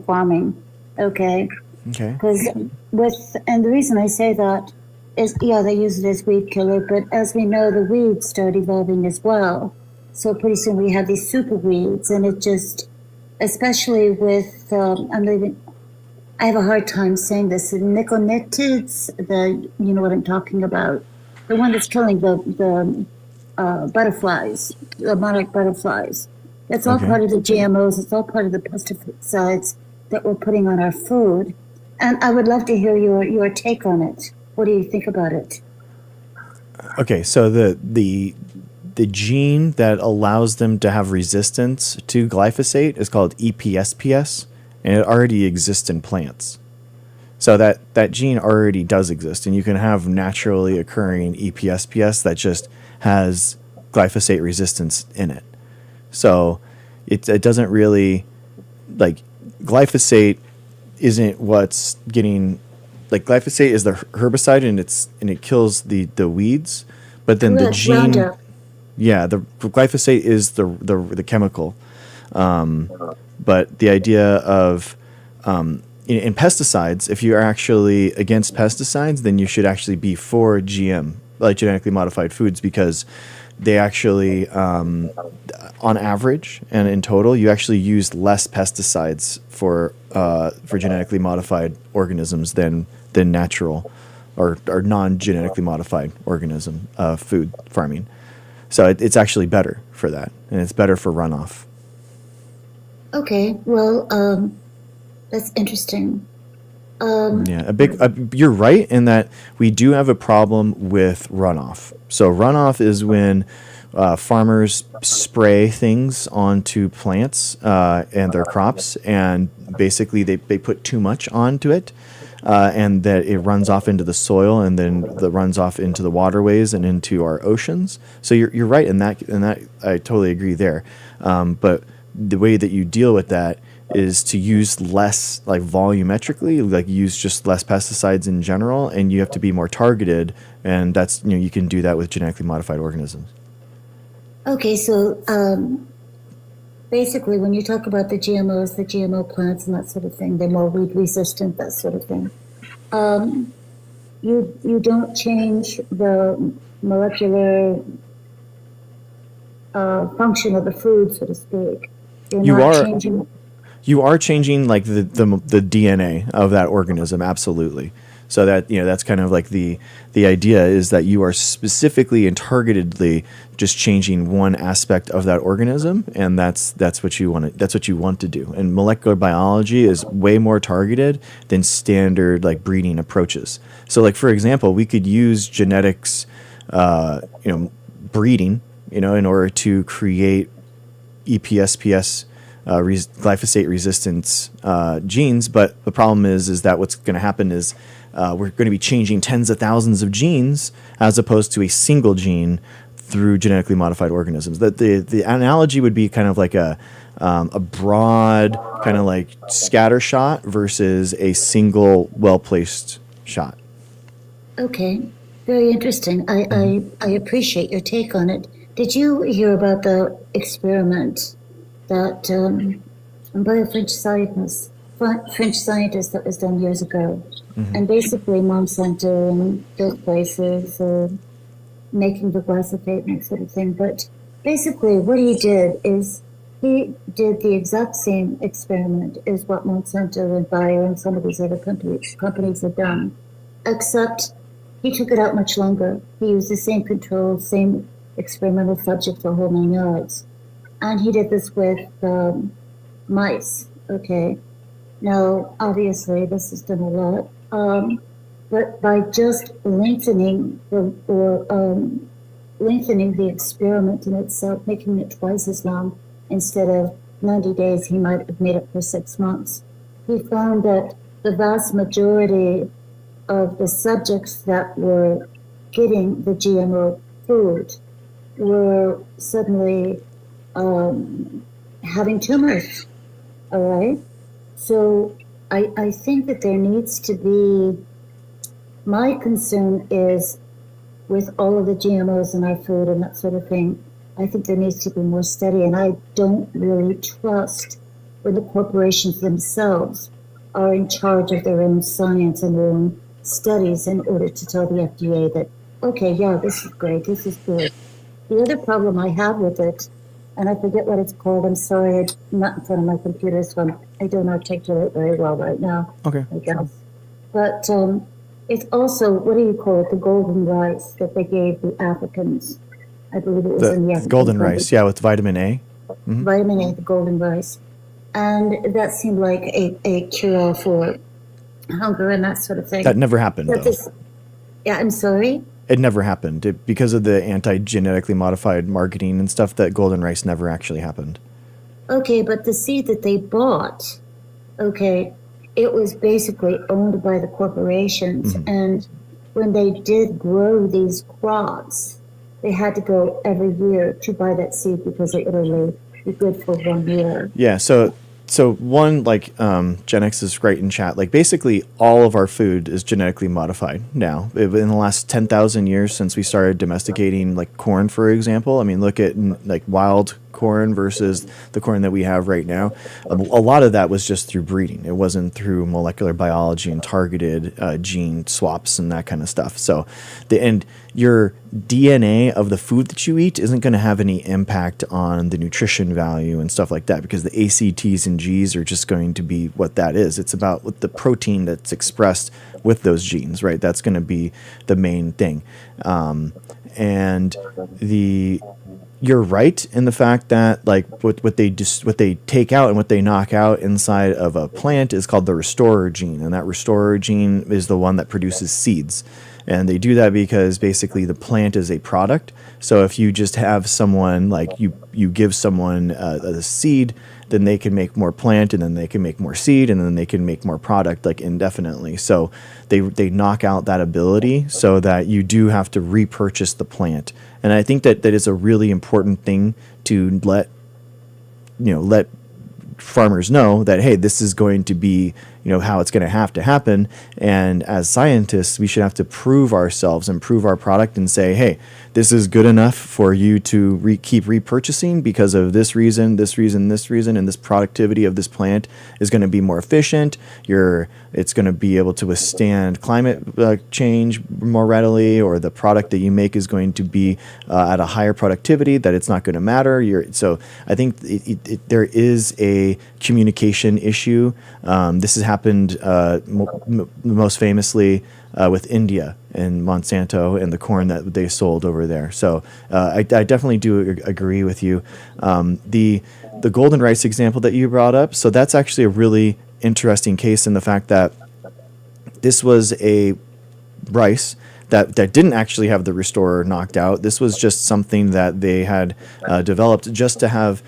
organic farming. Okay. Okay. Because and the reason I say that is, yeah, they use it as weed killer, but as we know, the weeds start evolving as well. So pretty soon we have these super weeds, and it just, especially with, I'm leaving, I have a hard time saying this, the niconitids, you know what I'm talking about, the one that's killing the butterflies, the monarch butterflies. It's all Okay. part of the GMOs. It's all part of the pesticides that we're putting on our food. And I would love to hear your take on it. What do you think about it? Okay. So the gene that allows them to have resistance to glyphosate is called EPSPS, and it already exists in plants. So that gene already does exist, and you can have naturally occurring EPSPS that just has glyphosate resistance in it. So it doesn't really, like, glyphosate isn't what's getting, like, glyphosate is the herbicide, and it kills the weeds, but then the Correct, gene, Roundup. yeah, the glyphosate is the chemical. But the idea of, in pesticides, if you are actually against pesticides, then you should actually be for GM, like genetically modified foods, because they actually, on average and in total, you actually use less pesticides for genetically modified organisms than natural or non genetically modified organism food farming. So it's actually better for that, and it's better for runoff. Okay, well, that's interesting. Yeah, you're right in that we do have a problem with runoff. So runoff is when farmers spray things onto plants and their crops, and basically they put too much onto it, and that it runs off into the soil, and then that runs off into the waterways and into our oceans. So you're right in that I totally agree there. But the way that you deal with that is to use less, like, volumetrically, like use just less pesticides in general, and you have to be more targeted, and that's, you can do that with genetically modified organisms. Okay, so basically, when you talk about the GMOs, the GMO plants, and that sort of thing, they're more weed resistant, that sort of thing. Um, you don't change the molecular function of the food, so to speak. You're You not are changing. you are changing, like, the DNA of that organism, absolutely. So that, that's kind of like the idea is that you are specifically and targetedly just changing one aspect of that organism, and that's what you want to do. And molecular biology is way more targeted than standard, like, breeding approaches. So, like, for example, we could use genetics, breeding, in order to create EPSPS, glyphosate resistance genes. But the problem is that what's going to happen is we're going to be changing tens of thousands of genes as opposed to a single gene through genetically modified organisms. That the analogy would be kind of like a broad kind of like scatter shot versus a single well placed shot. Okay, very interesting. I appreciate your take on it. Did you hear about the experiment that by a French scientist that was done years ago? And basically, Monsanto and those places making the glyphosate and that sort of thing. But basically, what he did is he did the exact same experiment as what Monsanto and Bayer and some of these other companies have done, except he took it out much longer. He used the same control, same experimental subject, the whole 9 yards. And he did this with mice. Okay. Now, obviously, this has done a lot. But by just lengthening the experiment in itself, making it twice as long instead of 90 days, he might have made it for 6 months. He found that the vast majority of the subjects that were getting the GMO food were suddenly having tumors. All right. So I think that there needs to be, my concern is with all of the GMOs in our food and that sort of thing, I think there needs to be more study, and I don't really trust when the corporations themselves are in charge of their own science and their own studies in order to tell the FDA that, okay, yeah, this is great, this is good. The other problem I have with it, and I forget what it's called, I'm sorry, I'm not in front of my computer, so I don't articulate very well right now, Okay. I guess. But it's also, what do you call it, the golden rice that they gave the Africans. I believe it was in the The African golden country. rice, yeah, with vitamin A. Vitamin A, the golden rice. And that seemed like a cure for hunger and that sort of thing. That never happened, But though. this, yeah, I'm sorry. It never happened because of the anti-genetically modified marketing and stuff. That golden rice never actually happened. Okay, but the seed that they bought, okay, it was basically owned by the corporations. And when they did grow these crops, they had to go every year to buy that seed because it would only be good for 1 year. Yeah. So one, like, Gen X is right in chat. Like, basically all of our food is genetically modified now. In the last 10,000 years since we started domesticating, like, corn, for example. I mean, look at like wild corn versus the corn that we have right now. A lot of that was just through breeding. It wasn't through molecular biology and targeted gene swaps and that kind of stuff. So your DNA of the food that you eat isn't going to have any impact on the nutrition value and stuff like that, because the ACTs and Gs are just going to be what that is. It's about what the protein that's expressed with those genes, right? That's going to be the main thing. And you're right in the fact that, like, what they take out and what they knock out inside of a plant is called the restorer gene, and that restorer gene is the one that produces seeds. And they do that because basically the plant is a product. So if you just have someone, like, you give someone a seed, then they can make more plant, and then they can make more seed, and then they can make more product, like, indefinitely. So they knock out that ability so that you do have to repurchase the plant. And I think that is a really important thing to let farmers know that, hey, this is going to be, how it's going to happen. And as scientists, we should have to prove ourselves and prove our product and say, hey, this is good enough for you to keep repurchasing because of this reason, this reason, this reason, and this productivity of this plant is going to be more efficient. It's going to be able to withstand climate change more readily, or the product that you make is going to be at a higher productivity, that it's not going to matter. So I think there is a communication issue. This has happened most famously with India and Monsanto and the corn that they sold over there. So I definitely do agree with you. The golden rice example that you brought up, so that's actually a really interesting case in the fact that this was a rice that didn't actually have the restorer knocked out. This was just something that they had developed just to have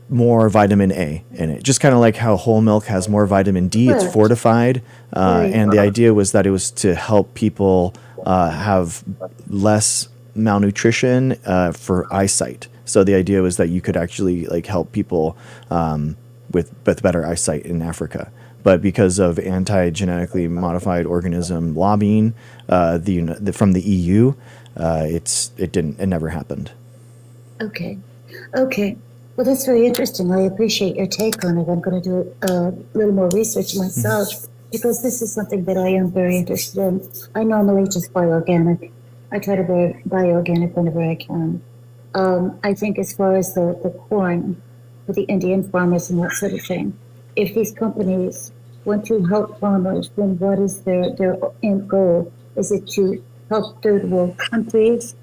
more vitamin A in it. Just kind of like how whole milk has more vitamin D, it's Right. fortified. And the idea was that it was to help people have less malnutrition for eyesight. So the idea was that you could actually, like, help people with better eyesight in Africa. But because of anti-genetically modified organism lobbying from the EU, it never happened. Okay. Okay. Well, that's very interesting. I appreciate your take on it. I'm going to do a little more research myself because this is something that I am very interested in. I normally just buy organic. I try to buy organic whenever I can. I think as far as the corn for the Indian farmers and that sort of thing, if these companies want to help farmers, then what is their end goal? Is it to help third world countries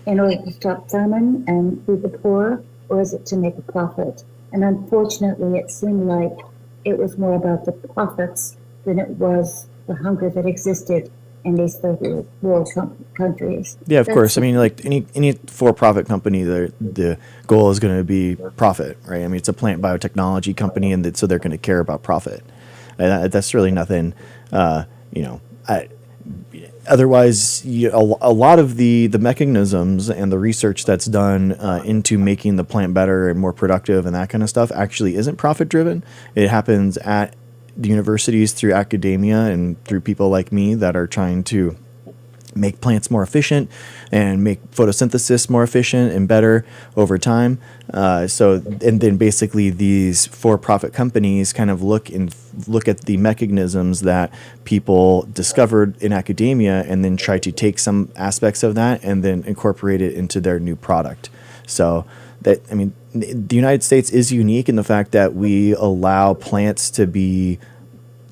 in order to stop famine and feed the poor, or is it to make a profit? And unfortunately, it seemed like it was more about the profits than it was the hunger that existed in these third world countries. Yeah, of That's course. I mean, like any for-profit company, the goal is going to be profit, right? I mean, it's a plant biotechnology company, and so they're going to care about profit. That's really nothing, otherwise, a lot of the mechanisms and the research that's done into making the plant better and more productive and that kind of stuff actually isn't profit-driven. It happens at the universities through academia and through people like me that are trying to make plants more efficient and make photosynthesis more efficient and better over time. And then basically these for-profit companies kind of look at the mechanisms that people discovered in academia and then try to take some aspects of that and then incorporate it into their new product. So the United States is unique in the fact that we allow plants to be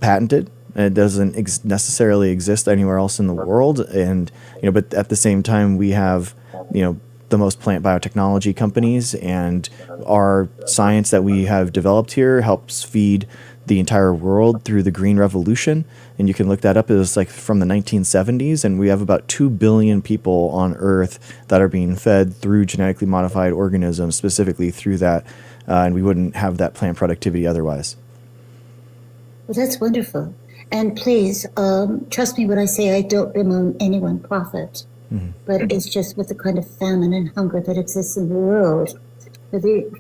patented. It doesn't necessarily exist anywhere else in the world, and but at the same time, we have the most plant biotechnology companies, and our science that we have developed here helps feed the entire world through the Green Revolution. And you can look that up. It was like from the 1970s, and we have about 2 billion people on Earth that are being fed through genetically modified organisms, specifically through that, and we wouldn't have that plant productivity otherwise. Well, that's wonderful. And please, trust me when I say I don't bemoan anyone profit, but it's just with the kind of famine and hunger that exists in the world, for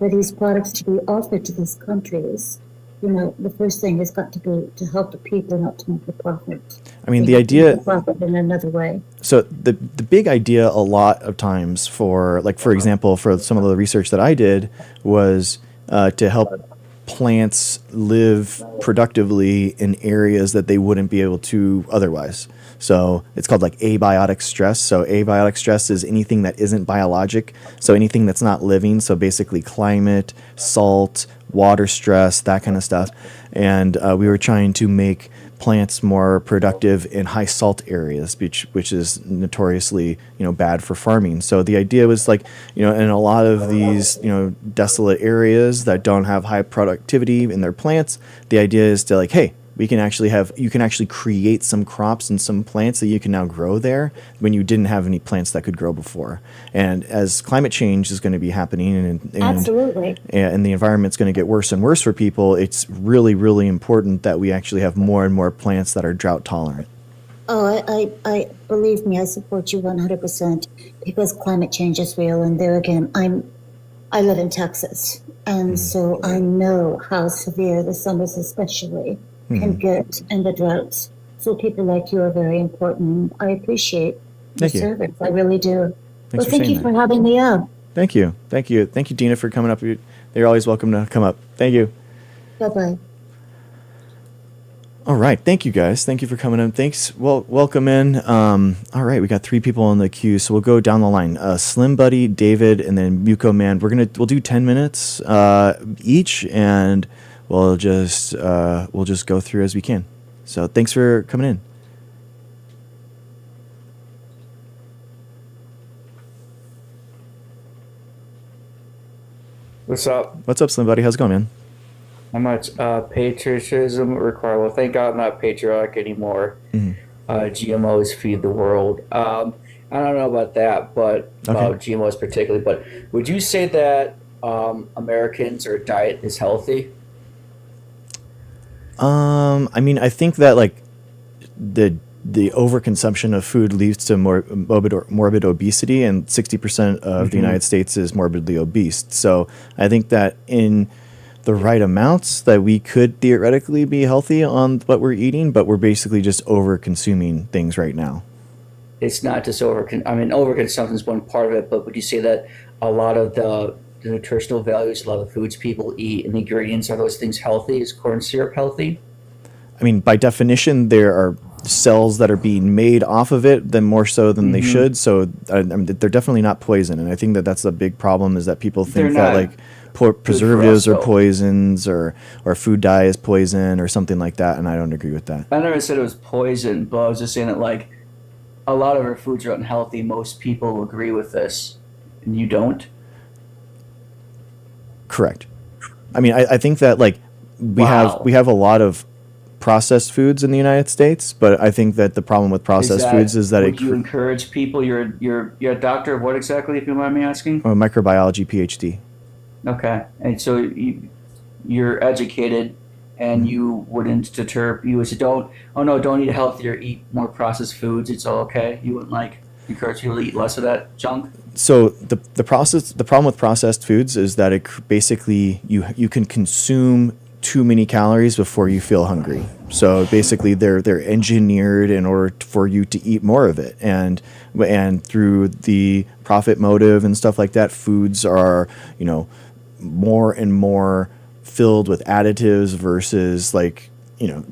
these products to be offered to these countries, the first thing has got to be to help the people, not to make a profit. I mean, the idea... profit in another way. So the big idea a lot of times for example, for some of the research that I did was to help plants live productively in areas that they wouldn't be able to otherwise. So it's called like abiotic stress. So abiotic stress is anything that isn't biologic. So anything that's not living. So basically climate, salt, water stress, that kind of stuff. And we were trying to make plants more productive in high salt areas, which is notoriously bad for farming. So the idea was in a lot of these desolate areas that don't have high productivity in their plants, the idea is to hey, you can actually create some crops and some plants that you can now grow there when you didn't have any plants that could grow before. And as climate change is going to be happening and Absolutely. And the environment's going to get worse and worse for people, it's really, really important that we actually have more and more plants that are drought tolerant. Oh, I believe me, I support you 100% because climate change is real. And there again, I live in Texas, and so I know how severe the summers especially can get in the droughts. So people like you are very important. I appreciate your service. I really do. Thank you for having me up. Thank you, Dina, for coming up. You're always welcome to come up. Thank you. Bye-bye. All right, thank you guys. Thank you for coming in. Thanks. Well, welcome in. All right, we got 3 people in the queue, so we'll go down the line. Slim Buddy, David, and then Muko Man. We'll do 10 minutes each, and we'll just go through as we can. So thanks for coming in. What's up? What's up, Slim Buddy? How's it going, man? How much patriotism required? Well, thank God I'm not patriotic anymore. GMOs feed the world. I don't know about that, but about GMOs particularly. But would you say that Americans or diet is healthy? I mean, I think that the overconsumption of food leads to morbid obesity, and 60% of the United States is morbidly obese. So I think that in the right amounts that we could theoretically be healthy on what we're eating, but we're basically just over-consuming things right now. It's not just overconsumption is one part of it, but would you say that a lot of the nutritional values, a lot of the foods people eat and the ingredients, are those things healthy? Is corn syrup healthy? I mean, by definition, there are cells that are being made off of it than more so than they should. So I mean, they're definitely not poison. And I think that that's a big problem, is that people think that preservatives are poisons or food dye is poison or something like that. And I don't agree with that. I never said it was poison, but I was just saying that a lot of our foods are unhealthy. Most people agree with this, and you don't? Correct. I mean, I think that we have a lot of processed foods in the United States, but I think that the problem with processed foods is that you encourage people. You're a doctor of what exactly, if you mind me asking? A microbiology PhD. Okay, and so you're educated, and you wouldn't deter. You would say, don't eat healthier, eat more processed foods. It's all okay. You wouldn't encourage people to eat less of that junk. So the problem with processed foods is that it basically you can consume too many calories before you feel hungry. So basically, they're engineered in order for you to eat more of it, and through the profit motive and stuff like that, foods are, you know, more and more filled with additives versus, like, you know,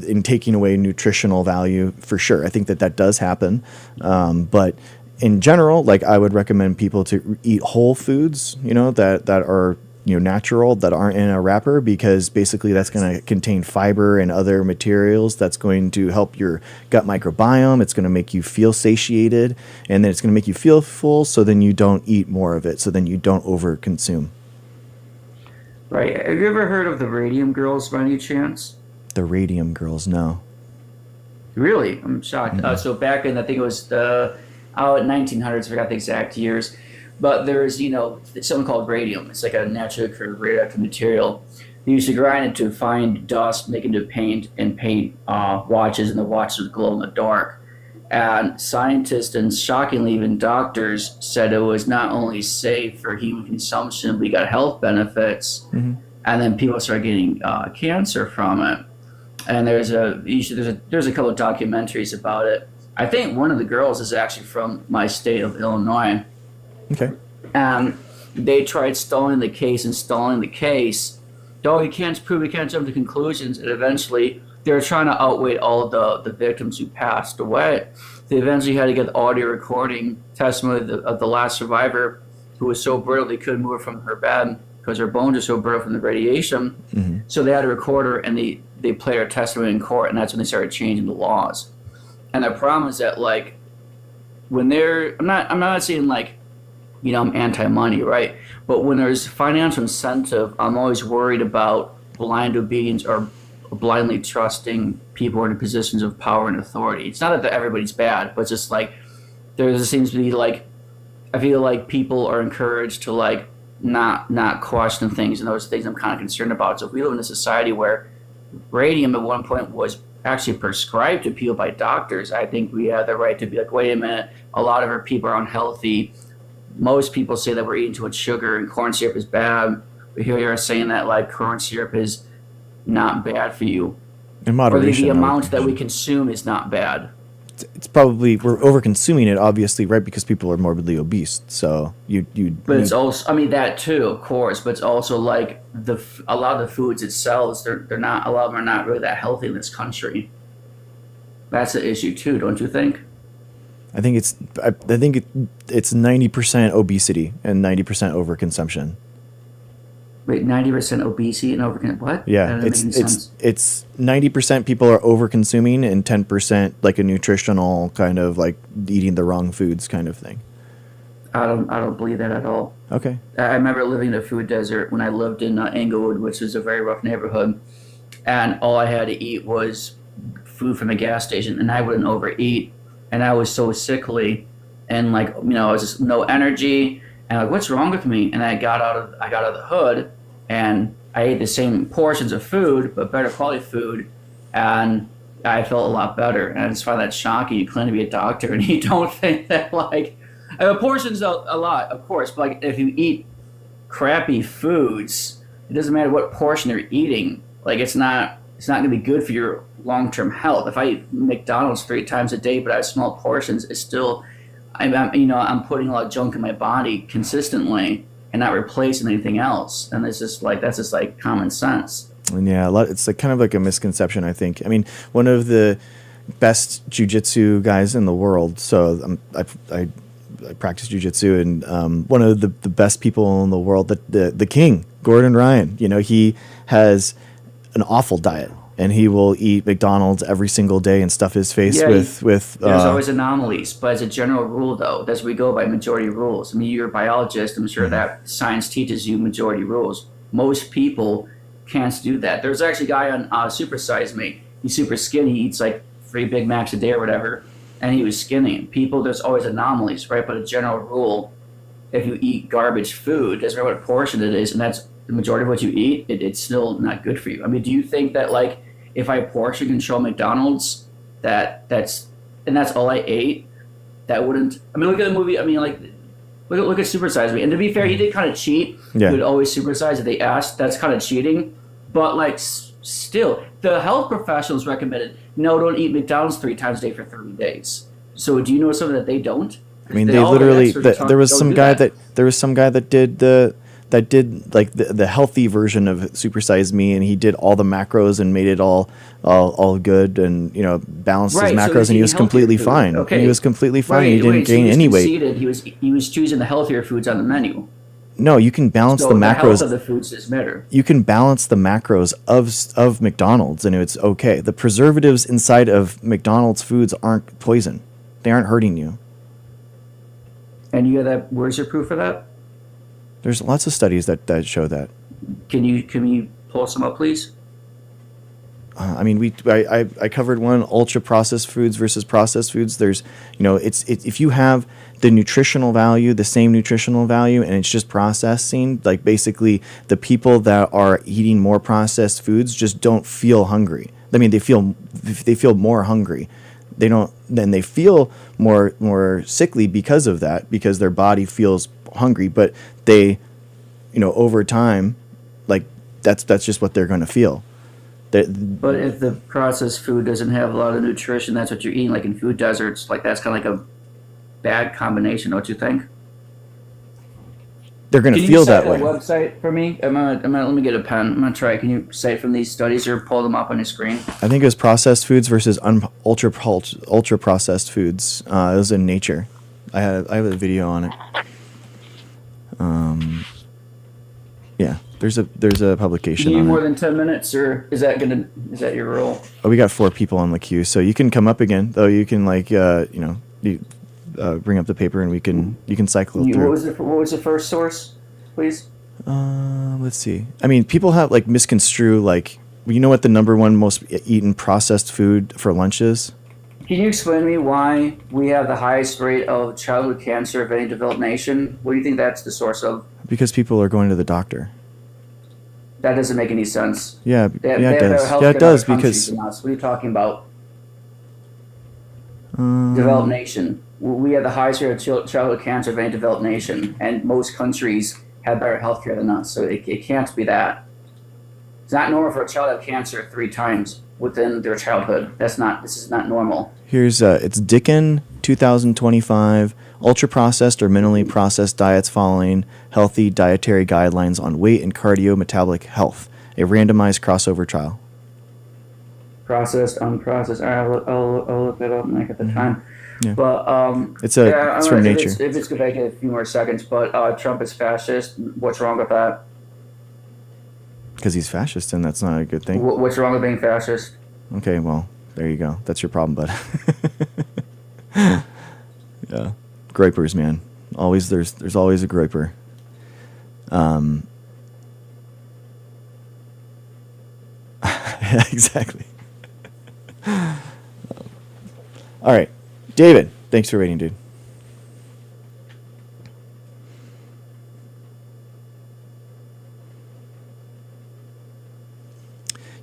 in taking away nutritional value. For sure, I think that does happen, but in general, like, I would recommend people to eat whole foods, you know, that are, you know, natural, that aren't in a wrapper, because basically that's going to contain fiber and other materials that's going to help your gut microbiome. It's going to make you feel satiated, and then it's going to make you feel full, so then you don't eat more of it, so then you don't overconsume. Right. Have you ever heard of the Radium Girls by any chance? The Radium Girls, no. Really? I'm shocked. So back in, I think it was the 1900s, I forgot the exact years, but there's, you know, something called radium. It's like a naturally occurring radioactive material. They used to grind it to find dust, make it into paint, and paint watches, and the watches would glow in the dark. And scientists, and shockingly even doctors, said it was not only safe for human consumption, but you got health benefits. And then people started getting cancer from it. And there's a couple of documentaries about it. I think one of the girls is actually from my state of Illinois. Okay. And they tried stalling the case. Oh, you can't prove, you can't jump to conclusions. And eventually, they were trying to outweigh all of the victims who passed away. They eventually had to get the audio recording testimony of the last survivor, who was so brittle they couldn't move her from her bed because her bones are so brittle from the radiation. So they had to record her, and they played her testimony in court, and that's when they started changing the laws. And the problem is that, like, when I'm not saying, like, you know, I'm anti-money, right? But when there's financial incentive, I'm always worried about blind obedience or blindly trusting people in positions of power and authority. It's not that everybody's bad, but it's just like there seems to be, like, I feel like people are encouraged to, like, not question things, and those things I'm kind of concerned about. So if we live in a society where radium at one point was actually prescribed to people by doctors, I think we have the right to be like, wait a minute, a lot of our people are unhealthy. Most people say that we're eating too much sugar and corn syrup is bad. But here you are saying that, like, corn syrup is not bad for you. In moderation. Or the amount that we consume is not bad. It's probably, we're over consuming it, obviously, right? Because people are morbidly obese. So But it's also, I mean, that too, of course. But it's also like a lot of the foods it sells, they're not, a lot of them are not really that healthy in this country. That's the issue too, don't you think? I think it's 90% obesity and 90% overconsumption. Wait, 90% obesity and overconsumption? What? Yeah, it's 90% people are overconsuming and 10% like a nutritional kind of, like, eating the wrong foods kind of thing. I don't believe that at all. Okay. I remember living in a food desert when I lived in Englewood, which is a very rough neighborhood, and all I had to eat was food from a gas station, and I wouldn't overeat, and I was so sickly, and, like, you know, I was just no energy, and, like, what's wrong with me? And I got out of the hood, and I ate the same portions of food, but better quality food, and I felt a lot better. And I just find that shocking. You claim to be a doctor, and you don't think that, like, portions a lot, of course, but, like, if you eat crappy foods, it doesn't matter what portion you're eating. Like, it's not going to be good for your long-term health. If I eat McDonald's 3 times a day, but I have small portions, it's still, I'm putting a lot of junk in my body consistently and not replacing anything else. And it's just like, that's just like common sense. And yeah, it's like kind of like a misconception, I think. I mean, one of the best jiu-jitsu guys in the world. So I practice jiu-jitsu, and one of the best people in the world, the king, Gordon Ryan, you know, he has an awful diet, and he will eat McDonald's every single day and stuff his face with. There's always anomalies, but as a general rule, though, that's we go by majority rules. I mean, you're a biologist. I'm sure that science teaches you majority rules. Most people can't do that. There's actually a guy on Super Size Me. He's super skinny. He eats like 3 Big Macs a day or whatever, and he was skinny. People, there's always anomalies, right? But a general rule, if you eat garbage food, doesn't matter what portion it is, and that's the majority of what you eat, it's still not good for you. I mean, do you think that, like, if I portion control McDonald's, that's all I ate, that wouldn't? I mean, look at the movie. I mean, like, look at Super Size Me. And to be fair, he did kind of cheat. Yeah. He would always supersize if they asked. That's kind of cheating. But, like, still, the health professionals recommended, no, don't eat McDonald's 3 times a day for 30 days. So do you know something that they don't? I mean, they All the literally. experts are telling There you was don't some do guy that. there was some guy that did like the healthy version of Supersize Me, and he did all the macros and made it all good, and balanced his Right, so macros, he's and he eating was healthier completely food. fine. Okay. He was completely fine. Right, He didn't wait, so gain he was any weight. conceded. He was choosing the healthier foods on the menu. No, you can balance So the the health macros. of the foods does matter. You can balance the macros of McDonald's, and it's okay. The preservatives inside of McDonald's foods aren't poison. They aren't hurting you. And you have that. Where's your proof for that? There's lots of studies that show that. Can you pull some up, please? I mean, I covered one, ultra processed foods versus processed foods. There's, if you have the nutritional value, the same nutritional value, and it's just processing, like basically the people that are eating more processed foods just don't feel hungry. I mean, they feel more hungry. They feel more sickly because of that, because their body feels hungry, but they, over time, like that's just what they're going to feel. But if the processed food doesn't have a lot of nutrition, that's what you're eating, like in food deserts. Like that's kind of like a bad combination, don't you think? They're going to Can feel you cite that way. website for me? Let me get a pen. I'm gonna try. Can you cite from these studies or pull them up on your screen? I think it was processed foods versus ultra processed foods. It was in Nature. I have a video on it. Yeah, there's a publication Do you need on more it. than 10 minutes, or is that your rule? Oh, we got 4 people on the queue, so you can come up again. Though you can bring up the paper and you can cycle through. What was the first source, please? Let's see. I mean, people have like misconstrue like, what the number one most eaten processed food for lunch is? Can you explain to me why we have the highest rate of childhood cancer of any developed nation? What do you think that's the source of? Because people are going to the doctor. That doesn't make any sense. Yeah, They it have better does. healthcare Yeah, it in does other countries because than us. What are you talking about? Developed nation. We have the highest rate of childhood cancer of any developed nation, and most countries have better healthcare than us. So it can't be that. It's not normal for a child to have cancer 3 times within their childhood. This is not normal. here's it's Dickin 2025 ultra processed or minimally processed diets following healthy dietary guidelines on weight and cardiometabolic health, a randomized crossover trial. Processed, unprocessed. All right, I'll look it up when I get the time. Yeah. But It's from Nature. If it's go back in a few more seconds, but Trump is fascist. What's wrong with that? Because he's fascist, and that's not a good thing. What's wrong with being fascist? Okay, well, there you go. That's your problem, bud. Yeah, groypers, man. Always, there's always a groyper. Yeah, exactly. All right, David. Thanks for waiting, dude.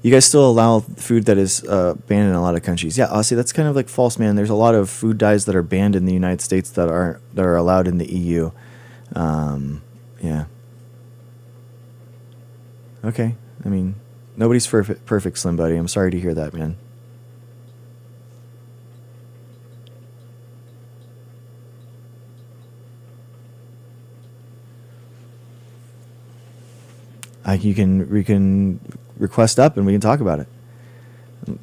You guys still allow food that is banned in a lot of countries. Yeah, honestly, that's kind of like false, man. There's a lot of food dyes that are banned in the United States that are allowed in the EU. Yeah. Okay. I mean, nobody's perfect, Slim Buddy. I'm sorry to hear that, man. We can request up and we can talk about it. All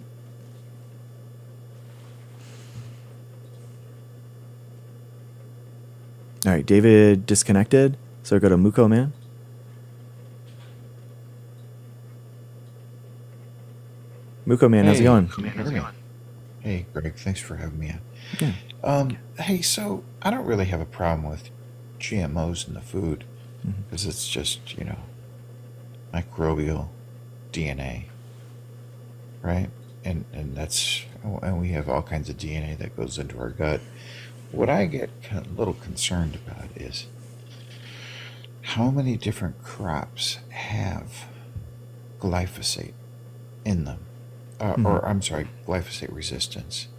right, David disconnected. So go to Muko Man. Muko Man, how's it going? Hey, Greg, thanks for having me on. Yeah. Hey, so I don't really have a problem with GMOs in the food because it's just, microbial DNA, right? And we have all kinds of DNA that goes into our gut. What I get a little concerned about is how many different crops have glyphosate in them, or I'm sorry, glyphosate resistance,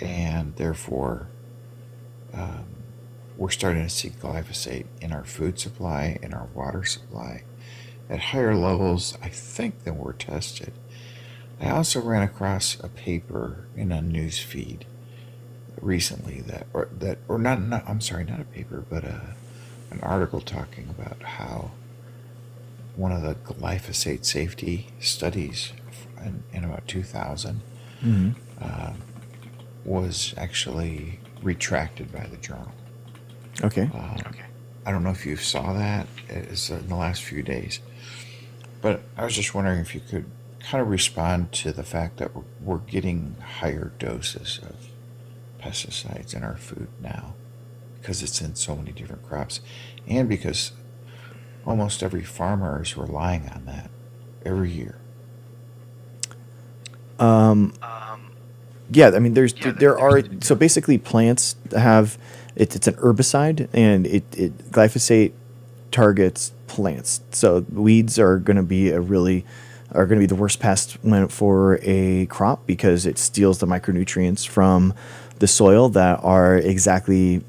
and therefore we're starting to see glyphosate in our food supply, in our water supply, at higher levels, I think, than we're tested. I also ran across a paper in a news feed recently or not, I'm sorry, not a paper, but an article talking about how one of the glyphosate safety studies in about 2000 was actually retracted by the journal. Okay. I don't know if you saw that. It's in the last few days. But I was just wondering if you could kind of respond to the fact that we're getting higher doses of pesticides in our food now because it's in so many different crops and because almost every farmer is relying on that every year. Yeah, I mean, there are so basically plants have it's an herbicide, and it glyphosate targets plants. So weeds are going to be the worst pest for a crop because it steals the micronutrients from the soil that are exactly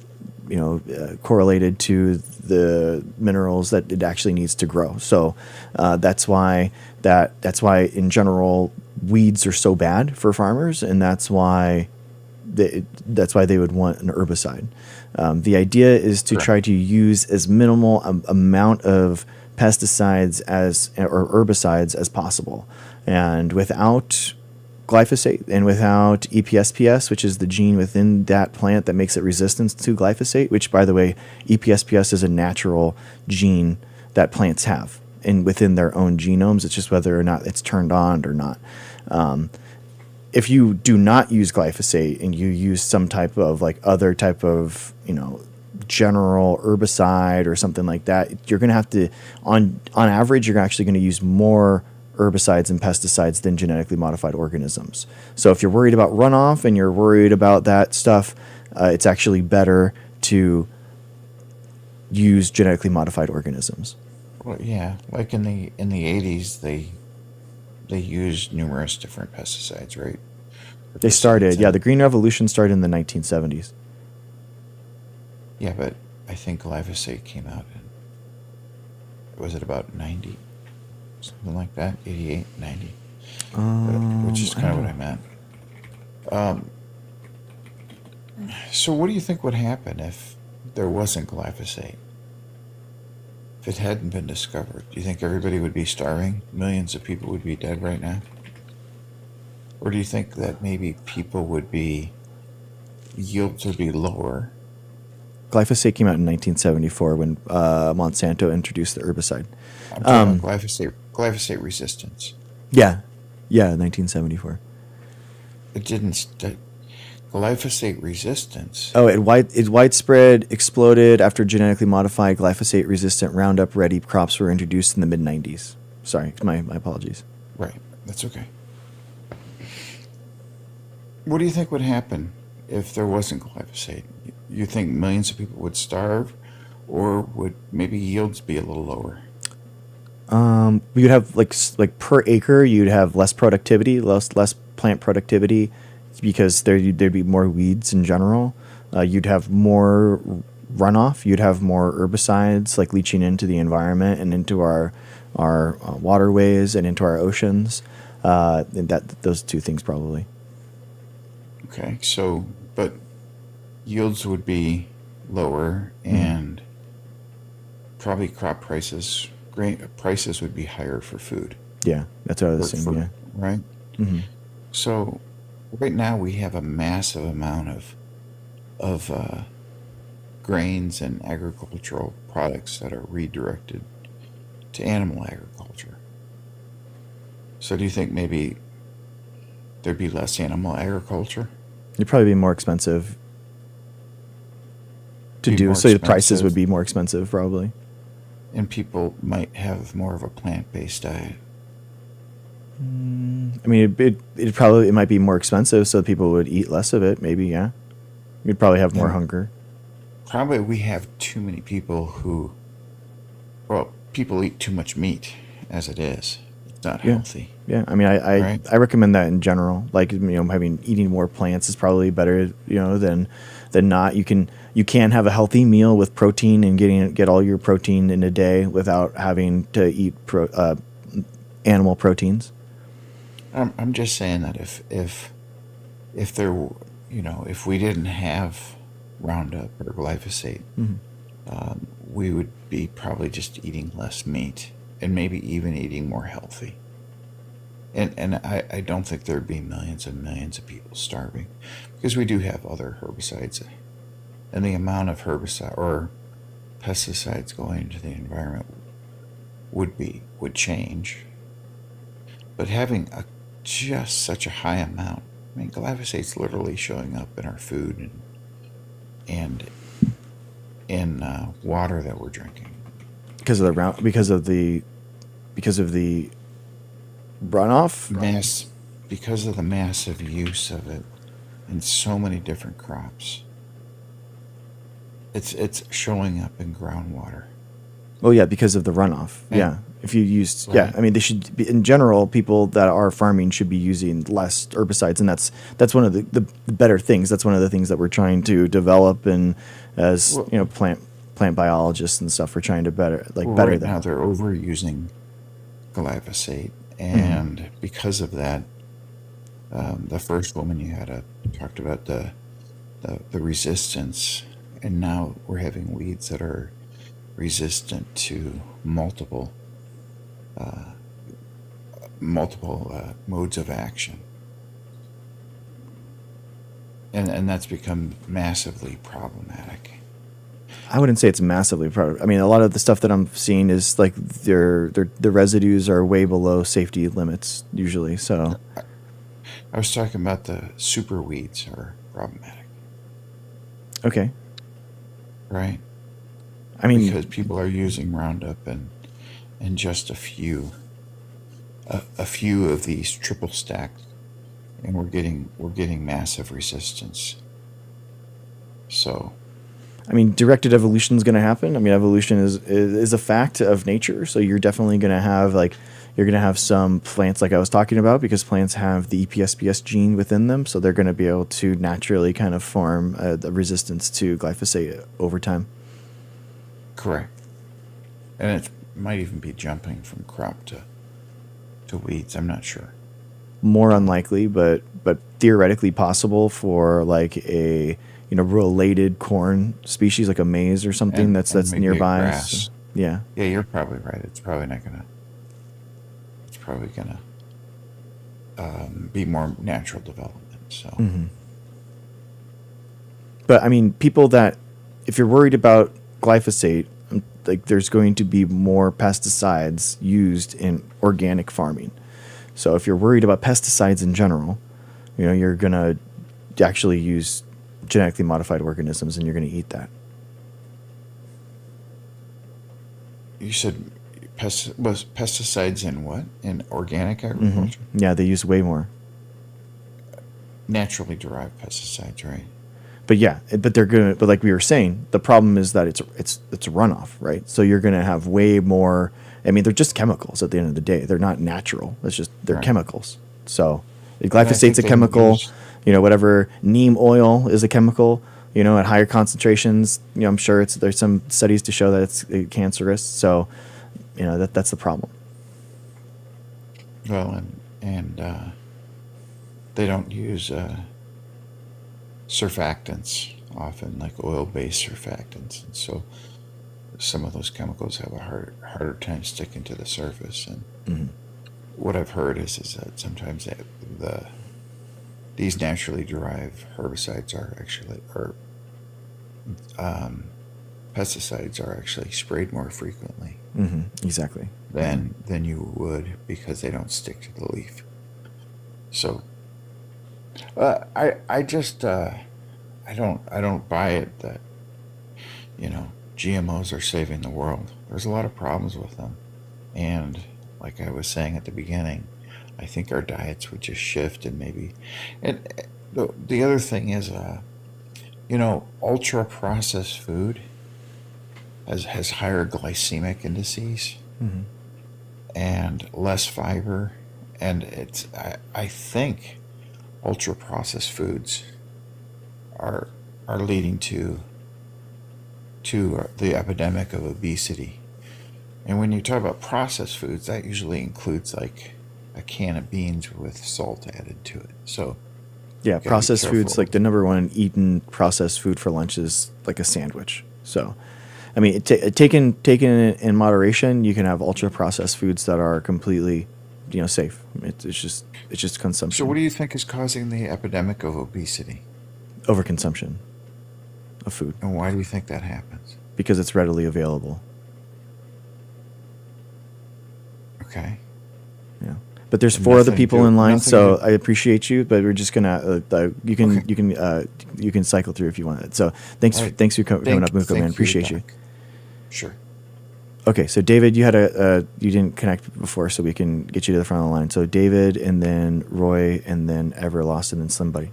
correlated to the minerals that it actually needs to grow. So that's why in general weeds are so bad for farmers, and that's why they would want an herbicide. The idea is to try to use as minimal amount of pesticides or herbicides as possible, and without glyphosate and without EPSPS, which is the gene within that plant that makes it resistant to glyphosate, which, by the way, EPSPS is a natural gene that plants have and within their own genomes. It's just whether or not it's turned on or not. If you do not use glyphosate and you use some type of other type of general herbicide or something like that, you're going to have to on average you're actually going to use more herbicides and pesticides than genetically modified organisms. So if you're worried about runoff and you're worried about that stuff, it's actually better to use genetically modified organisms. Well, yeah, like in the 80s, they used numerous different pesticides, right? They started, the Green Revolution started in the 1970s. Yeah, but I think glyphosate came out was it about 90? Something like that, 88, 90, which is kind of what I meant. So what do you think would happen if there wasn't glyphosate? If it hadn't been discovered, do you think everybody would be starving? Millions of people would be dead right now? Or do you think that maybe yields would be lower? Glyphosate came out in 1974 when Monsanto introduced the herbicide. I'm talking about glyphosate resistance. Yeah, 1974. It didn't. Glyphosate resistance. Oh, it widespread exploded after genetically modified glyphosate-resistant Roundup Ready crops were introduced in the mid-90s. Sorry, my apologies. Right, that's okay. What do you think would happen if there wasn't glyphosate? You think millions of people would starve, or would maybe yields be a little lower? You'd have like per acre, you'd have less productivity, less plant productivity, because there'd be more weeds in general. You'd have more runoff. You'd have more herbicides leaching into the environment and into our waterways and into our oceans. And those two things probably. Okay, but yields would be lower, and probably crop prices, grain prices would be higher for food. Yeah, that's what I was saying. Yeah, right. Mm-hmm. So right now we have a massive amount of grains and agricultural products that are redirected to animal agriculture. So do you think maybe there'd be less animal agriculture? It'd probably be more expensive to do. So the prices would be more expensive probably. And people might have more of a plant-based diet. I mean, it might be more expensive, so people would eat less of it. Maybe, yeah. You'd probably have more hunger. Probably we have too many people people eat too much meat as it is. It's not healthy. Yeah, I mean, I recommend that in general. Eating more plants is probably better, than not. You can have a healthy meal with protein and get all your protein in a day without having to eat animal proteins. I'm just saying that if there, if we didn't have Roundup or glyphosate, we would be probably just eating less meat and maybe even eating more healthy. And I don't think there'd be millions and millions of people starving because we do have other herbicides, and the amount of herbicide or pesticides going into the environment would change. But having just such a high amount, I mean, glyphosate's literally showing up in our food and in water that we're drinking. Because of the runoff. Because of the massive use of it in so many different crops. It's showing up in groundwater. Oh yeah, because of the runoff. Yeah. If you used, Right. I mean, they should be, in general, people that are farming should be using less herbicides, and that's one of the better things. That's one of the things that we're trying to develop, and as plant biologists and stuff, we're trying to better Right that. now they're overusing glyphosate, and because of that, the first woman you had talked about the resistance, and now we're having weeds that are resistant to multiple modes of action, and that's become massively problematic. I wouldn't say it's massively I mean, a lot of the stuff that I'm seeing is like the residues are way below safety limits usually. So I was talking about the super weeds are problematic, okay, right? I mean, Because people are using Roundup and just a few of these triple stacked, and we're getting massive resistance. So, I mean, directed evolution is going to happen. I mean, evolution is a fact of nature. So you're definitely going to have you're going to have some plants like I was talking about, because plants have the EPSPS gene within them. So they're going to be able to naturally kind of form a resistance to glyphosate over time. correct. And it might even be jumping from crop to weeds. I'm not sure. More unlikely, but theoretically possible for like a related corn species like a maize or something And that's maybe a nearby. grass. So, yeah. Yeah, you're probably right. It's probably gonna be more natural development. So, But I mean, people that, if you're worried about glyphosate, like there's going to be more pesticides used in organic farming. So if you're worried about pesticides in general, you're going to actually use genetically modified organisms, and you're going to eat that. you said was pesticides in what? In organic agriculture? Yeah, they use way more. Naturally derived pesticides, right? But yeah, but like we were saying, the problem is that it's a runoff, right? So you're going to have way more. I mean, they're just chemicals at the end of the day. They're not natural. They're Right. chemicals. So I glyphosate's a think they chemical. use- Whatever neem oil is a chemical. At higher concentrations. I'm sure there's some studies to show that it's cancerous. So that's the problem. Well, and they don't use surfactants often, like oil-based surfactants, and so some of those chemicals have a harder time sticking to the surface. And what I've heard is that sometimes these naturally derived herbicides pesticides are actually sprayed more frequently Exactly. than you would, because they don't stick to the leaf. So I just I don't buy it that GMOs are saving the world. There's a lot of problems with them, and like I was saying at the beginning, I think our diets would just shift, and maybe, and the other thing is ultra processed food has higher glycemic indices and less fiber, and I think ultra processed foods are leading to the epidemic of obesity. And when you talk about processed foods, that usually includes like a can of beans with salt added to it. So Yeah, be processed foods, careful. like the number one eaten processed food for lunch is like a sandwich. So, I mean, taken in moderation, you can have ultra processed foods that are completely, safe. It's just consumption, So what do you think is causing the epidemic of obesity? overconsumption of food And why do you think that happens? because it's readily available. Okay. Yeah, but there's four other Nothing people to- in line, nothing so to- I appreciate you, but we're just gonna Okay. you can cycle through if you want. So thanks All right. thanks for coming up, Muko, Thank man. Appreciate you. Doc. Sure. Okay, so David, you had you didn't connect before, so we can get you to the front of the line. So David, and then Roy, and then Everlost, and then somebody.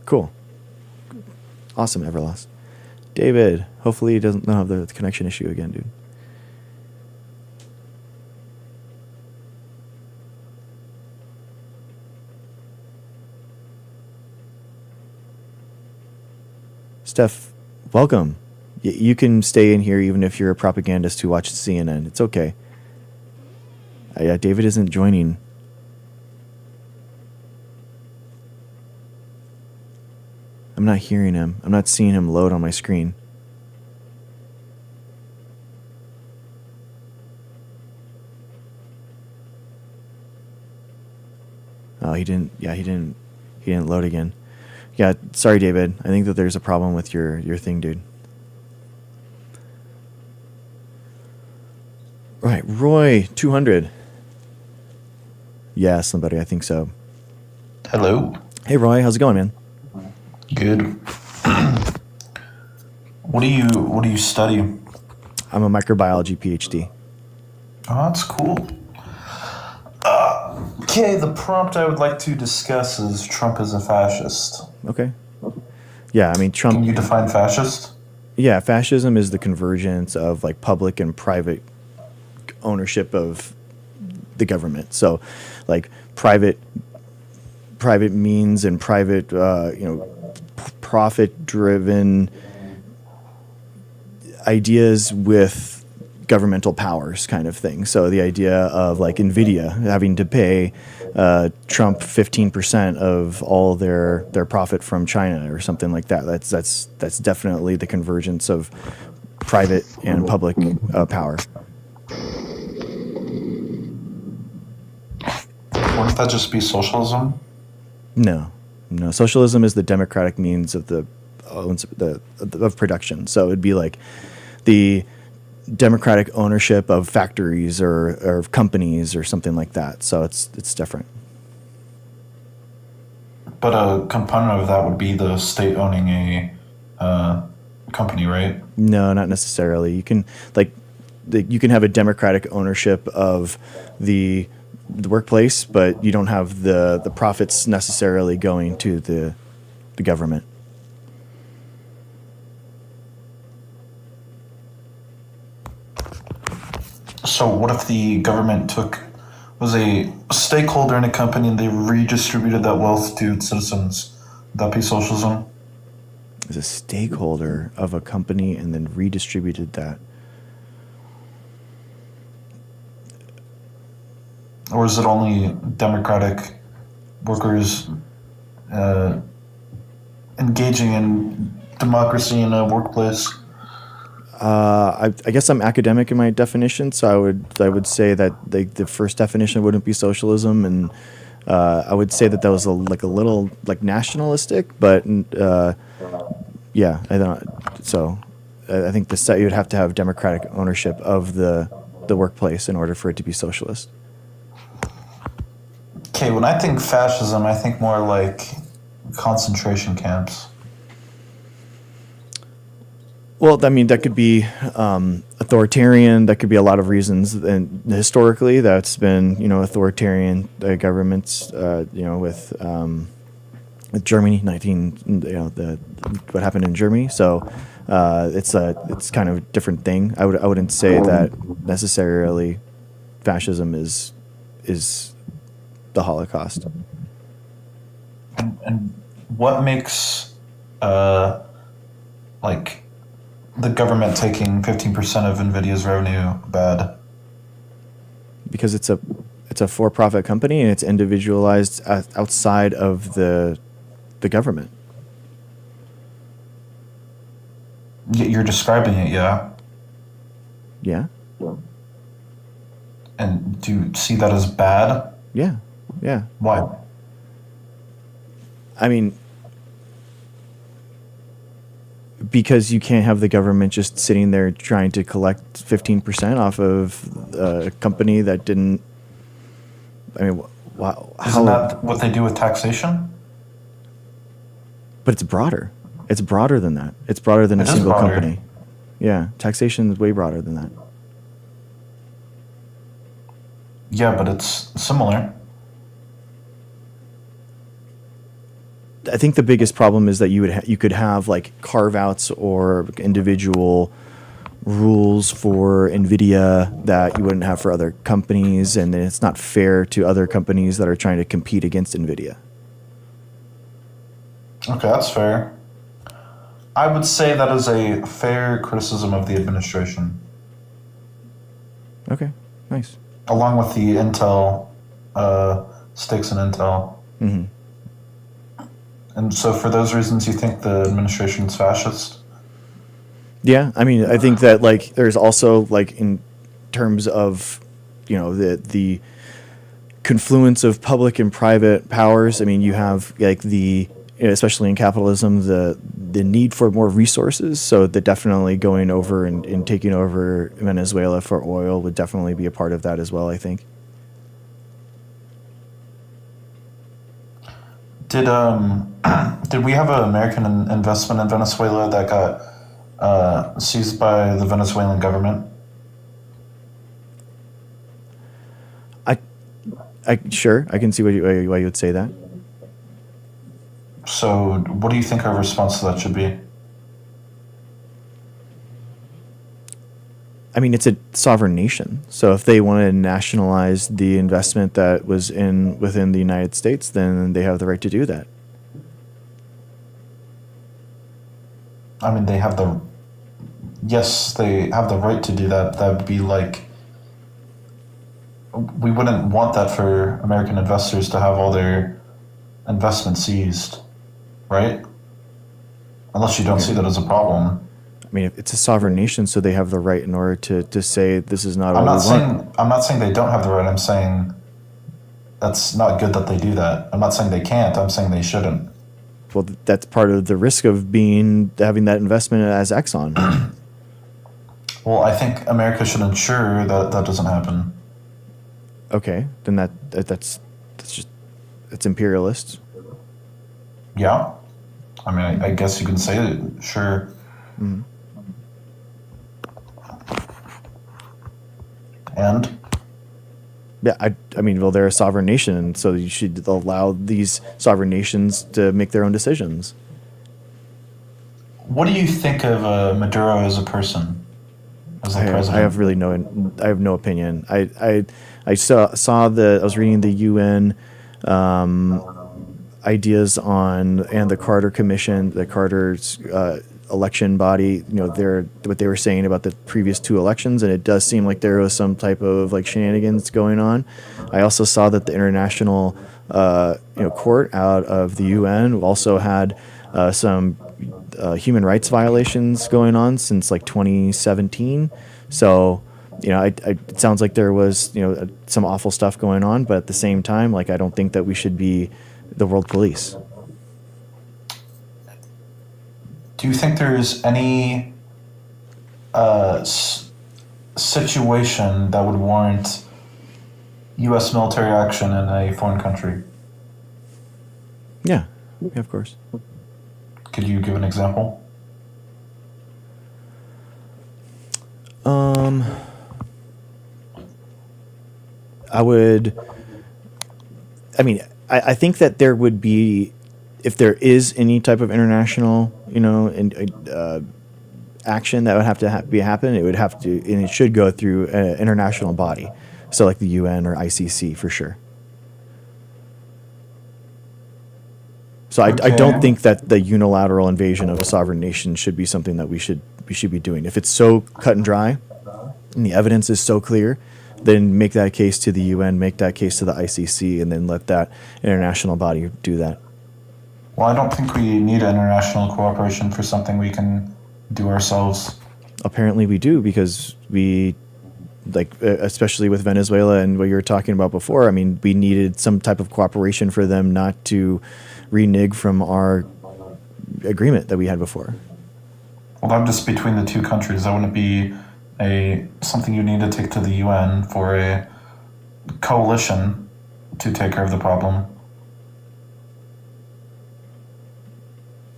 Cool. Awesome, Everlost. David, hopefully he doesn't have the connection issue again, dude. Steph, welcome. You can stay in here even if you're a propagandist who watches CNN. It's okay. Yeah, David isn't joining. I'm not hearing him. I'm not seeing him load on my screen. Oh, he didn't. Yeah, he didn't. He didn't load again. Yeah, sorry, David. I think that there's a problem with your thing, dude. Right, Roy, 200. Yeah, somebody. I think so. Hello. Hey, Roy, how's it going, man? Good. What do you study? I'm a microbiology PhD. Oh, that's cool. Okay, the prompt I would like to discuss is Trump is a fascist. Okay. Yeah, I mean, Trump. Can you define fascist? Yeah, fascism is the convergence of like public and private ownership of the government. So, like private means and private, profit-driven ideas with governmental powers, kind of thing. So the idea of like Nvidia having to pay Trump 15% of all their profit from China or something like that. That's definitely the convergence of private and public power. Wouldn't that just be socialism? No. Socialism is the democratic means of of production. So it'd be like the democratic ownership of factories or companies or something like that. So it's different. But a component of that would be the state owning a company, right? No, not necessarily. You can you can have a democratic ownership of the workplace, but you don't have the profits necessarily going to the government. So what if the government was a stakeholder in a company and they redistributed that wealth to its citizens? Would that be socialism? As a stakeholder of a company and then redistributed that. Or is it only democratic workers engaging in democracy in a workplace? I guess I'm academic in my definition, so I would say that the first definition wouldn't be socialism, and I would say that was a little nationalistic, but yeah, I don't. So I think you'd have to have democratic ownership of the workplace in order for it to be socialist. Okay, when I think fascism, I think more like concentration camps. Well, I mean, that could be authoritarian. That could be a lot of reasons. And historically, that's been, authoritarian governments, with Germany, what happened in Germany. So it's kind of a different thing. I wouldn't say that necessarily fascism is the Holocaust. And what makes like the government taking 15% of Nvidia's revenue bad? Because it's a for-profit company and it's individualized outside of the government. You're describing it, yeah. Yeah. And do you see that as bad? Yeah. Yeah. Why? I mean, because you can't have the government just sitting there trying to collect 15% off of a company that didn't. I mean, wow. Isn't that what they do with taxation? But it's broader. It's broader than that. It's broader than a It is single broader. company. Yeah, taxation is way broader than that. Yeah, but it's similar. I think the biggest problem is that you could have like carve outs or individual rules for Nvidia that you wouldn't have for other companies, and then it's not fair to other companies that are trying to compete against Nvidia. Okay, that's fair. I would say that is a fair criticism of the administration, Okay, nice. along with the Intel stakes in Intel. Hmm. And so, for those reasons, you think the administration's fascist? Yeah, I mean, I think that like there's also like in terms of, you know, the confluence of public and private powers. I mean, you have like especially in capitalism, the need for more resources. So that definitely going over and taking over Venezuela for oil would definitely be a part of that as well, I think. Did we have an American investment in Venezuela that got seized by the Venezuelan government? Sure, I can see why you would say that. So, what do you think our response to that should be? I mean, it's a sovereign nation. So if they want to nationalize the investment that was within the United States, then they have the right to do that. I mean, yes, they have the right to do that. That would be like, we wouldn't want that for American investors to have all their investments seized, right? Unless you don't see that as a problem. I mean, it's a sovereign nation, so they have the right in order to say this is not I'm what not we want. I'm not saying they don't have the right. I'm saying that's not good that they do that. I'm not saying they can't. I'm saying they shouldn't. Well, that's part of the risk of having that investment as Exxon. Well, I think America should ensure that that doesn't happen. Okay, then that's just it's imperialist. Yeah, I mean, I guess you can say it. Sure. Mm-hmm. And Yeah, I mean, well, they're a sovereign nation, and so you should allow these sovereign nations to make their own decisions. what do you think of Maduro as a person, as a president? I have no opinion. I saw I was reading the UN ideas and the Carter Commission, the Carter's election body. You know, what they were saying about the previous two elections, and it does seem like there was some type of like shenanigans going on. I also saw that the international court out of the UN also had some human rights violations going on since like 2017. So, you know, it sounds like there was, some awful stuff going on, but at the same time, like, I don't think that we should be the world police. Do you think there's any situation that would warrant U.S. military action in a foreign country? Yeah, of course. Could you give an example? I think that there would be, if there is any type of international, action that would have to happen, it would have to, and it should go through an international body. So like the UN or ICC for sure. So I Okay. don't think that the unilateral invasion of a sovereign nation should be something that we should be doing. If it's so cut and dry, and the evidence is so clear, then make that case to the UN, make that case to the ICC, and then let that international body do that. Well, I don't think we need international cooperation for something we can do ourselves. Apparently we do, because we, like, especially with Venezuela and what you were talking about before, I mean, we needed some type of cooperation for them not to renege from our agreement that we had before. Well, that just between the two countries. That wouldn't be something you need to take to the UN for a coalition to take care of the problem.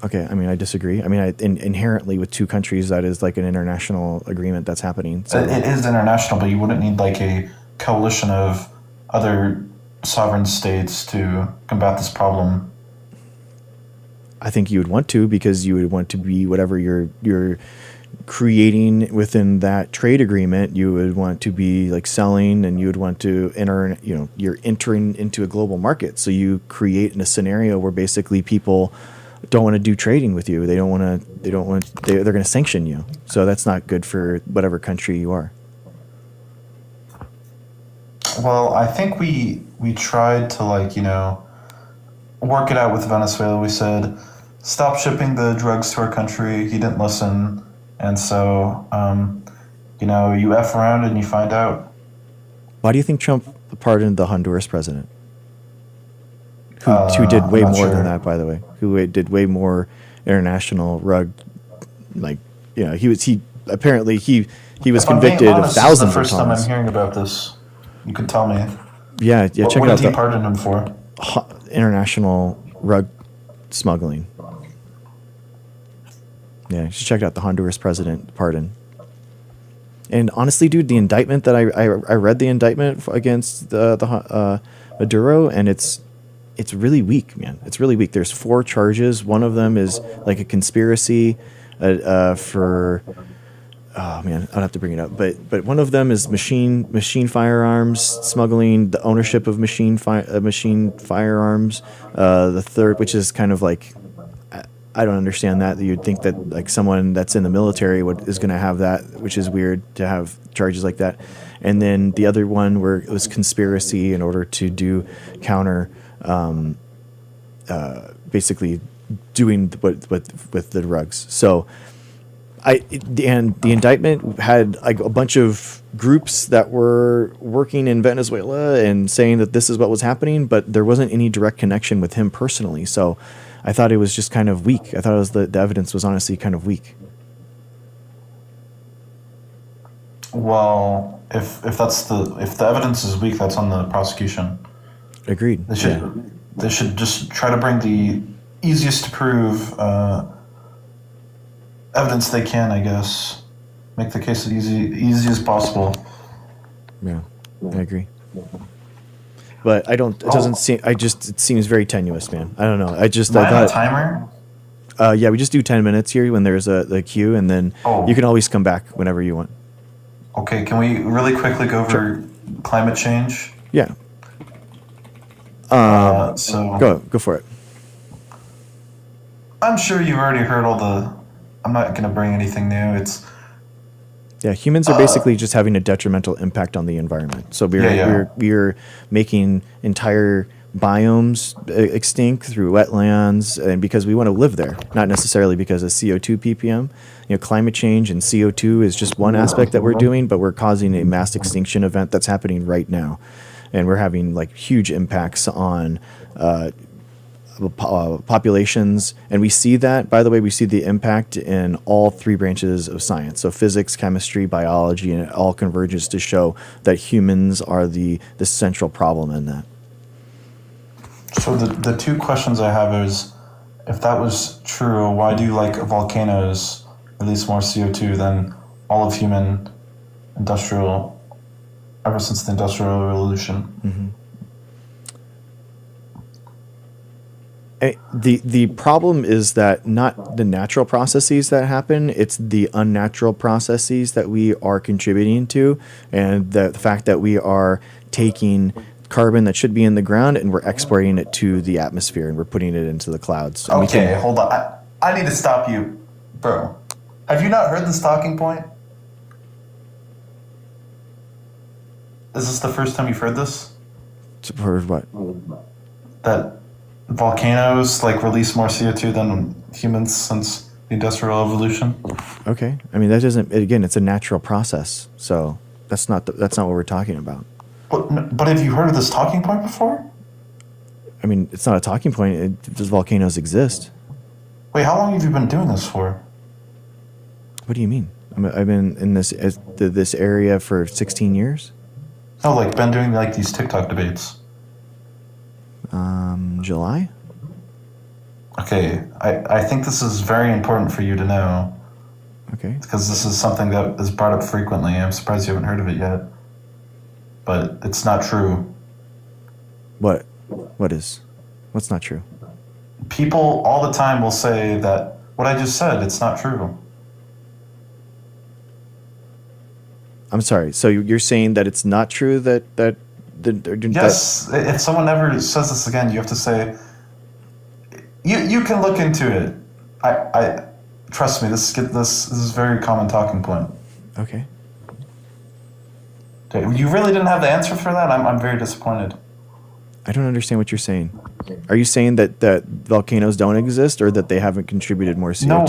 Okay, I mean, I disagree. I mean, inherently with two countries, that is like an international agreement that's happening. So It is international, but you wouldn't need like a coalition of other sovereign states to combat this problem. I think you would want to, because you would want to be whatever you're creating within that trade agreement. You would want to be like selling, and you would want to enter. You know, you're entering into a global market, so you create in a scenario where basically people don't want to do trading with you. They don't want to. They're going to sanction you. So that's not good for whatever country you are. Well, I think we tried to work it out with Venezuela. We said stop shipping the drugs to our country. He didn't listen, and so you F around and you find out. Why do you think Trump pardoned the Honduras president? Who did way I'm more not than sure. that, by the way. Who did way more international he apparently he was If I'm being convicted of honest, thousands this is the first of time I'm times. hearing about this. You could tell me. Yeah, What check it did out. he The pardon him for? international rug smuggling. Yeah, you should check out the Honduras president pardon. And honestly, dude, the indictment that I read the indictment against the Maduro, and it's really weak, man. It's really weak. There's 4 charges. One of them is like a conspiracy for. Oh man, I'll have to bring it up. But one of them is machine firearms smuggling, the ownership of machine firearms. The third, which is kind of like, I don't understand that. You'd think that like someone that's in the military is going to have that, which is weird to have charges like that. And then the other one where it was conspiracy in order to do counter, basically doing with the drugs. So the indictment had like a bunch of groups that were working in Venezuela and saying that this is what was happening, but there wasn't any direct connection with him personally. So I thought it was just kind of weak. I thought it was the evidence was honestly kind of weak. Well, if the evidence is weak, that's on the prosecution. Agreed. They should just try to bring the easiest to prove evidence they can, I guess. Make the case as easy as possible. Yeah, I agree. But I don't. It doesn't seem. It seems very tenuous, man. I don't know. Am I on a thought. timer? Yeah, we just do 10 minutes here when there's the queue, and then Oh. you can always come back whenever you want. Okay, can we really quickly go over climate change? Yeah. So Go for it. I'm sure you've already heard all the. I'm not going to bring anything new. Yeah, humans are basically just having a detrimental impact on the environment. So we're making entire biomes extinct through wetlands, and because we want to live there, not necessarily because of CO2 ppm. Climate change and CO2 is just one aspect that we're doing, but we're causing a mass extinction event that's happening right now, and we're having like huge impacts on populations. And we see that, by the way, we see the impact in all 3 branches of science. So physics, chemistry, biology, and it all converges to show that humans are the central problem in that. So the 2 questions I have is, if that was true, why do volcanoes release more CO2 than all of human ever since the Industrial Revolution? Mm-hmm. The problem is that not the natural processes that happen, it's the unnatural processes that we are contributing to, and the fact that we are taking carbon that should be in the ground, and we're exporting it to the atmosphere, and we're putting it into the clouds. And Okay, hold on. I need to stop you, bro. Have you not heard this talking point? Is this the first time you've heard this? For what? That volcanoes like release more CO2 than humans since the Industrial Revolution? Okay. I mean, that doesn't. Again, it's a natural process, so that's not what we're talking about. But have you heard of this talking point before? I mean, it's not a talking point. Does volcanoes exist? Wait, how long have you been doing this for? What do you mean? I've been in this area for 16 years. No, like been doing like these TikTok debates. July. Okay, I think this is very important for you to know Okay. because this is something that is brought up frequently. I'm surprised you haven't heard of it yet. But it's not true. What? What is? What's not true? People all the time will say that what I just said, it's not true. I'm sorry. So you're saying that it's not true that Yes, if someone ever says this again, you have to say, you can look into it. I trust me, this is a very common talking point. Okay. Okay, you really didn't have the answer for that? I'm very disappointed. I don't understand what you're saying. Are you saying that volcanoes don't exist, or that they haven't contributed more CO2? No,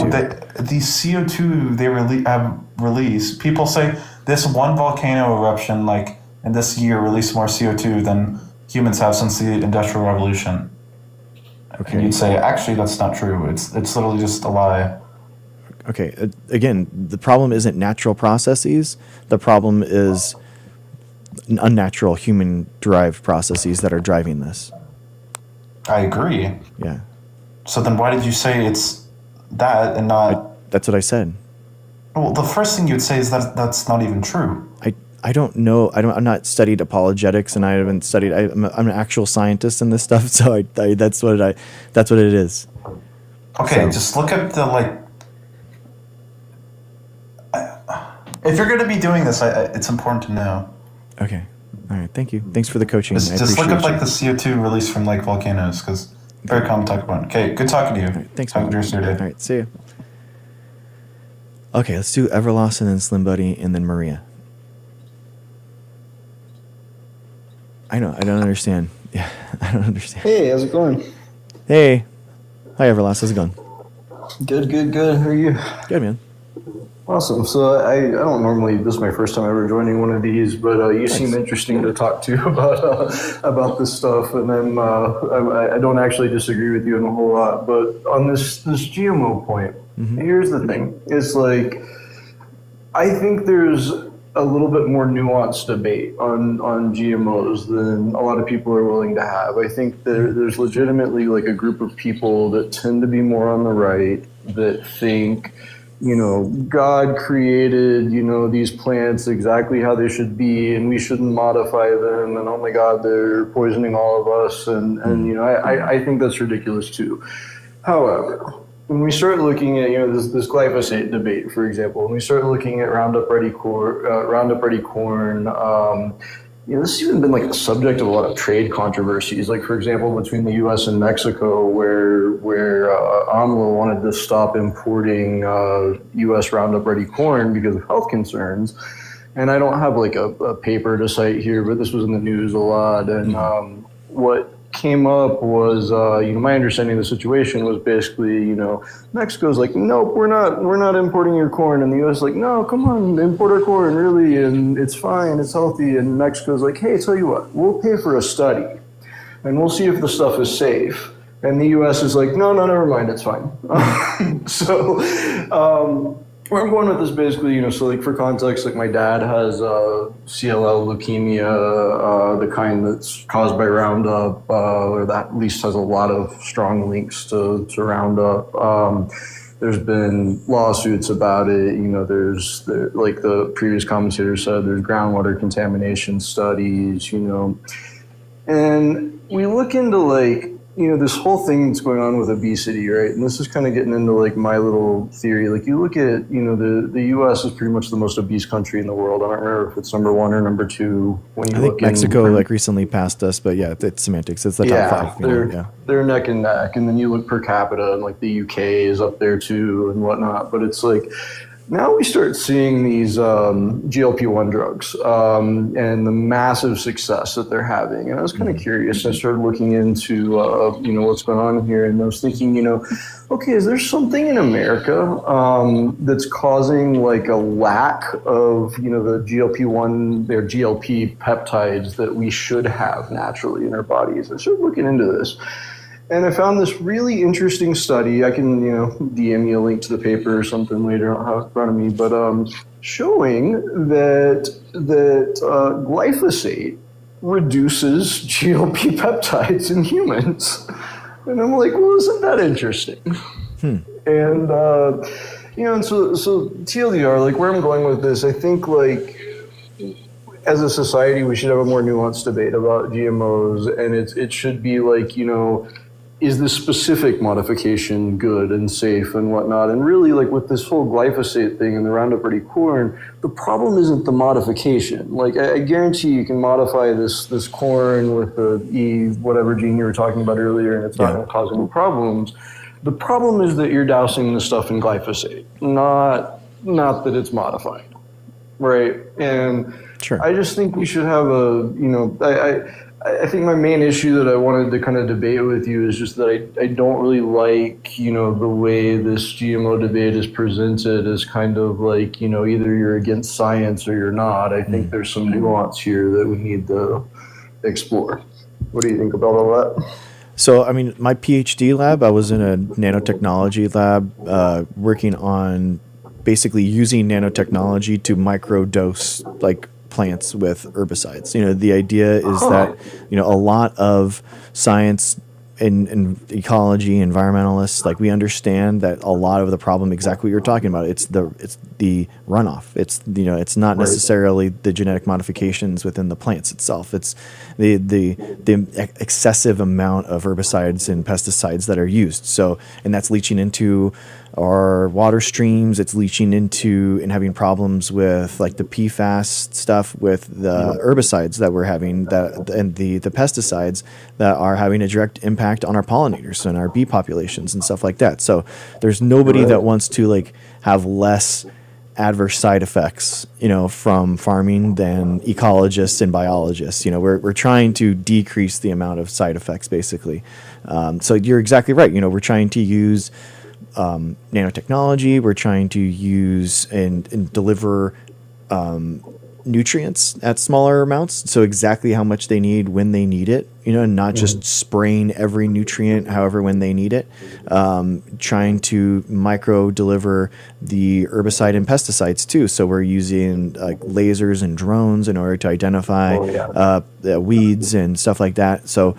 the CO2 they have released, people say this one volcano eruption, like in this year, released more CO2 than humans have since the Industrial Revolution. Okay. And you'd say, actually, that's not true. It's literally just a lie. Okay. Again, the problem isn't natural processes. The problem is unnatural human-derived processes that are driving this. I agree. Yeah. So then why did you say it's that and not... That's what I said. Well, the first thing you'd say is that that's not even true. I don't know. I'm not studied apologetics, and I haven't studied. I'm an actual scientist in this stuff, so that's what it is. Okay, So- just look at the, like... If you're going to be doing this, it's important to know. Okay. All right. Thank you. Thanks for the coaching. Just look up, like, the CO2 released from, like, volcanoes, because very common to talk about. Okay, good talking to you. All right, thanks, Have a man. good rest of your All day. right. See you. Okay. Let's do Everlost and then Slim Buddy and then Maria. I know. I don't understand. Yeah. I don't understand. Hey, how's it going? Hey. Hi, Everlast. How's it going? Good, good, good. How are you? Good, man. Awesome. So I don't normally, this is my first time ever joining one of these, but you seem interesting to talk to about this stuff, and I don't actually disagree with you in a whole lot. But on this GMO point, here's the thing: it's like I think there's a little bit more nuanced debate on GMOs than a lot of people are willing to have. I think there's legitimately like a group of people that tend to be more on the right that think, God created, these plants exactly how they should be, and we shouldn't modify them, and oh my God, they're poisoning all of us, and I think that's ridiculous too. However, when we start looking at this glyphosate debate, for example, when we start looking at Roundup Ready corn, this has even been like the subject of a lot of trade controversies. Like, for example, between the U.S. and Mexico, where AMLO wanted to stop importing U.S. Roundup Ready corn because of health concerns. And I don't have like a paper to cite here, but this was in the news a lot. And what came up was, my understanding of the situation was basically, Mexico's like, nope, we're not importing your corn, and the U.S. is like, no, come on, import our corn, really, and it's fine, it's healthy, and Mexico's like, hey, tell you what, we'll pay for a study, and we'll see if the stuff is safe, and the U.S. is like, no, never mind, it's fine. Where I'm going with this basically, so like for context, like my dad has CLL leukemia, the kind that's caused by Roundup, or that at least has a lot of strong links to Roundup. There's been lawsuits about it. Like the previous commentator said, there's groundwater contamination studies, and we look into like this whole thing that's going on with obesity, right? And this is kind of getting into like my little theory. Like you look at, the U.S. is pretty much the most obese country in the world. I don't remember if it's number one or number two when you I look think Mexico like recently passed us, but yeah, it's semantics. It's the top 5. They're neck and neck. And then you look per capita, and like the UK is up there too and whatnot. But it's like, now we start seeing these GLP-1 drugs and the massive success that they're having. And I was kind of curious. I started looking into, what's going on here. And I was thinking, okay, is there something in America that's causing like a lack of, the GLP-1 or GLP peptides that we should have naturally in our bodies? I started looking into this. And I found this really interesting study. I can, DM you a link to the paper or something later. I don't have it in front of me, but showing that glyphosate reduces GLP peptides in humans. And I'm like, well, isn't that interesting? And and so TLDR, like where I'm going with this, I think like as a society we should have a more nuanced debate about GMOs, and it should be like, is this specific modification good and safe and whatnot? And really, like with this whole glyphosate thing and the Roundup Ready corn, the problem isn't the modification. Like I guarantee you can modify this corn with the whatever gene you were talking about earlier, and it's not going to cause any problems. The problem is that you're dousing the stuff in glyphosate, not that it's modified, right? And Sure. I just think we should have I think my main issue that I wanted to kind of debate with you is just that I don't really like, the way this GMO debate is presented as kind of like, either you're against science or you're not. I think there's some nuance here that we need to explore. What do you think about all that? So, I mean, my PhD lab, I was in a nanotechnology lab working on basically using nanotechnology to microdose like plants with herbicides. The idea is that, a lot of science and ecology, environmentalists, like we understand that a lot of the problem, exactly what you're talking about, it's the runoff. It's not necessarily the genetic modifications within the plants itself. It's the excessive amount of herbicides and pesticides that are used. So, and that's leaching into our water streams. It's leaching into and having problems with like the PFAS stuff with the herbicides that we're having, and the pesticides that are having a direct impact on our pollinators and our bee populations and stuff like that. So there's nobody that wants to like have less adverse side effects, from farming than ecologists and biologists. We're trying to decrease the amount of side effects basically. So you're exactly right. We're trying to use nanotechnology. We're trying to use and deliver nutrients at smaller amounts, so exactly how much they need when they need it, and not just spraying every nutrient however when they need it. Trying to micro deliver the herbicide and pesticides too, so we're using like lasers and drones in order to identify weeds and stuff like that. So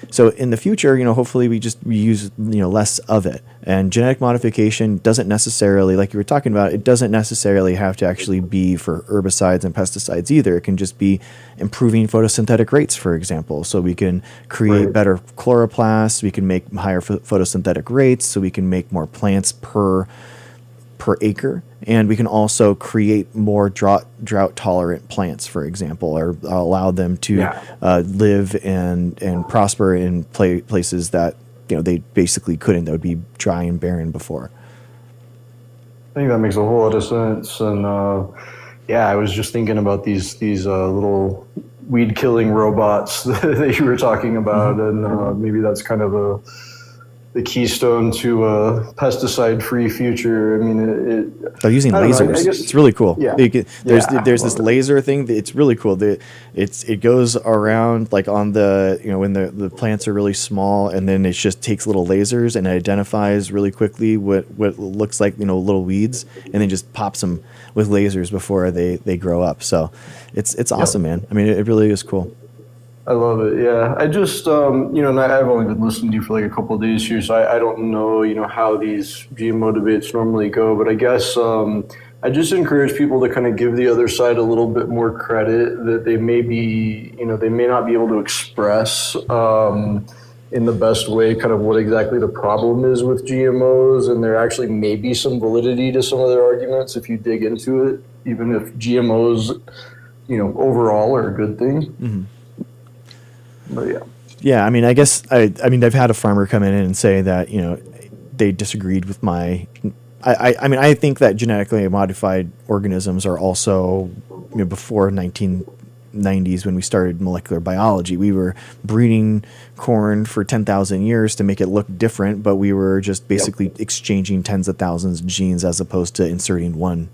so in the future, hopefully we use less of it. And genetic modification doesn't necessarily, like you were talking about, it doesn't necessarily have to actually be for herbicides and pesticides either. It can just be improving photosynthetic rates, for example. So we can create better chloroplasts, we can make higher photosynthetic rates, so we can make more plants per acre, and we can also create more drought tolerant plants, for example, or allow them to live and prosper in places that they basically couldn't. That would be dry and barren before. I think that makes a whole lot of sense. And I was just thinking about these little weed killing robots that you were talking about, and maybe that's kind of the keystone to a pesticide-free future. I mean, they're using lasers. It's really cool. Yeah. There's this laser thing. It's really cool. It goes around like on the when the plants are really small, and then it just takes little lasers and it identifies really quickly what looks like little weeds, and then just pops them with lasers before they grow up. So it's awesome, man. I mean, it really is cool. I love it. Yeah. I just, and I've only been listening to you for like a couple of days here, so I don't know, how these GMO debates normally go, but I guess I just encourage people to kind of give the other side a little bit more credit that they may be, they may not be able to express in the best way kind of what exactly the problem is with GMOs, and there actually may be some validity to some of their arguments if you dig into it, even if GMOs, overall are a good thing. But yeah. Yeah, I mean, I guess I mean, I've had a farmer come in and say that they disagreed with my. I mean, I think that genetically modified organisms are also before 1990s when we started molecular biology. We were breeding corn for 10,000 years to make it look different, but we were just basically exchanging tens of thousands of genes as opposed to inserting one.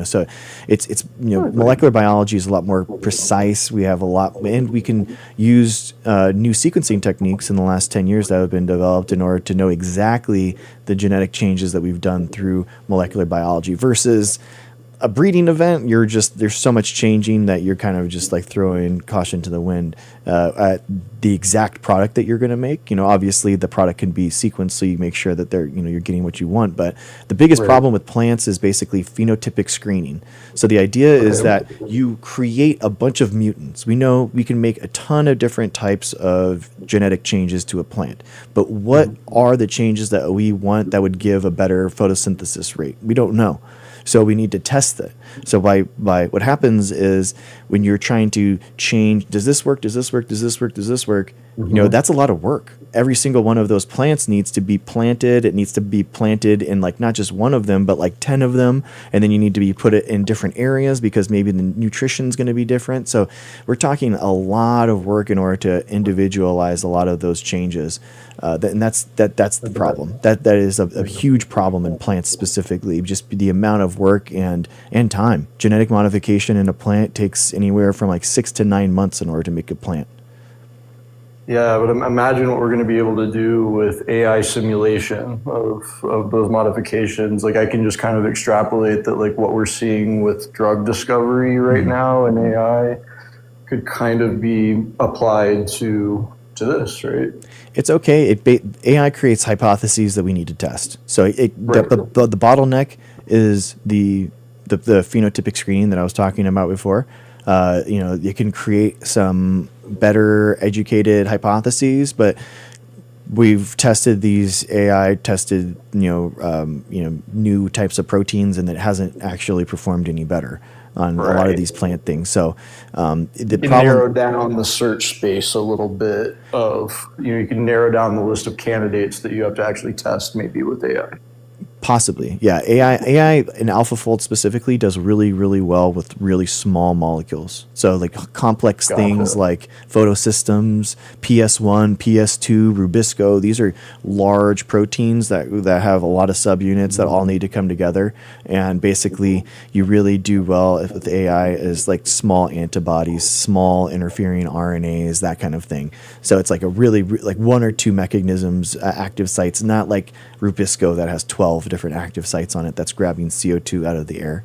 So it's molecular biology is a lot more precise. We have a lot, and we can use new sequencing techniques in the last 10 years that have been developed in order to know exactly the genetic changes that we've done through molecular biology versus a breeding event. There's so much changing that you're kind of just like throwing caution to the wind at the exact product that you're going to make. Obviously the product can be sequenced so you make sure that you're getting what you want. But the biggest problem with plants is basically phenotypic screening. So the idea is that you create a bunch of mutants. We know we can make a ton of different types of genetic changes to a plant, but what are the changes that we want that would give a better photosynthesis rate? We don't know. So we need to test it. So by what happens is when you're trying to change, does this work? Does this work? Does this work? Does this work? That's a lot of work. Every single one of those plants needs to be planted. It needs to be planted in like not just one of them, but like 10 of them. And then you need to put it in different areas because maybe the nutrition is going to be different. So we're talking a lot of work in order to individualize a lot of those changes. And that's the problem. That is a huge problem in plants specifically, just the amount of work and time. Genetic modification in a plant takes anywhere from like 6 to 9 months in order to make a plant. Yeah, but imagine what we're going to be able to do with AI simulation of those modifications. Like I can just kind of extrapolate that like what we're seeing with drug discovery right now in AI could kind of be applied to this, right? It's okay. AI creates hypotheses that we need to test. So the bottleneck is the phenotypic screening that I was talking about before. You can create some better educated hypotheses, but we've tested these AI tested new types of proteins, and it hasn't actually performed any better on a lot of these plant things. So the problem narrow down the search space a little bit of you can narrow down the list of candidates that you have to actually test maybe with AI. Possibly, yeah. AI in AlphaFold specifically does really, really well with really small molecules. So like complex things like photosystems, PS1, PS2, Rubisco. These are large proteins that have a lot of subunits that all need to come together. And basically, you really do well with AI is like small antibodies, small interfering RNAs, that kind of thing. So it's like a really like one or two mechanisms, active sites, not like Rubisco that has 12 different active sites on it that's grabbing CO2 out of the air.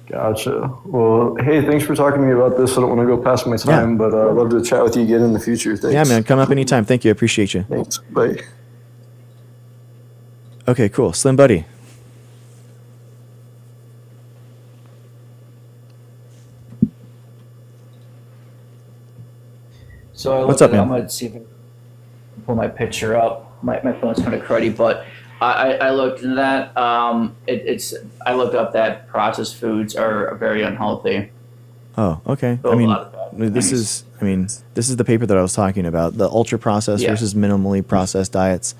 Gotcha. Well, hey, thanks for talking to me about this. I don't want to go past my time, but I'd love to chat with you again in the future. Thanks. Yeah, man, come up anytime. Thank you. I appreciate you. Thanks. Bye. Okay, cool. Slim Buddy. So What's up, man? I'm going to see if I can pull my picture up. My phone's kind of cruddy, but I looked into that. I looked up that processed foods are very unhealthy. Oh, okay. So I mean, this is the paper that I was talking about, the ultra processed versus minimally processed diets.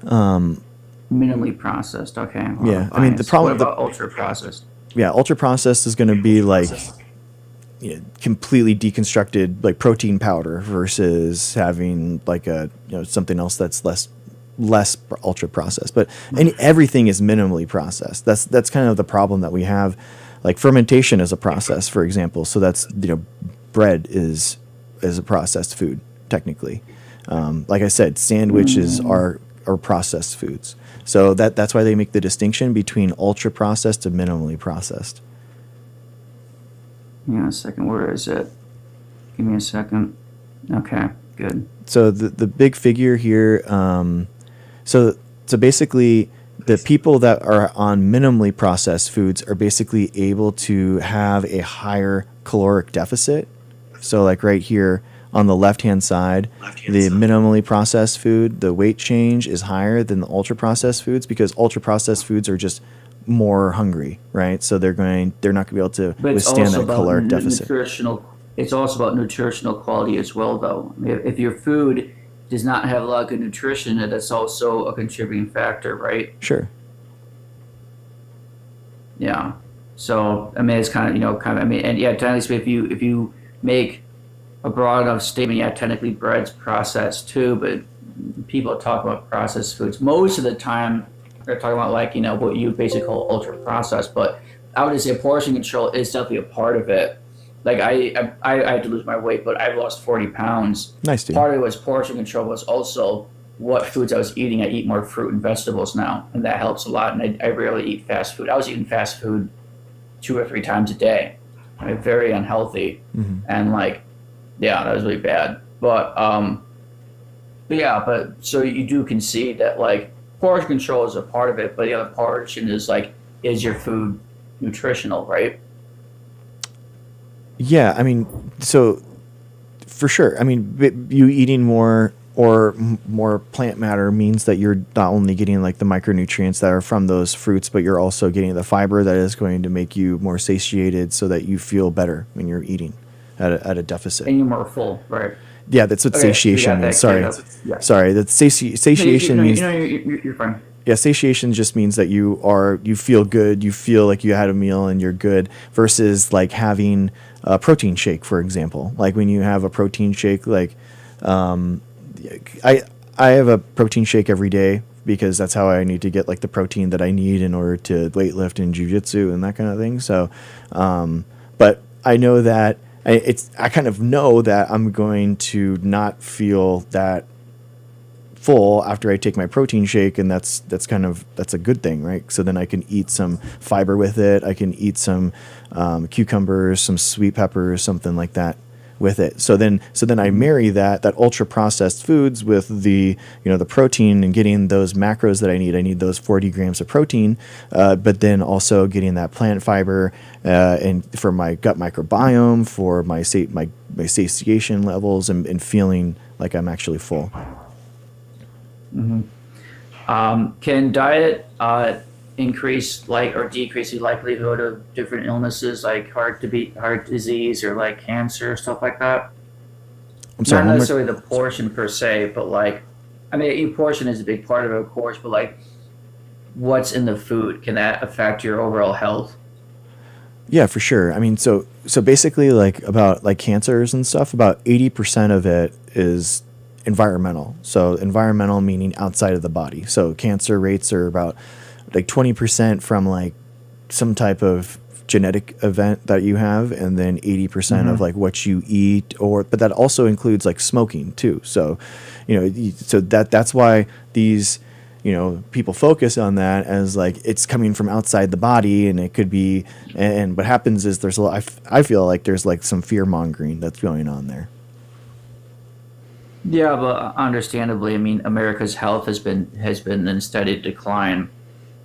Minimally processed, okay. Well, yeah, I mean the problem. What about ultra processed? Yeah, ultra processed is going to be like completely deconstructed like protein powder versus having like a something else that's less ultra processed. But everything is minimally processed. That's kind of the problem that we have. Like fermentation is a process, for example. So that's bread is a processed food technically. Like I said, sandwiches are processed foods. So that's why they make the distinction between ultra processed and minimally processed. Yeah, a second. Where is it? Give me a second. Okay, good. So the big figure here. So basically, the people that are on minimally processed foods are basically able to have a higher caloric deficit. So like right here, on the left-hand side, the minimally processed food, the weight change is higher than the ultra-processed foods because ultra-processed foods are just more hungry, right? So they're not going to be able to But it's withstand also that about caloric deficit. nutritional. It's also about nutritional quality as well, though. If your food does not have a lot of good nutrition, that's also a contributing factor, right? Sure. Yeah. So I mean, it's kind of I mean, and yeah, technically, if you make a broad enough statement, yeah, technically bread's processed too, but people talk about processed foods most of the time. They're talking about like what you basically call ultra processed, but I would just say portion control is definitely a part of it. Like I had to lose my weight, but I've lost 40 pounds. Nice, dude. Part of it was portion control, was also what foods I was eating. I eat more fruit and vegetables now, and that helps a lot. And I rarely eat fast food. I was eating fast food 2 or 3 times a day. I mean, very unhealthy, and like, yeah, that was really bad. But so you do concede that like portion control is a part of it, but the other portion is like, is your food nutritional, right? Yeah, I mean, so for sure. I mean, you eating more or more plant matter means that you're not only getting like the micronutrients that are from those fruits, but you're also getting the fiber that is going to make you more satiated so that you feel better when you're eating at a deficit. And you're more full, right? Yeah, that's what Okay, satiation that means. cleared Sorry. up. Yeah. Sorry, that satiation means You're fine. yeah, satiation just means that you feel good, you feel like you had a meal and you're good versus like having a protein shake, for example. Like when you have a protein shake, like I have a protein shake every day because that's how I need to get like the protein that I need in order to weightlift and jujitsu and that kind of thing. So, but I know that I kind of know that I'm going to not feel that full after I take my protein shake, and that's a good thing, right? So then I can eat some fiber with it. I can eat some cucumbers, some sweet peppers, something like that with it. So then I marry that ultra processed foods with the the protein and getting those macros that I need. I need those 40 grams of protein, but then also getting that plant fiber and for my gut microbiome, for my satiation levels, and feeling like I'm actually full. Can diet increase or decrease the likelihood of different illnesses like heart disease or like cancer, stuff like that? I'm sorry. Not necessarily the portion per se, but like, I mean, portion is a big part of it, of course, but like, what's in the food, can that affect your overall health? Yeah, for sure. I mean, so basically, like about like cancers and stuff, about 80% of it is environmental. So environmental meaning outside of the body. So cancer rates are about like 20% from like some type of genetic event that you have, and then 80% of like what you eat, but that also includes like smoking too. So, so that's why these, people focus on that as like it's coming from outside the body, and it could be, and what happens is there's a lot, I feel like there's like some fear mongering that's going on there. Yeah, but understandably, I mean, America's health has been in steady decline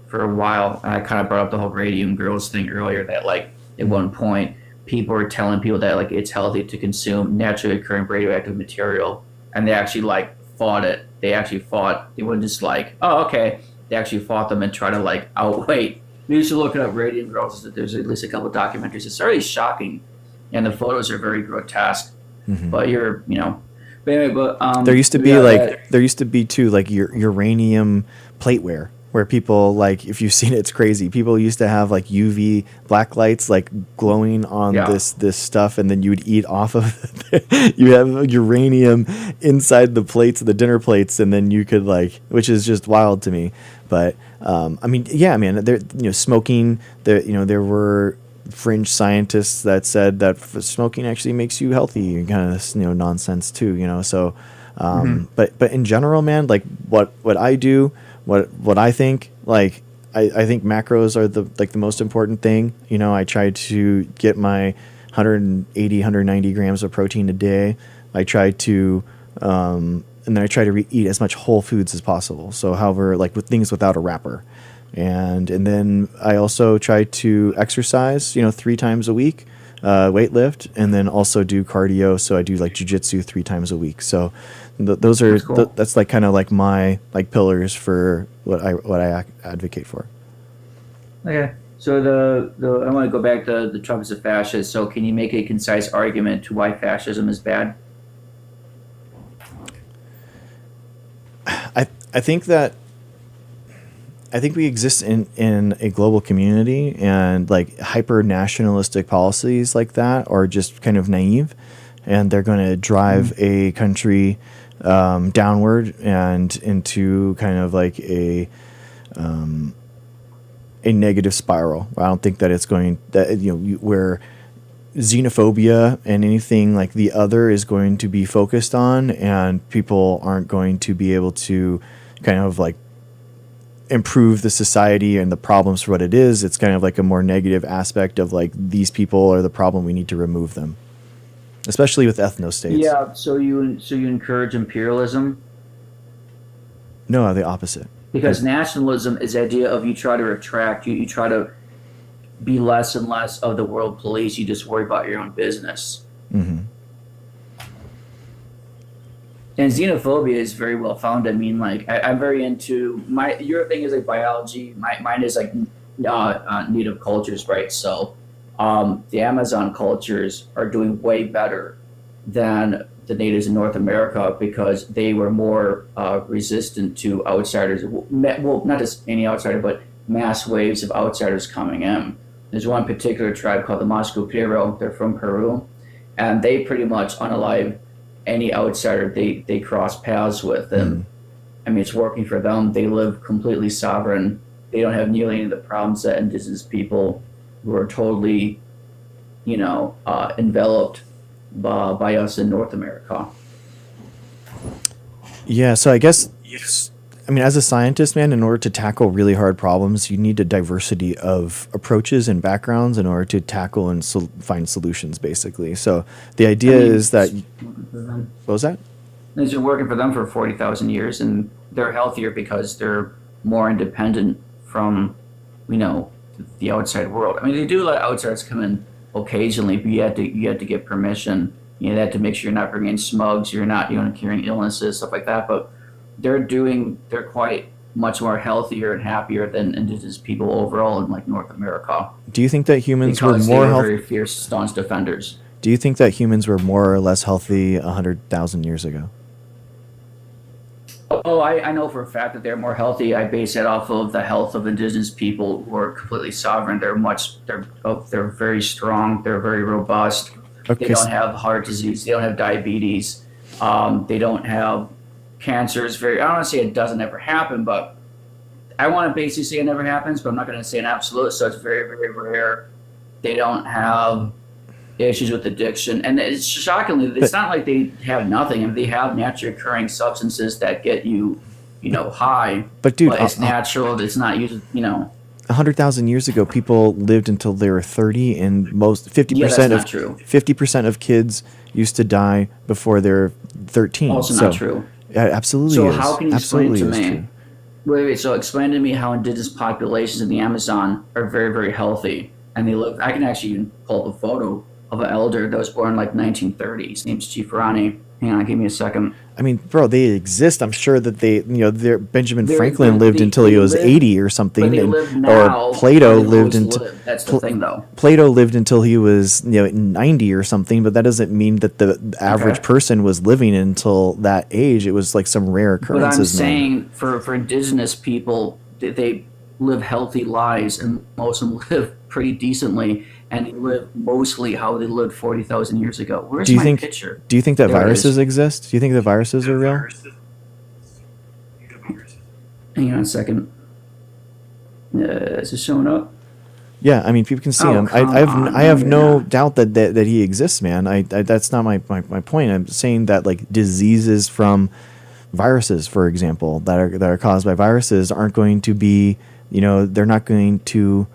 for a while. And I kind of brought up the whole radium girls thing earlier, that like at one point people were telling people that like it's healthy to consume naturally occurring radioactive material, and they actually like fought it. They wouldn't just like, oh, okay. They actually fought them and try to like outweigh. You should look it up, radium girls. There's at least a couple of documentaries. It's really shocking, and the photos are very grotesque. But But anyway, there used to be too like uranium plateware, where people, like, if you've seen it, it's crazy. People used to have like UV black lights like glowing on this stuff, and then you would eat off of it. You have uranium inside the plates, the dinner plates, and then you could which is just wild to me. But I mean, yeah, man, there smoking. There were fringe scientists that said that smoking actually makes you healthy, kind of nonsense too, so but in general, man, like what I do, what I think, like I think macros are the most important thing. I try to get my 180 190 grams of protein a day. I try to and then I try to eat as much whole foods as possible, so however, like with things without a wrapper. And then I also try to exercise, 3 times a week. weight lift, and then also do cardio. So I do like jujitsu 3 times a week. So those are That's cool. that's like kind of like my like pillars for what I advocate for. Okay. So the I want to go back to the Trump is a fascist. So can you make a concise argument to why fascism is bad? I think we exist in a global community, and like hyper nationalistic policies like that are just kind of naive, and they're going to drive a country downward and into kind of like a negative spiral. I don't think that it's going that where xenophobia and anything like the other is going to be focused on, and people aren't going to be able to kind of like improve the society and the problems for what it is. It's kind of like a more negative aspect of like these people are the problem, we need to remove them, especially with ethno-states. Yeah. So you encourage imperialism No, the opposite. because nationalism is the idea of you try to retract, you try to be less and less of the world police. You just worry about your own business. Mm-hmm. And xenophobia is very well founded. I mean, like I'm very into your thing is like biology. Mine is like native cultures, right? So the Amazon cultures are doing way better than the natives in North America because they were more resistant to outsiders. Well, not just any outsider, but mass waves of outsiders coming in. There's one particular tribe called the Mosquitero. They're from Peru, and they pretty much unalive any outsider they cross paths with. And I mean, it's working for them. They live completely sovereign. They don't have nearly any of the problems that indigenous people who are totally, enveloped by us in North America. Yeah, so I guess, I mean, as a scientist, man, in order to tackle really hard problems, you need a diversity of approaches and backgrounds in order to tackle and find solutions, basically. So the idea is that, what was that? It's been working for them for 40,000 years, and they're healthier because they're more independent from, the outside world. I mean, they do let outsiders come in occasionally, but you have to get permission. You have to make sure you're not bringing smugs, you're not carrying illnesses, stuff like that. But they're quite much more healthier and happier than indigenous people overall in like North America. Do you think that humans were Because more they were healthy? very fierce, staunch defenders. Do you think that humans were more or less healthy 100,000 years ago? Oh, I know for a fact that they're more healthy. I base it off of the health of indigenous people who are completely sovereign. They're very strong. They're very robust. Okay, They don't have heart disease. They don't have diabetes. They don't have cancers. I don't want to say it doesn't ever happen, but I want to basically say it never happens, but I'm not going to say an absolute. So it's very, very rare. They don't have issues with addiction, and it's shockingly, it's not like they have nothing. I mean, they have naturally occurring substances that get you, high. But dude, it's natural. It's not used. 100,000 years ago, people lived until they were 30, and most 50% Yeah, that's of not true. 50% of kids used to die before they're 13. Also so, not true. Yeah, absolutely. So is. how can you Absolutely explain to is me? true. Wait. So explain to me how indigenous populations in the Amazon are very, very healthy, and they live. I can actually even pull up a photo of an elder that was born in like 1930. His name's Chief Rani. Hang on, give me a second. I mean, bro, they exist. I'm sure that Benjamin They're- Franklin they- lived they- until they he was live- 80 or something, But they and live now. or Plato and they've lived always until lived. That's the thing, though. Plato lived until he was 90 or something, but that doesn't mean that the average Okay. person was living until that age. It was like some rare But I'm occurrences. man. saying for indigenous people, they live healthy lives, and most of them live pretty decently, and they live mostly how they lived 40,000 years ago. Where's Do you my think? picture? Do you think that There it viruses is. exist? Do you think that viruses are real? Hang on a second. Is it showing up? Yeah, I mean, people can see Oh, him. come on, I have no yeah. doubt that he exists, man. That's not my point. I'm saying that like diseases from viruses, for example, that are caused by viruses aren't going to be, they're not going to,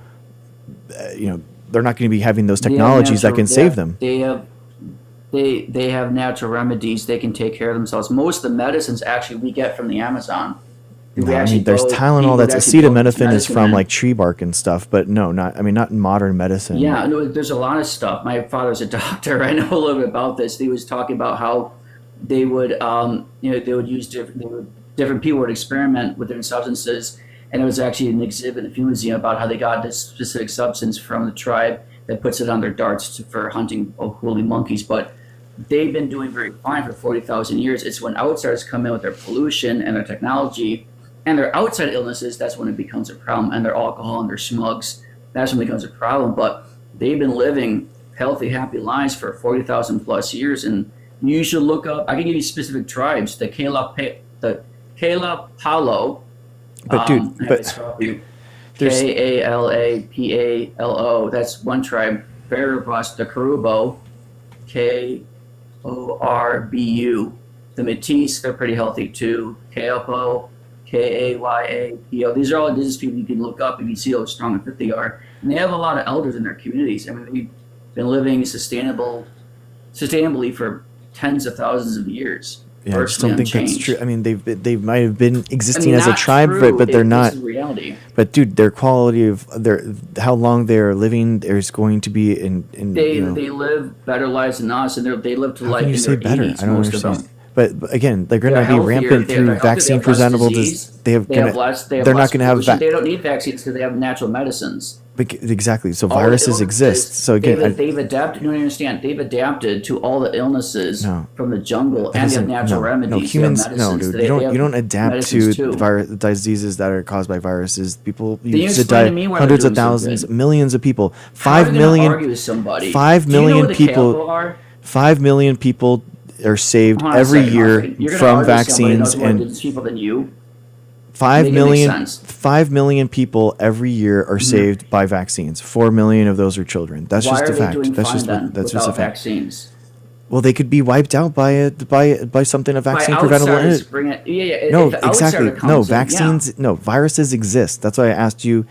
they're not going to be having those They have technologies that natural- can save them. They have natural remedies. They can take care of themselves. Most of the medicines actually we get from the Amazon. Do we No, I actually mean, there's grow- Tylenol. people That's actually grow acetaminophen is medicine from then? like tree bark and stuff, but no, not. I mean, not in modern medicine. Yeah, no, there's a lot of stuff. My father's a doctor. I know a little bit about this. He was talking about how they would, they would use different people would experiment with different substances, and it was actually an exhibit in the Field Museum about how they got this specific substance from the tribe that puts it on their darts for hunting woolly monkeys. But they've been doing very fine for 40,000 years. It's when outsiders come in with their pollution and their technology and their outside illnesses, that's when it becomes a problem. And their alcohol and their smugs, that's when it becomes a problem. But they've been living healthy, happy lives for 40,000 plus years. And you should look up, I can give you specific tribes, the Kalapalo. But dude, I have but it spelled for you. there's- Kalapalo. That's one tribe. Very robust. The Karubo, Korbu. The Métis, they're pretty healthy too. Kayapo, Kayapo. These are all indigenous people you can look up and you see how strong and fit they are. And they have a lot of elders in their communities. I mean, they've been living sustainably for tens of thousands of years. yeah, I just don't think that's unchanged. true. I mean, they might have been I existing mean, as a not tribe, true, but they're not. This is reality. But dude, their quality of how long they're living, there's going to be in They you know, they live better lives than us, and they live to how life can you in say their better? 80s, I don't most of them. understand. But again, they're going to They're be healthier, rampant they're through healthier, vaccine they have less preventable disease, They have They gonna, have less. They have they're less not going to have pollution. They don't need vaccines because they have natural medicines. exactly. So All the viruses illnesses, exist. So again, they've adapted. You don't understand. They've adapted to all the illnesses No. from the jungle, that and they have doesn't- natural no, remedies. no They have humans. No, medicines. dude, They you have don't adapt medicines to too. diseases that are caused by viruses. People you used to explain die to me why they're hundreds of doing so thousands, good? millions of people. How are you 5 gonna million. argue with somebody? 5 Do you know million what the people. Kalpo are? 5 million people are saved Hold on a every second, hold on a year second. You're gonna from argue with somebody who knows vaccines, more and indigenous people than you. 5 Make it make million, sense. 5 million people every year are saved by vaccines. 4 million of those are children. That's Why just are a they fact. doing That's fine just then that's without just a fact. vaccines? Well, they could be wiped out by something, a vaccine By preventable. outsiders, bring it. Yeah. No, If the outsider exactly. comes No, in, yeah. vaccines. No, viruses exist. That's why I asked you.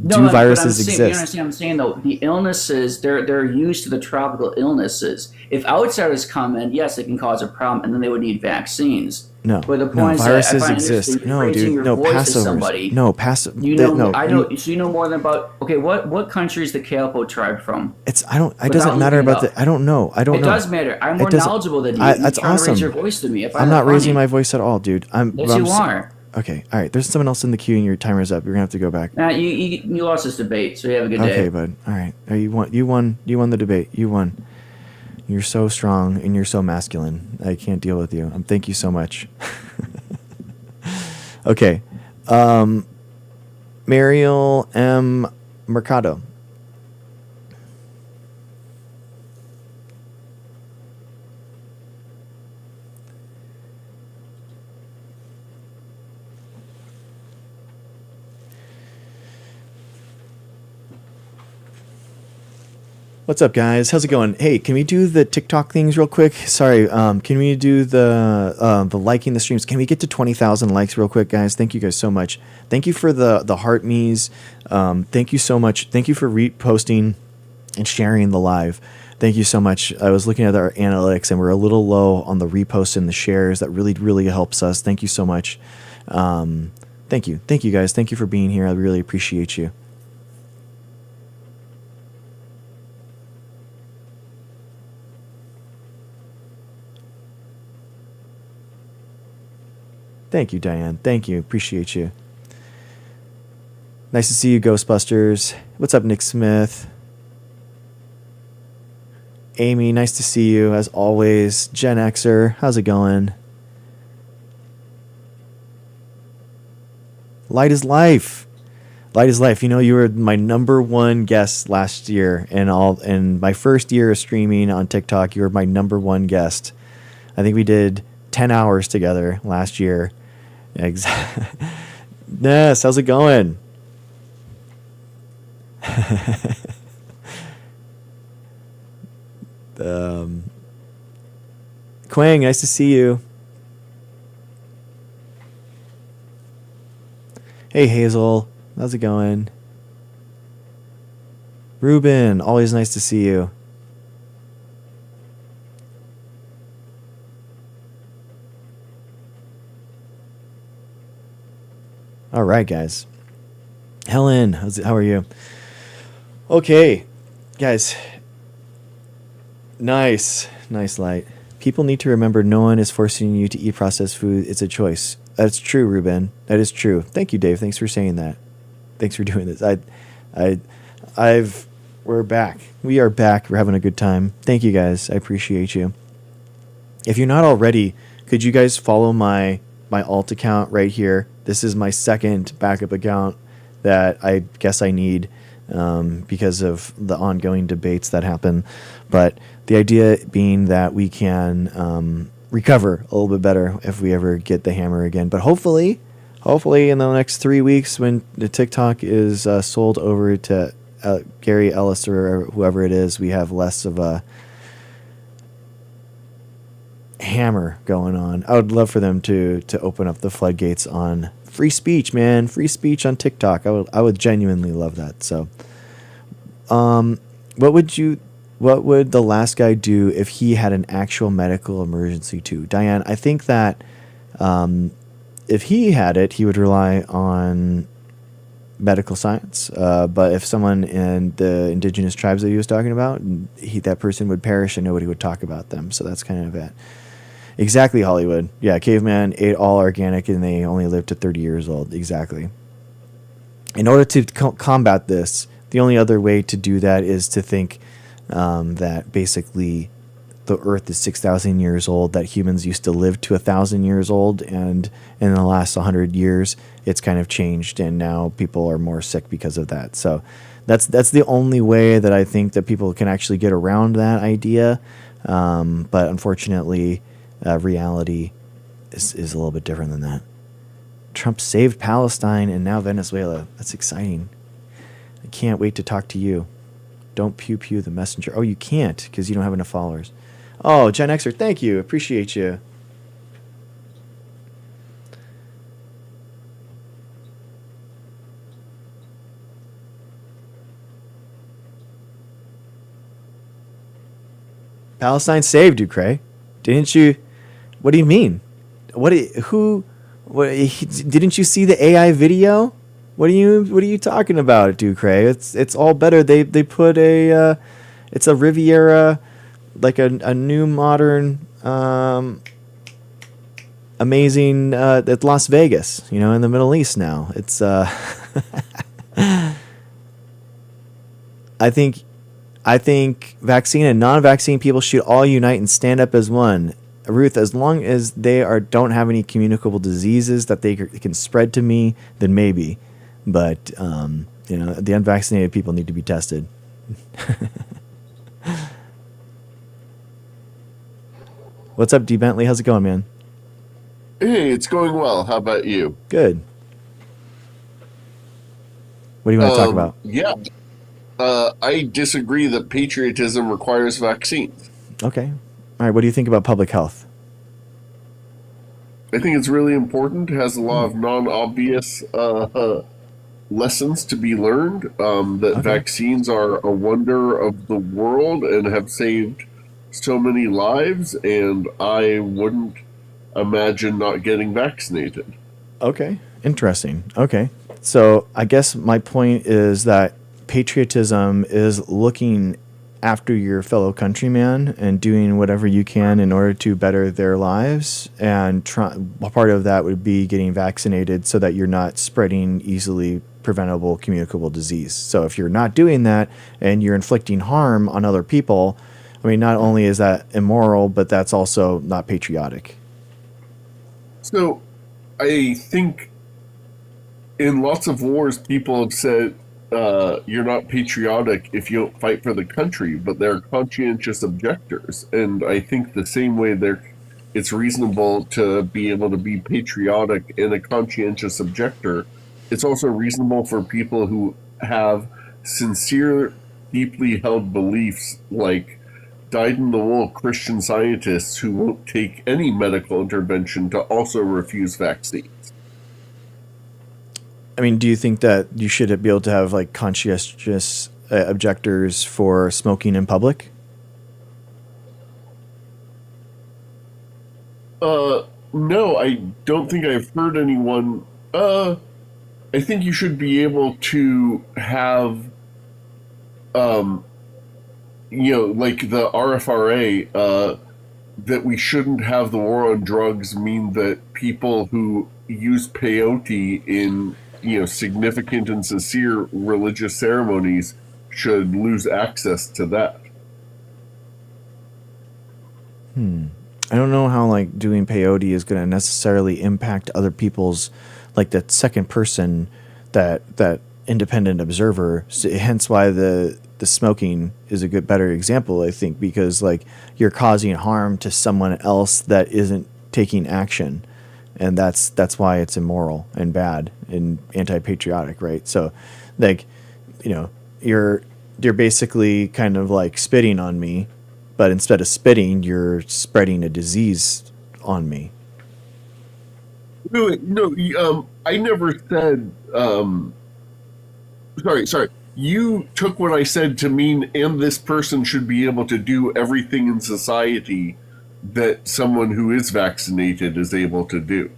No, Do but viruses I'm saying, you exist? understand what I'm saying though? The illnesses, they're used to the tropical illnesses. If outsiders come in, yes, it can cause a problem, and then they would need vaccines. No, But the no, point is that I viruses find exist. interesting, No, raising dude, your no, voice to passovers. somebody. No, passive. You know, no, I know. So you know more than about. Okay, what country is the Kalpo tribe from? It's I don't. It Without doesn't matter looking about it the. I don't know. I don't It know. does matter. I'm more doesn't- knowledgeable than you. That's You're trying to awesome. raise your voice to me. I find I'm that not raising funny. my voice at all, dude. Yes, I'm you s- are. Okay, all right. There's someone else in the queue, and your timer's up. You're gonna have to go back. Nah, you lost this debate, so you have a good day. Okay, bud. All right. You won. You won. You won the debate. You won. You're so strong and you're so masculine. I can't deal with you. Thank you so much. Okay. Mariel M. Mercado. What's up, guys? How's it going? Hey, can we do the TikTok things real quick? Sorry, can we do the liking the streams? Can we get to 20,000 likes real quick, guys? Thank you guys so much. Thank you for the heart me's. Thank you so much. Thank you for reposting and sharing the live. Thank you so much. I was looking at our analytics and we're a little low on the reposts and the shares. That really helps us. Thank you so much. Thank you guys. Thank you for being here. I really appreciate you. Thank you, Diane. Thank you. Appreciate you. Nice to see you, Ghostbusters. What's up, Nick Smith? Amy, nice to see you, as always. Gen Xer, how's it going? Light is life. Light is life. You know, you were my #1 guest last year, and my first year of streaming on TikTok, you were my #1 guest. I think we did 10 hours together last year. Yes, how's it going? Quang, nice to see you. Hey, Hazel, how's it going? Ruben, always nice to see you. All right, guys. Helen, how are you? Okay, guys. Nice light. People need to remember no one is forcing you to eat processed food. It's a choice. That's true, Ruben. That is true. Thank you, Dave. Thanks for saying that. Thanks for doing this. We're back. We are back. We're having a good time. Thank you, guys. I appreciate you. If you're not already, could you guys follow my alt account right here? This is my second backup account that I guess I need because of the ongoing debates that happen. But the idea being that we can recover a little bit better if we ever get the hammer again. But hopefully in the next 3 weeks when the TikTok is sold over to Gary Ellis or whoever it is, we have less of a hammer going on. I would love for them to open up the floodgates on free speech, man. Free speech on TikTok. I would genuinely love that. So, what would the last guy do if he had an actual medical emergency too? Diane, I think that if he had it, he would rely on medical science. But if someone in the indigenous tribes that he was talking about, that person would perish and nobody would talk about them. So that's kind of it. Exactly, Hollywood. Yeah, caveman ate all organic and they only lived to 30 years old. Exactly. In order to combat this, the only other way to do that is to think that basically the Earth is 6,000 years old, that humans used to live to 1,000 years old, and in the last 100 years, it's kind of changed, and now people are more sick because of that. So that's the only way that I think that people can actually get around that idea. But unfortunately, reality is a little bit different than that. Trump saved Palestine and now Venezuela. That's exciting. I can't wait to talk to you. Don't pew pew the messenger. Oh, you can't because you don't have enough followers. Oh, Gen Xer, thank you. Appreciate you. Palestine saved Ducray. Didn't you? What do you mean? Didn't you see the AI video? What are you talking about, Ducray? It's all better. They put it's a Riviera, like a new modern amazing at Las Vegas, in the Middle East now. It's I think vaccine and non-vaccine people should all unite and stand up as one. Ruth, as long as they don't have any communicable diseases that they can spread to me, then maybe. But the unvaccinated people need to be tested. What's up, D Bentley? How's it going, man? Hey, it's going well. How about you? Good. What do you want to talk about? Yeah. I disagree that patriotism requires vaccines. Okay. All right. What do you think about public health? I think it's really important. It has a lot of non-obvious lessons to be learned. That vaccines are a wonder of the world and have saved so many lives, and I wouldn't imagine not getting vaccinated. Okay. Interesting. Okay. So I guess my point is that patriotism is looking after your fellow countryman and doing whatever you can in order to better their lives. And part of that would be getting vaccinated so that you're not spreading easily preventable communicable disease. So if you're not doing that and you're inflicting harm on other people, I mean, not only is that immoral, but that's also not patriotic. So I think in lots of wars, people have said, you're not patriotic if you don't fight for the country, but they're conscientious objectors. And I think the same way it's reasonable to be able to be patriotic and a conscientious objector, it's also reasonable for people who have sincere, deeply held beliefs, like dyed-in-the-wool Christian scientists who won't take any medical intervention, to also refuse vaccines. I mean, do you think that you should be able to have like conscientious objectors for smoking in public? No, I don't think I've heard anyone. I think you should be able to have, like the RFRA, that we shouldn't have the war on drugs mean that people who use peyote in, significant and sincere religious ceremonies should lose access to that. I don't know how like doing peyote is going to necessarily impact other people's, like that second person, that independent observer. So, hence why the smoking is a better example, I think, because like you're causing harm to someone else that isn't taking action, and that's why it's immoral and bad and anti-patriotic, right? So, like, you're basically kind of like spitting on me, but instead of spitting, you're spreading a disease on me. No, I never said. Sorry. You took what I said to mean, and this person should be able to do everything in society that someone who is vaccinated is able to do,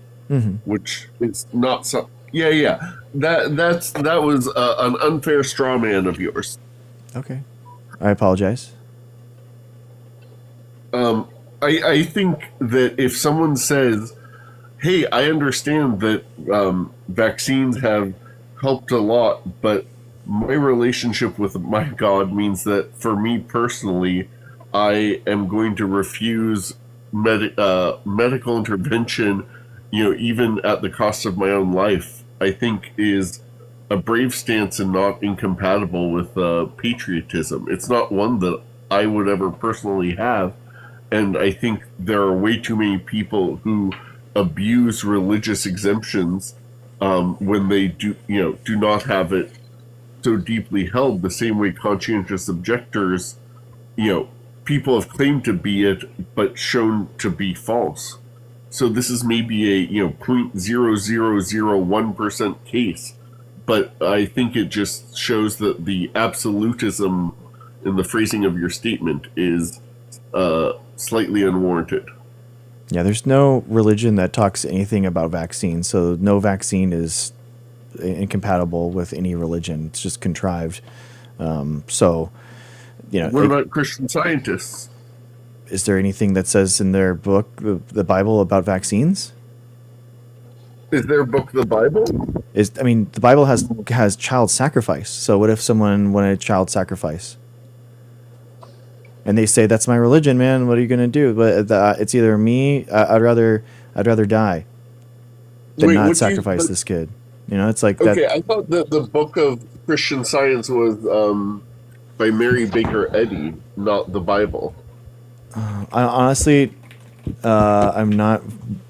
which is not so. Yeah. That was an unfair straw man of yours. Okay, I apologize. I think that if someone says, "Hey, I understand that vaccines have helped a lot, but my relationship with my God means that for me personally, I am going to refuse medical intervention, even at the cost of my own life," I think is a brave stance and not incompatible with patriotism. It's not one that I would ever personally have. And I think there are way too many people who abuse religious exemptions when they do not have it so deeply held, the same way conscientious objectors, people have claimed to be it, but shown to be false. So this is maybe a 0.0001% case, but I think it just shows that the absolutism in the phrasing of your statement is slightly unwarranted. Yeah, there's no religion that talks anything about vaccines, so no vaccine is incompatible with any religion. It's just contrived. What about Christian Scientists? Is there anything that says in their book, the Bible, about vaccines? Is their book the Bible? The Bible has child sacrifice. So what if someone wanted child sacrifice? And they say, "That's my religion, man. What are you going to do?" But it's either me. I'd rather die than not sacrifice this kid. It's like that. Okay, I thought that the book of Christian Science was by Mary Baker Eddy, not the Bible. Honestly, I'm not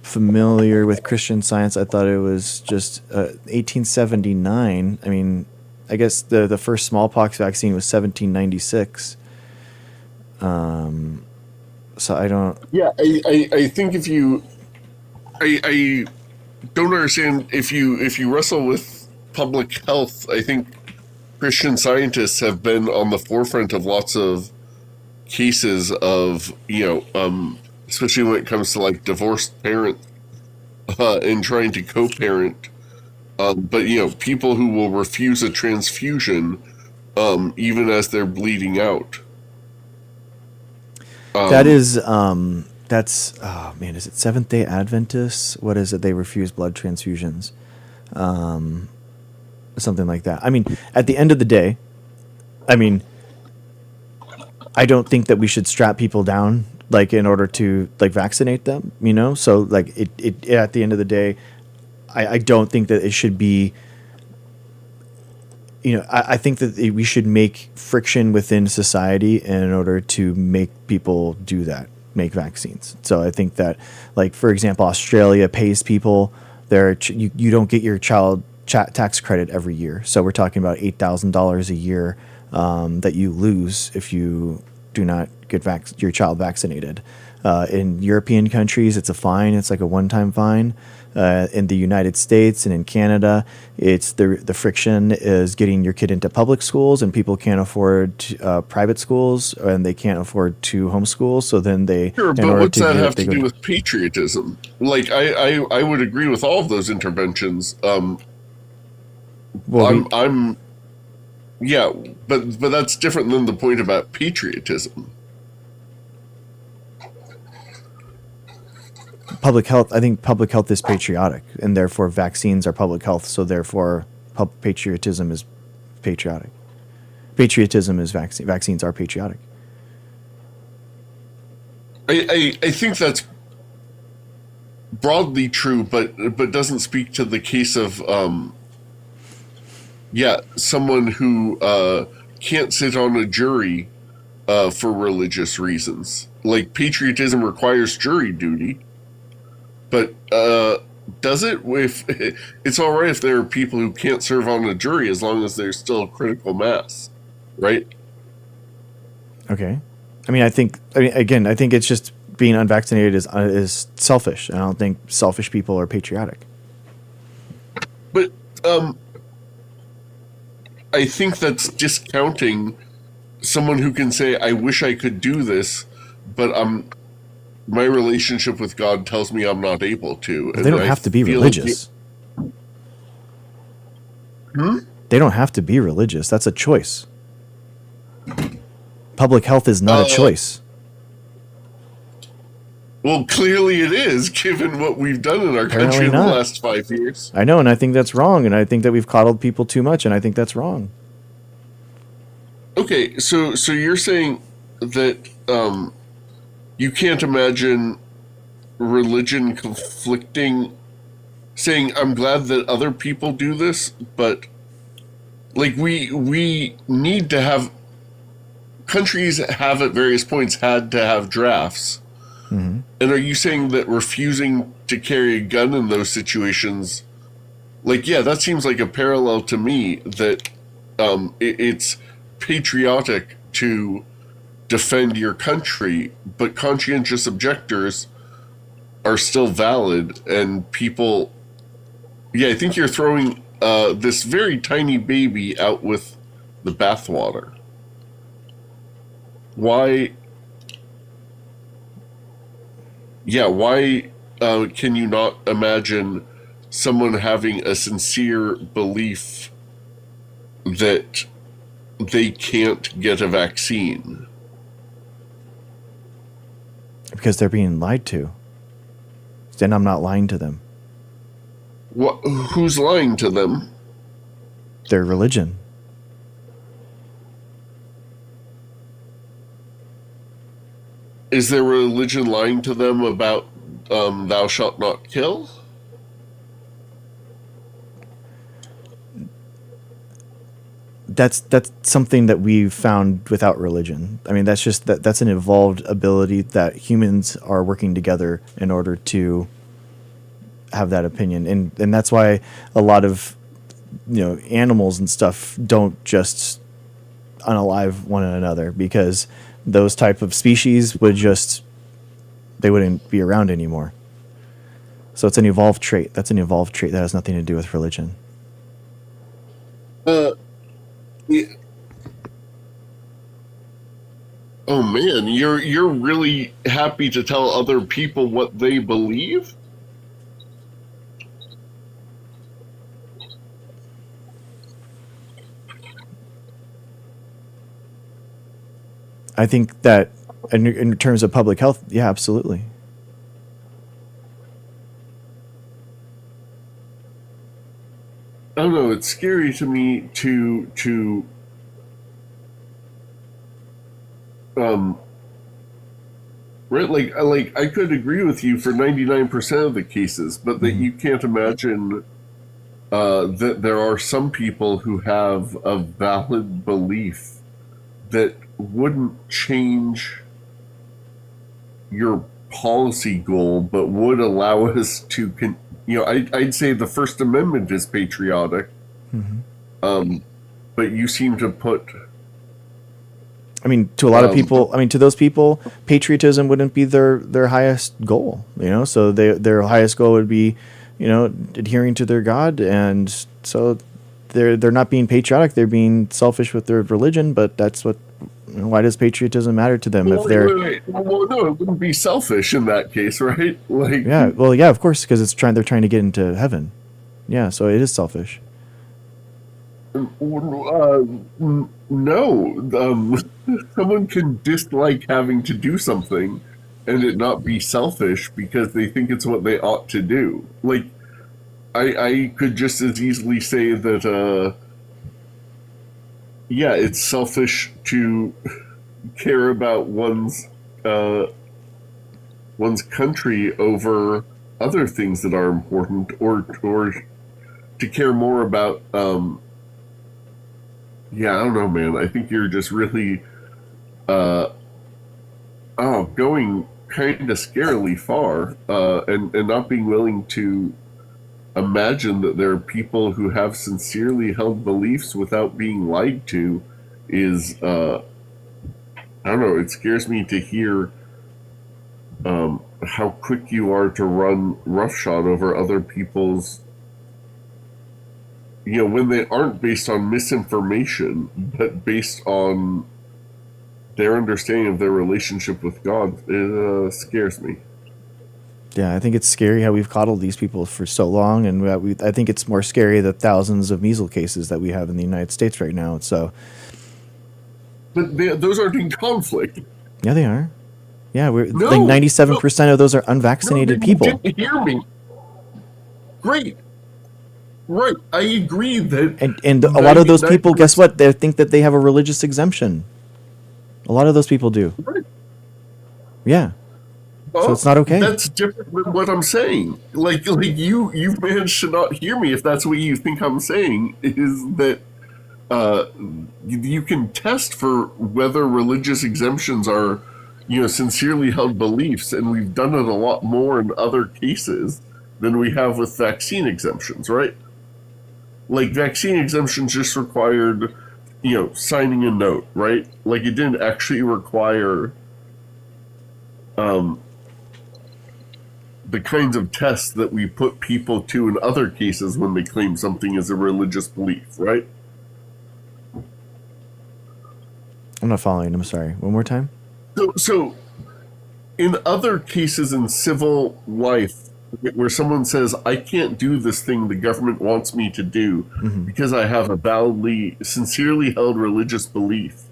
familiar with Christian Science. I thought it was just 1879. I mean, I guess the first smallpox vaccine was 1796. So I don't. Yeah, I think if you, I don't understand if you wrestle with public health. I think Christian Scientists have been on the forefront of lots of cases of especially when it comes to like divorced parents and trying to co-parent. But people who will refuse a transfusion even as they're bleeding out. That's is it Seventh-day Adventists? What is it? They refuse blood transfusions, something like that. I mean, at the end of the day, I don't think that we should strap people down like in order to like vaccinate them. So like it at the end of the day, I don't think that it should be. I think that we should make friction within society in order to make people do that, make vaccines. So I think that, like, for example, Australia pays people you don't get your child tax credit every year. So we're talking about $8,000 a year that you lose if you do not get your child vaccinated. In European countries, it's a fine. It's like a one-time fine. In the United States and in Canada, it's the friction is getting your kid into public schools, and people can't afford private schools, and they can't afford to homeschool. So then they sure, but what's that have to do with patriotism? Like I would agree with all of those interventions. Well, I'm yeah, but that's different than the point about patriotism. public health. I think public health is patriotic, and therefore vaccines are public health. So therefore, patriotism is patriotic. Patriotism is vaccine. Vaccines are patriotic. I think that's broadly true, but doesn't speak to the case of someone who can't sit on a jury for religious reasons. Like patriotism requires jury duty, but does it? If it's all right if there are people who can't serve on a jury as long as there's still a critical mass, right? Okay. I mean, I think it's just being unvaccinated is selfish. I don't think selfish people are patriotic. But I think that's discounting someone who can say, "I wish I could do this, but my relationship with God tells me I'm not able to." They don't have to be religious. They don't have to be religious. That's a choice. Public health is not a choice. Well, clearly it is, given what we've done in our country in the last 5 years. I know, and I think that's wrong, and I think that we've coddled people too much, and I think that's wrong. Okay, so you're saying that you can't imagine religion conflicting, saying, I'm glad that other people do this, but like we need to have, countries have at various points had to have drafts. Mm-hmm. And are you saying that refusing to carry a gun in those situations, like, yeah, that seems like a parallel to me, that it's patriotic to defend your country, but conscientious objectors are still valid, and people, yeah, I think you're throwing this very tiny baby out with the bathwater. Why can you not imagine someone having a sincere belief that they can't get a vaccine? Because they're being lied to. Then I'm not lying to them. Who's lying to them? Their religion. Is their religion lying to them about thou shalt not kill? That's something that we've found without religion. I mean, that's an evolved ability that humans are working together in order to have that opinion, and that's why a lot of animals and stuff don't just unalive one another, because those type of species they wouldn't be around anymore. So it's an evolved trait. That's an evolved trait that has nothing to do with religion. Yeah. Oh man, you're really happy to tell other people what they believe? I think that in terms of public health, yeah, absolutely. I don't know, it's scary to me to right, like I could agree with you for 99% of the cases, but that you can't imagine that there are some people who have a valid belief that wouldn't change your policy goal, but would allow us to I'd say the First Amendment is patriotic, but you seem to put. I mean, to a lot of people, to those people, patriotism wouldn't be their highest goal. So their highest goal would be, adhering to their God, and so they're not being patriotic. They're being selfish with their religion. But that's what. Why does patriotism matter to them if they're? Wait. Well, no, it wouldn't be selfish in that case, right? Like, yeah, well, yeah, of course, because they're trying to get into heaven. Yeah, so it is selfish. No. Someone can dislike having to do something and it not be selfish because they think it's what they ought to do. Like, I could just as easily say that, yeah, it's selfish to care about one's country over other things that are important, or to care more about. Yeah, I don't know, man. I think you're just really, going kind of scarily far, and not being willing to imagine that there are people who have sincerely held beliefs without being lied to is, I don't know, it scares me to hear how quick you are to run roughshod over other people's, when they aren't based on misinformation, but based on their understanding of their relationship with God. It scares me. Yeah, I think it's scary how we've coddled these people for so long, and I think it's more scary the thousands of measles cases that we have in the United States right now. So, But those aren't in conflict. yeah, they are. Yeah, we're No, like 97% of those are unvaccinated no, people. You didn't hear me. Great. Right. I agree that. And a lot of those people, guess what? They think that they have a religious exemption. A lot of those people do. Right. Yeah. Well, so it's not okay. That's different than what I'm saying. Like you managed to not hear me if that's what you think I'm saying, is that you can test for whether religious exemptions are, sincerely held beliefs, and we've done it a lot more in other cases than we have with vaccine exemptions, right? Like, vaccine exemptions just required, signing a note, right? Like, it didn't actually require the kinds of tests that we put people to in other cases when they claim something is a religious belief, right? I'm not following. I'm sorry. One more time. So in other cases in civil life, where someone says, I can't do this thing the government wants me to do because I have a validly, sincerely held religious belief,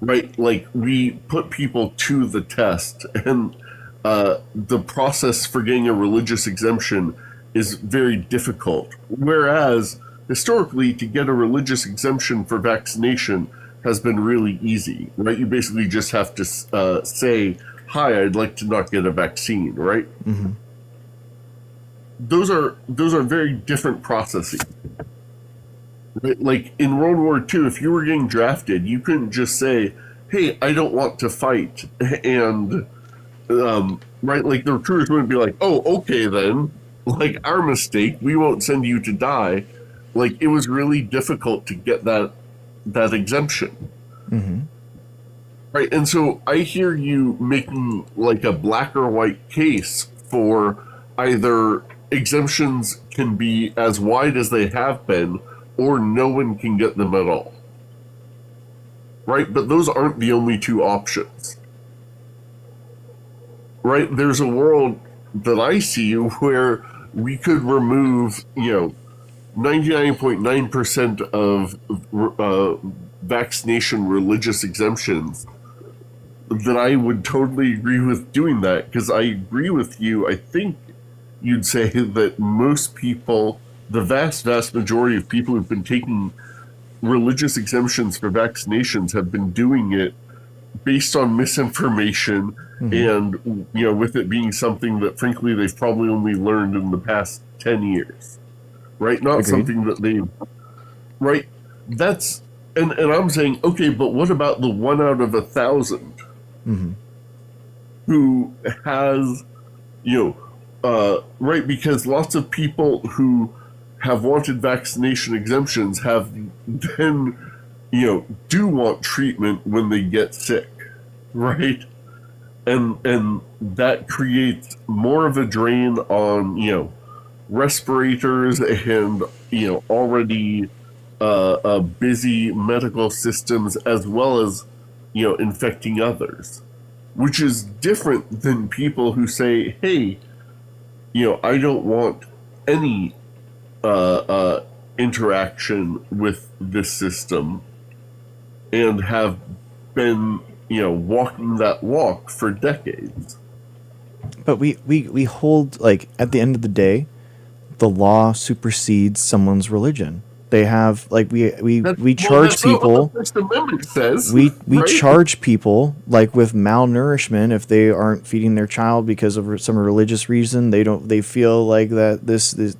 right? Like, we put people to the test, and the process for getting a religious exemption is very difficult. Whereas, historically, to get a religious exemption for vaccination has been really easy, right? You basically just have to say, hi, I'd like to not get a vaccine, right? Mm-hmm. Those are very different processes. Right? Like, in World War II, if you were getting drafted, you couldn't just say, hey, I don't want to fight, and right, like, the recruiters wouldn't be like, oh, okay then, like, our mistake, we won't send you to die. Like, it was really difficult to get that exemption. Mm-hmm. Right, and so I hear you making, like, a black or white case for either exemptions can be as wide as they have been, or no one can get them at all. Right, but those aren't the only two options. Right, there's a world that I see where we could remove, 99.9% of vaccination religious exemptions, that I would totally agree with doing that, because I agree with you. I think you'd say that most people, the vast majority of people who've been taking religious exemptions for vaccinations have been doing it based on misinformation, and with it being something that, frankly, they've probably only learned in the past 10 years, right? Not Agreed. Something that they, right? That's, and I'm saying, okay, but what about the 1 out of 1,000 who has, right? Because lots of people who have wanted vaccination exemptions have then, do want treatment when they get sick, right? And that creates more of a drain on, respirators and, already busy medical systems, as well as, infecting others, which is different than people who say, hey, I don't want any interaction with this system and have been, walking that walk for decades. But we hold, like, at the end of the day, the law supersedes someone's religion. They have, like, we charge that's not what people. the First Amendment says. We right? charge people, like, with malnourishment if they aren't feeding their child because of some religious reason. They feel like that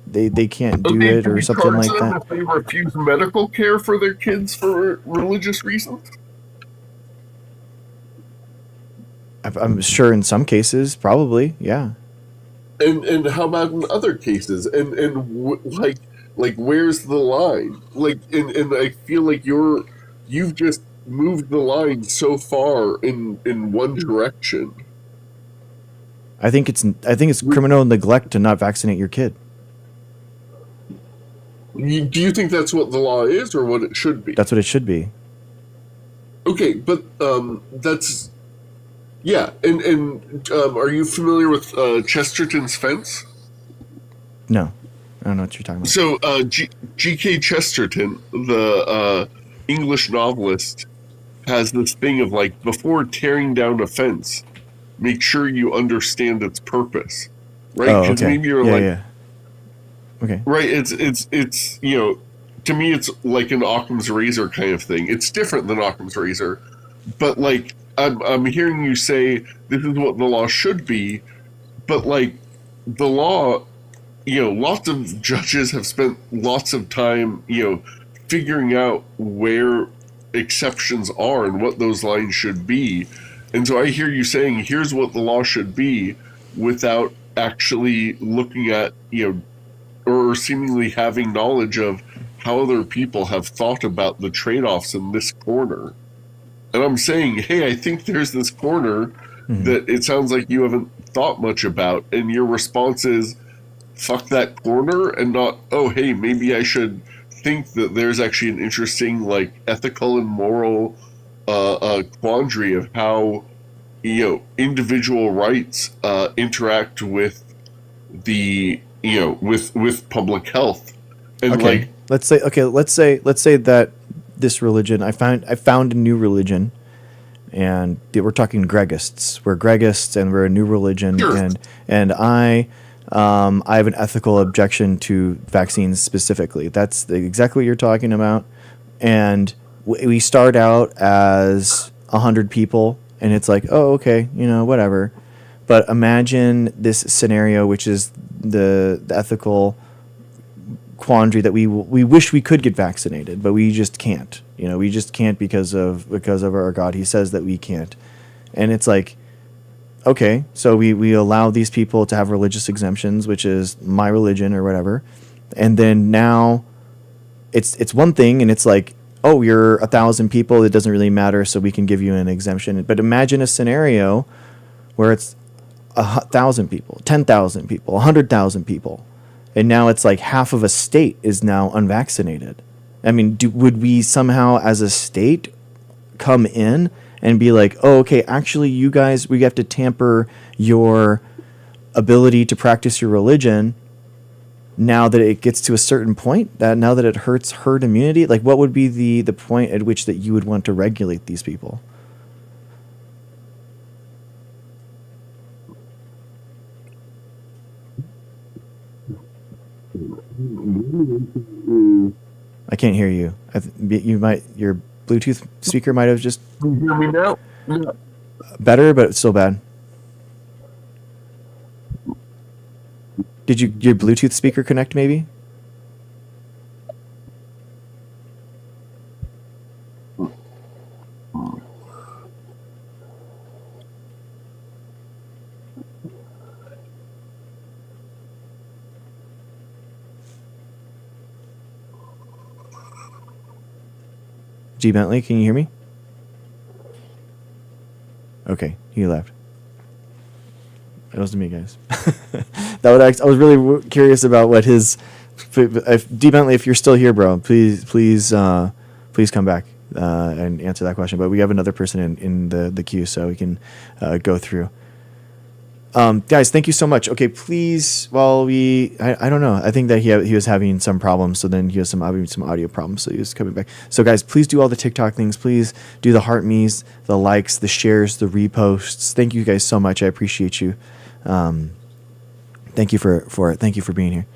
they can't do it do or we something charge like them that. if they refuse medical care for their kids for religious reasons? I'm sure in some cases, probably, yeah. And how about in other cases? Like where's the line? Like and I feel like you've just moved the line so far in one direction. I think it's criminal neglect to not vaccinate your kid. Do you think that's what the law is, or what it should be? That's what it should be. Okay, but that's yeah. And are you familiar with Chesterton's fence? No, I don't know what you're talking about. So G.K. Chesterton, the English novelist, has this thing of like, before tearing down a fence, make sure you understand its purpose, right? Oh, Because okay. maybe you're Yeah. Okay. right. It's to me it's like an Occam's razor kind of thing. It's different than Occam's razor, but like I'm hearing you say this is what the law should be, but like the law, lots of judges have spent lots of time, figuring out where exceptions are and what those lines should be. And so I hear you saying, here's what the law should be, without actually looking at, or seemingly having knowledge of how other people have thought about the trade-offs in this corner. And I'm saying, hey, I think there's this corner that it sounds like you haven't thought much about. And your response is, fuck that corner, and not, oh, hey, maybe I should think that there's actually an interesting, like, ethical and moral quandary of how, individual rights interact with the, with public health. And Okay. Let's say that this religion, I found a new religion, and we're talking Gregists. We're Gregists, and we're a new religion, Sure. and I have an ethical objection to vaccines specifically. That's exactly what you're talking about. And we start out as 100 people, and it's like, oh, okay, whatever. But imagine this scenario, which is the ethical quandary that we wish we could get vaccinated, but we just can't. We just can't because of our God. He says that we can't, and it's like, okay, so we allow these people to have religious exemptions, which is my religion or whatever, and then now it's one thing, and it's like, oh, you're 1,000 people, it doesn't really matter, so we can give you an exemption. But imagine a scenario where it's 1,000 people, 10,000 people, 100,000 people, and now it's like half of a state is now unvaccinated. I mean, would we somehow as a state come in and be like, oh, okay, actually, you guys, we have to tamper your ability to practice your religion now that it gets to a certain point, that now that it hurts herd immunity? Like, what would be the point at which that you would want to regulate these people? I can't hear you. Your Bluetooth speaker might have just Can you hear me now? No. better, but it's still bad. Did your Bluetooth speaker connect maybe? G Bentley, can you hear me? Okay, he left. It wasn't me, guys. I was really curious about what his. D Bentley, if you're still here, bro, please come back and answer that question. But we have another person in the queue, so we can go through. Guys, thank you so much. Okay, please, while I don't know. I think that he was having some problems, so then he has some audio problems, so he was coming back. So guys, please do all the TikTok things. Please do the heart me's, the likes, the shares, the reposts. Thank you guys so much. I appreciate you. Thank you thank you for being here.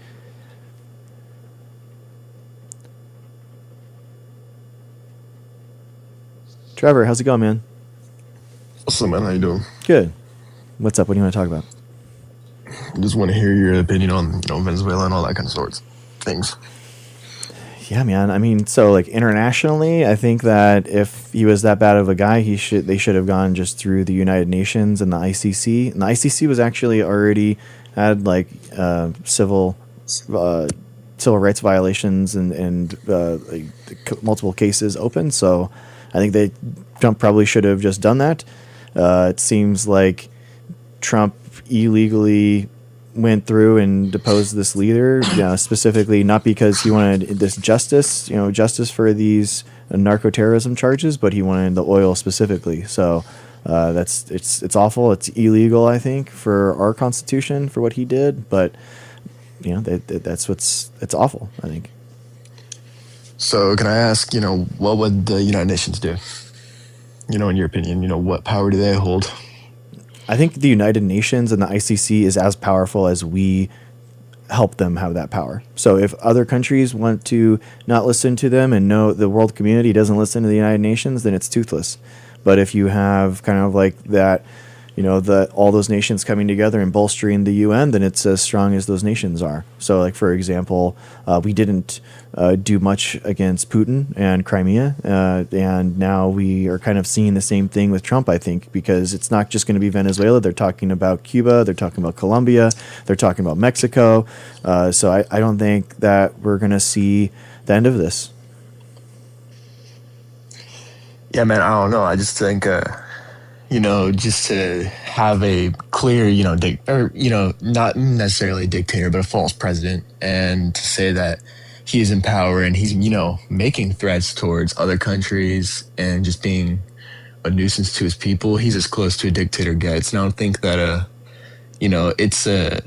Trevor, how's it going, man? What's up, man? How you doing? Good. What's up? What do you want to talk about? Just want to hear your opinion on Venezuela and all that kind of sorts things. Yeah, man. I mean, so like internationally, I think that if he was that bad of a guy, they should have gone just through the United Nations and the ICC. And the ICC was actually already had like civil rights violations and multiple cases open. So I think Trump probably should have just done that. It seems like Trump illegally went through and deposed this leader, specifically not because he wanted this justice for these narco-terrorism charges, but he wanted the oil specifically. So it's awful. It's illegal, I think, for our Constitution for what he did, but it's awful, I think. So can I ask, what would the United Nations do? In your opinion, what power do they hold? I think the United Nations and the ICC is as powerful as we help them have that power. So if other countries want to not listen to them and know the world community doesn't listen to the United Nations, then it's toothless. But if you have kind of like that, all those nations coming together and bolstering the UN, then it's as strong as those nations are. So like, for example, we didn't do much against Putin and Crimea. And now we are kind of seeing the same thing with Trump, I think, because it's not just going to be Venezuela. They're talking about Cuba. They're talking about Colombia. They're talking about Mexico. So I don't think that we're going to see the end of this. Yeah, man, I don't know. I just think, just to have a clear, not necessarily a dictator, but a false president, and to say that he's in power and he's, making threats towards other countries and just being a nuisance to his people, he's as close to a dictator gets. And I don't think that, it's I'm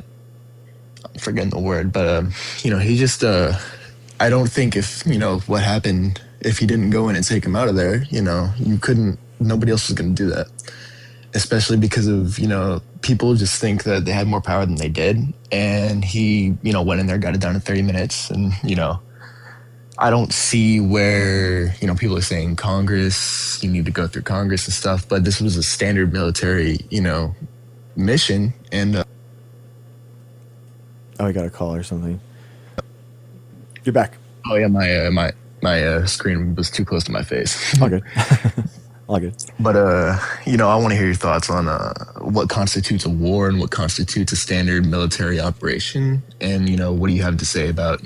forgetting the word, but, he just, I don't think if, what happened, if he didn't go in and take him out of there, nobody else was going to do that. Especially because of, people just think that they had more power than they did. And he, went in there, got it done in 30 minutes. And, I don't see where, people are saying Congress, you need to go through Congress and stuff. But this was a standard military, mission. And I got a call or something. You're back. Oh, yeah, my screen was too close to my face. All good. All good. But, I want to hear your thoughts on what constitutes a war and what constitutes a standard military operation. And, what do you have to say about,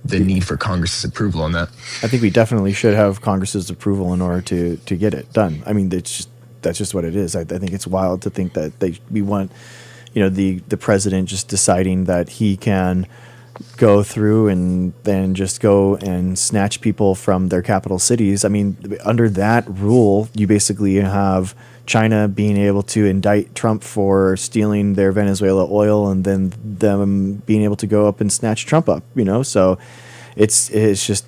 the need for Congress's approval on that? I think we definitely should have Congress's approval in order to get it done. I mean, that's just what it is. I think it's wild to think that we want, the president just deciding that he can go through and then just go and snatch people from their capital cities. I mean, under that rule, you basically have China being able to indict Trump for stealing their Venezuela oil and then them being able to go up and snatch Trump up, So it's just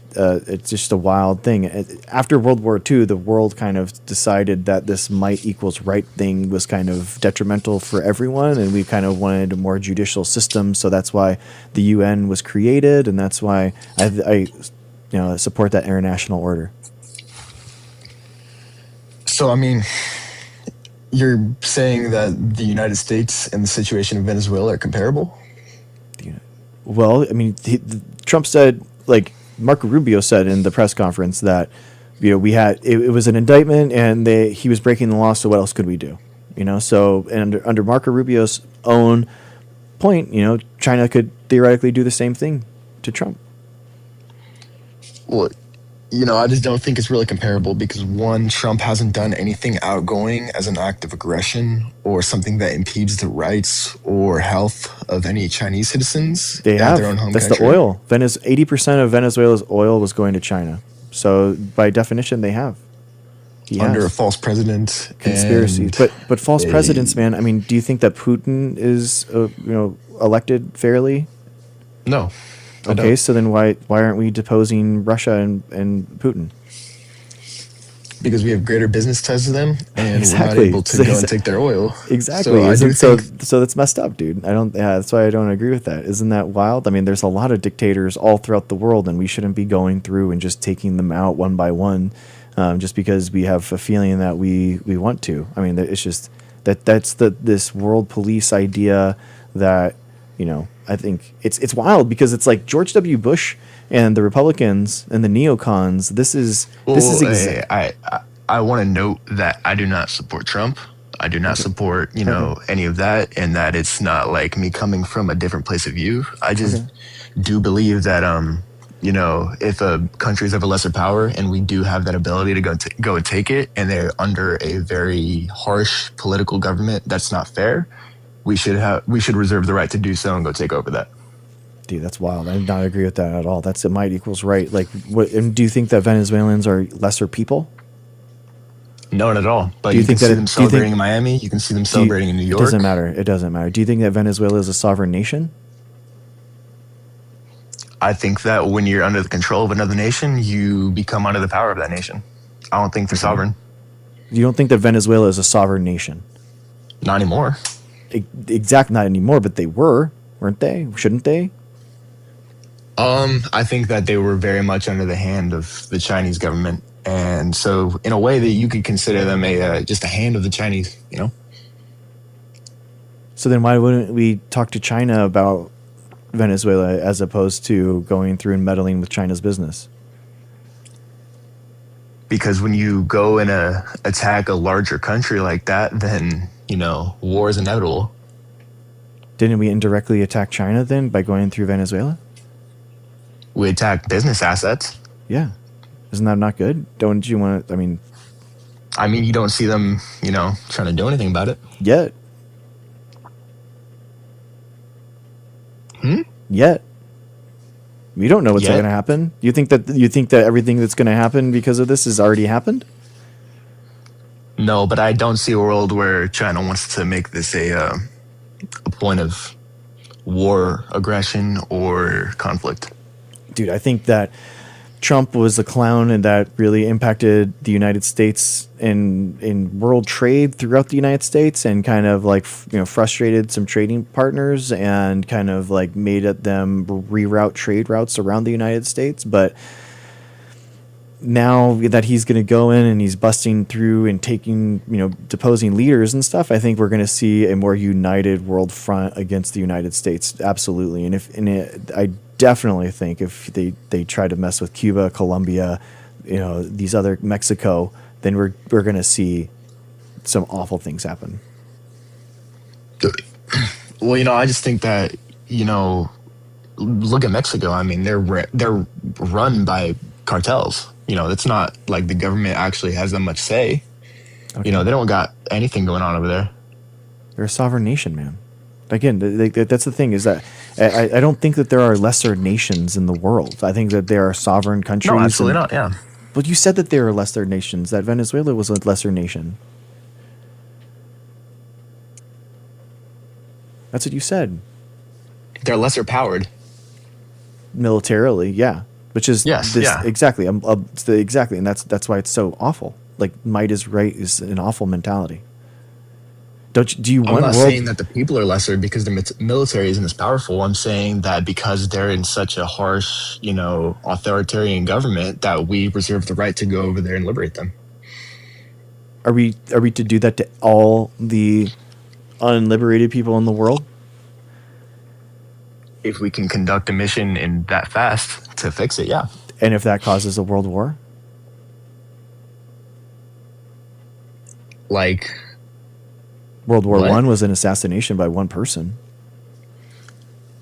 a wild thing. After World War II, the world kind of decided that this might equals right thing was kind of detrimental for everyone, and we kind of wanted a more judicial system. So that's why the UN was created, and that's why I support that international order. So, I mean, you're saying that the United States and the situation in Venezuela are comparable? Well, I mean, Trump said, like Marco Rubio said in the press conference, that we had it was an indictment and he was breaking the law. So what else could we do? So and under Marco Rubio's own point, China could theoretically do the same thing to Trump. Well, I just don't think it's really comparable because, one, Trump hasn't done anything outgoing as an act of aggression or something that impedes the rights or health of any Chinese citizens they at have. Their own home That's country. The oil. 80% of Venezuela's oil was going to China. So by definition, they have. He under a has. false president. Conspiracies, and but false a- presidents, man. I mean, do you think that Putin is elected fairly? No, I Okay, don't. so then why aren't we deposing Russia and Putin? Because we have greater business ties to them, and we're Exactly. not able to go and take their oil. Exactly. So I do think So that's messed up, dude. I don't. Yeah, that's why I don't agree with that. Isn't that wild? I mean, there's a lot of dictators all throughout the world, and we shouldn't be going through and just taking them out one by one, just because we have a feeling that we want to. I mean, it's just that's this world police idea that I think it's wild because it's like George W. Bush and the Republicans and the neocons. This is I want to note that I do not support Trump. I do not support any of that, and that it's not like me coming from a different place of view. I just do believe that if a country is of a lesser power and we do have that ability to go and take it, and they're under a very harsh political government that's not fair, we should reserve the right to do so and go take over that. Dude, that's wild. I do not agree with that at all. That's might equals right. Like, what? And do you think that Venezuelans are lesser people? No, not at all. But Do you you can think that see it- them do you think- celebrating in Miami. You can see them celebrating in New York. It doesn't matter. It doesn't matter. Do you think that Venezuela is a sovereign nation? I think that when you're under the control of another nation, you become under the power of that nation. I don't think they're sovereign. You don't think that Venezuela is a sovereign nation? Not anymore. Exactly, not anymore. But they weren't they? Shouldn't they? I think that they were very much under the hand of the Chinese government, and so in a way that you could consider them just a hand of the Chinese. So then, why wouldn't we talk to China about Venezuela as opposed to going through and meddling with China's business? Because when you go and attack a larger country like that, then war is inevitable. Didn't we indirectly attack China then by going through Venezuela? We attack business assets. Yeah. Isn't that not good? Don't you want to, I mean, you don't see them, trying to do anything about it. yet. Yet. We don't know what's Yet? going to happen. You think that everything that's going to happen because of this has already happened? No, but I don't see a world where China wants to make this a point of war, aggression, or conflict. Dude, I think that Trump was a clown and that really impacted the United States in world trade throughout the United States and kind of like, frustrated some trading partners and kind of like made them reroute trade routes around the United States. But now that he's going to go in and he's busting through and taking, deposing leaders and stuff, I think we're going to see a more united world front against the United States. Absolutely. I definitely think if they try to mess with Cuba, Colombia, these other Mexico, then we're going to see some awful things happen. Well, I just think that, look at Mexico. I mean, they're run by cartels. It's not like the government actually has that much say. Okay. They don't got anything going on over there. They're a sovereign nation, man. Again, that's the thing is that I don't think that there are lesser nations in the world. I think that there are sovereign countries. No, absolutely not. Yeah. But you said that there are lesser nations, that Venezuela was a lesser nation. That's what you said. They're lesser powered. Militarily, yeah. Which is Yes, this yeah. exactly. Exactly, and that's why it's so awful. Like might is right is an awful mentality. Do you I'm want not world? saying that the people are lesser because the military isn't as powerful. I'm saying that because they're in such a harsh, authoritarian government, that we reserve the right to go over there and liberate them. Are we to do that to all the unliberated people in the world? If we can conduct a mission in that fast to fix it, yeah. And if that causes a world war? Like, World War What? I was an assassination by one person.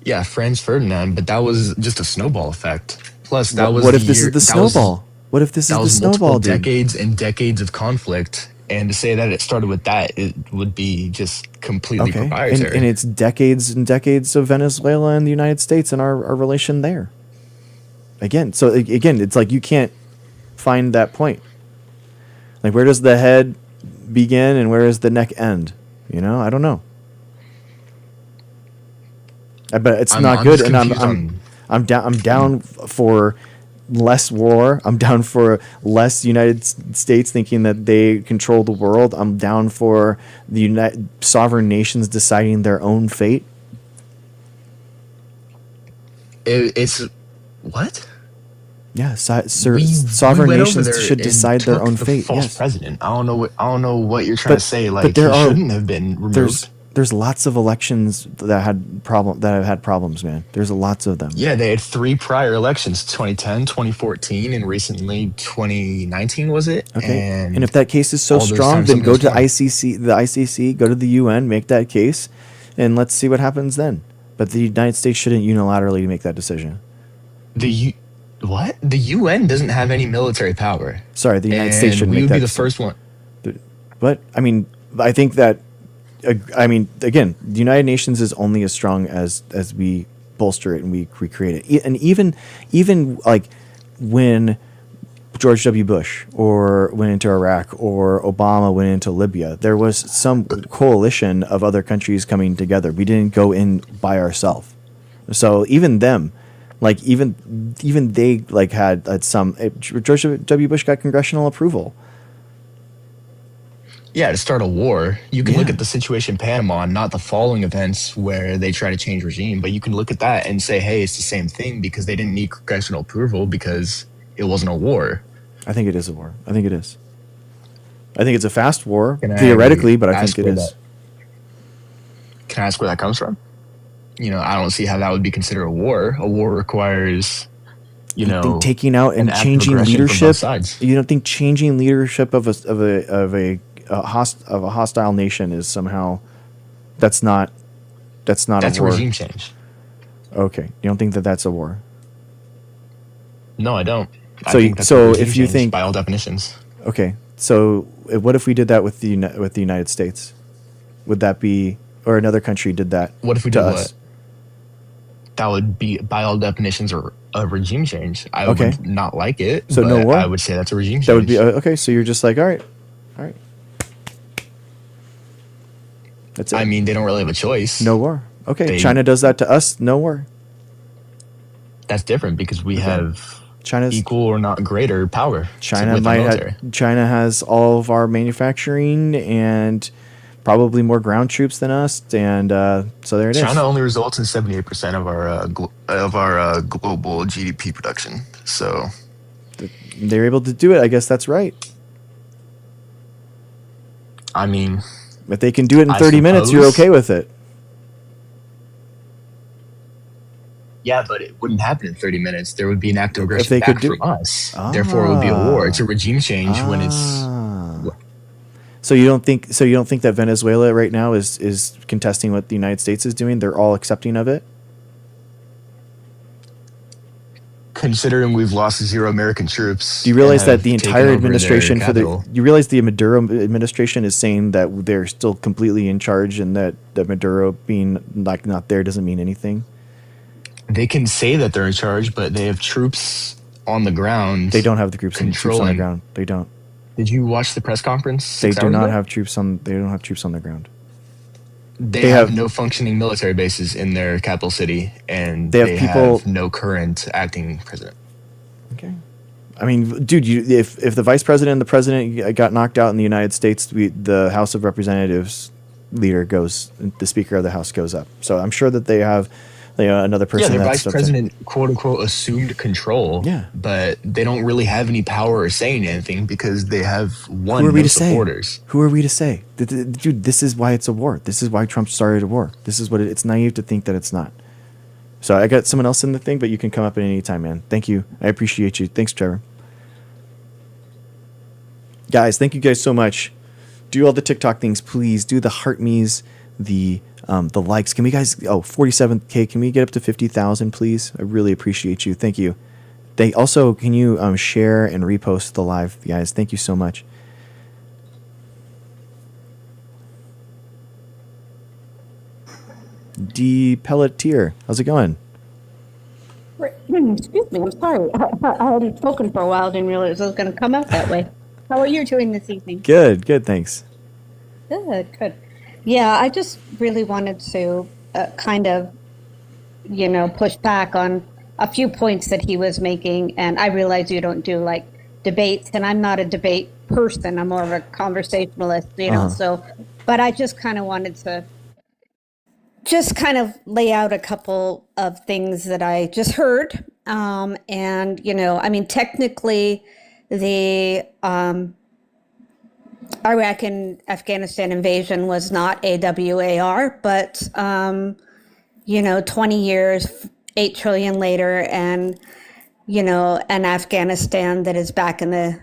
yeah, Franz Ferdinand, but that was just a snowball effect. Plus, that was What the if this year- is the that was- snowball? What if this is That the was snowball, multiple dude? decades and decades of conflict, and to say that it started with that, it would be just completely Okay, proprietary. and it's decades and decades of Venezuela and the United States and our relation there. Again, it's like you can't find that point. Like, where does the head begin and where does the neck end? You know, I don't know. But it's not good, just and confused I'm down for less war. I'm down for less United States thinking that they control the world. I'm down for the sovereign nations deciding their own fate. It's what? Yeah, We sovereign went over nations there should and decide their took own the fate. false Yes, president. I don't know what you're trying to say. Like, there he are shouldn't have been removed. there's lots of elections that have had problems, man. There's lots of them. Yeah, they had 3 prior elections: 2010, 2014, and recently 2019. Was it? Okay, and if that case is so all those strong, times then something go was to won. the ICC, go to the UN, make that case, and let's see what happens then. But the United States shouldn't unilaterally make that decision. What? The UN doesn't have any military power. Sorry, the United States And should we make would that be the decision. first one. But I mean, I think that again, the United Nations is only as strong as we bolster it and we recreate it. And even like when George W. Bush or went into Iraq or Obama went into Libya, there was some coalition of other countries coming together. We didn't go in by ourselves. So even them, like even they like had some. George W. Bush got congressional approval. Yeah, to start a war, you can look Yeah. at the situation in Panama, not the following events where they try to change regime, but you can look at that and say, hey, it's the same thing because they didn't need congressional approval because it wasn't a war. I think it is a war. I think it is. I think it's a fast war, Can I theoretically, but I ask think it where is. Can I ask where that comes from? You know, I don't see how that would be considered a war. A war requires, I think taking out and an act of changing aggression from leadership. both sides. You don't think changing leadership of a hostile nation is somehow that's not That's a a war. regime change. Okay, you don't think that that's a war? No, I don't. I So think that's so a regime if you change think by all definitions. okay, so what if we did that with the United States? Would that be or another country did that? What if we to did us? what? That would be, by all definitions, a regime change. I Okay. would not like it, So but no war? I would say that's a regime change. That would be okay. So you're just like all right. That's it. I mean, they don't really have a choice. No war. Okay, They- China does that to us. No war. That's different because we have China's equal or not greater power. China with the might military. China has all of our manufacturing and probably more ground troops than us, and so there it is. China only results in 78% of our global GDP production. So They're able to do it. I guess that's right. I mean, If they can do it in I 30 minutes, you're suppose. okay with it. yeah, but it wouldn't happen in 30 minutes. There would be an act of aggression they could back do- from us. Therefore, it would be a war. It's a regime change when it's. Ah. So you don't think that Venezuela right now is contesting what the United States is doing? They're all accepting of it? Considering we've lost 0 American troops. Do you realize and that have the taken entire over their administration capital. you realize the Maduro administration is saying that they're still completely in charge and that Maduro being like not there doesn't mean anything? They can say that they're in charge, but they have troops on the ground. They don't have the troops on the Controlling. ground. They don't. Did you watch the press conference? They 6 do hours not ago? have troops on. They don't have troops on the ground. They have no functioning military bases in their capital city, and They have people- have no current acting president. Okay. I mean, dude, if the vice president and the president got knocked out in the United States, the House of Representatives leader goes, the Speaker of the House goes up. So I'm sure that they have another person. Yeah, their that's vice up there. president, quote unquote, assumed control. Yeah. But they don't really have any power or saying anything because they have Who are we no to say? supporters. Who are we to say? Dude, this is why it's a war. This is why Trump started a war. This is what it's naive to think that it's not. So I got someone else in the thing, but you can come up at any time, man. Thank you. I appreciate you. Thanks, Trevor. Guys, thank you guys so much. Do all the TikTok things, please. Do the heart me's, the likes. Can we guys? 47K. Can we get up to 50,000, please? I really appreciate you. Thank you. They also can you share and repost the live, guys. Thank you so much. D Pelletier, how's it going? Excuse me, I'm sorry. I hadn't spoken for a while, didn't realize it was going to come out that way. How are you doing this evening? Good, good, thanks. Good, good. Yeah, I just really wanted to kind of, push back on a few points that he was making. And I realize you don't do like debates, and I'm not a debate person. I'm more of a conversationalist, so, but I just kind of wanted to just kind of lay out a couple of things that I just heard. And, I mean, technically, the Iraq and Afghanistan invasion was not a WAR, but, 20 years, 8 trillion later, and, an Afghanistan that is back in the,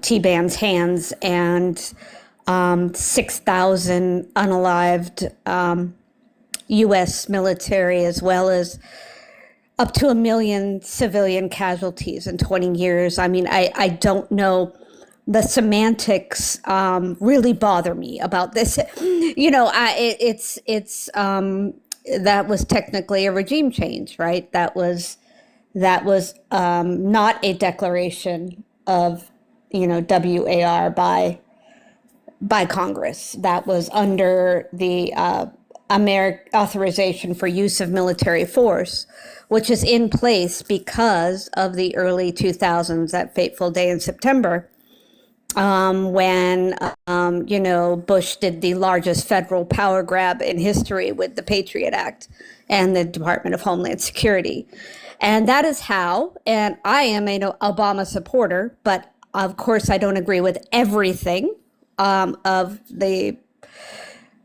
T-Ban's hands, and 6,000 unalived U.S. military, as well as up to 1 million civilian casualties in 20 years. I mean, I don't know. The semantics really bother me about this. That was technically a regime change, right? That was not a declaration of, WAR by Congress. That was under the authorization for use of military force, which is in place because of the early 2000s, that fateful day in September, when, Bush did the largest federal power grab in history with the Patriot Act and the Department of Homeland Security. And that is how, and I am an Obama supporter, but of course I don't agree with everything of the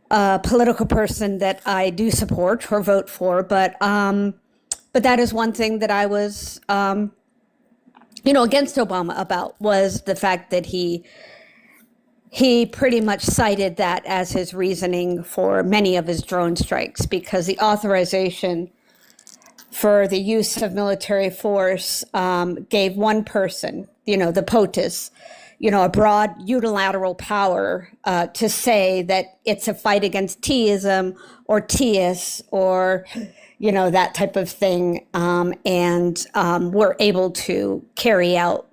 political person that I do support or vote for, but that is one thing that I was, against Obama about, was the fact that he pretty much cited that as his reasoning for many of his drone strikes, because the authorization for the use of military force gave one person, the POTUS, a broad unilateral power to say that it's a fight against T-ism or T-is or, that type of thing. And we're able to carry out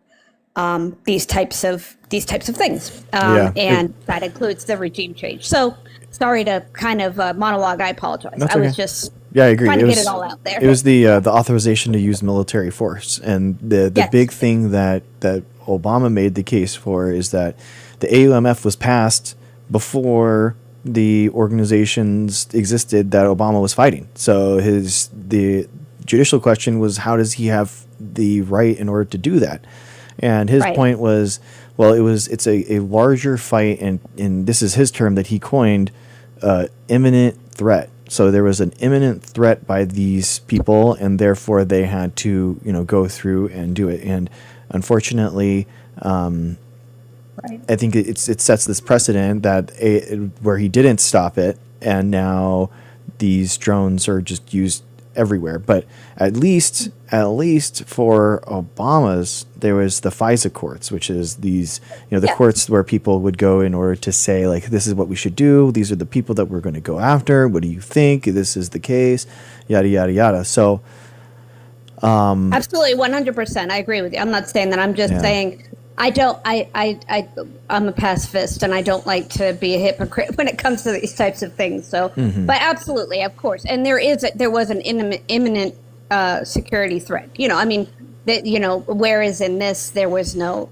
these types of things. And that includes the regime change. So sorry to kind of monologue. I apologize. That's I was okay. just Yeah, I agree. trying to get it all out there. It was the authorization to use military force, and the Yes. big thing that Obama made the case for is that the AUMF was passed before the organizations existed that Obama was fighting. So the judicial question was, how does he have the right in order to do that? And his Right. point was, well, it's a larger fight, and this is his term that he coined, imminent threat. So there was an imminent threat by these people, and therefore they had to, go through and do it. And unfortunately, Right. I think it sets this precedent that where he didn't stop it, and now these drones are just used everywhere. But at least for Obama's, there was the FISA courts, which is these, the courts where people would go in order to say, like, this is what we should do. These are the people that we're going to go after. What do you think? This is the case, yada, yada, yada. So, Absolutely, 100%. I agree with you. I'm not saying that. I'm just saying I'm a pacifist, and I don't like to be a hypocrite when it comes to these types of things. So, but absolutely, of course. And there was an imminent security threat. Whereas in this, there was no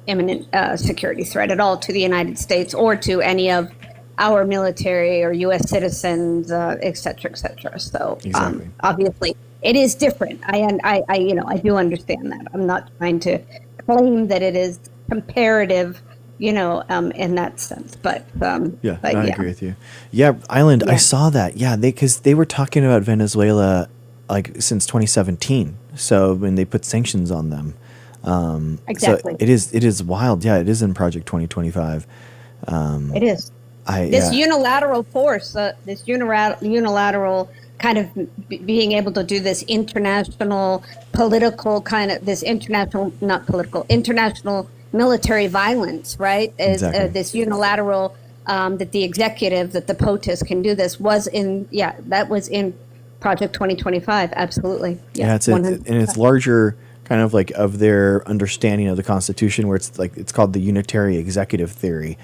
imminent security threat at all to the United States or to any of our military or U.S. citizens, et cetera, et cetera. So, Exactly. obviously, it is different. I do understand that. I'm not trying to claim that it is comparative, in that sense. But I agree with you. Yeah, Island, I saw that. Yeah, because they were talking about Venezuela like since 2017. So when they put sanctions on them, Exactly. So it is wild. Yeah, it is in Project 2025. It is. This unilateral force, this unilateral kind of being able to do this international political kind of international military violence, right? Exactly. This unilateral that the executive, that the POTUS can do this was that was in Project 2025. Absolutely. Yeah, it's 100%. and it's larger kind of like of their understanding of the Constitution, where it's called the unitary executive theory,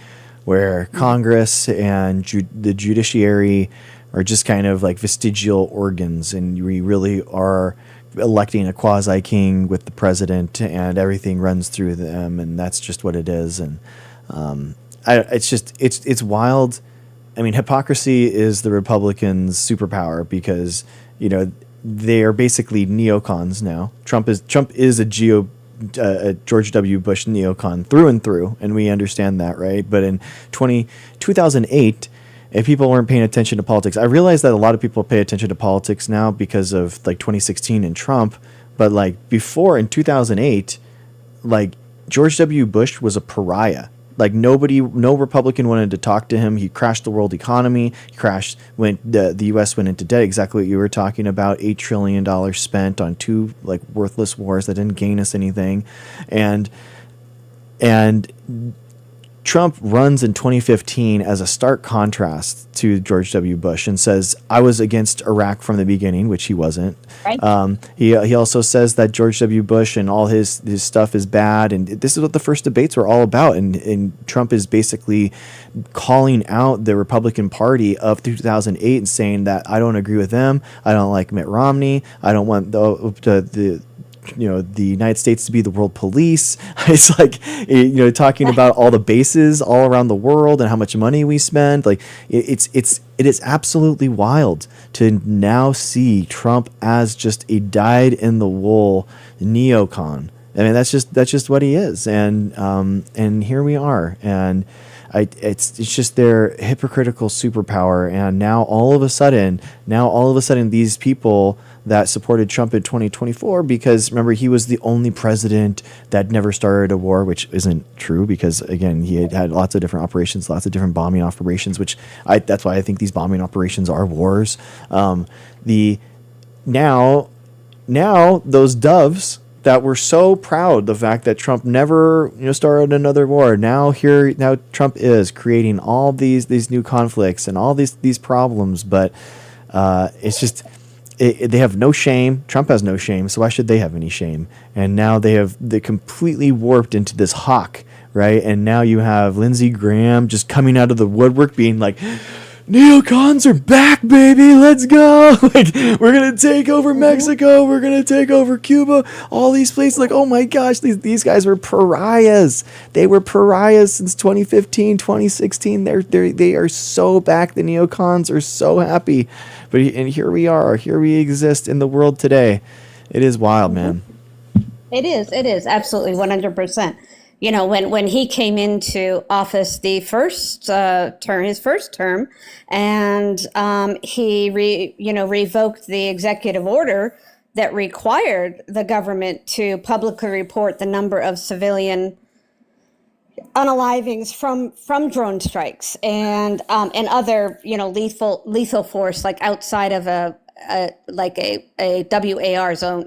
where Congress and the judiciary are just kind of like vestigial organs, and we really are electing a quasi king with the president, and everything runs through them, and that's just what it is. And it's wild. I mean, hypocrisy is the Republicans' superpower, because they are basically neocons now. Trump is a George W. Bush neocon through and through, and we understand that, right? But in 2008, if people weren't paying attention to politics, I realize that a lot of people pay attention to politics now because of like 2016 and Trump, but like before in 2008, like George W. Bush was a pariah. Like no Republican wanted to talk to him. He crashed the world economy. The U.S. went into debt. Exactly what you were talking about. $8 trillion spent on two like worthless wars that didn't gain us anything, and Trump runs in 2015 as a stark contrast to George W. Bush and says, I was against Iraq from the beginning, which he wasn't. Right. He also says that George W. Bush and all his stuff is bad. And this is what the first debates were all about. And Trump is basically calling out the Republican Party of 2008 and saying that I don't agree with them. I don't like Mitt Romney. I don't want the United States to be the world police. It's like, talking about all the bases all around the world and how much money we spend. Like it is absolutely wild to now see Trump as just a dyed in the wool neocon. I mean, that's just what he is. And here we are. And it's just their hypocritical superpower. And now all of a sudden, these people that supported Trump in 2024, because remember, he was the only president that never started a war, which isn't true, because again, he had lots of different operations, lots of different bombing operations, that's why I think these bombing operations are wars. Now those doves that were so proud the fact that Trump never started another war, now Trump is creating all these new conflicts and all these problems, but it's just they have no shame. Trump has no shame, so why should they have any shame? And now they completely warped into this hawk, right? And now you have Lindsey Graham just coming out of the woodwork being like, neocons are back, baby, let's go. Like, we're going to take over Mexico. We're going to take over Cuba. All these places, like, oh my gosh, these guys were pariahs. They were pariahs since 2015, 2016. They are so back. The neocons are so happy. And here we are. Here we exist in the world today. It is wild, man. It is absolutely 100%. When he came into office his first term, and he revoked the executive order that required the government to publicly report the number of civilian unalivings from drone strikes and other lethal force, like outside of a WAR zone.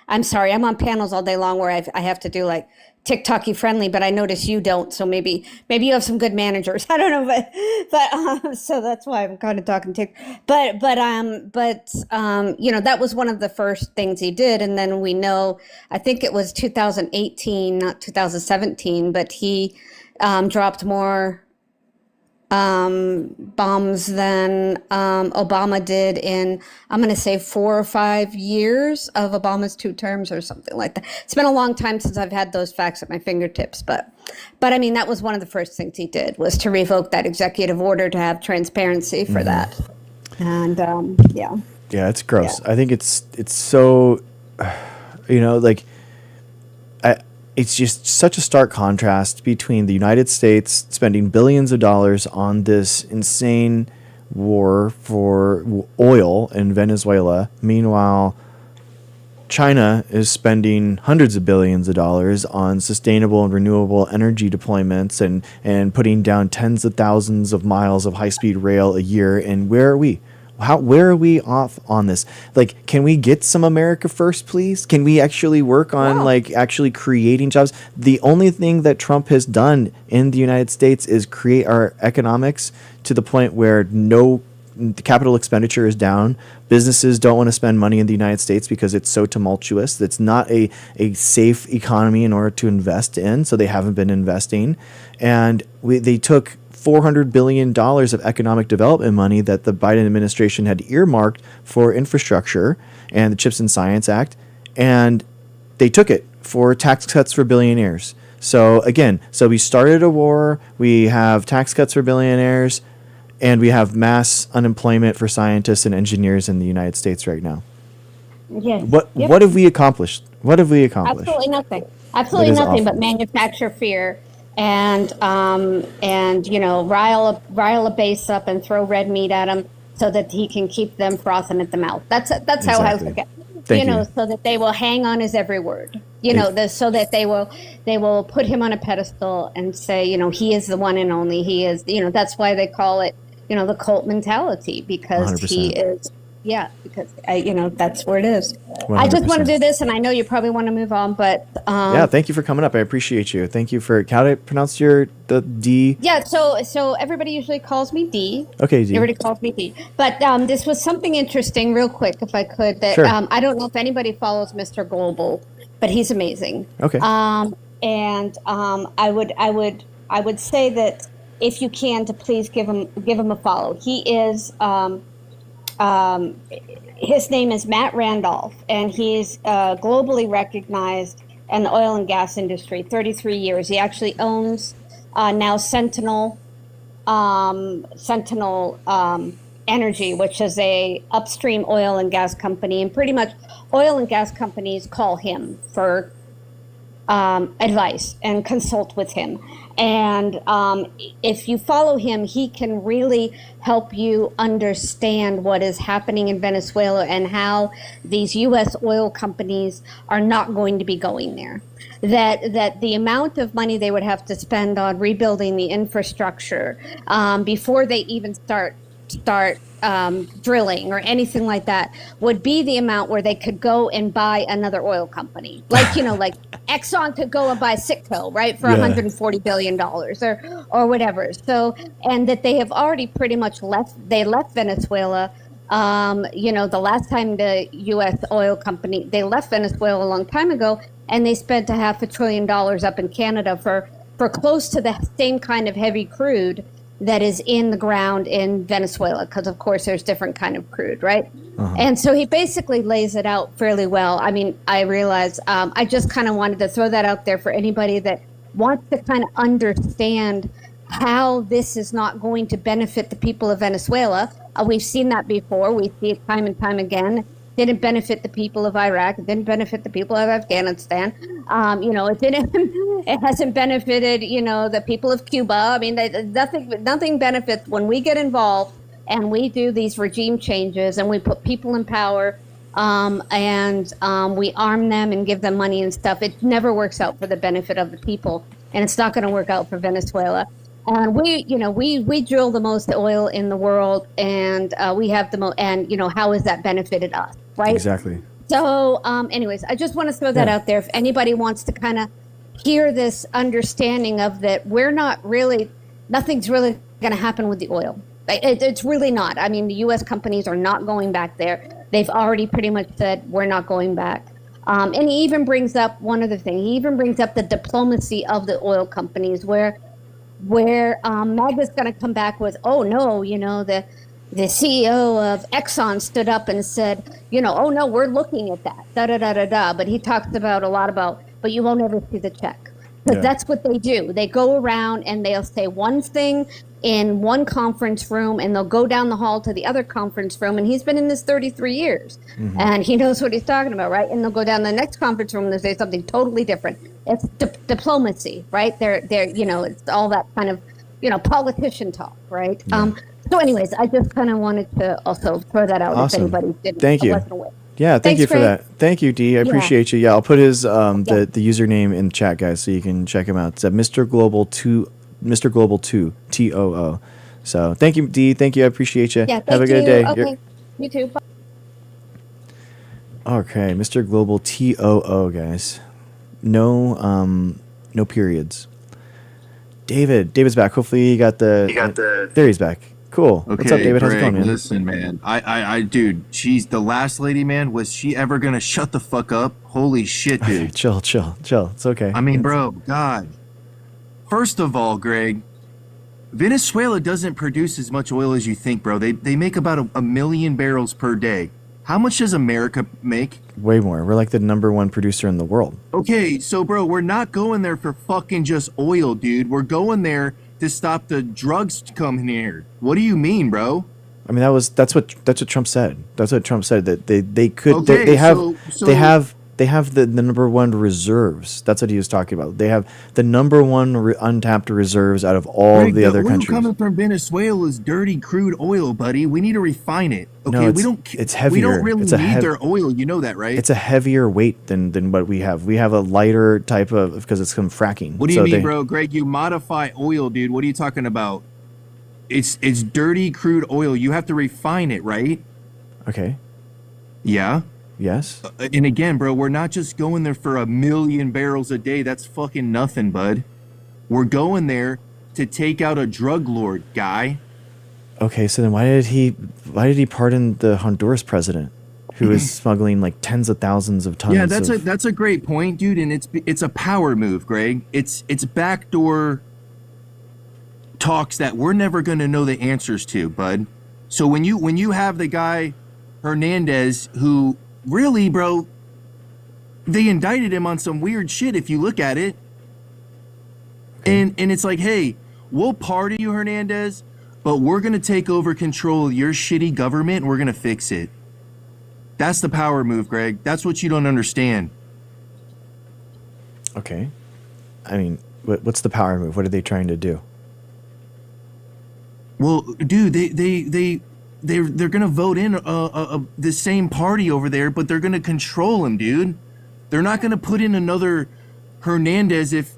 I'm sorry, I'm on panels all day long where I have to do like TikTok-y friendly, but I notice you don't. So maybe you have some good managers. I don't know, but so that's why I'm kind of talking but that was one of the first things he did. And then we know, I think it was 2018, not 2017, but he dropped more bombs than Obama did in, I'm going to say 4 or 5 years of Obama's 2 terms or something like that. It's been a long time since I've had those facts at my fingertips, but I mean, that was one of the first things he did, was to revoke that executive order to have transparency for that. And yeah, it's gross. Yeah. I think it's so, it's just such a stark contrast between the United States spending billions of dollars on this insane war for oil in Venezuela. Meanwhile, China is spending hundreds of billions of dollars on sustainable and renewable energy deployments and putting down tens of thousands of miles of high-speed rail a year. And where are we? Where are we off on this? Like, can we get some America first, please? Can we actually work on actually creating jobs? The only thing that Trump has done in the United States is create our economics to the point where no the capital expenditure is down. Businesses don't want to spend money in the United States because it's so tumultuous. It's not a safe economy in order to invest in, so they haven't been investing. And they took $400 billion of economic development money that the Biden administration had earmarked for infrastructure and the CHIPS and Science Act, and they took it for tax cuts for billionaires. So again, we started a war, we have tax cuts for billionaires, and we have mass unemployment for scientists and engineers in the United States right now. Yes. What have we accomplished? What have we accomplished? Absolutely nothing. Absolutely That is nothing but awful. manufacture fear and rile a base up and throw red meat at him so that he can keep them frothing at the mouth. That's how I Exactly. look at it. Thank you. So that they will hang on his every word. So that they will put him on a pedestal and say, he is the one and only. He is. That's why they call it, the cult mentality, because 100%. he is. Yeah, because that's where it is. I just want to 100%. do this, and I know you probably want to move on, but Yeah, thank you for coming up. I appreciate you. Thank you for how do I pronounce the D? yeah. So everybody usually calls me D. Okay, D. Everybody calls me D. But this was something interesting, real quick, if I could. That Sure. I don't know if anybody follows Mr. Global, but he's amazing. Okay. I would say that if you can, to please give him a follow. He is. His name is Matt Randolph, and he's globally recognized in the oil and gas industry. 33 years. He actually owns now Sentinel Energy, which is a upstream oil and gas company, and pretty much oil and gas companies call him for advice and consult with him. And if you follow him, he can really help you understand what is happening in Venezuela and how these U.S. oil companies are not going to be going there. That the amount of money they would have to spend on rebuilding the infrastructure before they even start drilling or anything like that would be the amount where they could go and buy another oil company, like like Exxon could go and buy Citgo, right, for $140 billion or whatever. So, and that they have already pretty much left Venezuela. The last time the U.S. oil company, they left Venezuela a long time ago, and they spent $500 billion up in Canada for close to the same kind of heavy crude that is in the ground in Venezuela, because of course there's different kind of crude, right? Uh-huh. And so he basically lays it out fairly well. I mean, I realize I just kind of wanted to throw that out there for anybody that wants to kind of understand how this is not going to benefit the people of Venezuela. We've seen that before. We see it time and time again. Didn't benefit the people of Iraq. It didn't benefit the people of Afghanistan. It didn't. It hasn't benefited, the people of Cuba. I mean, nothing benefits when we get involved and we do these regime changes and we put people in power and we arm them and give them money and stuff. It never works out for the benefit of the people, and it's not going to work out for Venezuela. And we drill the most oil in the world, and we have the most. And how has that benefited us, right? Exactly. So, anyways, I just want to throw that out there. If anybody wants to kind of hear this understanding of that, nothing's really going to happen with the oil. It's really not. I mean, the U.S. companies are not going back there. They've already pretty much said we're not going back. And he even brings up one other thing. He even brings up the diplomacy of the oil companies, where Magda's going to come back with, oh no, the CEO of Exxon stood up and said, oh no, we're looking at that, da da da da da. But he talks about but you won't ever see the check. Because that's what they do. They go around and they'll say one thing in one conference room, and they'll go down the hall to the other conference room. And he's been in this 33 years, and he knows what he's talking about, right? And they'll go down the next conference room and they'll say something totally different. It's diplomacy, right? They're it's all that kind of politician talk, right? Yeah. So, anyways, I just kind of wanted to also throw that out. Awesome. If anybody didn't. Thank you. Wasn't aware. Yeah, thank Thanks, you for Ray. that. Thank you, Dee. I appreciate you. Yeah, I'll put his the username in the chat, guys, so you can check him out. It's at Mr. Global 2 TOO. So thank you, Dee. Thank you. I appreciate you. Yeah, Have a good day. Okay. You too. Bye. Okay, Mr. Global TOO, guys. No periods. David's back. Hopefully he got the. There he's back. Cool. Okay, What's up, David? How's it Greg, going, man? listen, man. Dude, she's the last lady, man. Was she ever gonna shut the fuck up? Holy shit, Okay, dude. chill. It's okay. I mean, bro, God. First of all, Greg, Venezuela doesn't produce as much oil as you think, bro. They make about a million barrels per day. How much does America make? Way more. We're like the #1 producer in the world. Okay, so bro, we're not going there for fucking just oil, dude. We're going there to stop the drugs coming here. What do you mean, bro? I mean, that's what Trump said. That's what Trump said, that they could Okay, they have so- they have the #1 reserves. That's what he was talking about. They have the #1 untapped reserves out of all Greg, the other oil countries. coming from Venezuela is dirty crude oil, buddy. We need to refine it. Okay, No, we don't. it's We heavier. don't really It's a need their oil. You know that, right? It's a heavier weight than what we have. We have a lighter type of, because it's from fracking. What do you So mean, they- bro? Greg, you modify oil, dude. What are you talking about? It's dirty crude oil. You have to refine it, right? Okay. Yeah. Yes. And again, bro, we're not just going there for a million barrels a day. That's fucking nothing, bud. We're going there to take out a drug lord, guy. Okay. So then why did he pardon the Honduras president, who is smuggling like tens of thousands of tons? Yeah, that's of, a great point, dude. And it's a power move, Greg. It's backdoor talks that we're never going to know the answers to, bud. So when you have the guy Hernandez, who really, bro, they indicted him on some weird shit if you look at it. And it's like, hey, we'll pardon you, Hernandez, but we're going to take over control of your shitty government and we're going to fix it. That's the power move, Greg. That's what you don't understand. Okay. I mean, what's the power move? What are they trying to do? Well, dude, they're gonna vote in the same party over there, but they're gonna control him, dude. They're not gonna put in another Hernandez if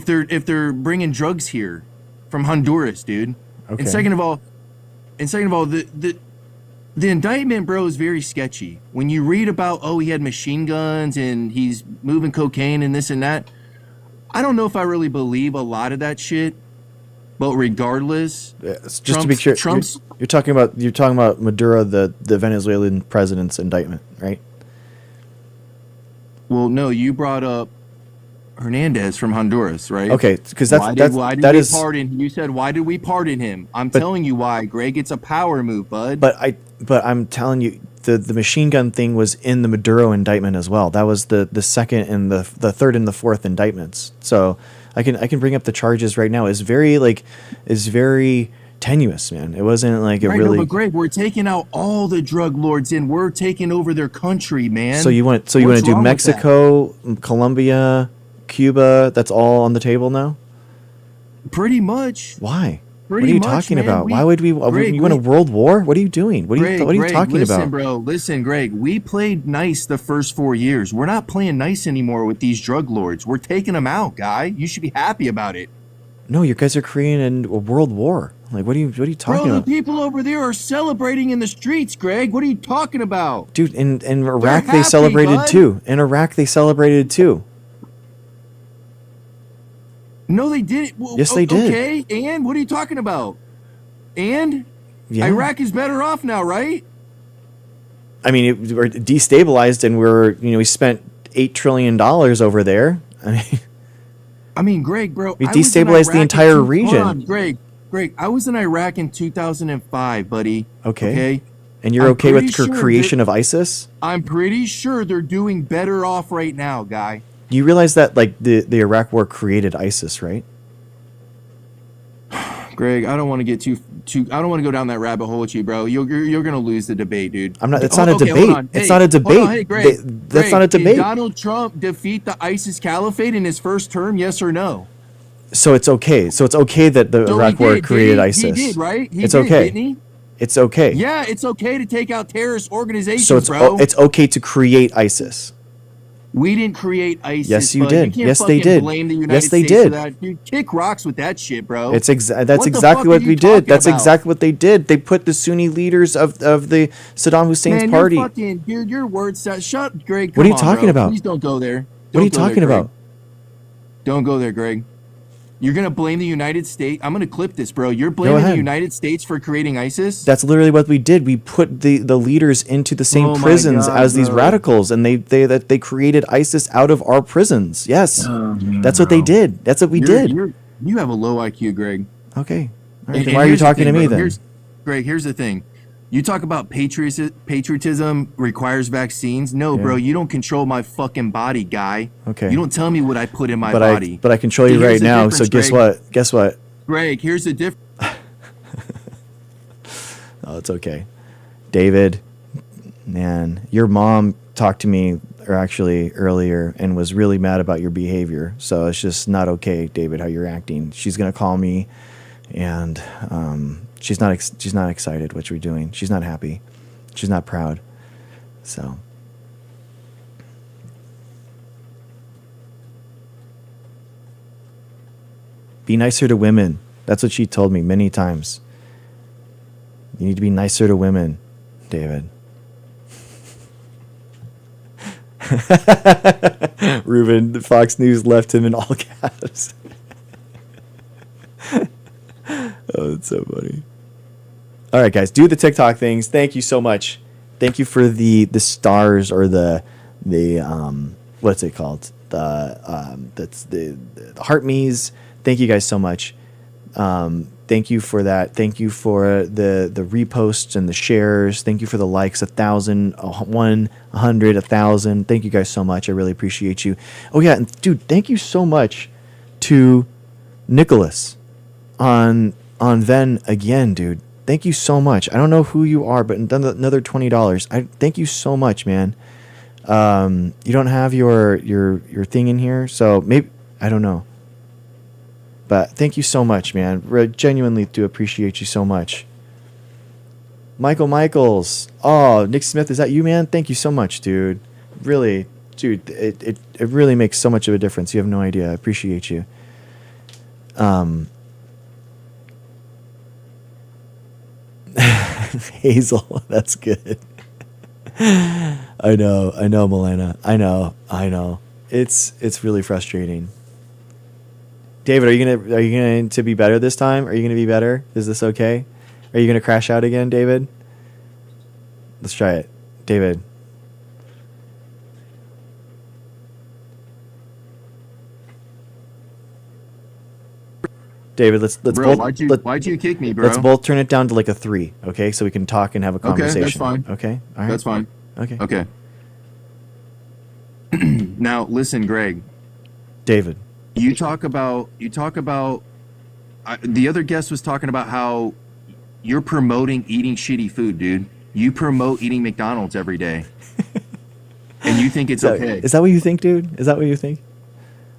they're bringing drugs here from Honduras, dude. Okay. And second of all, the indictment, bro, is very sketchy. When you read about, oh, he had machine guns and he's moving cocaine and this and that, I don't know if I really believe a lot of that shit. But regardless, Just to be clear, you're talking about Maduro, the Venezuelan president's indictment, right? Well, no, you brought up Hernandez from Honduras, right? Okay, because why did we pardon? You said, why did we pardon him? I'm telling you why, Greg. It's a power move, bud. But I'm telling you, the machine gun thing was in the Maduro indictment as well. That was the second and the third and the fourth indictments. So I can bring up the charges right now. It's very tenuous, man. It wasn't like it right, really. No, but Greg, we're taking out all the drug lords and we're taking over their country, man. So you want to do Mexico, Colombia, Cuba? That's all on the table now. Pretty much. Why? Pretty what are you much, talking man. about? Why would we? Greg, you want a world war? What are you doing? What are you talking listen, about? Bro, listen, Greg. We played nice the first 4 years. We're not playing nice anymore with these drug lords. We're taking them out, guy. You should be happy about it. No, you guys are creating a world war. Like, what are you talking about? The people over there are celebrating in the streets, Greg. What are you talking about? Dude, in Iraq happy, they celebrated bud. too. In Iraq they celebrated too. No, they didn't. Well, Yes, they did. Okay, and what are you talking about? And Yeah. Iraq is better off now, right? I mean, we're destabilized, and we spent $8 trillion over there. I mean, Greg, bro. We I was in destabilized the Iraq entire Hold region. on, Greg, I was in Iraq in 2005, buddy. Okay. And you're I'm okay with pretty sure creation of ISIS? I'm pretty sure they're doing better off right now, guy. You realize that like the Iraq War created ISIS, right? Greg, I don't want to get too. I don't want to go down that rabbit hole with you, bro. You're gonna lose the debate, dude. I'm not. It's not a debate. It's not a debate. Hey, Greg, That's not a debate. Did Donald Trump defeat the ISIS caliphate in his first term? Yes or no? So it's okay. So it's okay that the So Iraq he War did. created He ISIS. did, right? It's did, okay. Didn't he? It's okay. Yeah, it's okay to take out terrorist organizations, So bro. it's okay to create ISIS. We didn't create ISIS. Yes, you bud. did. You can't Yes, they fucking did. Blame the United Yes, they States did. For that. Dude, kick rocks with that shit, bro. That's What exactly the what fuck are we you did. talking That's about? exactly what they did. They put the Sunni leaders of the Saddam Hussein's Man, party. you're fucking, dude, your words sound. Shut, Greg. What are come you on, talking bro. about? Please don't go there. What are you Don't go there, talking Greg. about? Don't go there, Greg. You're gonna blame the United States. I'm gonna clip this, bro. You're blaming the ahead. United States for creating ISIS. That's literally what we did. We put the leaders into the same Oh my prisons God, as these bro. radicals, and they created ISIS out of our prisons. Yes, that's what they did. That's what we did. You have a low IQ, Greg. Okay. All right, And- then and why are you here's the talking thing, to me bro. then? Greg, here's the thing. You talk about patriotism requires vaccines. No, bro, you don't control my fucking body, guy. Okay. You don't tell me what I put in my but body. I control you Here's right the now. So difference, guess Greg. what? Guess what? Greg, here's the difference. Oh, it's okay. David, man, your mom talked to me earlier and was really mad about your behavior. So it's just not okay, David, how you're acting. She's going to call me, and she's not excited what you're doing. She's not happy. She's not proud. So be nicer to women. That's what she told me many times. You need to be nicer to women, David. Ruben, the Fox News left him in all caps. Oh, it's so funny. All right, guys, do the TikTok things. Thank you so much. Thank you for the stars or the what's it called? That's the heart me's. Thank you guys so much. Thank you for that. Thank you for the reposts and the shares. Thank you for the likes, 1,000, 100, 1,000. Thank you guys so much. I really appreciate you. Oh yeah, and dude, thank you so much to Nicholas on Ven again, dude. Thank you so much. I don't know who you are, but another $20. I thank you so much, man. You don't have your thing in here, so maybe I don't know. But thank you so much, man. Genuinely do appreciate you so much. Michael Michaels. Oh, Nick Smith, is that you, man? Thank you so much, dude. Really, dude, it really makes so much of a difference. You have no idea. I appreciate you. Hazel, that's good. I know, Milena. I know. It's really frustrating. David, are you going to be better this time? Are you going to be better? Is this okay? Are you going to crash out again, David? Let's try it. David. David, let's Bro, both why'd you kick me, bro? let's both turn it down to like a 3, okay? So we can talk and have a conversation. that's fine. Okay? All right. That's fine. Okay. Okay. Now listen, Greg. David. You talk about the other guest was talking about how you're promoting eating shitty food, dude. You promote eating McDonald's every day. And you think it's okay. Is that what you think, dude? Is that what you think?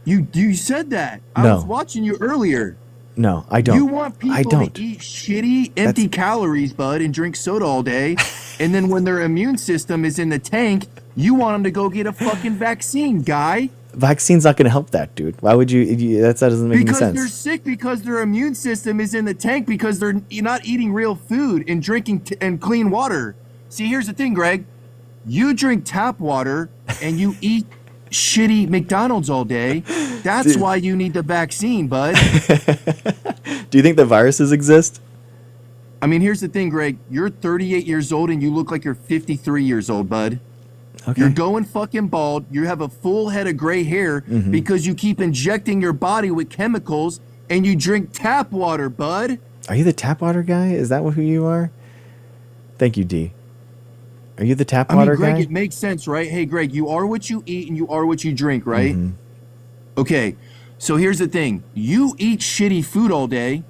You said that. I No. was watching you earlier. No, I don't. You want I people don't. to eat shitty, empty calories, bud, and drink soda all day. And then when their immune system is in the tank, you want them to go get a fucking vaccine, guy. Vaccine's not going to help that, dude. Why would you that doesn't make Because any they're sense. sick because their immune system is in the tank because they're not eating real food and drinking and clean water. See, here's the thing, Greg. You drink tap water and you eat shitty McDonald's all day. That's Dude. why you need the vaccine, bud. Do you think the viruses exist? I mean, here's the thing, Greg. You're 38 years old and you look like you're 53 years old, bud. Okay. You're going fucking bald. You have a full head of gray hair because you keep injecting your body with chemicals and you drink tap water, bud. Are you the tap water guy? Is that who you are? Thank you, D. Are you the tap I mean, water Greg, guy? it makes sense, right? Hey, Greg, you are what you eat and you are what you drink, right? Mhm. Okay, so here's the thing. You eat shitty food all day,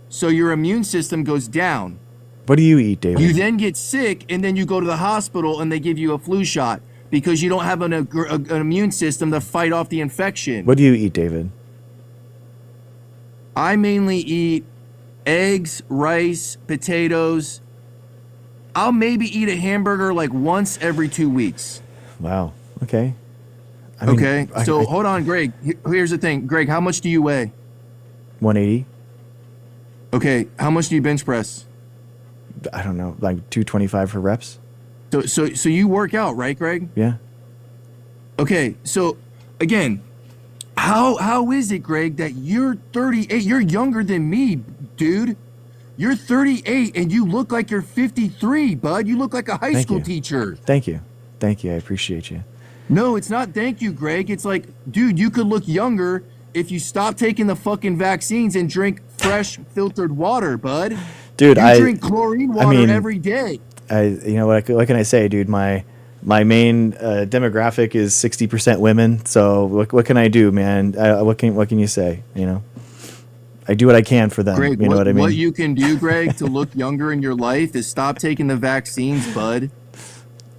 so your immune system goes down. What do you eat, David? You then get sick, and then you go to the hospital, and they give you a flu shot because you don't have an immune system to fight off the infection. What do you eat, David? I mainly eat eggs, rice, potatoes. I'll maybe eat a hamburger like once every 2 weeks. Wow. Okay. I mean, Okay, so hold on, Greg. Here's the thing. Greg, how much do you weigh? 180. Okay, how much do you bench press? I don't know, like 225 for reps. So you work out, right, Greg? Yeah. Okay, so again, How is it, Greg, that you're 38? You're younger than me, dude. You're 38 and you look like you're 53, bud. You look like a high school teacher. Thank you. Thank you. I appreciate you. No, it's not thank you, Greg. It's like, dude, you could look younger if you stop taking the fucking vaccines and drink fresh filtered water, bud. Dude, I drink chlorine water every day. You know what can I say, dude? My main demographic is 60% women. So what can I do, man? What can you say? You know, I do what I can for them. Greg, you know what I mean? What you can do, Greg, to look younger in your life is stop taking the vaccines, bud.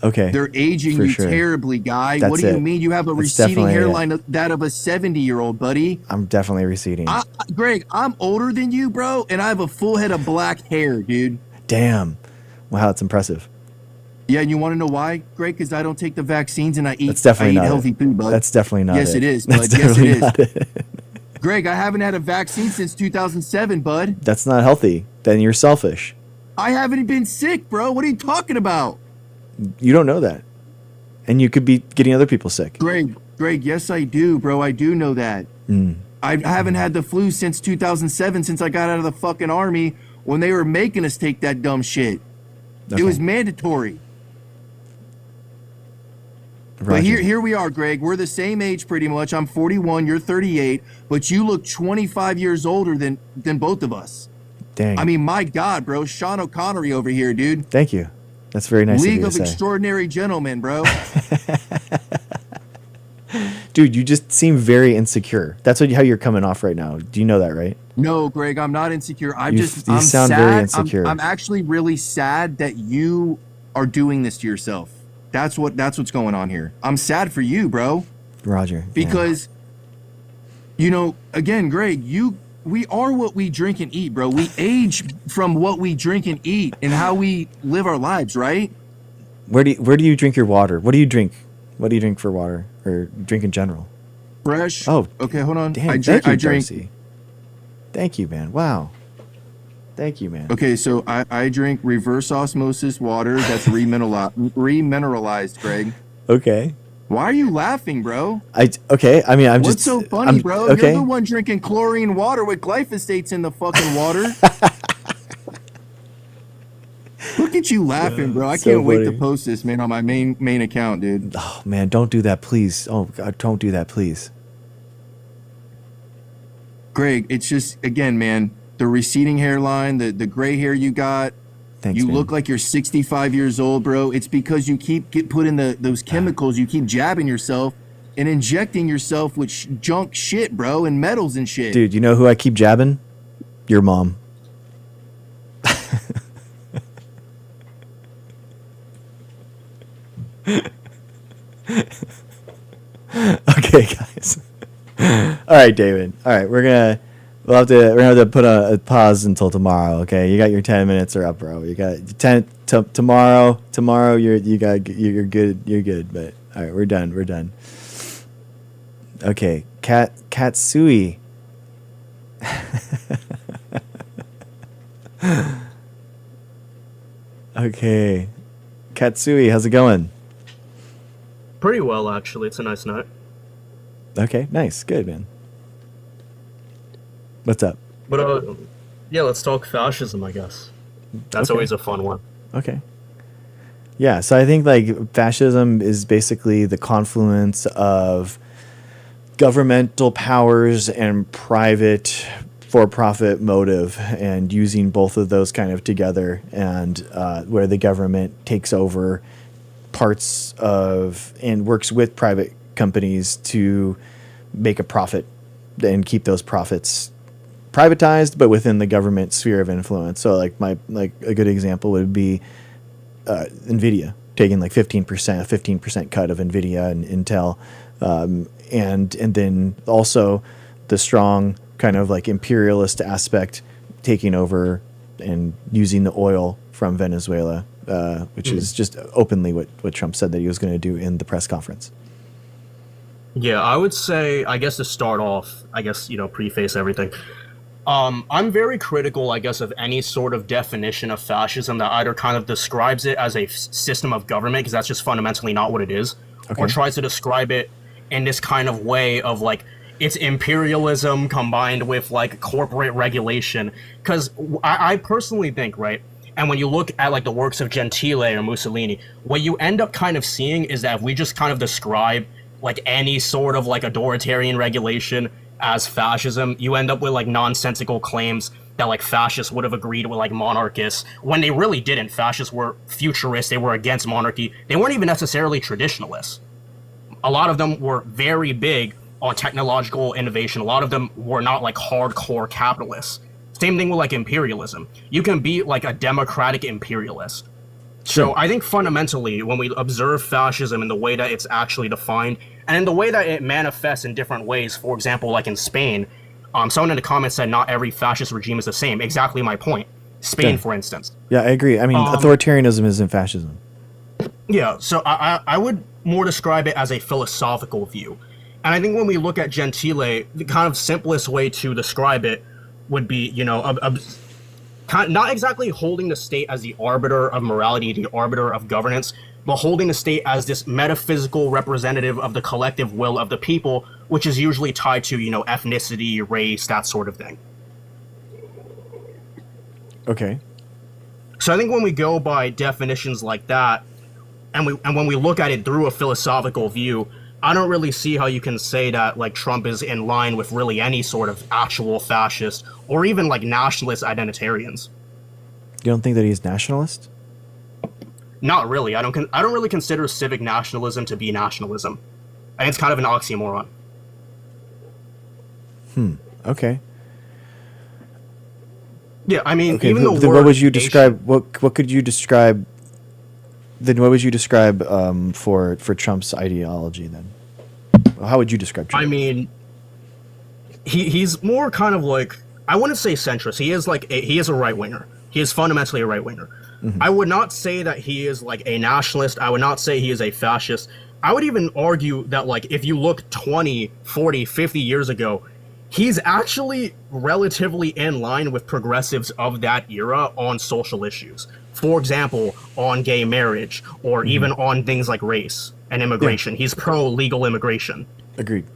Okay. They're aging you terribly, guy. That's what do you mean? You have a receding hairline that of a 70-year-old, buddy. I'm definitely receding. Greg, I'm older than you, bro, and I have a full head of black hair, dude. Damn. Wow, that's impressive. Yeah, and you want to know why, Greg? Because I don't take the vaccines and I eat healthy food, bud. That's definitely not Yes, it is, bud. Yes, it is. Greg, I haven't had a vaccine since 2007, bud. That's not healthy. Then you're selfish. I haven't been sick, bro. What are you talking about? You don't know that. And you could be getting other people sick. Greg, yes, I do, bro. I do know that. I haven't had the flu since 2007, since I got out of the fucking army when they were making us take that dumb shit. Okay. It was mandatory. Roger. But here we are, Greg. We're the same age pretty much. I'm 41, you're 38, but you look 25 years older than both of us. Dang. I mean, my God, bro. Sean O'Connery over here, dude. Thank you. That's very nice League of you of to say. Extraordinary Gentlemen, bro. Dude, you just seem very insecure. That's how you're coming off right now. Do you know that, right? No, Greg, I'm not insecure. I'm You sad. sound very insecure. I'm actually really sad that you are doing this to yourself. That's what's going on here. I'm sad for you, bro. Roger. Because, you know, again, Greg, we are what we drink and eat, bro. We age from what we drink and eat and how we live our lives, right? Where do you drink your water? What do you drink? What do you drink for water or drink in general? Fresh. Oh, okay, hold on. Damn, I drink. Darcy. Thank you, man. Wow. Thank you, man. Okay, so I drink reverse osmosis water that's remineralized, Greg. Okay. Why are you laughing, bro? I'm What's just so funny, bro? Okay. You're the one drinking chlorine water with glyphosates in the fucking water. Look at you laughing, bro. I So can't wait to funny. post this, man, on my main account, dude. Oh man, don't do that, please. Oh God, don't do that, please. Greg, it's just, again, man, the receding hairline, the gray hair you got. Thanks, You man. look like you're 65 years old, bro. It's because you keep putting those chemicals, you keep jabbing yourself and injecting yourself with junk shit, bro, and metals and shit. Dude, you know who I keep jabbing? Your mom. Okay, guys. All right, David. All right, we're gonna have to put a pause until tomorrow. Okay, you got your 10 minutes are up, bro. You got 10 tomorrow. Tomorrow, you're good. You're good. But all right, we're done. Okay, Katsui. Okay, Katsui, how's it going? Pretty well, actually. It's a nice night. Okay, nice, good, man. What's up? But, yeah, let's talk fascism, I guess. That's Okay. always a fun one. Okay. Yeah, so I think like fascism is basically the confluence of governmental powers and private for-profit motive, and using both of those kind of together, and where the government takes over parts of and works with private companies to make a profit and keep those profits privatized, but within the government sphere of influence. So like a good example would be NVIDIA taking like 15% cut of NVIDIA and Intel, and then also the strong kind of like imperialist aspect taking over and using the oil from Venezuela, which is just openly what Trump said that he was going to do in the press conference. Yeah, I would say, I guess to start off, preface everything. I'm very critical, I guess, of any sort of definition of fascism that either kind of describes it as a system of government, because that's just fundamentally not what it is, or tries to describe it in this kind of way of like, it's imperialism combined with like corporate regulation. Because I personally think, right, and when you look at like the works of Gentile or Mussolini, what you end up kind of seeing is that if we just kind of describe like any sort of like authoritarian regulation as fascism, you end up with like nonsensical claims that like fascists would have agreed with like monarchists when they really didn't. Fascists were futurists, they were against monarchy, they weren't even necessarily traditionalists. A lot of them were very big on technological innovation. A lot of them were not like hardcore capitalists. Same thing with like imperialism. You can be like a democratic imperialist. So I think fundamentally, when we observe fascism in the way that it's actually defined, and in the way that it manifests in different ways, for example, like in Spain, someone in the comments said not every fascist regime is the same. Exactly my point. Spain, for instance. Yeah, I agree. I mean, authoritarianism isn't fascism. Yeah, so I would more describe it as a philosophical view. And I think when we look at Gentile, the kind of simplest way to describe it would be, you know, not exactly holding the state as the arbiter of morality, the arbiter of governance, but holding the state as this metaphysical representative of the collective will of the people, which is usually tied to, you know, ethnicity, race, that sort of thing. Okay. So I think when we go by definitions like that, and when we look at it through a philosophical view, I don't really see how you can say that like Trump is in line with really any sort of actual fascist or even like nationalist identitarians. You don't think that he's nationalist? Not really. I don't really consider civic nationalism to be nationalism. I think it's kind of an oxymoron. Okay. Yeah, I mean, Okay. even the Then word what would you nation- describe? What could you describe? Then what would you describe for Trump's ideology? Then how would you describe Trump? I mean, he's more kind of like, I wouldn't say centrist. He is a right winger. He is fundamentally a right winger. I would not say that he is like a nationalist. I would not say he is a fascist. I would even argue that like if you look 20, 40, 50 years ago, he's actually relatively in line with progressives of that era on social issues. For example, on gay marriage or even on things like race and immigration. Yeah. He's pro-legal immigration. Agreed.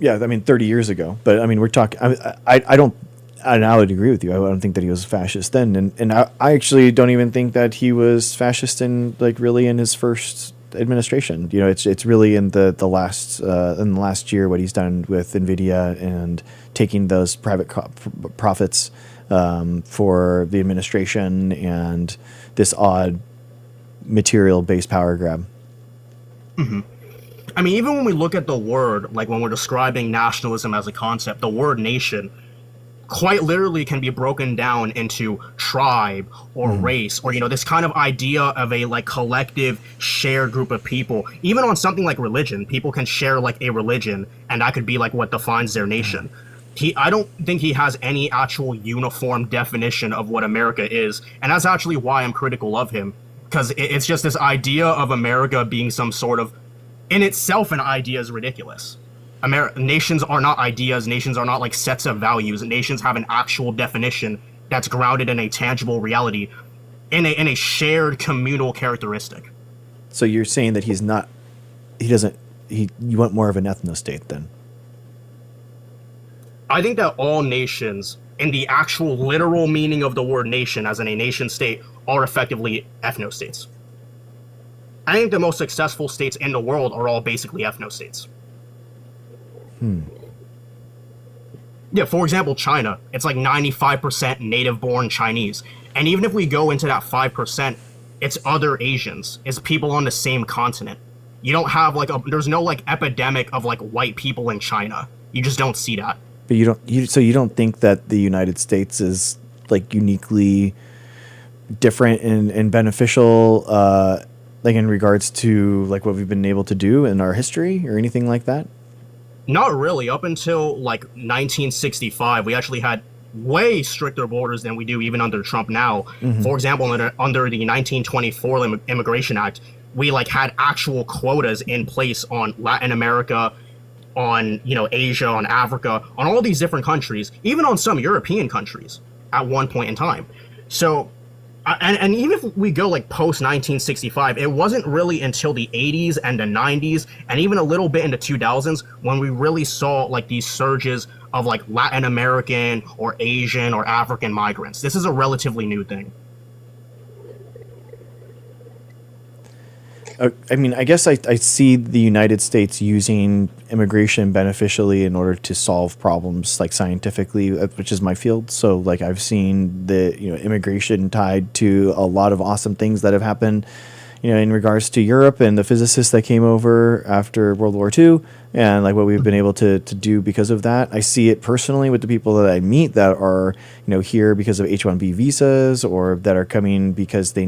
Yeah, I mean, 30 years ago. But I mean, we're talking. I don't. I would agree with you. I don't think that he was fascist then, and I actually don't even think that he was fascist in like really in his first administration. You know, it's really in the last year what he's done with NVIDIA and taking those private profits for the administration and this odd material-based power grab. Mm-hmm. I mean, even when we look at the word, like when we're describing nationalism as a concept, the word nation quite literally can be broken down into tribe or race or, you know, this kind of idea of a like collective shared group of people. Even on something like religion, people can share like a religion and that could be like what defines their nation. I don't think he has any actual uniform definition of what America is. And that's actually why I'm critical of him, because it's just this idea of America being some sort of, in itself, an idea is ridiculous. Nations are not ideas. Nations are not like sets of values. Nations have an actual definition that's grounded in a tangible reality, in a shared communal characteristic. So you're saying that you want more of an ethno-state then? I think that all nations, in the actual literal meaning of the word nation, as in a nation state, are effectively ethno-states. I think the most successful states in the world are all basically ethno-states. Yeah, for example, China. It's like 95% native-born Chinese. And even if we go into that 5%, it's other Asians. It's people on the same continent. You don't have like there's no like epidemic of like white people in China. You just don't see that. But you don't think that the United States is like uniquely different and beneficial, like in regards to like what we've been able to do in our history or anything like that? Not really. Up until like 1965, we actually had way stricter borders than we do even under Trump now. For example, under the 1924 Immigration Act, we like had actual quotas in place on Latin America, on, you know, Asia, on Africa, on all these different countries, even on some European countries at one point in time. So And even if we go like post 1965, it wasn't really until the 80s and the 90s and even a little bit into 2000s when we really saw like these surges of like Latin American or Asian or African migrants. This is a relatively new thing. I mean, I guess I see the United States using immigration beneficially in order to solve problems like scientifically, which is my field. So like I've seen the, immigration tied to a lot of awesome things that have happened, in regards to Europe and the physicists that came over after World War II and like what we've been able to do because of that. I see it personally with the people that I meet that are, here because of H-1B visas or that are coming because they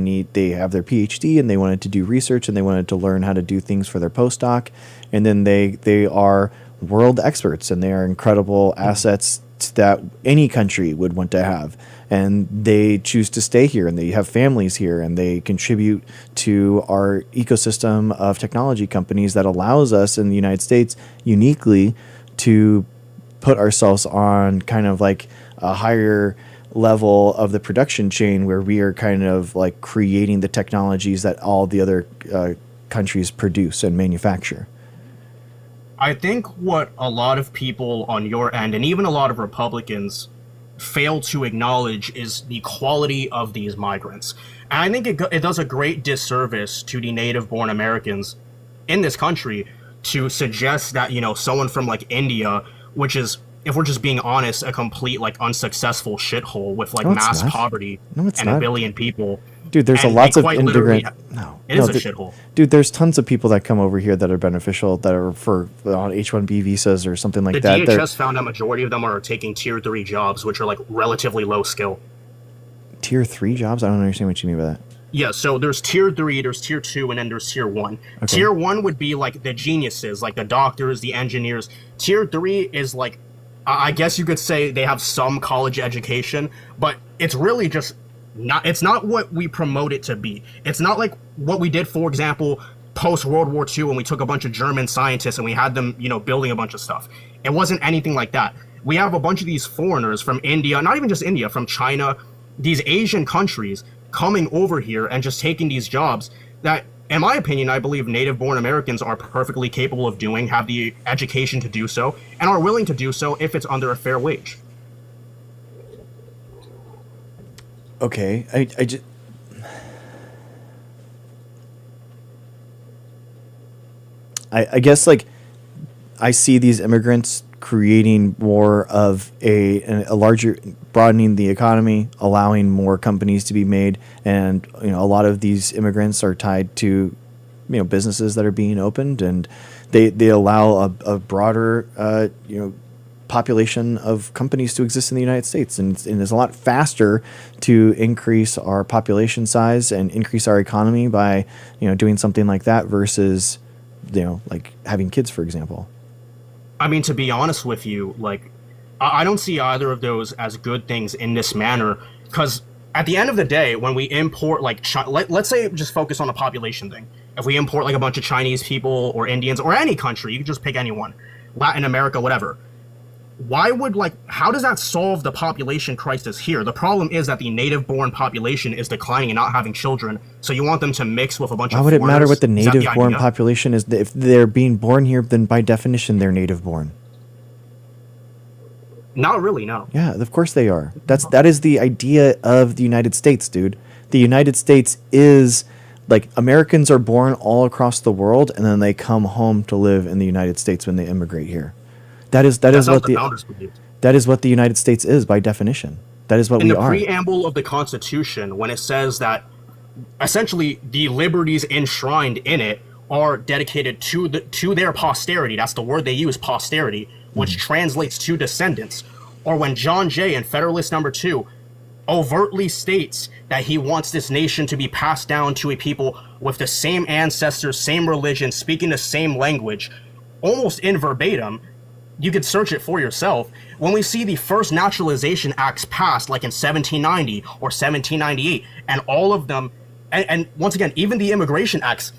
have their PhD and they wanted to do research and they wanted to learn how to do things for their postdoc. And then they are world experts and they are incredible assets that any country would want to have. And they choose to stay here and they have families here and they contribute to our ecosystem of technology companies that allows us in the United States uniquely to put ourselves on kind of like a higher level of the production chain where we are kind of like creating the technologies that all the other countries produce and manufacture. I think what a lot of people on your end and even a lot of Republicans fail to acknowledge is the quality of these migrants. And I think it does a great disservice to the native-born Americans in this country to suggest that, someone from like India, which is, if we're just being honest, a complete like unsuccessful shithole with like mass poverty and not. 1 billion people. Dude, there's lots of immigrant. It is a shithole. Dude, there's tons of people that come over here that are beneficial, that are on H-1B visas or something like that. The DHS found a majority of them are taking tier 3 jobs, which are like relatively low skill. Tier 3 jobs? I don't understand what you mean by that. Yeah, so there's tier 3, there's tier 2, and then there's tier 1. Okay. Tier 1 would be like the geniuses, like the doctors, the engineers. Tier 3 is like, I guess you could say they have some college education, but it's really just it's not what we promote it to be. It's not like what we did, for example, post World War II when we took a bunch of German scientists and we had them, building a bunch of stuff. It wasn't anything like that. We have a bunch of these foreigners from India, not even just India, from China, these Asian countries coming over here and just taking these jobs that, in my opinion, I believe native-born Americans are perfectly capable of doing, have the education to do so, and are willing to do so if it's under a fair wage. Okay, I guess like I see these immigrants creating more of a larger, broadening the economy, allowing more companies to be made, and a lot of these immigrants are tied to businesses that are being opened, and they allow a broader population of companies to exist in the United States, and it's a lot faster to increase our population size and increase our economy by doing something like that versus like having kids, for example. I mean, to be honest with you, like I don't see either of those as good things in this manner, because at the end of the day, when we import like let's say just focus on the population thing. If we import like a bunch of Chinese people or Indians or any country, you can just pick anyone, Latin America, whatever. How does that solve the population crisis here? The problem is that the native-born population is declining and not having children, so you want them to mix with a bunch of foreigners. Why would it matter what the native-born population is? If they're being born here, then by definition, they're native-born. Not really, no. Yeah, of course they are. That is the idea of the United States, dude. The United States is, like, Americans are born all across the world, and then they come home to live in the United States when they immigrate here. That is what the United States is by definition. That is what we are. In the preamble of the Constitution, when it says that essentially the liberties enshrined in it are dedicated to their posterity, that's the word they use, posterity, which translates to descendants. Or when John Jay in Federalist Number 2 overtly states that he wants this nation to be passed down to a people with the same ancestors, same religion, speaking the same language, almost in verbatim. You could search it for yourself. When we see the first naturalization acts passed, like in 1790 or 1798, and all of them, and once again, even the immigration acts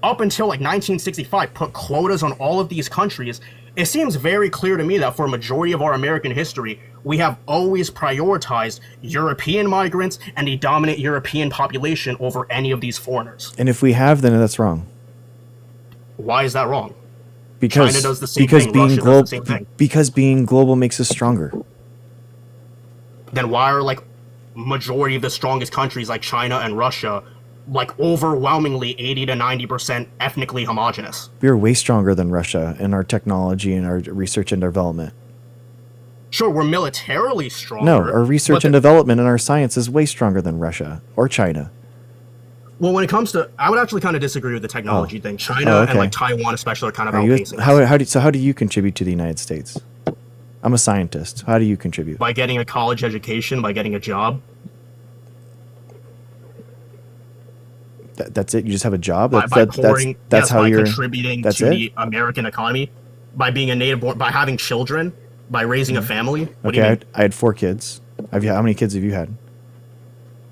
up until like 1965 put quotas on all of these countries, it seems very clear to me that for a majority of our American history, we have always prioritized European migrants and the dominant European population over any of these foreigners. And if we have, then that's wrong. Why is that wrong? Because China does the same because thing, being Russia global does the same thing. because being global makes us stronger. Then why are like majority of the strongest countries like China and Russia like overwhelmingly 80 to 90% ethnically homogenous? We are way stronger than Russia in our technology and our research and development. Sure, we're militarily stronger. No, our research but and development and our science is way stronger than Russia or China. well, when it comes to, I would actually kind of disagree with the technology thing. China Oh, okay. and like Taiwan especially are kind of Are you, outpacing us how do you contribute to the United States? I'm a scientist. How do you contribute? by getting a college education, by getting a job, That's it. You just have a job. by pouring, That's yes, how by you're contributing that's to it? the American economy, by being a native born, by having children, by raising a family. What do you Okay, mean? I had 4 kids. How many kids have you had?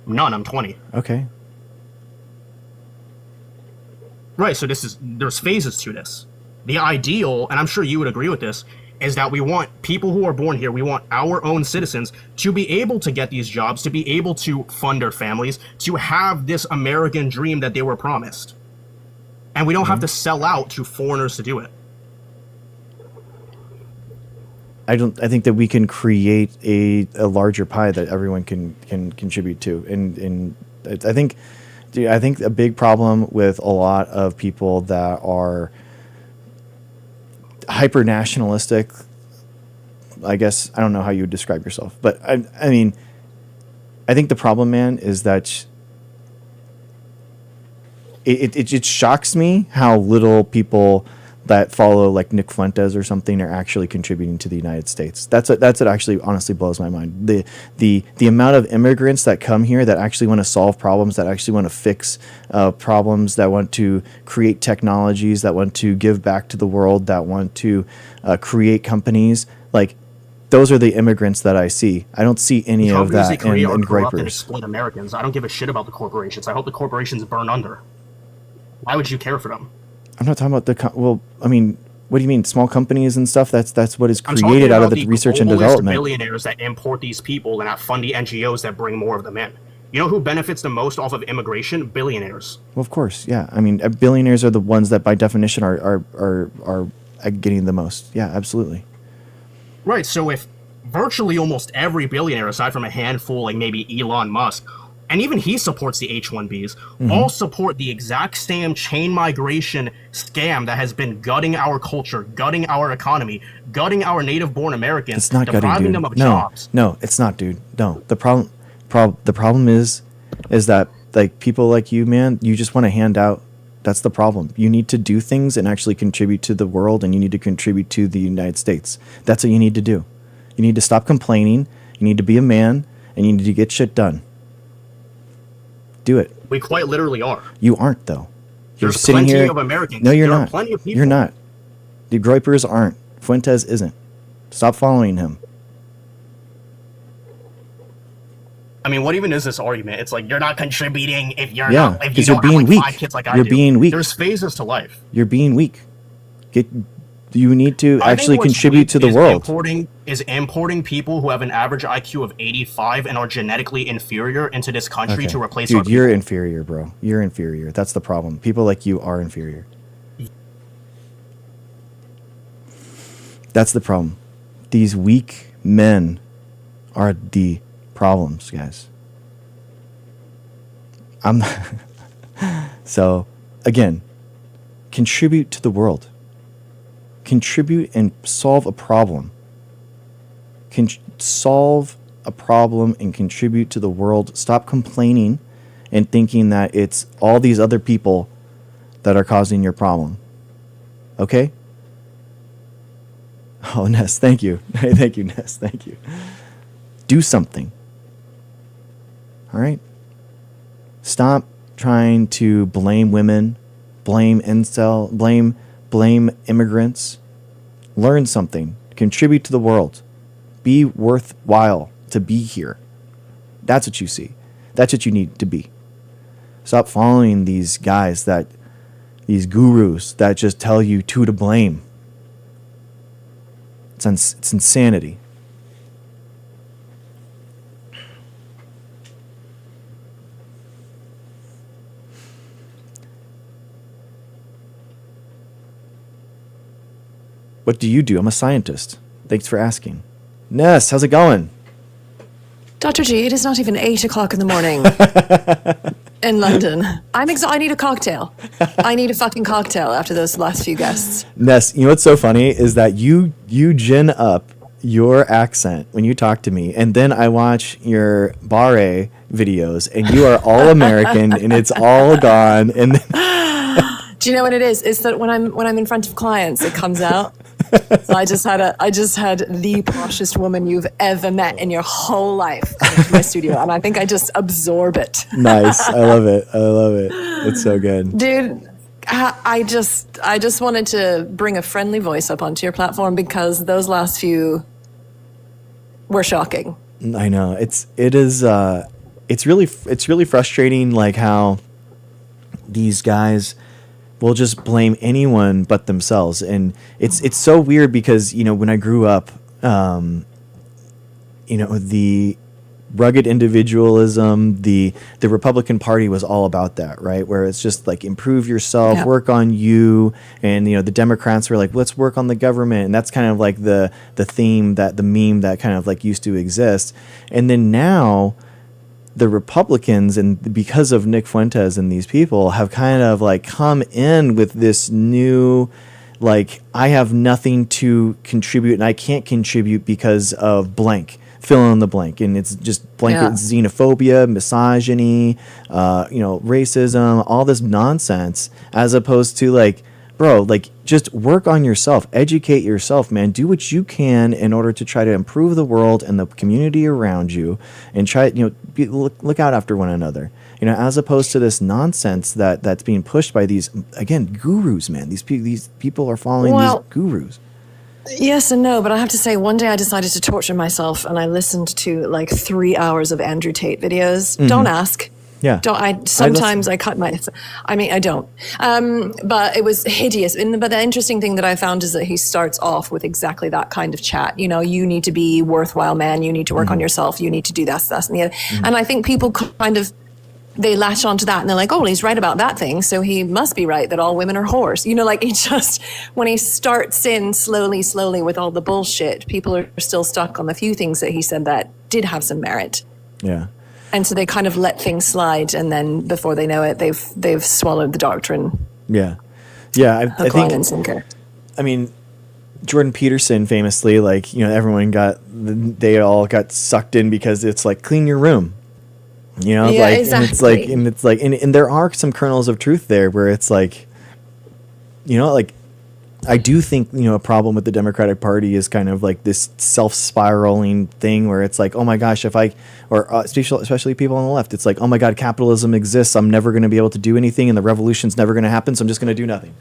None. I'm 20. Okay. Right, so there's phases to this. The ideal, and I'm sure you would agree with this, is that we want people who are born here, we want our own citizens to be able to get these jobs, to be able to fund their families, to have this American dream that they were promised. And we don't have to sell out to foreigners to do it. I think that we can create a larger pie that everyone can contribute to. And I think a big problem with a lot of people that are hyper nationalistic, I guess, I don't know how you would describe yourself, but I mean, I think the problem, man, is that it shocks me how little people that follow like Nick Fuentes or something are actually contributing to the United States. That's what actually honestly blows my mind. The amount of immigrants that come here that actually want to solve problems, that actually want to fix problems, that want to create technologies, that want to give back to the world, that want to create companies, like those are the immigrants that I see. I don't see any of Companies that they create are in corrupt and gripers. exploit Americans. I don't give a shit about the corporations. I hope the corporations burn under. Why would you care for them? I'm not talking about well, I mean, what do you mean, small companies and stuff? That's what is I'm talking created out of about the research and globalist development. billionaires that import these people and that fund the NGOs that bring more of them in. You know who benefits the most off of immigration? Billionaires. Well, of course, yeah. I mean, billionaires are the ones that, by definition, are getting the most. Yeah, absolutely. Right. So if virtually almost every billionaire, aside from a handful, like maybe Elon Musk, and even he supports the H-1Bs, all support the exact same chain migration scam that has been gutting our culture, gutting our economy, gutting our native-born Americans, It's not gutting, depriving dude. them of No, jobs. no, it's not, dude. No, the problem is that like people like you, man, you just want to hand out. That's the problem. You need to do things and actually contribute to the world, and you need to contribute to the United States. That's what you need to do. You need to stop complaining. You need to be a man, and you need to get shit done. Do it. We quite literally are. You aren't, though. You're There's sitting plenty here. of Americans. No, you're There are not. plenty of people. You're not. The Groypers aren't. Fuentes isn't. Stop following him. I mean, what even is this argument? It's like you're not contributing if you're Yeah, not. If you 'cause you're don't have being like weak. 5 kids like I You're do. being weak. There's phases to life. You're being weak. You need to I think actually what's contribute weak to the is world. Importing people who have an average IQ of 85 and are genetically inferior into this country Okay. to replace our Dude, you're people. inferior, bro. You're inferior. That's the problem. People like you are inferior. That's the problem. These weak men are the problems, guys. So, again, contribute to the world. Contribute and solve a problem. Solve a problem and contribute to the world. Stop complaining and thinking that it's all these other people that are causing your problem. Okay? Oh, Ness, thank you. Thank you, Ness. Thank you. Do something. All right? Stop trying to blame women, blame incel, blame immigrants. Learn something. Contribute to the world. Be worthwhile to be here. That's what you see. That's what you need to be. Stop following these guys these gurus that just tell you who to blame. It's insanity. What do you do? I'm a scientist. Thanks for asking. Ness, how's it going? Dr. G, it is not even 8 o'clock in the morning in London. I need a cocktail. I need a fucking cocktail after those last few guests. Ness, you know what's so funny is that you gin up your accent when you talk to me, and then I watch your Barre videos, and you are all American, and it's all gone. And then Do you know what it is? It's that when I'm in front of clients, it comes out. So I just had the poshest woman you've ever met in your whole life come to my studio, and I think I just absorb it. Nice, I love it. It's so good, Dude. I just wanted to bring a friendly voice up onto your platform because those last few were shocking. I know it's really frustrating, like how these guys will just blame anyone but themselves, and it's so weird because when I grew up, the rugged individualism, the Republican Party was all about that, right? Where it's just like improve yourself, work on you, and the Democrats were like, let's work on the government, and that's kind of like the theme, that the meme that kind of like used to exist. And then now the Republicans, and because of Nick Fuentes and these people, have kind of like come in with this new, like, I have nothing to contribute and I can't contribute because of blank, fill in the blank. And it's just blanket xenophobia, misogyny, racism, all this nonsense, as opposed to like, bro, like, just work on yourself, educate yourself, man. Do what you can in order to try to improve the world and the community around you, and try, look out after one another. As opposed to this nonsense that's being pushed by these, again, gurus, man. These people are following these gurus. Yes and no, but I have to say, one day I decided to torture myself, and I listened to like 3 hours of Andrew Tate videos. Mm-hmm. Don't ask. Yeah. Sometimes I cut my. I mean, I don't. But it was hideous. But the interesting thing that I found is that he starts off with exactly that kind of chat. You need to be worthwhile, man. You need to work on yourself. You need to do this, and the other. And I think people kind of, they latch onto that and they're like, oh, well, he's right about that thing, so he must be right that all women are whores. He just, when he starts in slowly with all the bullshit, people are still stuck on the few things that he said that did have some merit. Yeah. And so they kind of let things slide, and then before they know it, they've swallowed the doctrine. Yeah. I Hook, line, and sinker. I mean, Jordan Peterson famously, like, everyone they all got sucked in because it's like, clean your room. Exactly. And there are some kernels of truth there where it's like, I do think, a problem with the Democratic Party is kind of like this self-spiraling thing where it's like, oh my gosh, especially people on the left, it's like, oh my God, capitalism exists. I'm never going to be able to do anything, and the revolution's never going to happen, so I'm just going to do nothing.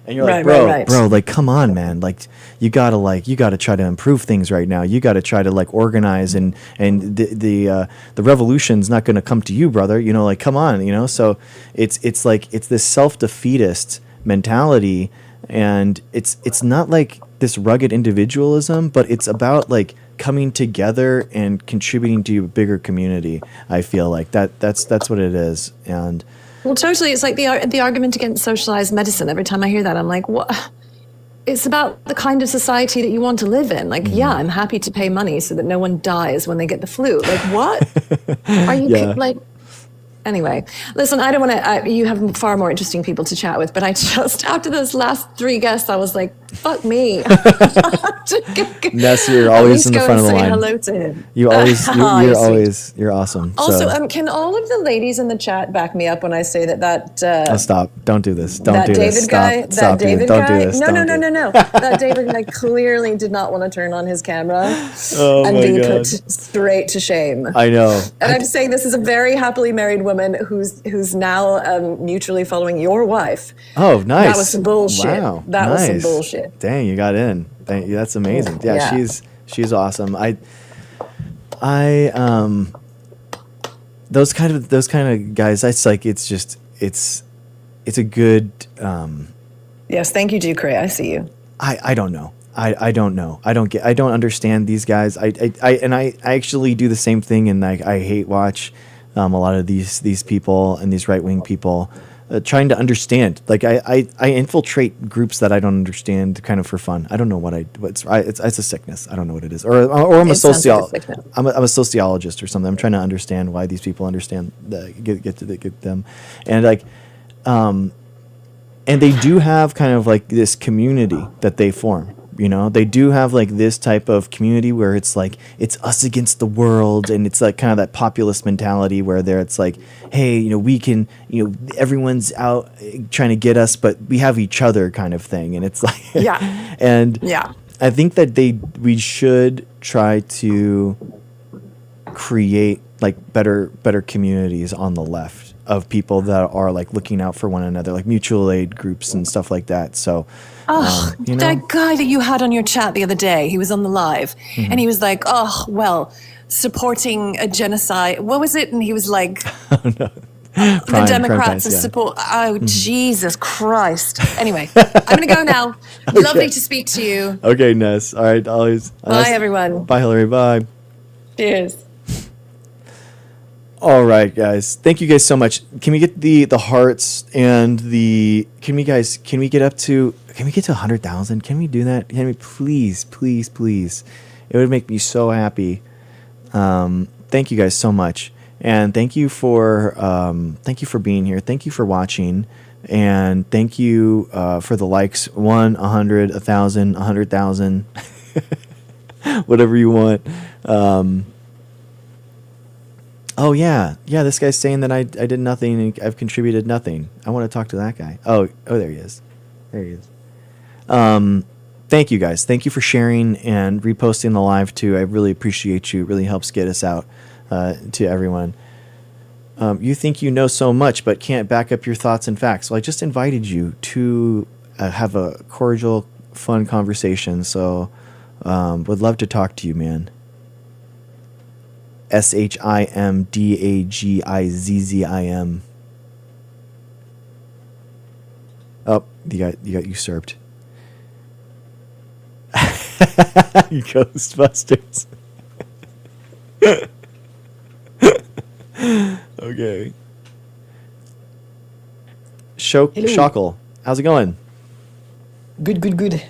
And you're like, bro, like, come on, man. Like, you gotta try to improve things right now. You gotta try to like organize, and the revolution's not going to come to you, brother. Like, come on, So it's this self-defeatist mentality. And it's not like this rugged individualism, but it's about like coming together and contributing to a bigger community. I feel like that's what it is. And well, totally, it's like the argument against socialized medicine. Every time I hear that, I'm like, what? It's about the kind of society that you want to live in. Like, yeah, I'm happy to pay money so that no one dies when they get the flu. Like, what? Are you like? Anyway, listen, I don't want to, you have far more interesting people to chat with, but I just, after those last 3 guests, I was like, fuck me. Ness, you're always in the front of the line. Hello to him. You're awesome. Also, can all of the ladies in the chat back me up when I say that stop. Don't do this. Don't that do David this. guy, Stop. that Stop. David Don't guy, do this. no, Don't that David guy clearly did not want to turn on his camera and be put straight to shame. I know. And I'm saying this is a very happily married woman who's now mutually following your wife. Oh, nice. That was some bullshit. Wow. That was some bullshit. Dang, you got in. That's amazing. Yeah, she's awesome. Those kind of guys, it's a good Yes, thank you, Ducre. I see you. I don't know. I don't know. I don't understand these guys. I actually do the same thing, and I hate watch a lot of these people and these right-wing people trying to understand. Like I infiltrate groups that I don't understand, kind of for fun. I don't know it's a sickness. I don't know what it is, or I'm a It sounds like a sickness. I'm a sociologist or something. I'm trying to understand why these people understand get them, and like, and they do have kind of like this community that they form. You know, they do have like this type of community where it's like it's us against the world, and it's like kind of that populist mentality where it's like, hey, you know, we can, you know, everyone's out trying to get us, but we have each other, kind of thing. And it's like, Yeah. and Yeah. I think that we should try to create like better communities on the left of people that are like looking out for one another, like mutual aid groups and stuff like that. So. Oh, You know? that guy that you had on your chat the other day, he was on the live Mm-hmm. and he was like, oh, well, supporting a genocide. What was it? And he was like, the Democrats are yeah. support. Oh, Jesus Christ. Anyway, I'm going to go now. Lovely to speak to you. Okay, Ness. All right, always. Bye, everyone. Bye, Hillary. Bye. Cheers. All right, guys. Thank you guys so much. Can we get the hearts and can we get to 100,000? Can we do that? Can we please? It would make me so happy. Thank you guys so much. And thank you for being here. Thank you for watching. And thank you for the likes. 1, 100, 1,000, 100,000. Whatever you want. Oh yeah, this guy's saying that I did nothing and I've contributed nothing. I want to talk to that guy. Oh, there he is. Thank you guys. Thank you for sharing and reposting the live too. I really appreciate you. It really helps get us out to everyone. You think you know so much but can't back up your thoughts and facts. Well, I just invited you to have a cordial, fun conversation. So would love to talk to you, man. SHIMDAGIZZIM. Oh, you got usurped. Ghostbusters. Okay. Shockle. How's it going? Good.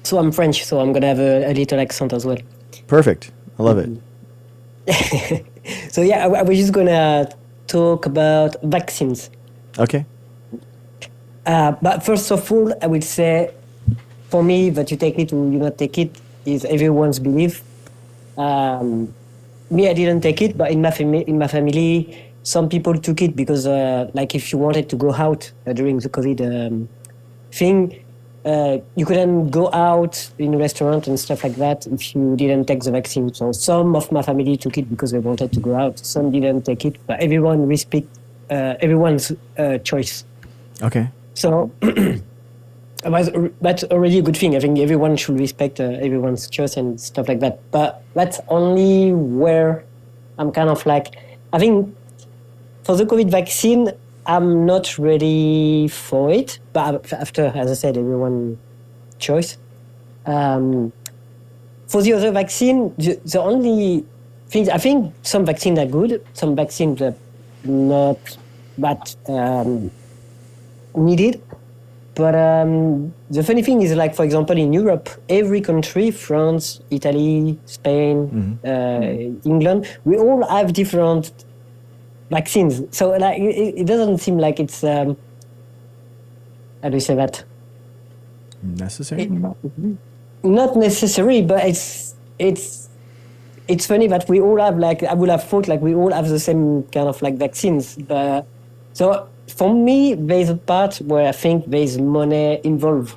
So I'm French, so I'm gonna have a little accent as well. Perfect. I love it. So yeah, I was just gonna talk about vaccines. Okay. But first of all, I would say, for me, that you take it or you not take it is everyone's belief. Me, I didn't take it, but in my family, some people took it because, like, if you wanted to go out during the COVID thing, you couldn't go out in a restaurant and stuff like that if you didn't take the vaccine. So some of my family took it because they wanted to go out. Some didn't take it, but everyone respect everyone's choice. Okay. So that's already a good thing. I think everyone should respect everyone's choice and stuff like that. But that's only where I'm kind of like, I think for the COVID vaccine, I'm not ready for it. But after, as I said, everyone's choice. For the other vaccine, the only things, I think some vaccines are good, some vaccines are not that needed. But the funny thing is, like, for example, in Europe, every country, France, Italy, Spain, England, we all have different vaccines. So like, it doesn't seem like it's, how do you say that? Necessary? Not necessary, but it's funny that we all have, like, I would have thought like we all have the same kind of like vaccines. But so for me, there's a part where I think there's money involved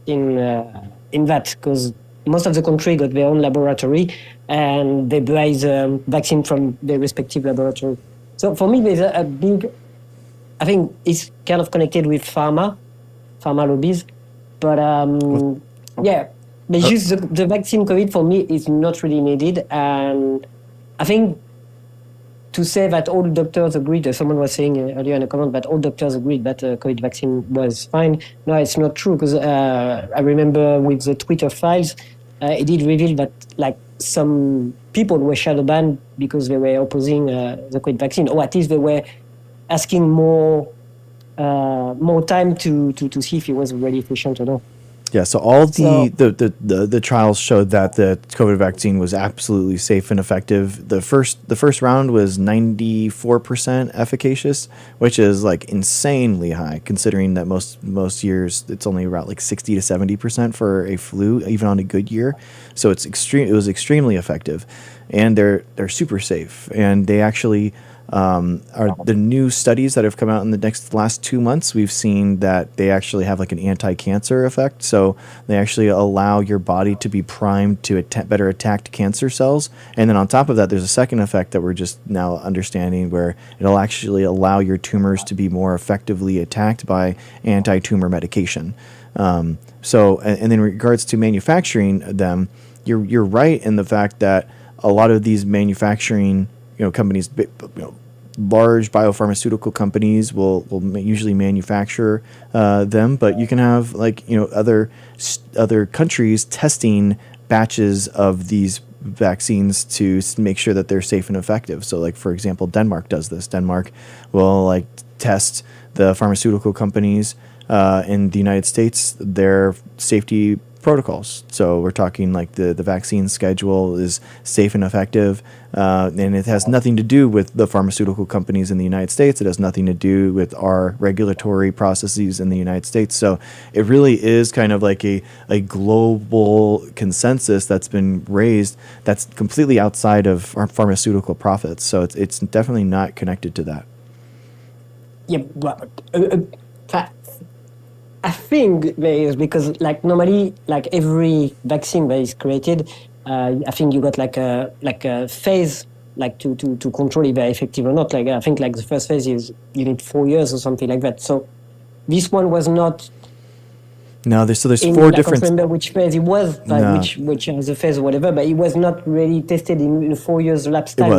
in that, because most of the country got their own laboratory and they buy the vaccine from their respective laboratory. So for me, there's a big, I think it's kind of connected with pharma lobbies, but yeah, but just the vaccine COVID for me is not really needed. And I think to say that all doctors agreed, someone was saying earlier in a comment that all doctors agreed that COVID vaccine was fine. No, it's not true, because I remember with the Twitter files, it did reveal that like some people were shadow banned because they were opposing the COVID vaccine, or at least they were asking more time to see if it was really efficient or not. Yeah, so all So- the trials showed that the COVID vaccine was absolutely safe and effective. The first round was 94% efficacious, which is like insanely high considering that most years it's only about like 60 to 70% for a flu, even on a good year. So it's it was extremely effective, and they're super safe, and they actually are the new studies that have come out in the last 2 months. We've seen that they actually have like an anti-cancer effect. So they actually allow your body to be primed to better attack cancer cells. And then on top of that, there's a second effect that we're just now understanding where it'll actually allow your tumors to be more effectively attacked by anti-tumor medication. And then in regards to manufacturing them, you're right in the fact that a lot of these manufacturing companies, large biopharmaceutical companies will usually manufacture them, but you can have other countries testing batches of these vaccines to make sure that they're safe and effective. So like, for example, Denmark does this. Denmark will test the pharmaceutical companies in the United States, their safety protocols. So we're talking like the vaccine schedule is safe and effective, and it has nothing to do with the pharmaceutical companies in the United States. It has nothing to do with our regulatory processes in the United States. So it really is kind of like a global consensus that's been raised that's completely outside of our pharmaceutical profits. So it's definitely not connected to that. Yeah, but I think there is, because normally every vaccine that is created, I think you got like a phase to control if they're effective or not. I think the first phase is you need 4 years or something like that. So this one was not. No, there's in, four I different. can't remember which phase it was, No. which was the phase or whatever, but it was not really tested in 4 years lapse time.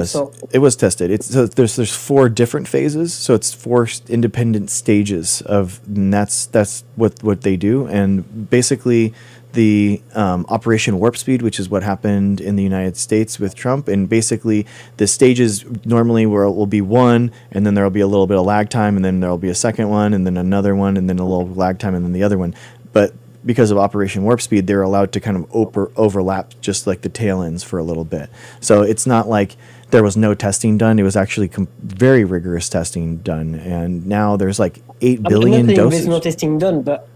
It was tested. There's 4 different phases, so it's 4 independent stages of, and that's what they do. And basically, the Operation Warp Speed, which is what happened in the United States with Trump, and basically the stages normally will be one, and then there will be a little bit of lag time, and then there will be a second one, and then another one, and then a little lag time, and then the other one. But because of Operation Warp Speed, they're allowed to kind of overlap just like the tail ends for a little bit. So it's not like there was no testing done. It was actually very rigorous testing done. And now there's like 8 billion doses. doses. There's no testing done, but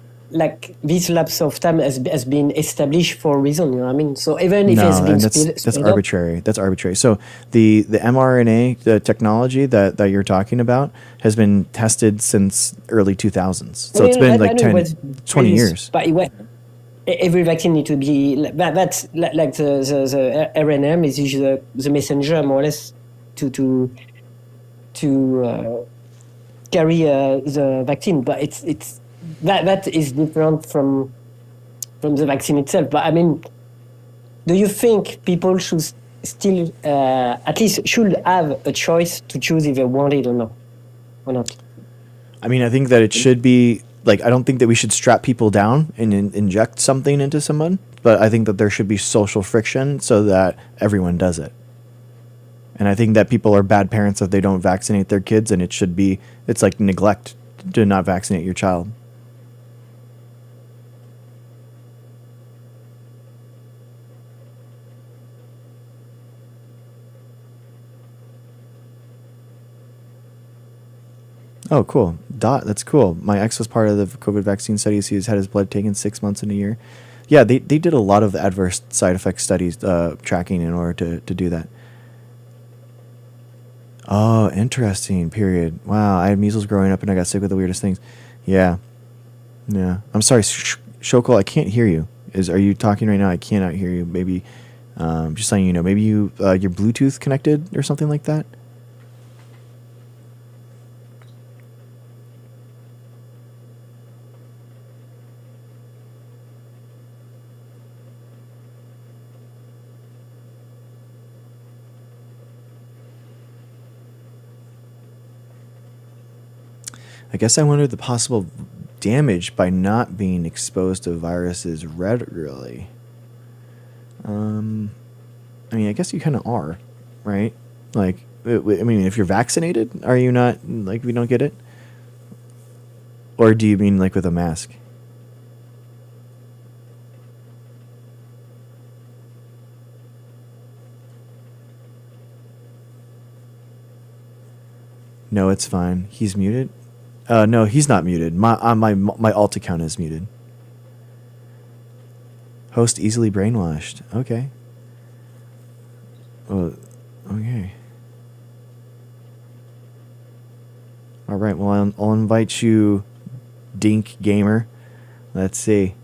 this lapse of time has been established for a reason, you know what I mean? So even if it's been that's arbitrary. That's arbitrary. So the mRNA, the technology that you're talking about, has been tested since early 2000s. So it's been 20 years. But every vaccine needs to be that's like the RNA is usually the messenger more or less to carry the vaccine, but it's that is different from the vaccine itself. But I mean, do you think people should still at least should have a choice to choose if they want it or not? I mean, I think that it should be I don't think that we should strap people down and inject something into someone, but I think that there should be social friction so that everyone does it. And I think that people are bad parents if they don't vaccinate their kids, and it's like neglect to not vaccinate your child. Oh, cool. That's cool. My ex was part of the COVID vaccine studies. He's had his blood taken 6 months in a year. Yeah, they did a lot of the adverse side effect studies tracking in order to do that. Oh, interesting. Period. Wow, I had measles growing up and I got sick with the weirdest things. Yeah. I'm sorry, Shokol, I can't hear you. Are you talking right now? I cannot hear you. Maybe, just letting you know, maybe your Bluetooth connected or something like that? I guess I wonder the possible damage by not being exposed to viruses regularly. I mean, I guess you kind of are, right? I mean, if you're vaccinated, are you not, like, we don't get it? Or do you mean like with a mask? No, it's fine. He's muted. No, he's not muted. My alt account is muted. Host easily brainwashed. Okay. Oh, okay. All right. Well, I'll invite you, Dink Gamer. Let's see.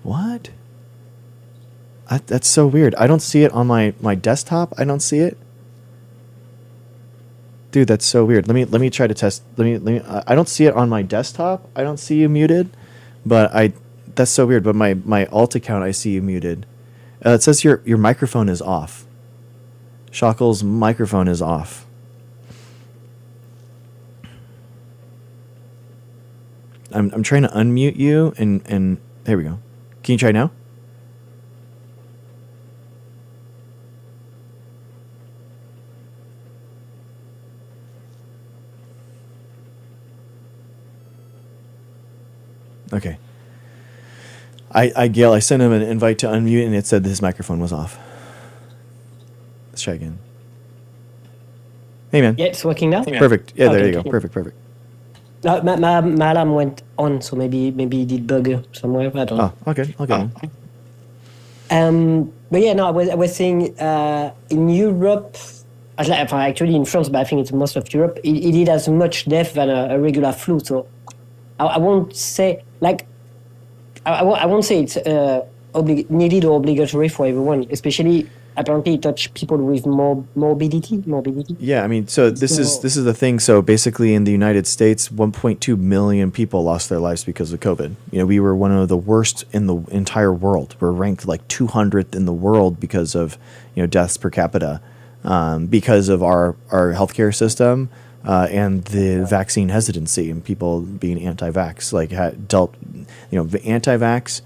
What? That's so weird. I don't see it on my desktop. I don't see it. Dude, that's so weird. Let me try to test. Let me. I don't see it on my desktop. I don't see you muted, but that's so weird. But my alt account, I see you muted. It says your microphone is off. Shackle's microphone is off. I'm trying to unmute you and there we go. Can you try now? Okay. Gail, I sent him an invite to unmute and it said his microphone was off. Let's try again. Hey, man. Yeah, it's working now. Perfect. Yeah, there Okay, you go. okay. Perfect. My alarm went on, so maybe it did bug somewhere. I don't know. Oh, okay. I'll get But yeah, no, I was saying in Europe, actually in France, but I think it's most of Europe, it did as much death than a regular flu. So I won't say like I won't say it's needed or obligatory for everyone. Especially apparently it touched people with more morbidity. Yeah, I mean, so this is the thing. So basically, in the United States, 1.2 million people lost their lives because of COVID. You know, we were one of the worst in the entire world. We're ranked like 200th in the world because of, you know, deaths per capita, because of our healthcare system and the vaccine hesitancy and people being anti-vax. Like the anti-vax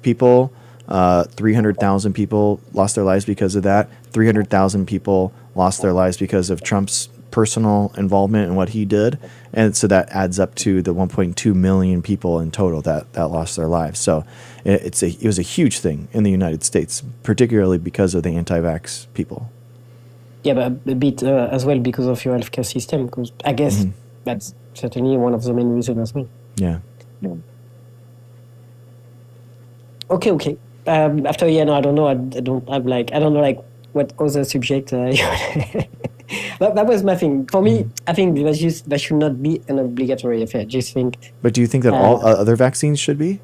people. 300,000 people lost their lives because of that. 300,000 people lost their lives because of Trump's personal involvement in what he did. And so that adds up to the 1.2 million people in total that lost their lives. So it was a huge thing in the United States, particularly because of the anti-vax people. Yeah, but a bit as well because of your healthcare system. Because I guess that's certainly one of the main reasons as well. Yeah. Okay. After I don't know. I don't have I don't know what other subject. But that was my thing. For me, I think that should not be an obligatory affair. Just think. But do you think that all other vaccines should be?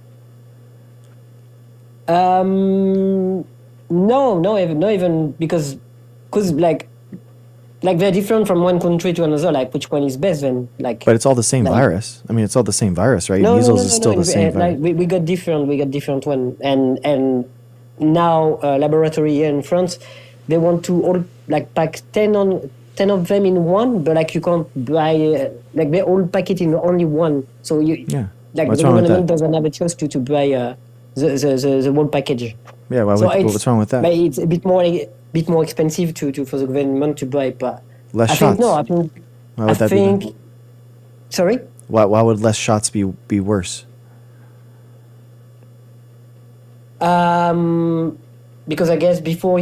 No, not even because they're different from one country to another. Like which one is best? Then But it's all the same virus. I mean, it's all the same virus, right? No, Measles is still the same virus. We got different one, and now laboratory here in France, they want to all pack 10 of them in one, but you can't buy they all pack it in only one. So the government doesn't have a choice to buy the whole package. Yeah, what's wrong with that? But it's a bit more expensive for the government to buy, but less shots. Why would that be then? Sorry? Why would less shots be worse? Because I guess before,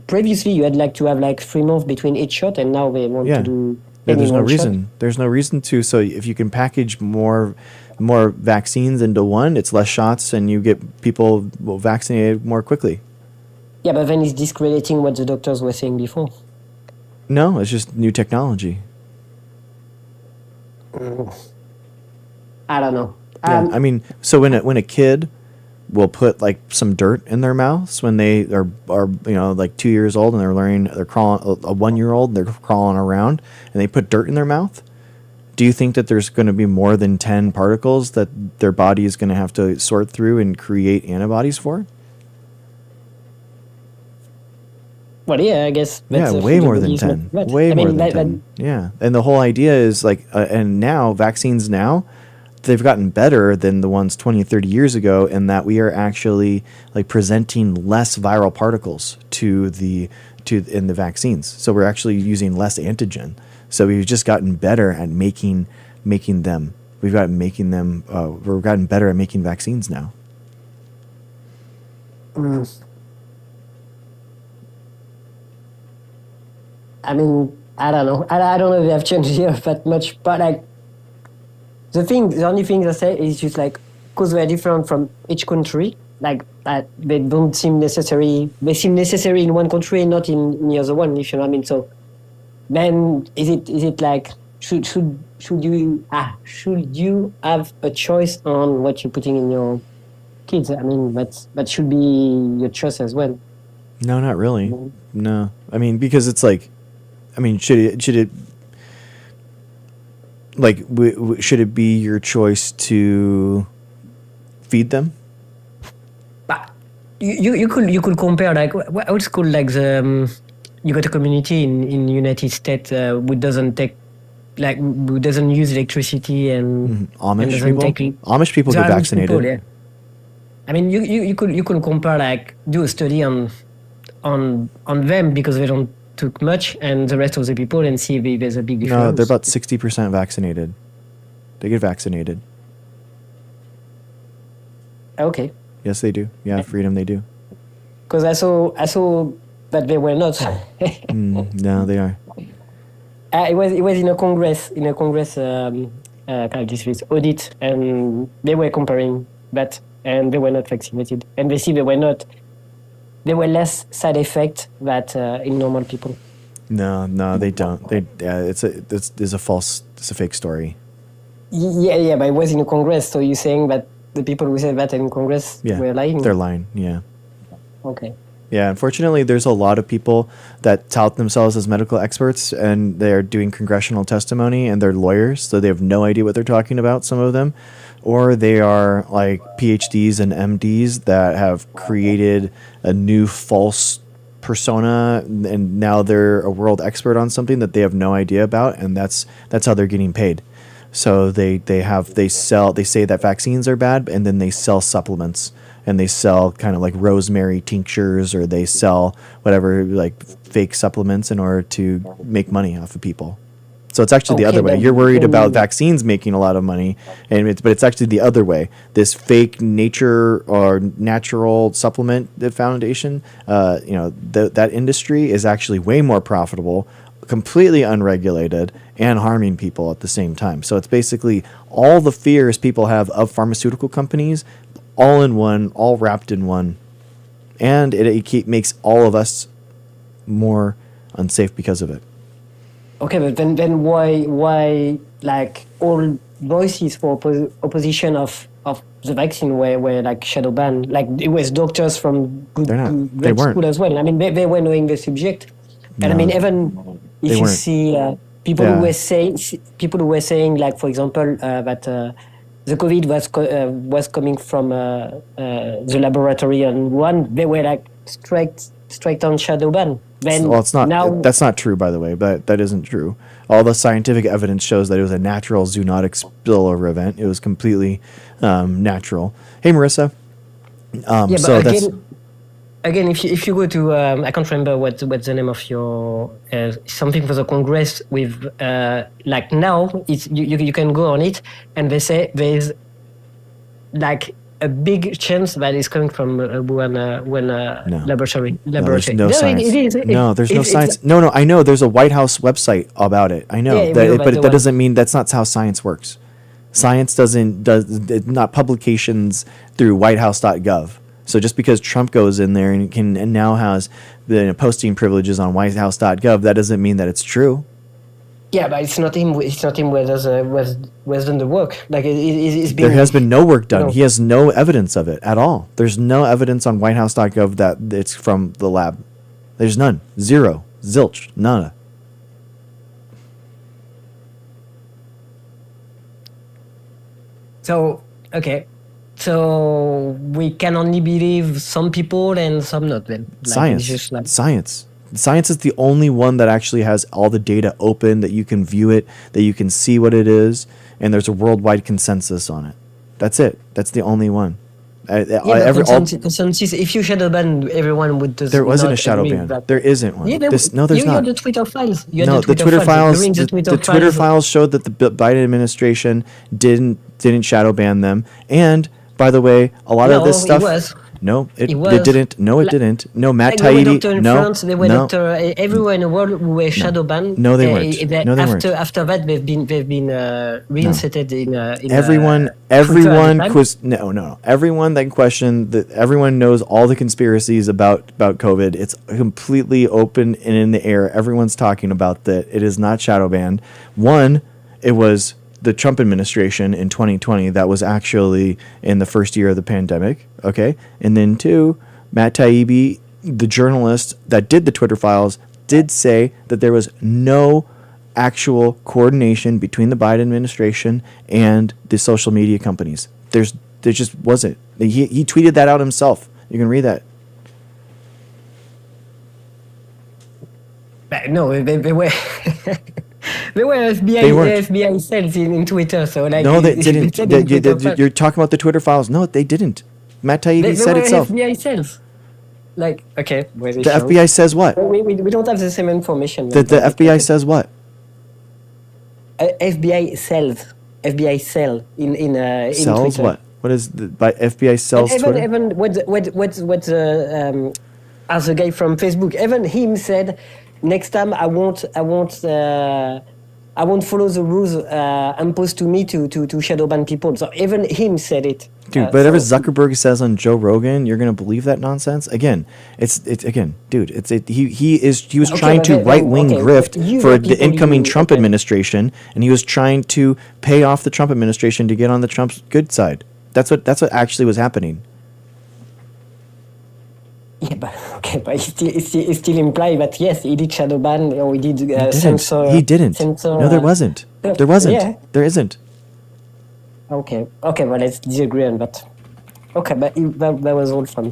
previously you had to have 3 months between each shot, and now they want to do. Yeah, there's no reason. Shot. There's no reason to. So if you can package more vaccines into one, it's less shots, and you get people vaccinated more quickly. Yeah, but then it's discrediting what the doctors were saying before. No, it's just new technology. I don't know. Yeah, I mean, so when a kid will put some dirt in their mouths when they are 2 years old and they're crawling, a 1-year-old, they're crawling around and they put dirt in their mouth. Do you think that there's going to be more than 10 particles that their body is going to have to sort through and create antibodies for? Well, yeah, I guess. Way more than 10. Way more than 10. Yeah, and the whole idea is and now vaccines now, they've gotten better than the ones 20 and 30 years ago in that we are actually like presenting less viral particles in the vaccines. So we're actually using less antigen. So we've just gotten better at making them. We've gotten better at making vaccines now. I mean, I don't know. I don't know if they have changed here that much, but like the only thing I say is just like because they're different from each country. Like that, they don't seem necessary. They seem necessary in one country and not in the other one. If you know what I mean. So then, is it like should you have a choice on what you're putting in your kids? I mean, that should be your choice as well. No, not really. No, I mean because it's like, I mean, should it like should it be your choice to feed them? But you could compare like what's called like the you got a community in United States who doesn't use electricity and Amish and people. Amish people get Amish vaccinated. people, yeah. I mean, you could compare like do a study on them because they don't took much and the rest of the people and see if there's a big difference. No, they're about 60% vaccinated. They get vaccinated. Okay. Yes, they do. Yeah, freedom, they do. Because I saw that they were not. No, they are. It was in a congress audit, and they were comparing that, and they were not vaccinated, and they see there were less side effects that in normal people. No, they don't. It's a fake story. Yeah, but it was in a congress, so you're saying that the people who said that in congress were lying? They're lying. Yeah. Okay. Yeah, unfortunately, there's a lot of people that tout themselves as medical experts, and they're doing congressional testimony, and they're lawyers, so they have no idea what they're talking about, some of them. Or they are like PhDs and MDs that have created a new false persona, and now they're a world expert on something that they have no idea about, and that's how they're getting paid. So they say that vaccines are bad, and then they sell supplements. And they sell kind of like rosemary tinctures, or they sell whatever like fake supplements in order to make money off of people. So it's actually the other way. You're worried about vaccines making a lot of money, but it's actually the other way. This fake nature or natural supplement foundation, that industry is actually way more profitable, completely unregulated, and harming people at the same time. So it's basically all the fears people have of pharmaceutical companies, all in one, all wrapped in one, and it makes all of us more unsafe because of it. Okay, but then why like all voices for opposition of the vaccine were like shadow banned? Like it was doctors from they weren't. school as well. I mean, they were knowing the subject, and I mean even if you see people who were saying like, for example, that. The COVID was coming from the laboratory on one. They were like straight on shadow ban. Then well, it's not. Now, that's not true, by the way. But that isn't true. All the scientific evidence shows that it was a natural zoonotic spillover event. It was completely natural. Hey, Marissa. but so again, if you go to I can't remember what's the name of your something for the Congress with like now it's you can go on it and they say there's like a big chance that it's coming from one laboratory. No, there's no science. There's no science. It's, No, I know. There's a White House website about it. I know, but that doesn't mean that's not how science works. Science does not publications through whitehouse.gov. So just because Trump goes in there and now has the posting privileges on whitehouse.gov, that doesn't mean that it's true. Yeah, but it's not him. It's not him who has done the work. Like it's been. There has been no work done. He has no evidence of it at all. There's no evidence on whitehouse.gov that it's from the lab. There's none. Zero. Zilch. None. So okay. So we can only believe some people and some not. Then Science. Science is the only one that actually has all the data open, that you can view it, that you can see what it is, and there's a worldwide consensus on it. That's it. That's the only one. Consensus. If you shadow ban everyone would. There wasn't a shadow ban. There isn't one. Yeah, There's you not. had the Twitter files. The Twitter files. The Twitter files showed that the Biden administration didn't shadow ban them. And by the way, a lot of this stuff. It didn't. No, it didn't. No, Matt Taibbi. No. Everywhere in the world who were shadow banned. No, they weren't. No, they weren't. After that, they've been reinstated in everyone everyone that questioned that, everyone knows all the conspiracies about COVID. It's completely open and in the air. Everyone's talking about that. It is not shadow banned. One, it was the Trump administration in 2020 that was actually in the first year of the pandemic, okay? And then two, Matt Taibbi, the journalist that did the Twitter files, did say that there was no actual coordination between the Biden administration and the social media companies. There just wasn't. He tweeted that out himself. You can read that. No, they were... They were FBI cells in Twitter, so like... No, they didn't. You're talking about the Twitter files. No, they didn't. Matt Taibbi said itself. FBI cells. Like, okay. The FBI says what? We don't have the same information. The FBI says what? FBI cells. FBI cell in cells Twitter. What? What is by FBI cells Twitter? Even what as a guy from Facebook, even him said, next time I won't follow the rules imposed to me to shadow ban people. So even him said it. Dude, whatever Zuckerberg says on Joe Rogan, you're gonna believe that nonsense? Again, he was trying to right-wing grift for the incoming Trump administration, and he was trying to pay off the Trump administration to get on the Trump's good side. That's what actually was happening. Yeah, but it still implies that yes, he did shadow ban or he did censor. He didn't. No, there wasn't. There wasn't. Yeah. There isn't. Okay, well, let's disagree on that. Okay, but that was all from me.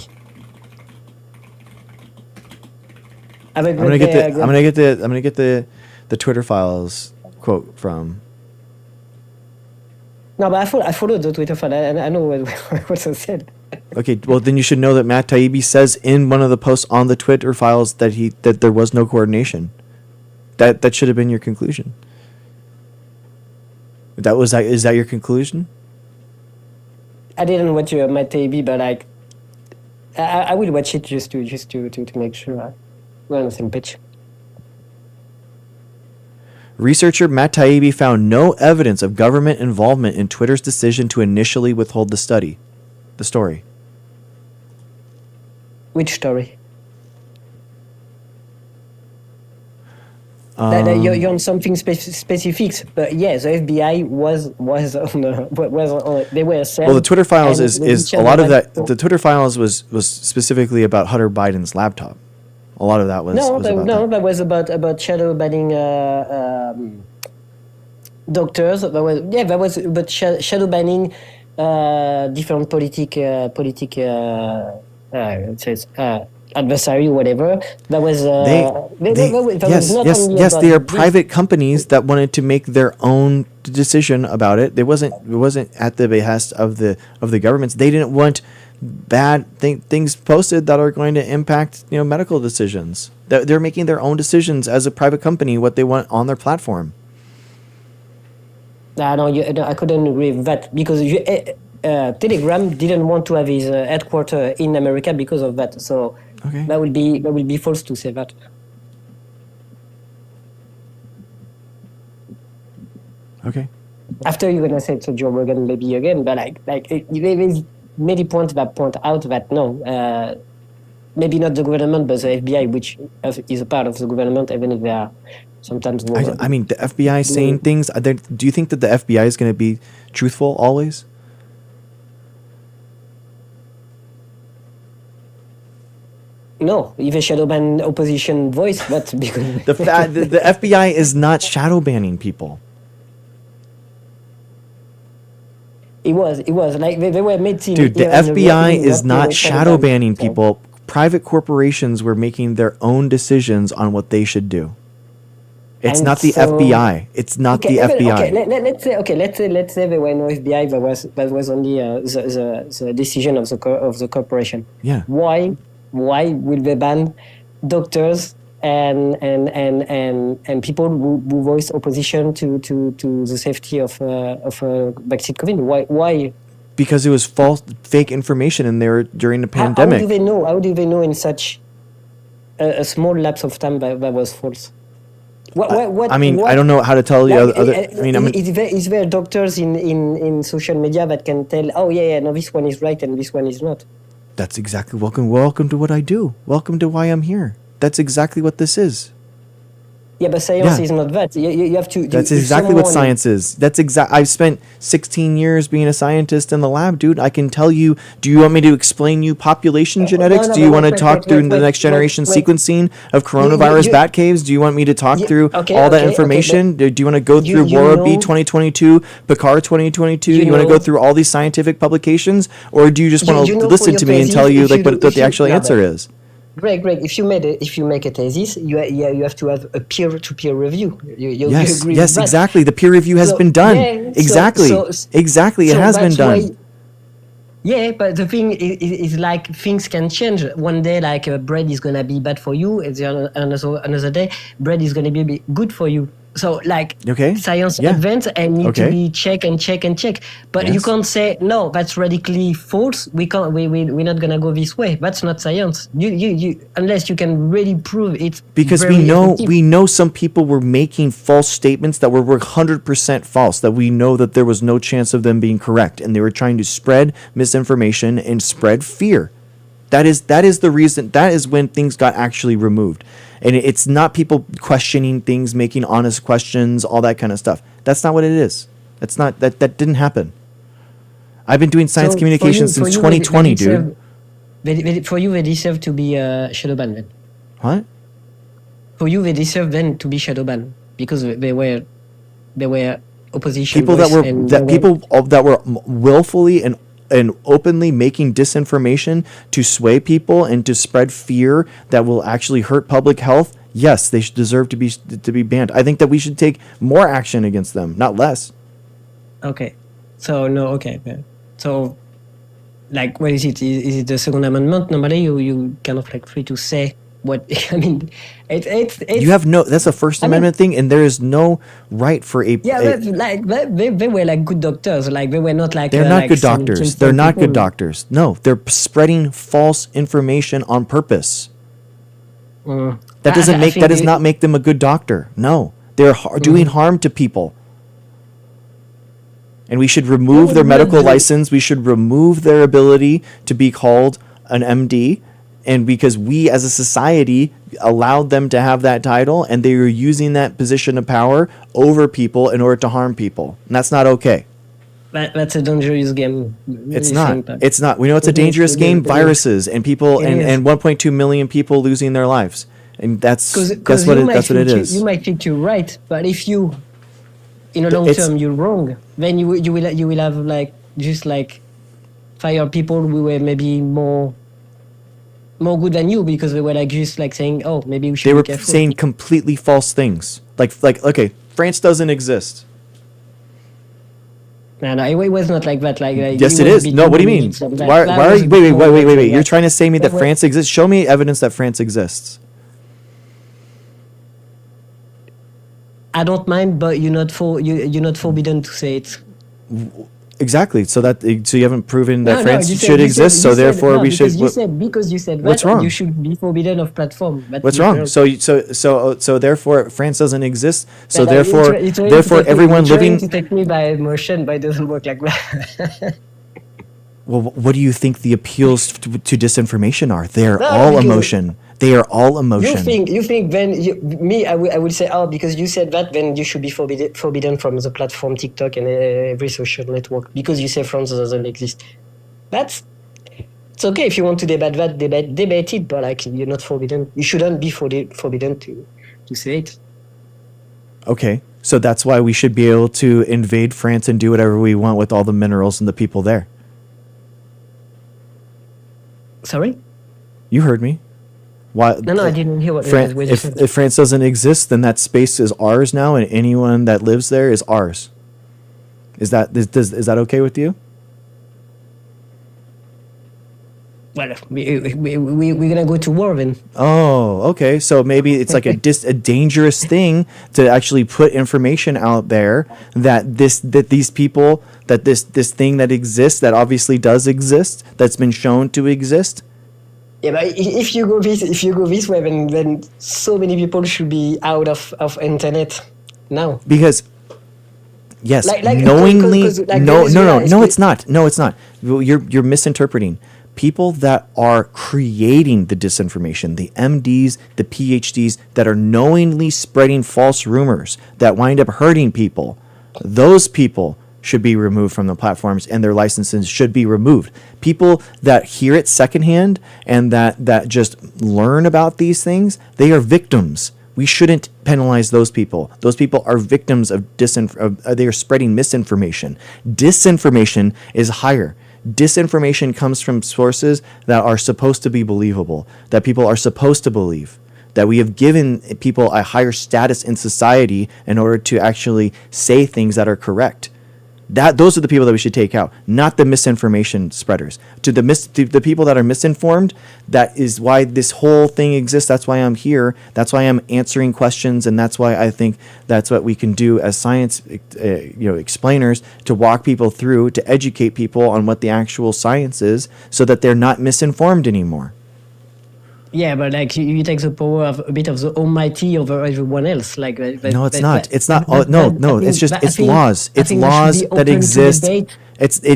I'm gonna get the Twitter files quote from. No, but I followed the Twitter file. I know what I said. Okay, well then you should know that Matt Taibbi says in one of the posts on the Twitter files that there was no coordination. That should have been your conclusion. Is that your conclusion? I didn't watch Matt Taibbi, but like I will watch it just to make sure we're on the same page. Researcher Matt Taibbi found no evidence of government involvement in Twitter's decision to initially withhold the story. Which story? You're on something specific, but yeah, the FBI was on. They were. Well, the Twitter files is a lot of that. The Twitter files was specifically about Hunter Biden's laptop. A lot of that was. That was about shadow banning doctors. That was about shadow banning different adversary, whatever. That was yes. They are private companies that wanted to make their own decision about it. It wasn't at the behest of the governments. They didn't want bad things posted that are going to impact medical decisions. They're making their own decisions as a private company what they want on their platform. No, I couldn't agree with that because Telegram didn't want to have his headquarters in America because of that. So that would be false to say that. Okay. After you're gonna say to Joe Rogan maybe again, but there is many points that point out that no, maybe not the government, but the FBI, which is a part of the government, even if they are sometimes. I mean, the FBI saying things. Do you think that the FBI is going to be truthful always? No, if a shadow ban opposition voice, but because the FBI is not shadow banning people. It was like they were made to. Dude, the FBI is not shadow banning people. Private corporations were making their own decisions on what they should do. It's And not the so- FBI. It's not the FBI. Okay, let's say there were no FBI. That was only the decision of the corporation. Yeah. Why will they ban doctors and people who voice opposition to the safety of vaccine COVID? Why? Because it was fake information in there during the How pandemic. do they know? How do they know in such a small lapse of time that was false? What, I mean, what- I don't know how to tell you. is there doctors in social media that can tell, oh yeah, no, this one is right and this one is not? That's exactly welcome to what I do. Welcome to why I'm here. That's exactly what this is. Yeah, but science Yeah. is not that. You have to. That's if exactly what someone- science is. I've spent 16 years being a scientist in the lab, dude. I can tell you. Do you want me to explain you population genetics? Do you want to talk through the next generation sequencing of coronavirus bat caves? Do you want me to talk through all that information? Do you want to go through Laura B 2022, Picard 2022? You want to go through all these scientific publications, or do you just want to listen to me and tell you like what the actual answer is? Greg, if you make a thesis, you have to have a peer-to-peer review. You Yes, agree yes, with that? exactly. The peer review has So- been done. yeah, so- Exactly, so- exactly. It so has been that's why- done. Yeah, but the thing is like things can change. One day, like bread is gonna be bad for you, and another day, bread is gonna be good for you. So like science Yeah. advance and need to Okay. be check. But you Yes. can't say no, that's radically false. We're not gonna go this way. That's not science. You unless you can really prove it. Because very effective. we know some people were making false statements that were 100% false, that we know that there was no chance of them being correct, and they were trying to spread misinformation and spread fear. That is the reason. That is when things got actually removed. And it's not people questioning things, making honest questions, all that kind of stuff. That's not what it is. That's not that didn't happen. I've been doing science So communication since 2020, dude. For you, they deserve to be shadow banned then. What? For you, they deserve then to be shadow banned because they were opposition. People that voice were and that they were- people that were willfully and openly making disinformation to sway people and to spread fear that will actually hurt public health. Yes, they should deserve to be banned. I think that we should take more action against them, not less. Okay. So no. Okay. So, like, what is it? Is it the Second Amendment? Normally, you kind of like free to say what. I mean, it's You have no. That's a First Amendment thing, and there is no right for a. yeah, a- but like they were like good doctors. Like they were not like they're not like good some doctors. sinful They're not good people. doctors. No, they're spreading false information on purpose. That doesn't make that does not make them a good doctor. No, they're doing harm to people. And we should remove their medical license. We should remove their ability to be called an MD. And because we as a society allowed them to have that title, and they were using that position of power over people in order to harm people. And that's not okay. That's a dangerous game. It's Really not. think that. It's not. We know it's a It is, dangerous it game. is, it is. Viruses and people It and, is. and 1.2 million people losing their lives. And that's what it is. You might think you're right, but if you, in a long It's- term, you're wrong, then you will have like just like fire people who were maybe more good than you because they were like just like saying, oh, maybe we should They be were careful. saying completely false things. Like okay, France doesn't exist. No, it was not like that. Like Yes, it it was is. a bit No, what do you more mean? than that. Why That are was you? a bit more Wait. than You're that. trying to say me that Wait. France exists? Show me evidence that France exists. I don't mind, but you're not forbidden to say it. Exactly. So you haven't proven that No, France you said- should you exist. said- So you said- therefore no, we should. because you said What's that, wrong? you should be forbidden of platform. That's What's wrong? different. So therefore France doesn't exist. So But, therefore you're trying therefore to take me- everyone you're trying living. to take me by emotion, but it doesn't work like that. Well, what do you think the appeals to disinformation are? They are No, all because- emotion. They are all emotion. You think then I will say, oh, because you said that, then you should be forbidden from the platform TikTok and every social network because you say France doesn't exist. It's okay if you want to debate that, debate it, but like you're not forbidden. You shouldn't be forbidden to say it. Okay, so that's why we should be able to invade France and do whatever we want with all the minerals and the people there. Sorry? You heard me. Why? No, I didn't hear what Fran- what you said. if France doesn't exist, then that space is ours now, and anyone that lives there is ours. Is that okay with you? Well, we're gonna go to war then. Oh, okay. So maybe it's like a dangerous thing to actually put information out there that these people, that this thing that exists, that obviously does exist, that's been shown to exist. Yeah, but if you go this way, then so many people should be out of internet now. Because yes, Like, knowingly, 'cause, like, no, Venezuela is it's not. No, it's not. You're misinterpreting. People that are creating the disinformation, the MDs, the PhDs that are knowingly spreading false rumors that wind up hurting people, those people should be removed from the platforms and their licenses should be removed. People that hear it secondhand and that just learn about these things, they are victims. We shouldn't penalize those people. Those people are victims of they are spreading misinformation. Disinformation is higher. Disinformation comes from sources that are supposed to be believable, that people are supposed to believe, that we have given people a higher status in society in order to actually say things that are correct. Those are the people that we should take out, not the misinformation spreaders. To the people that are misinformed, that is why this whole thing exists. That's why I'm here. That's why I'm answering questions, and that's why I think that's what we can do as science, explainers, to walk people through, to educate people on what the actual science is, so that they're not misinformed anymore. Yeah, but like you take the power of a bit of the almighty over everyone else. Like No, it's not. It's not. No. It's just it's laws. It's laws that exist. It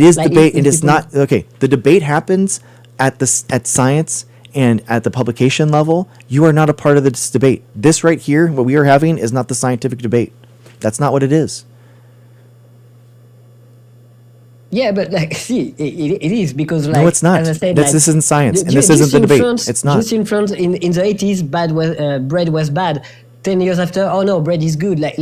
is Like, debate, if and it's people- not okay. The debate happens at science and at the publication level. You are not a part of this debate. This right here, what we are having, is not the scientific debate. That's not what it is. Yeah, but like, see, it is because like No, it's not. as I said, This isn't science, and this just isn't the in debate. France- It's not. Just in France, in the 80s, bread was bad. 10 years after, oh no, bread is good. Like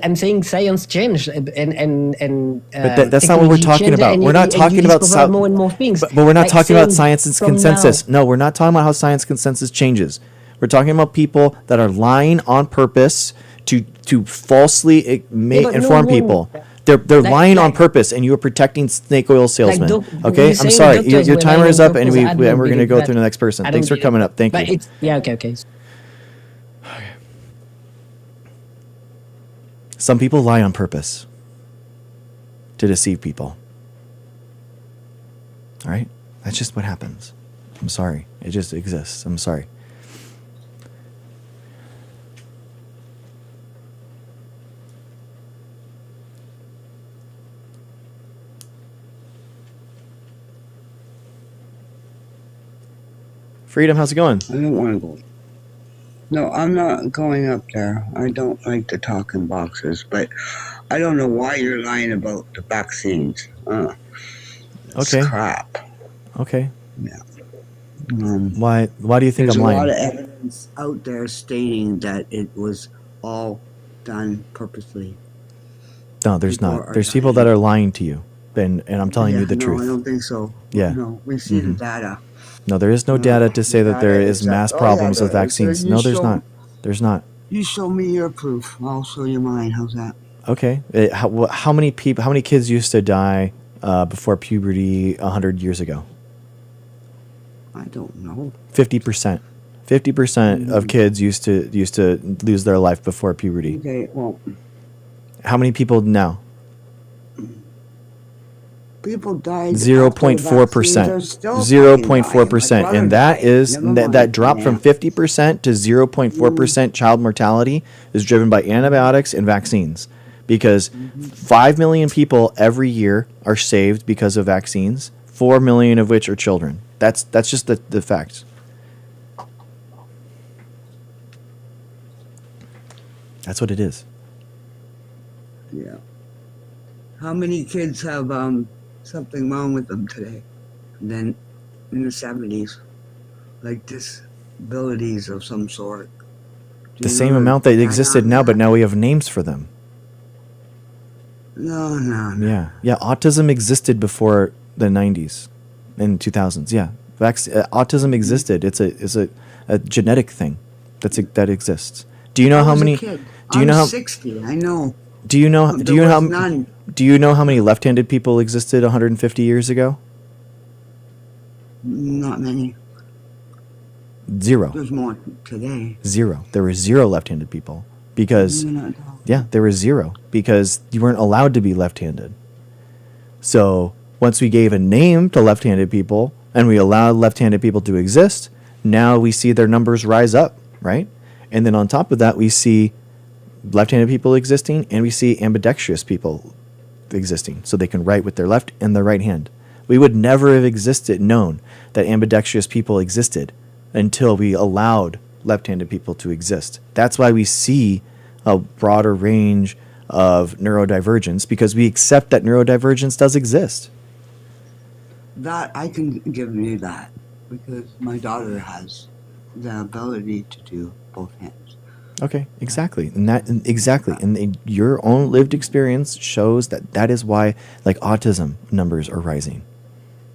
I'm saying, science changed, and But that's not what we're technology talking changed, about. and We're not you talking about discover more and more things. But we're not Like talking about saying science and from consensus. now- No, we're not talking about how science consensus changes. We're talking about people that are lying on purpose to falsely but no inform one- people. They're Like- lying on like- purpose, and you are protecting snake oil salesmen. Okay, you're I'm saying sorry. doctors Your were timer lying is on up, and purpose. I don't we're going to believe go that. to the next person. I Thanks for don't coming believe- up. Thank but you. it's, yeah, okay. Some people lie on purpose to deceive people. All right? That's just what happens. I'm sorry. It just exists. I'm sorry. Freedom, how's it going? I don't want to go. No, I'm not going up there. I don't like to talk in boxes, but I don't know why you're lying about the vaccines. It's Okay. crap. Okay. Yeah. Why do you think There's I'm a lying? lot of evidence out there stating that it was all done purposely. No, there's people not. are There's people that are lying to you, and I'm telling you the no, truth. I don't think so. Yeah. No, we see the Mhm. data. No, there is no data to say that there data is is that- mass oh, yeah, problems with there is. vaccines. You No, there's show- not. There's not. You show me your proof. I'll show you mine. How's that? Okay. How many people? How many kids used to die before puberty 100 years ago? I don't know. 50%. 50% of kids used to lose their life before puberty. Okay, well, How many people now? people died. 0.4%. 0.4%, and that drop from 50% to 0.4% child mortality is driven by antibiotics and vaccines, because 5 million people every year are saved because of vaccines, 4 million of which are children. That's just the facts. That's what it is. Yeah. How many kids have something wrong with them today? And then in the 70s, like disabilities of some sort. Do The you same know amount that data existed on now, that? but now we have names for them. No. Yeah. Autism existed before the 90s and 2000s. Yeah. Autism existed. It's a a genetic thing that exists. Do you know I how was a many? kid. Do you I'm know how? 60. I know. Do you know? Do There you know was how? none. Do you know how many left-handed people existed 150 years ago? Not many. Zero. There's more today. Zero. There were zero left-handed people because, You're not- yeah, there were zero because you weren't allowed to be left-handed. So once we gave a name to left-handed people and we allowed left-handed people to exist, now we see their numbers rise up, right? And then on top of that, we see left-handed people existing and we see ambidextrous people existing, so they can write with their left and their right hand. We would never have known that ambidextrous people existed until we allowed left-handed people to exist. That's why we see a broader range of neurodivergence, because we accept that neurodivergence does exist. That I can give you that because my daughter has the ability to do both hands. Okay, exactly. And your own lived experience shows that that is why, like, autism numbers are rising.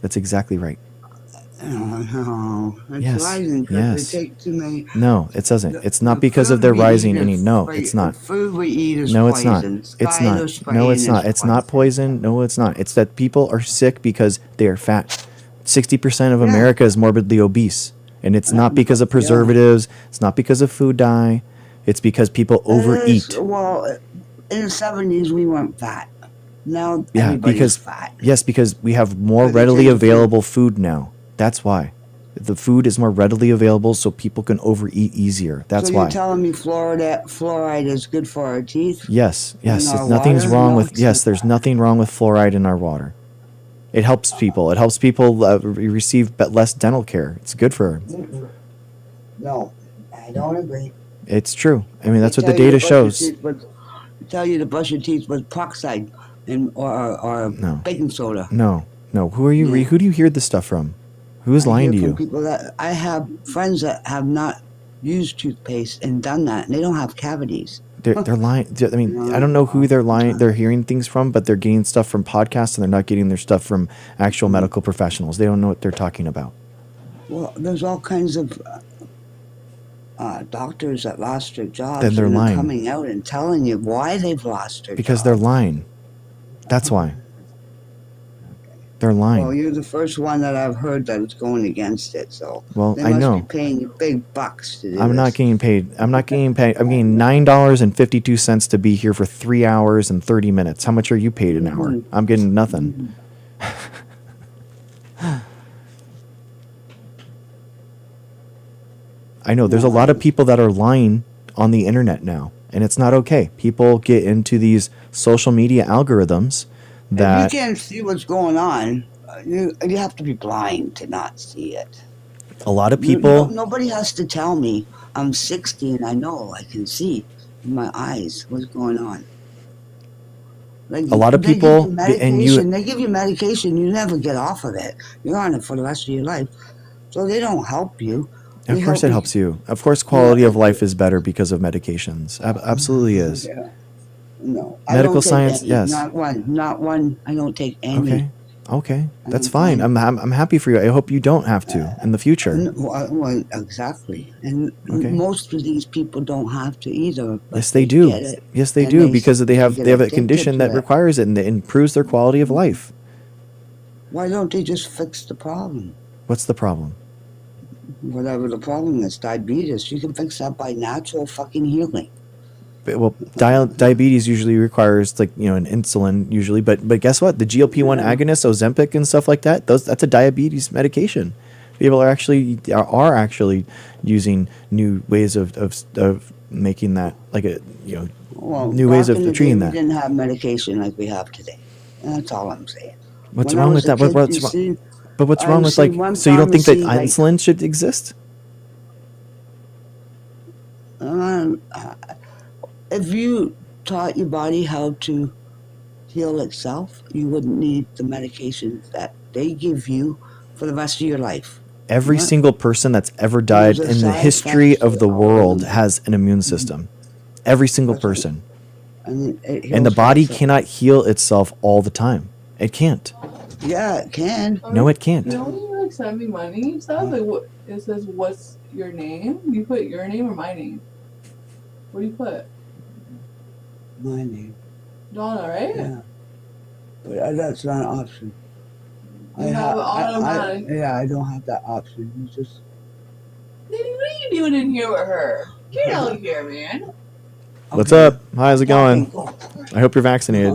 That's exactly right. No, it's Yes, rising because yes. they take too many. No, it doesn't. It's not The because of food their we eat rising is any. No, fra- it's not. The food we eat is No, it's not. poison. It's not. Skyler No, it's spraying not. is It's not poison. No, it's not. It's that people are sick because they are fat. 60% of America is morbidly obese. And it's not because of preservatives. It's not because of food dye. It's because people overeat. Well, in the 70s, we weren't fat. Now Yeah, everybody's because fat. yes, because we have more Because they readily change available food now. That's why. The food is more readily available, so people can overeat easier. That's so why. you're telling me fluoride is good for our teeth? Yes, yes. In our Nothing's water? wrong No, with it's yes. There's nothing wrong with fluoride in our water. It helps people. It helps people receive less dental care. It's good for. No, I don't agree. It's true. I mean, that's They what the tell you data to brush your shows. teeth with- they tell you to brush your teeth with peroxide or No. baking soda. No, no. Who are you? Who do you hear this stuff from? Who is I lying to hear you? from people that I have friends that have not used toothpaste and done that, and they don't have cavities. They're lying. I mean, I don't know who they're lying. They're hearing things from, but they're getting stuff from podcasts, and they're not getting their stuff from actual medical professionals. They don't know what they're talking about. Well, there's all kinds of doctors that lost their jobs, Then they're and lying. coming out and telling you why they've lost their Because jobs. they're lying. That's why. They're lying. Well, you're the first one that I've heard that is going against it. So Well, they I must know. be paying you big bucks to do I'm not this. getting paid. I'm not getting paid. I'm getting $9.52 to be here for 3 hours and 30 minutes. How much are you paid an hour? I'm getting nothing. I know there's a lot of people that are lying on the internet now, and it's not okay. People get into these social media algorithms that If you can't see what's going on, you have to be blind to not see it. a lot of You- people. nobody has to tell me I'm 60 and I know I can see in my eyes what's going on. Like, A lot of they give people- you and you- medication, they give you medication, you never get off of it. You're on it for the rest of your life. So they don't help you. Of They course, help it helps you. Of course, quality of life is better because of medications. Absolutely is. Yeah. No. Medical I don't take science, any, yes. Not one. Not one. I don't take any. Okay. Okay. That's I'm fine. fine. I'm happy for you. I hope you don't have to in the future. Well, exactly. And Okay. most of these people don't have to either. but Yes, they do. get it, Yes, they and do because they have get a addicted condition to that it. requires it and it improves their quality of life. Why don't they just fix the problem? What's the problem? Whatever the problem is, diabetes, you can fix that by natural fucking healing. Well, diabetes usually requires an insulin usually, but guess what? The GLP-1 agonists, Ozempic and stuff like that, that's a diabetes medication. People are actually using new ways of making that Well, new ways back of in the treating day, that. We didn't have medication like we have today. That's all I'm saying. What's When I wrong was with a that? kid, What's you wrong? see, But what's I wrong would with see one so you don't think that pharmacy, like- insulin should exist? If you taught your body how to heal itself, you wouldn't need the medications that they give you for the rest of your life. Every What? single person that's ever died There's a in the side history effect of the to all world of them. has an immune system. Every single That's right. person. And, it And the heals body itself. cannot heal itself all the time. It can't. Yeah, it can. No, it can't. No, like send me money and stuff? Like what? It says what's your name? You put your name or my name? What do you put? My name. Donna, right? Yeah. But that's not an option. You have automatic. Yeah, I don't have that option. You just. Lady, what are you doing in here with her? Get out of here, man. What's up? How's it going? I hope you're vaccinated.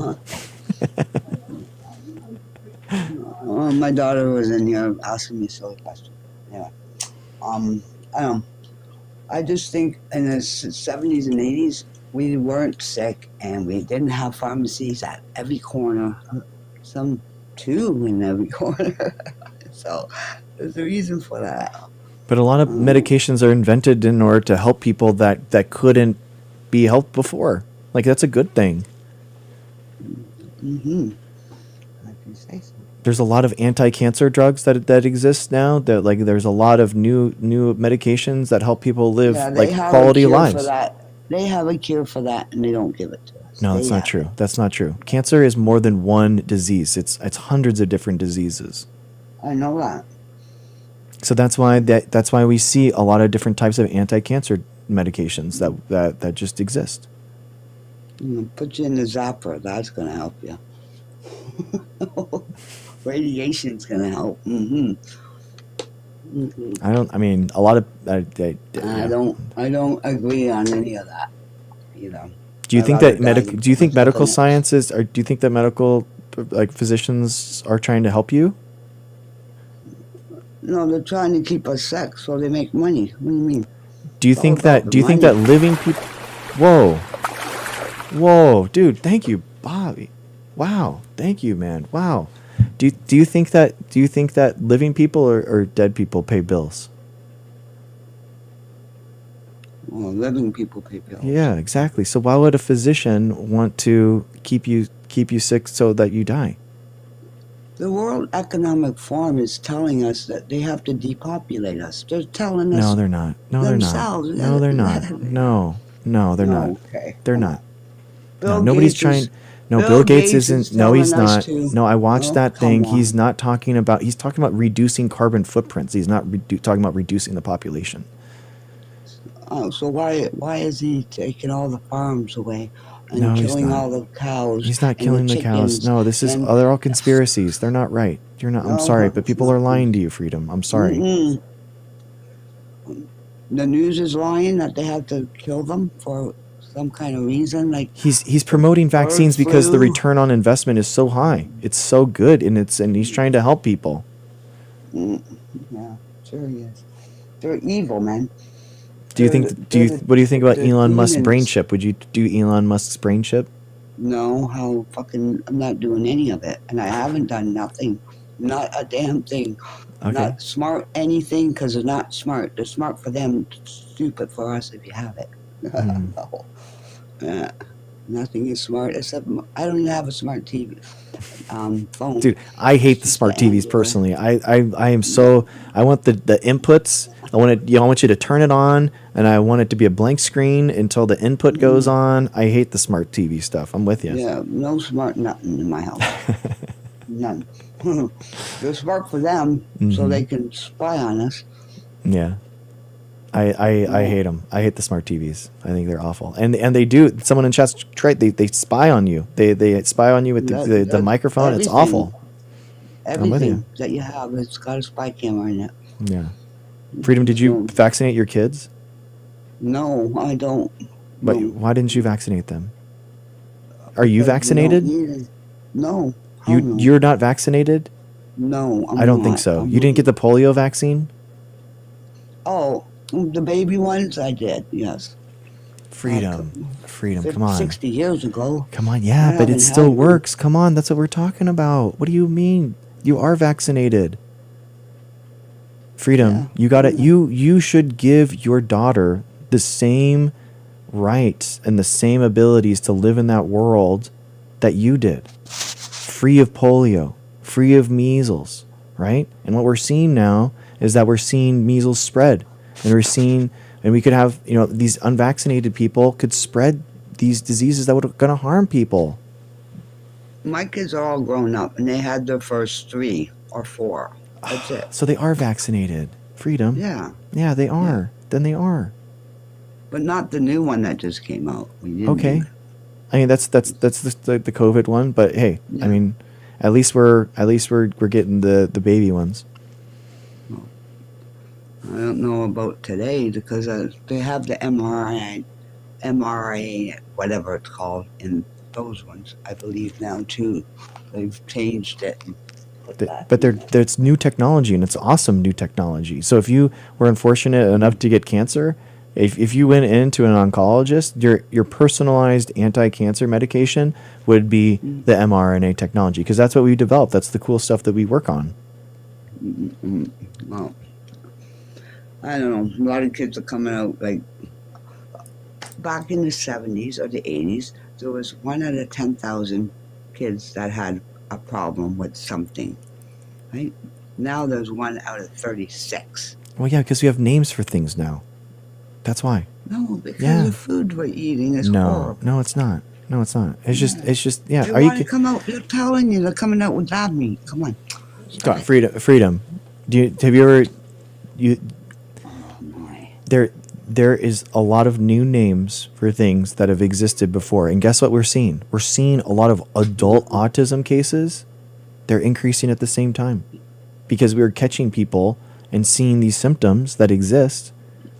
My daughter was in here asking me a silly question. Yeah. I don't. I just think in the 70s and 80s, we weren't sick and we didn't have pharmacies at every corner. Some two in every corner. So there's a reason for that. But a lot of medications are invented in order to help people that couldn't be helped before. Like, that's a good thing. Mm-hmm. Like you say so. There's a lot of anti-cancer drugs that exist now. That, like, there's a lot of new medications that help people live like quality lives. For that. They have a cure for that, and they don't give it to us. No, that's not true. That's not true. Cancer is more than one disease. It's hundreds of different diseases. I know that. So that's why we see a lot of different types of anti-cancer medications that just exist. Put you in the zapper. That's going to help you. Radiation's going to help. Mm-hmm. Mm-hmm. I mean, a lot of. I don't agree on any of that either. Do you think that medical sciences, or do you think that medical, like, physicians are trying to help you? No, they're trying to keep us sick so they make money. What do you mean? Do you think that living people? Whoa, dude! Thank you, Bobby. Wow, thank you, man. Wow. Do you think that living people or dead people pay bills? Well, living people pay bills. Yeah, exactly. So why would a physician want to keep you sick so that you die? The World Economic Forum is telling us that they have to depopulate us. They're telling us. No, they're not. No, they're not. No, they're not. No, they're not. Okay. They're not. Bill No, nobody's Gates trying. is- No, Bill Bill Gates Gates isn't. is No, he's telling us not. to- No, I watched Oh, that come thing. on. He's not talking about. He's talking about reducing carbon footprints. He's not talking about reducing the population. Oh, so why is he taking all the farms away and No, he's killing not. all the cows? He's not and killing the cows. chickens No, this is. and- They're all conspiracies. They're not right. You're not. I'm No, sorry, but but people are lying to you, Freedom. I'm sorry. Mm-mm. The news is lying that they have to kill them for some kind of reason. Like He's promoting vaccines because the flu. return on investment is so high. It's so good, and he's trying to help people. Yeah, sure he is. They're evil, man. Do you They're think? the- What do you think about they're Elon Musk's demons. brain chip? Would you do Elon Musk's brain chip? No, I'm not doing any of it, and I haven't done nothing, not a damn thing. Okay. Not smart anything because they're not smart. They're smart for them, stupid for us if you have it. No. Nothing is smart except I don't even have a smart TV, phone. Dude, I hate the smart TVs personally. I am so. I want the inputs. I want it. I want you to turn it on, and I want it to be a blank screen until the input goes on. I hate the smart TV stuff. I'm with you. Yeah, no smart nothing in my house. None. They're smart for them, so they can spy on us. Yeah. I hate them. I hate the smart TVs. I think they're awful. And they do. Someone in chat's right. They spy on you. They spy on you with the microphone. It's awful. I'm with Everything you. that you have, it's got a spy camera in it. Yeah. Freedom, did you vaccinate your kids? No, I don't. But why didn't you vaccinate them? Are you vaccinated? No. You're not vaccinated? No, I don't think so. You didn't get the polio vaccine? Oh, the baby ones, I did, yes. Freedom, come on. 60 years ago. Come on, yeah, but it still works. Come on, that's what we're talking about. What do you mean? You are vaccinated. Freedom, you got it. You should give your daughter the same rights and the same abilities to live in that world that you did. Free of polio, free of measles, right? And what we're seeing now is that we're seeing measles spread. And we could have, these unvaccinated people could spread these diseases that would going to harm people. My kids are all grown up, and they had their first 3 or 4. That's it. So they are vaccinated. Freedom. Yeah, Yeah, they are. Then they are. but not the new one that just came out. We didn't Okay. do I mean that's the COVID one, but hey, I mean, at least we're getting the baby ones. I don't know about today because they have the mRNA, whatever it's called, in those ones. I believe now too. They've changed it. But there's new technology, and it's awesome new technology. So if you were unfortunate enough to get cancer, if you went into an oncologist, your personalized anti-cancer medication would be the mRNA technology, because that's what we developed. That's the cool stuff that we work on. Well, I don't know. A lot of kids are coming out like back in the 70s or the 80s. There was 1 out of 10,000 kids that had a problem with something. Right now, there's 1 out of 36. Well, yeah, because we have names for things now. That's why. No, because the food we're eating is horrible. No, it's not. No, it's not. It's just yeah. They Are you want to come out? They're telling you they're coming out with bad meat. Come on. God, freedom? Have you ever there is a lot of new names for things that have existed before, and guess what we're seeing? We're seeing a lot of adult autism cases. They're increasing at the same time because we're catching people and seeing these symptoms that exist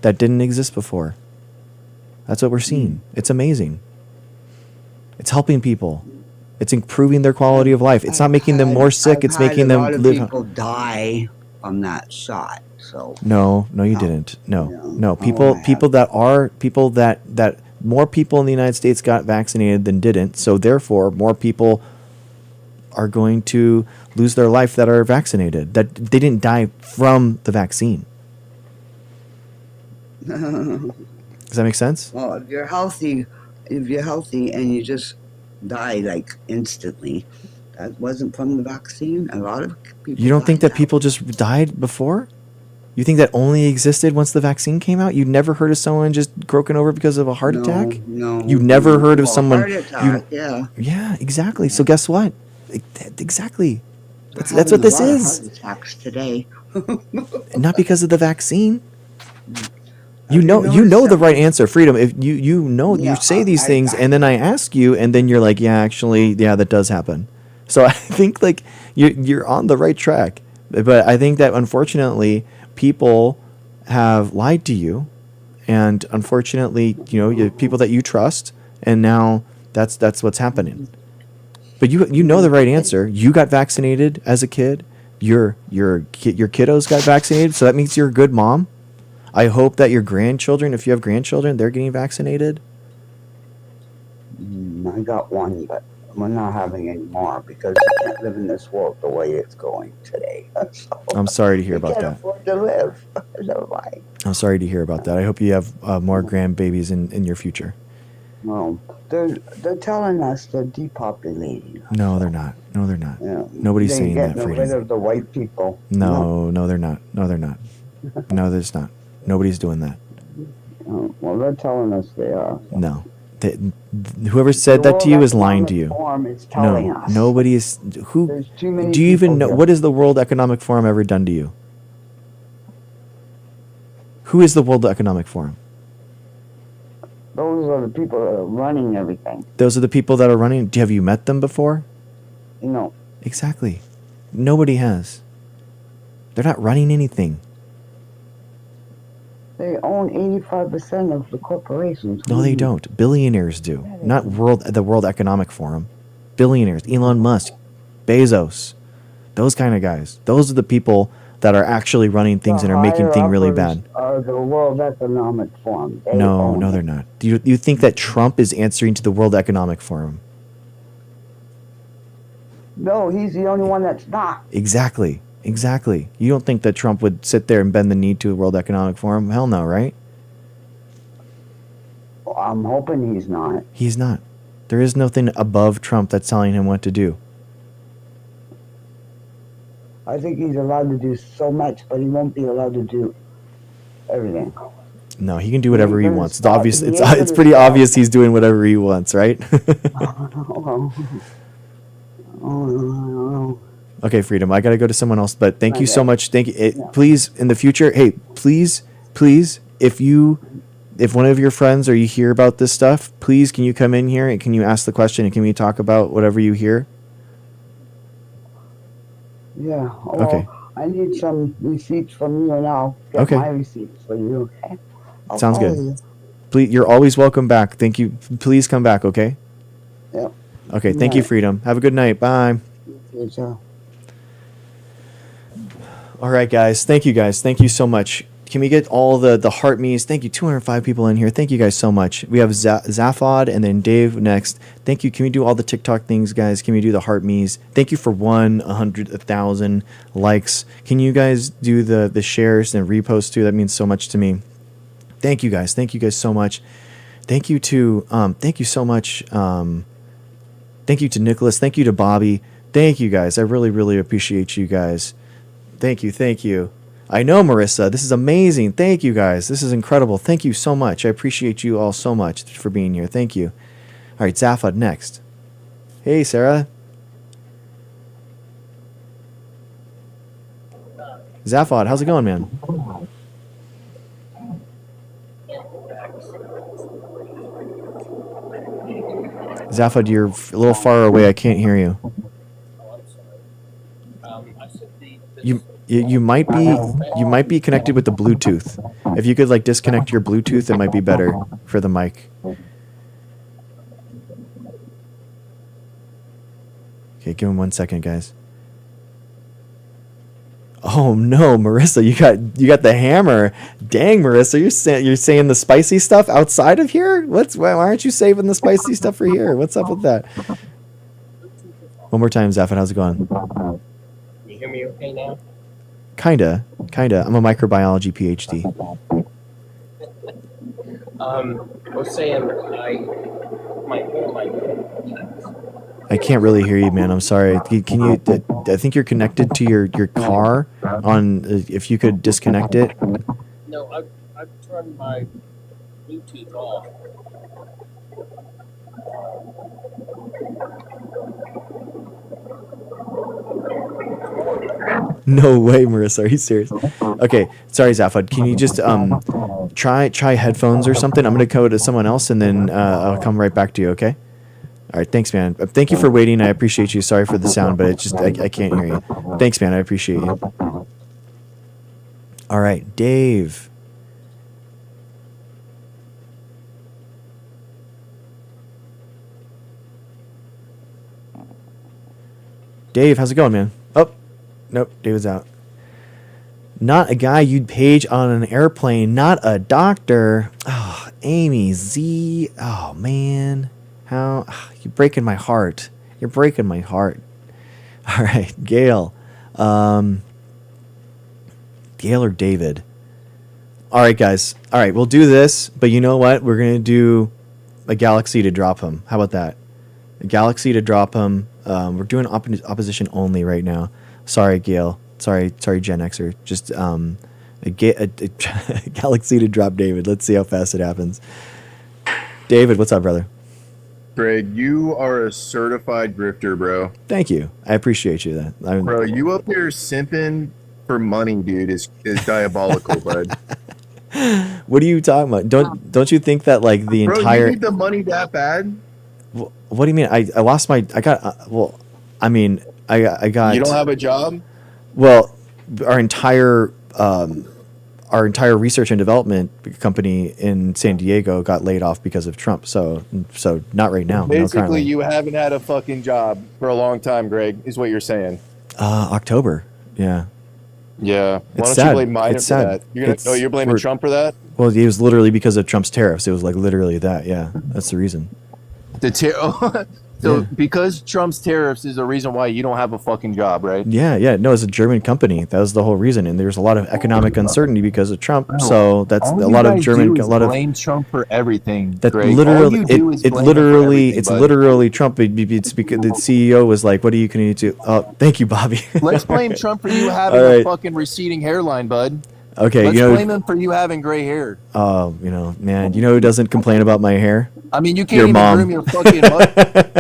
that didn't exist before. That's what we're seeing. It's amazing. It's helping people. It's improving their quality of life. It's not making them more sick. It's making them live. A lot of people die from that shot. So no, you didn't. No. People that more people in the United States got vaccinated than didn't. So therefore, more people are going to lose their life that are vaccinated. That they didn't die from the vaccine. Does that make sense? Well, if you're healthy and you just die like instantly, that wasn't from the vaccine. A lot of people. You don't think that people just died before? You think that only existed once the vaccine came out? You never heard of someone just croaking over because of a heart attack? No. You never heard of someone. Heart attack, yeah. Yeah, exactly. So guess what? Exactly. That's what this is. Heart attacks today. Not because of the vaccine. You know the right answer, freedom. If you say these things, and then I ask you, and then you're like, yeah, actually, yeah, that does happen. So I think like you're on the right track, but I think that unfortunately people have lied to you, and unfortunately, you people that you trust, and now that's what's happening. But you know the right answer. You got vaccinated as a kid. Your kiddos got vaccinated, so that means you're a good mom. I hope that your grandchildren, if you have grandchildren, they're getting vaccinated. I got one, but we're not having any more because we can't live in this world the way it's going today. So I'm sorry to hear about can't that. afford to live. So why? I'm sorry to hear about that. I hope you have more grandbabies in your future. Well, they're telling us they're depopulating. No, they're not. No, they're not. Yeah. Nobody's They're saying that, getting rid freedom. of the white people. No, they're not. No, they're not. No, there's not. Nobody's doing that. Oh, well, they're telling us they are. No. Whoever said that to you is lying to you. Forum is telling No, us. nobody is. Who? There's too many Do you even people know here. what has the World Economic Forum ever done to you? Who is the World Economic Forum? Those are the people that are running everything. Those are the people that are running. Have you met them before? No. Exactly. Nobody has. They're not running anything. They own 85% of the corporations. No, they don't. Billionaires do. Not the World Economic Forum. Billionaires. Elon Musk, Bezos, those kind of guys. Those are the people that are actually running things and are making things really bad. Are the World Economic Forum. They No, own no, it. they're not. Do you think that Trump is answering to the World Economic Forum? No, he's the only one that's not. Exactly. You don't think that Trump would sit there and bend the knee to the World Economic Forum? Hell no, right? Well, I'm hoping he's not. He's not. There is nothing above Trump that's telling him what to do. I think he's allowed to do so much, but he won't be allowed to do everything. No, he can do whatever he wants. It's stop. obvious. He It's ain't it's gonna pretty stop. obvious he's doing whatever he wants, right? Okay, Freedom. I got to go to someone else, but thank you so Okay. much. Thank you. Please, in the future, hey, please, if one of your friends or you hear about this stuff, please, can you come in here and can you ask the question and can we talk about whatever you hear? Yeah. Well, Okay. I need some receipts from you now. Get Okay. my receipts for you. Okay. I'll Sounds call good. you. Please, you're always welcome back. Thank you. Please come back, okay? Yep. Okay, thank you, Right. Freedom. Have a good night. Bye. Okay, so. All right, guys. Thank you, guys. Thank you so much. Can we get all the heart me's? Thank you. 205 people in here. Thank you guys so much. We have Zaphod and then Dave next. Thank you. Can we do all the TikTok things, guys? Can we do the heart me's? Thank you for 100,000 likes. Can you guys do the shares and reposts too? That means so much to me. Thank you guys. Thank you guys so much. Thank you to thank you so much. Thank you to Nicholas. Thank you to Bobby. Thank you guys. I really, really appreciate you guys. Thank you. Thank you. I know, Marissa. This is amazing. Thank you, guys. This is incredible. Thank you so much. I appreciate you all so much for being here. Thank you. All right, Zaphod next. Hey, Sarah. Zaphod, how's it going, man? Zaphod, you're a little far away. I can't hear you. You might be connected with the Bluetooth. If you could like disconnect your Bluetooth, it might be better for the mic. Okay, give him 1 second, guys. Oh no, Marissa, you got the hammer. Dang, Marissa, you're saying the spicy stuff outside of here? Why aren't you saving the spicy stuff for here? What's up with that? One more time, Zaphod, how's it going? Can you hear me okay now? Kinda. I'm a microbiology PhD. I was saying I can't really hear you, man. I'm sorry. Can you? I think you're connected to your car. If you could disconnect it. No, I've turned my Bluetooth off. No way, Marissa. Are you serious? Okay, sorry, Zaphod. Can you just try headphones or something? I'm gonna go to someone else and then I'll come right back to you. Okay. All right. Thanks, man. Thank you for waiting. I appreciate you. Sorry for the sound, but it's just I can't hear you. Thanks, man. I appreciate you. All right, Dave. Dave, how's it going, man? Oh, nope, David's out. Not a guy you'd page on an airplane, not a doctor. Oh, Amy Z. Oh, man. How you're breaking my heart. You're breaking my heart. All right, Gail. Gail or David? All right, guys. All right, we'll do this, but you know what? We're going to do a galaxy to drop him. How about that? A galaxy to drop him. We're doing opposition only right now. Sorry, Gail. Sorry, Gen Xer. Just a galaxy to drop David. Let's see how fast it happens. David, what's up, brother? Greg, you are a certified grifter, bro. Thank you. I appreciate you. Bro, you up here simping for money, dude, is diabolical, bud. What are you talking about? Don't you think that like the bro, entire? You need the money that bad? What do you mean? I lost my. I got. Well, I mean, I got. You don't have a job? Well, our entire research and development company in San Diego got laid off because of Trump. So not right now. Basically, you haven't had a fucking job for a long time, Greg, is what you're saying. October. Yeah. Yeah. Why It's don't sad. you blame Biden It's for sad. that? You're blaming Trump for that? Well, it was literally because of Trump's tariffs. It was like literally that. Yeah, that's the reason. So because Trump's tariffs is the reason why you don't have a fucking job, right? Yeah. No, it's a German company. That was the whole reason. And there's a lot of economic uncertainty because of Trump. So that's All a you lot of guys German. do is A lot of blame Trump for everything. that Greg. literally. All you do is It blame him for literally. everything, It's bud. literally Trump. It's because the CEO was like, "What are you going to do?" Oh, thank you, Bobby. Let's blame Trump for you having All right. a fucking receding hairline, bud. Okay, Let's you know. blame him for you having gray hair. Oh, man. You know who doesn't complain about my hair? I mean, you can't Your even mom. groom your fucking mother.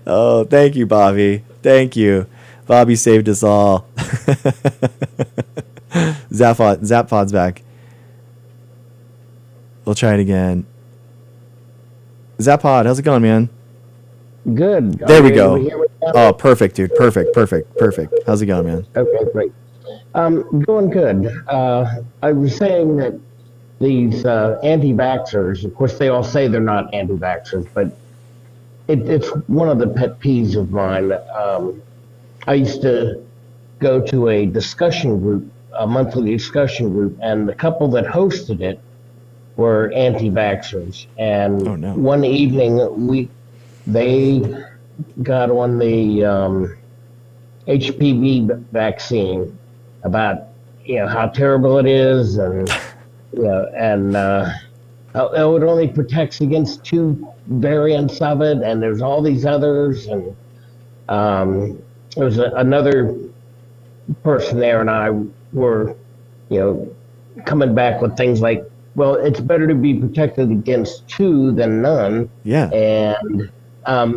Oh, Thank you, Bobby. Thank you. Bobby saved us all. Zappod's back. We'll try it again. Zappod, how's it going, man? Good. There we go. Oh, perfect, dude. Perfect. How's it going, man? Okay, great. Going good. I was saying that these anti-vaxxers, of course, they all say they're not anti-vaxxers, but it's one of the pet peeves of mine. I used to go to a discussion group, a monthly discussion group, and the couple that hosted it were anti-vaxxers. And one evening, they got on the HPV vaccine about how terrible it is, and how it only protects against 2 variants of it, and there's all these others, and there was another person there, and I were coming back with things like, well, it's better to be protected against 2 than none. Yeah. And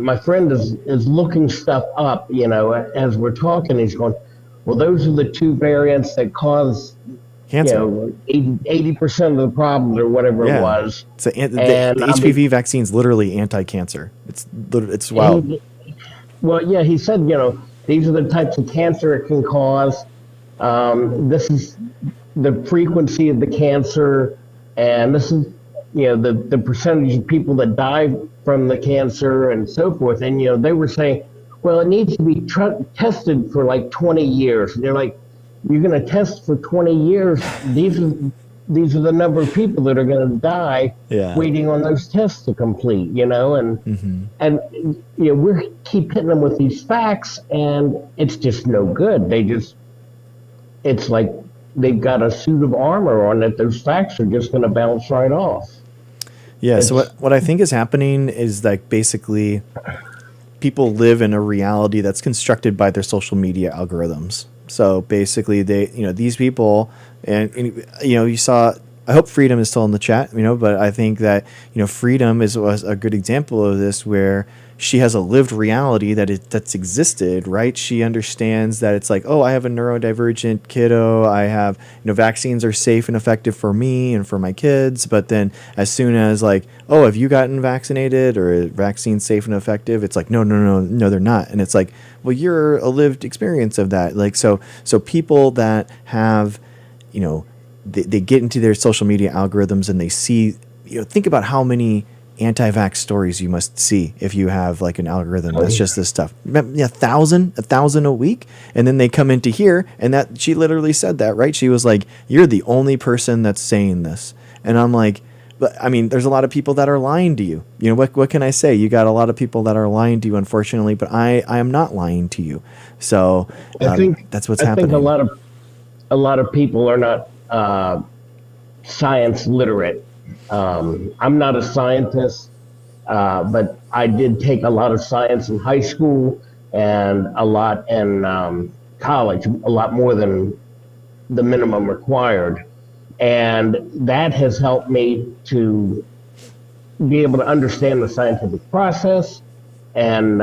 my friend is looking stuff up, as we're talking. He's going, well, those are the 2 variants that cause cancer. 80% of the problems or whatever it was. So the HPV vaccine is literally anti-cancer. It's wild. Well, yeah, he said, these are the types of cancer it can cause. This is the frequency of the cancer, and this is the percentage of people that die from the cancer and so forth. And they were saying, well, it needs to be tested for like 20 years. And they're like, you're going to test for 20 years? These are the number of people that are going to die waiting on those tests to complete. And we keep hitting them with these facts, and it's just no good. It's like they've got a suit of armor on that those facts are just going to bounce right off. Yeah, so what I think is happening is like basically people live in a reality that's constructed by their social media algorithms. So basically these people, and you saw, I hope Freedom is still in the chat, but I think that, Freedom was a good example of this, where she has a lived reality that's existed, right? She understands that it's like, oh, I have a neurodivergent kiddo. I have, vaccines are safe and effective for me and for my kids. But then as soon as like, oh, have you gotten vaccinated, or vaccine safe and effective? It's like, no, they're not. And it's like, well, you're a lived experience of that. Like, so people that have, they get into their social media algorithms and they see, think about how many anti-vax stories you must see if you have like an algorithm that's just this stuff. 1,000 a week, and then they come into here, and that she literally said that, right? She was like, "You're the only person that's saying this," and I'm like, "But I mean, there's a lot of people that are lying to you. What can I say? You got a lot of people that are lying to you, unfortunately, but I am not lying to you." So I think that's what's happening. I think a lot of people are not science literate. I'm not a scientist, but I did take a lot of science in high school and a lot in college, a lot more than the minimum required. And that has helped me to be able to understand the scientific process and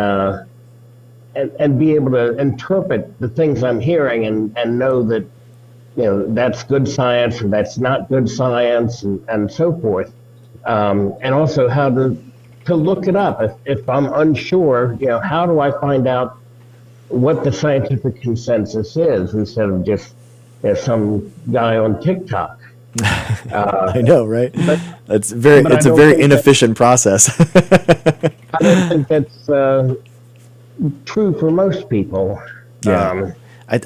be able to interpret the things I'm hearing and know that that's good science or that's not good science, and so forth. And also how to look it up. If I'm unsure, how do I find out what the scientific consensus is instead of just some guy on TikTok? I know, right? It's a very inefficient process. I don't think that's true for most people. Yeah. I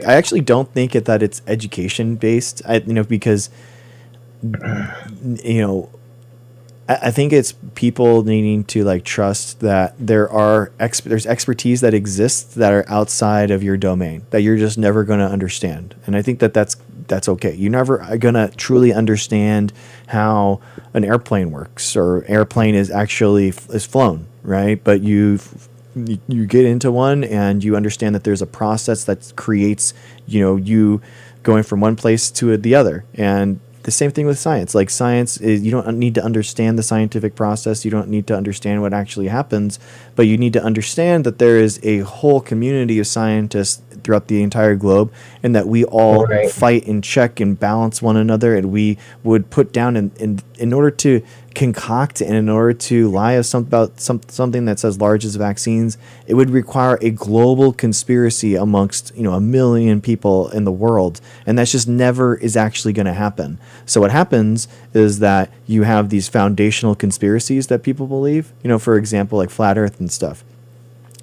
actually don't think that it's education based. Because I think it's people needing to like trust that there's expertise that exists that are outside of your domain that you're just never going to understand. And I think that's okay. You're never going to truly understand how an airplane works, or airplane is flown, right? But you get into one and you understand that there's a process that creates, you going from one place to the other. And the same thing with science. Like science is, you don't need to understand the scientific process. You don't need to understand what actually happens, but you need to understand that there is a whole community of scientists throughout the entire globe, and that we all fight and check and balance one another, and we would put down in order to concoct and in order to lie about something that's as large as vaccines, it would require a global conspiracy amongst, you know, 1 million people in the world, and that's just never is actually going to happen. So what happens is that you have these foundational conspiracies that people believe, you know, for example, like flat earth and stuff.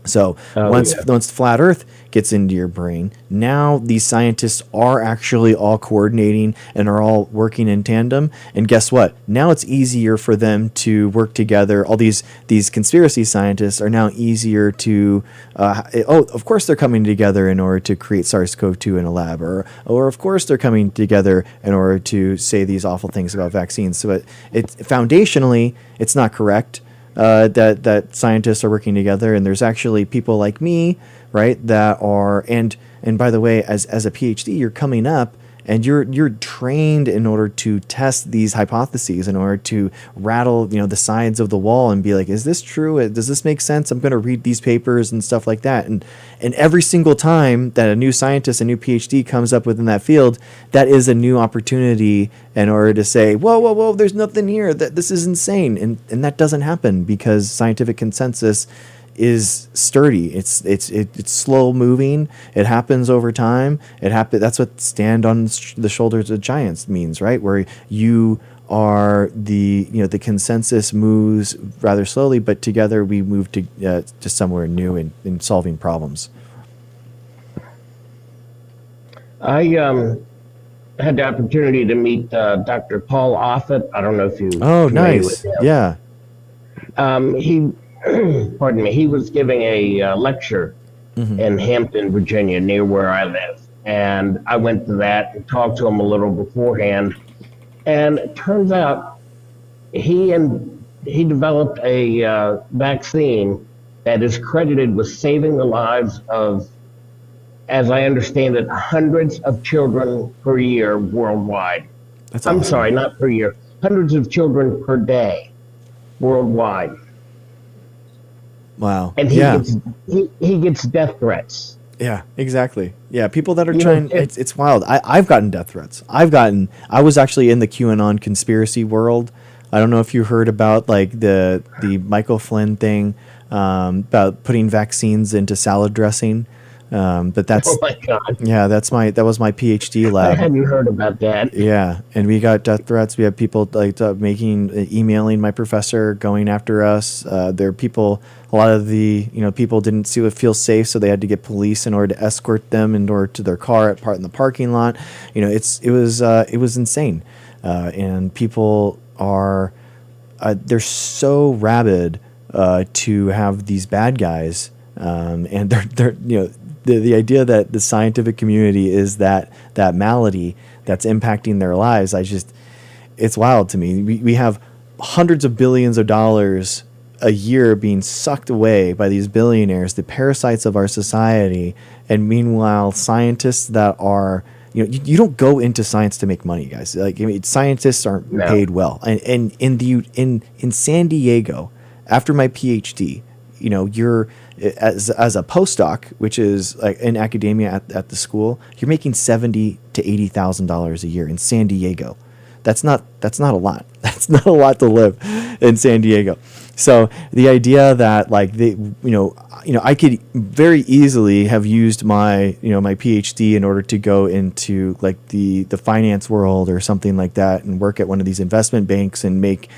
So once flat earth gets into your brain, now these scientists are actually all coordinating and are all working in tandem. And guess what? Now it's easier for them to work together. All these conspiracy scientists are now easier to, of course they're coming together in order to create SARS-CoV-2 in a lab, or of course they're coming together in order to say these awful things about vaccines. So it foundationally, it's not correct. That scientists are working together, and there's actually people like me, right, that are, and by the way, as a PhD, you're coming up and you're trained in order to test these hypotheses, in order to rattle, you know, the sides of the wall and be like, is this true? Does this make sense? I'm going to read these papers and stuff like that. And every single time that a new scientist, a new PhD comes up within that field, that is a new opportunity in order to say, whoa, there's nothing here. This is insane. And that doesn't happen because scientific consensus is sturdy. It's slow moving. It happens over time. That's what stand on the shoulders of giants means, right? Where you are the consensus moves rather slowly, but together we move to somewhere new in solving problems. I had the opportunity to meet Dr. Paul Offit. I don't know if you. Oh, nice. Yeah. He. Pardon me, he was giving a lecture in Hampton, Virginia, near where I live. And I went to that and talked to him a little beforehand. And it turns out he developed a vaccine that is credited with saving the lives of, as I understand it, hundreds of children per year worldwide. I'm sorry, not per year, hundreds of children per day worldwide. Wow. And he gets death threats. Yeah, exactly. Yeah, people that are trying, it's wild. I've gotten death threats. I was actually in the QAnon conspiracy world. I don't know if you heard about like the Michael Flynn thing about putting vaccines into salad dressing. But that's, oh my God. Yeah, that was my PhD lab. I hadn't heard about that. Yeah, and we got death threats. We have people like emailing my professor, going after us. There are people. A lot of the people didn't feel safe, so they had to get police in order to escort them to their car in the parking lot. It was insane, and people are they're so rabid to have these bad guys, and they're the idea that the scientific community is that malady that's impacting their lives. It's wild to me. We have hundreds of billions of dollars a year being sucked away by these billionaires, the parasites of our society. And meanwhile, scientists that are, you don't go into science to make money, guys. Scientists aren't paid well. And in San Diego, after my PhD, you're as a postdoc, which is like in academia at the school, you're making $70,000 to $80,000 a year in San Diego. That's not a lot. That's not a lot to live in San Diego. So the idea that I could very easily have used my my PhD in order to go into like the finance world or something like that and work at one of these investment banks and make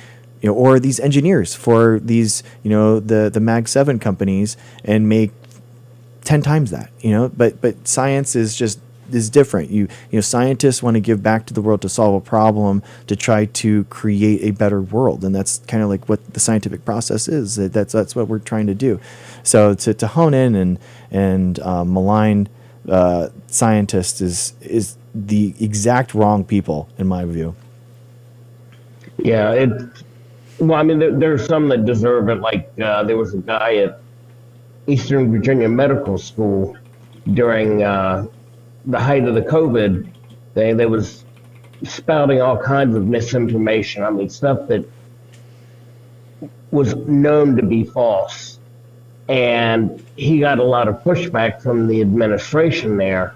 or these engineers for these the Mag 7 companies and make 10 times that but science is different. Scientists want to give back to the world to solve a problem, to try to create a better world, and that's kind of like what the scientific process is. That's what we're trying to do. So to hone in and malign scientists is the exact wrong people in my view. Yeah, well, I mean, there's some that deserve it. Like there was a guy at Eastern Virginia Medical School during the height of the COVID thing. There was spouting all kinds of misinformation. I mean, stuff that was known to be false. And he got a lot of pushback from the administration there.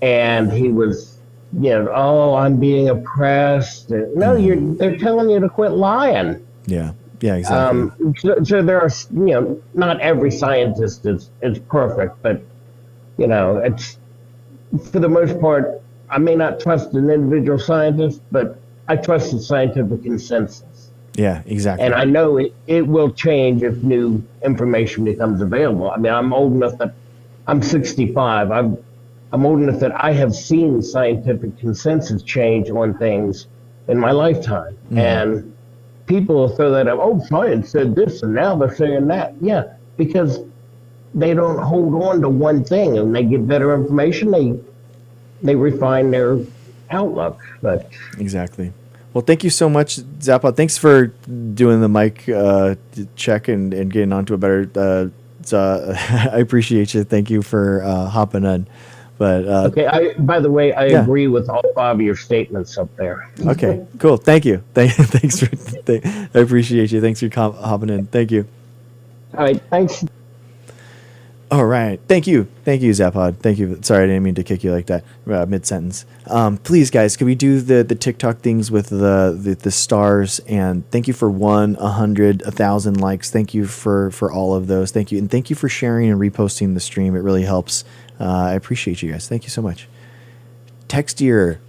And he was, oh, I'm being oppressed. No, they're telling you to quit lying. Yeah. Yeah, exactly. So there are, not every scientist is perfect, but, it's, for the most part, I may not trust an individual scientist, but I trust the scientific consensus. Yeah, exactly. And I know it will change if new information becomes available. I mean, I'm old enough that I'm 65. I'm old enough that I have seen scientific consensus change on things in my lifetime. And people will throw that up. Oh, science said this, and now they're saying that. Yeah, because they don't hold on to one thing, and they get better information. They refine their outlook. But exactly. Well, thank you so much, Zappa. Thanks for doing the mic check and getting onto a better. I appreciate you. Thank you for hopping on. But okay. By the way, I agree with all 5 of your statements up there. Okay, cool. Thank you. Thanks for. I appreciate you. Thanks for hopping in. Thank you. All right. Thanks. All right. Thank you, Zapod. Thank you. Sorry, I didn't mean to kick you like that mid sentence. Please, guys, could we do the TikTok things with the stars? And thank you for 100, 1,000 likes. Thank you for all of those. Thank you, and thank you for sharing and reposting the stream. It really helps. I appreciate you guys. Thank you so much. Textier.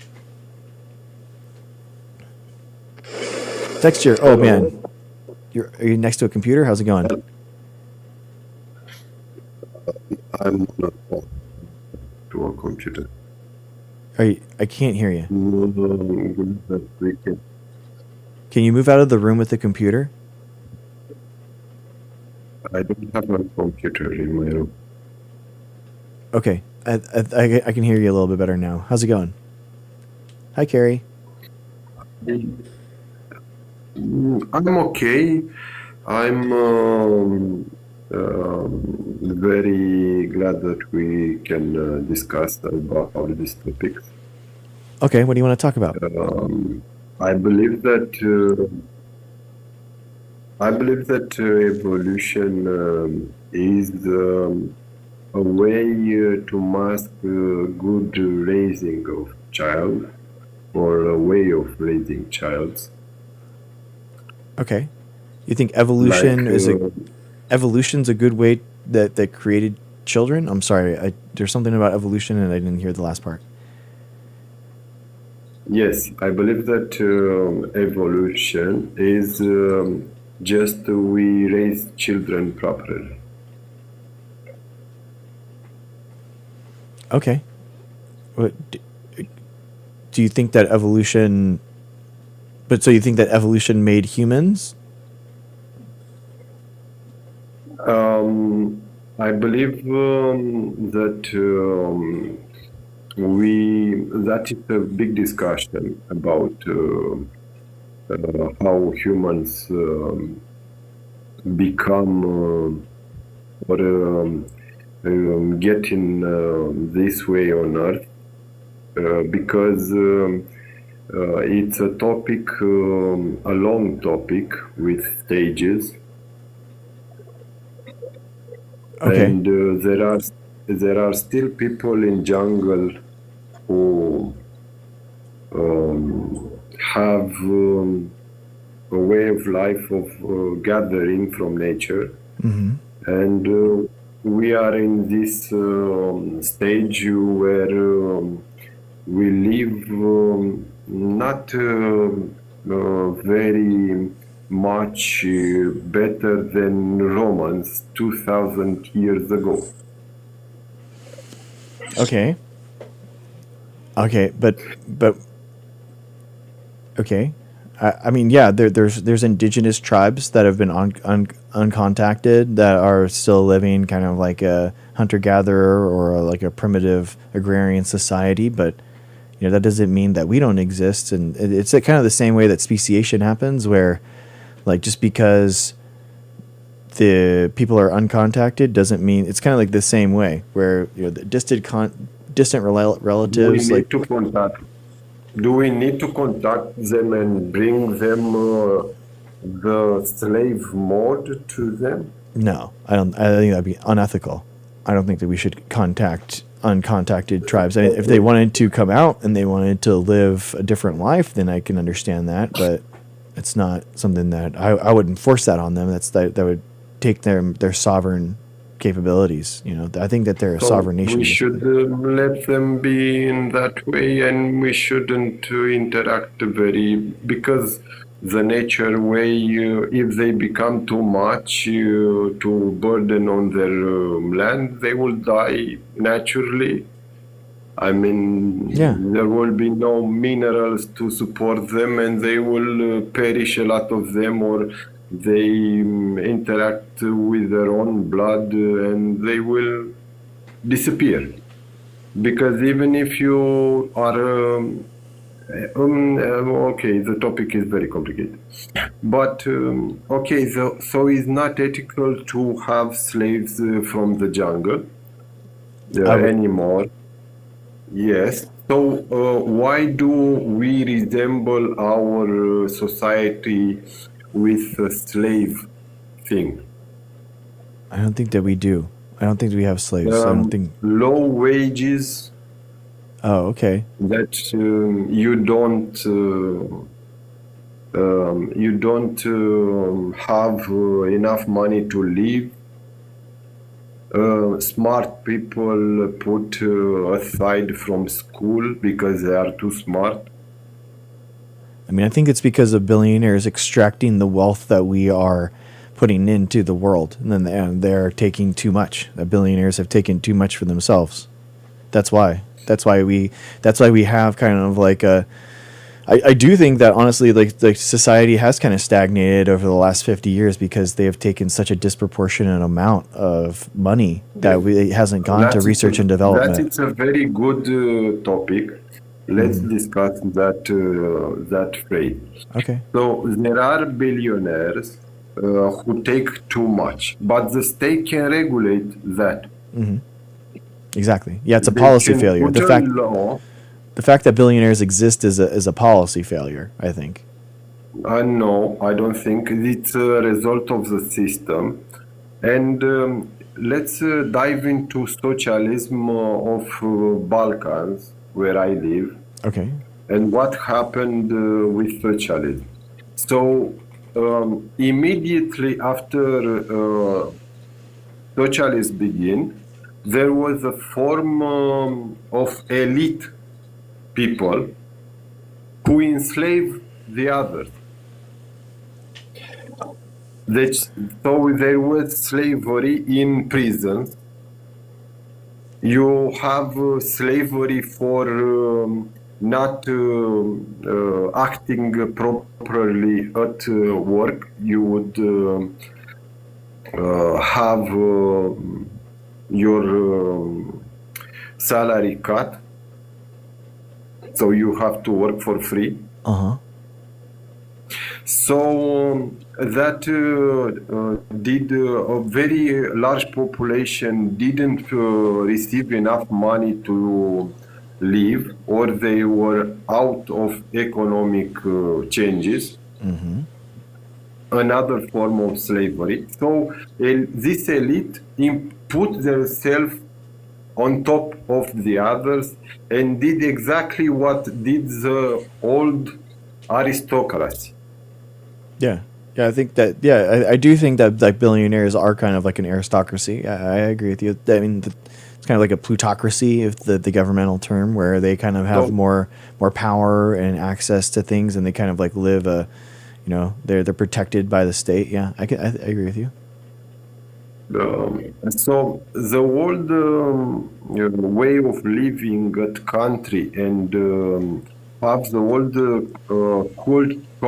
Oh man, are you next to a computer? How's it going? I'm not to a computer. I can't hear you. Can you move out of the room with the computer? I don't have a computer in my room. Okay, I can hear you a little bit better now. How's it going? Hi, Carrie. I'm okay. I'm very glad that we can discuss about all these topics. Okay, what do you want to talk about? I believe that evolution is a way to mask good raising of child, or a way of raising child. Okay, you think evolution evolution's a good way that created children? I'm sorry, there's something about evolution and I didn't hear the last part. Yes, I believe that evolution is just we raise children properly. Okay. Do you think that evolution... But so you think that evolution made humans? I believe that that is a big discussion about how humans become or get in this way on Earth, because it's a topic, a long topic with stages. Okay. And there are still people in jungle who have a way of life of gathering from nature, and we are in this stage where we live not very much better than Romans 2,000 years ago. Okay, but okay. I mean, yeah, there's indigenous tribes that have been uncontacted that are still living kind of like a hunter-gatherer or like a primitive agrarian society, but that doesn't mean that we don't exist. And it's kind of the same way that speciation happens, where like just because the people are uncontacted doesn't mean it's kind of like the same way where the distant relatives we like need to contact. Do we need to contact them and bring them the slave mode to them? No, I don't. I think that'd be unethical. I don't think that we should contact uncontacted tribes. I mean, if they wanted to come out and they wanted to live a different life, then I can understand that. But it's not something that I wouldn't force that on them. That would take their sovereign capabilities. You know, I think that they're a sovereign nation. We should let them be in that way, and we shouldn't interact because the nature way, if they become too much to burden on their land, they will die naturally. I mean, there will be no minerals to support them, and they will perish, a lot of them, or they interact with their own blood and they will disappear. Because even if you are okay, the topic is very complicated, but okay, so it's not ethical to have slaves from the jungle anymore. Yes. So why do we resemble our society with the slave thing? I don't think that we do. I don't think we have slaves. I don't think low wages. Oh, okay. That you don't have enough money to live. Smart people put aside from school because they are too smart. I mean, I think it's because of billionaires extracting the wealth that we are putting into the world, and then they're taking too much. The billionaires have taken too much for themselves. That's why. That's why we have kind of like a. I do think that honestly, like society has kind of stagnated over the last 50 years because they have taken such a disproportionate amount of money that it hasn't gone to research and development. That's a very good topic. Let's discuss that phrase. Okay. So there are billionaires who take too much, but the state can regulate that. Mm-hmm. Exactly. Yeah, it's a policy failure. The fact that billionaires exist is a policy failure, I think. No, I don't think. It's a result of the system. And let's dive into socialism of Balkans, where I live. Okay. And what happened with socialism. So immediately after socialism began, there was a form of elite people who enslave the others. So there was slavery in prisons. You have slavery for not acting properly at work. You would have your salary cut. So you have to work for free. So that did a very large population didn't receive enough money to live, or they were out of economic changes. Mm-hmm. Another form of slavery. So this elite put themselves on top of the others and did exactly what did the old aristocracy. Yeah, I think that. Yeah, I do think that like billionaires are kind of like an aristocracy. I agree with you. I mean, it's kind of like a plutocracy, if the governmental term, where they kind of have more power and access to things, and they kind of like live they're protected by the state. Yeah, I agree with you. So the old way of living at country and have the old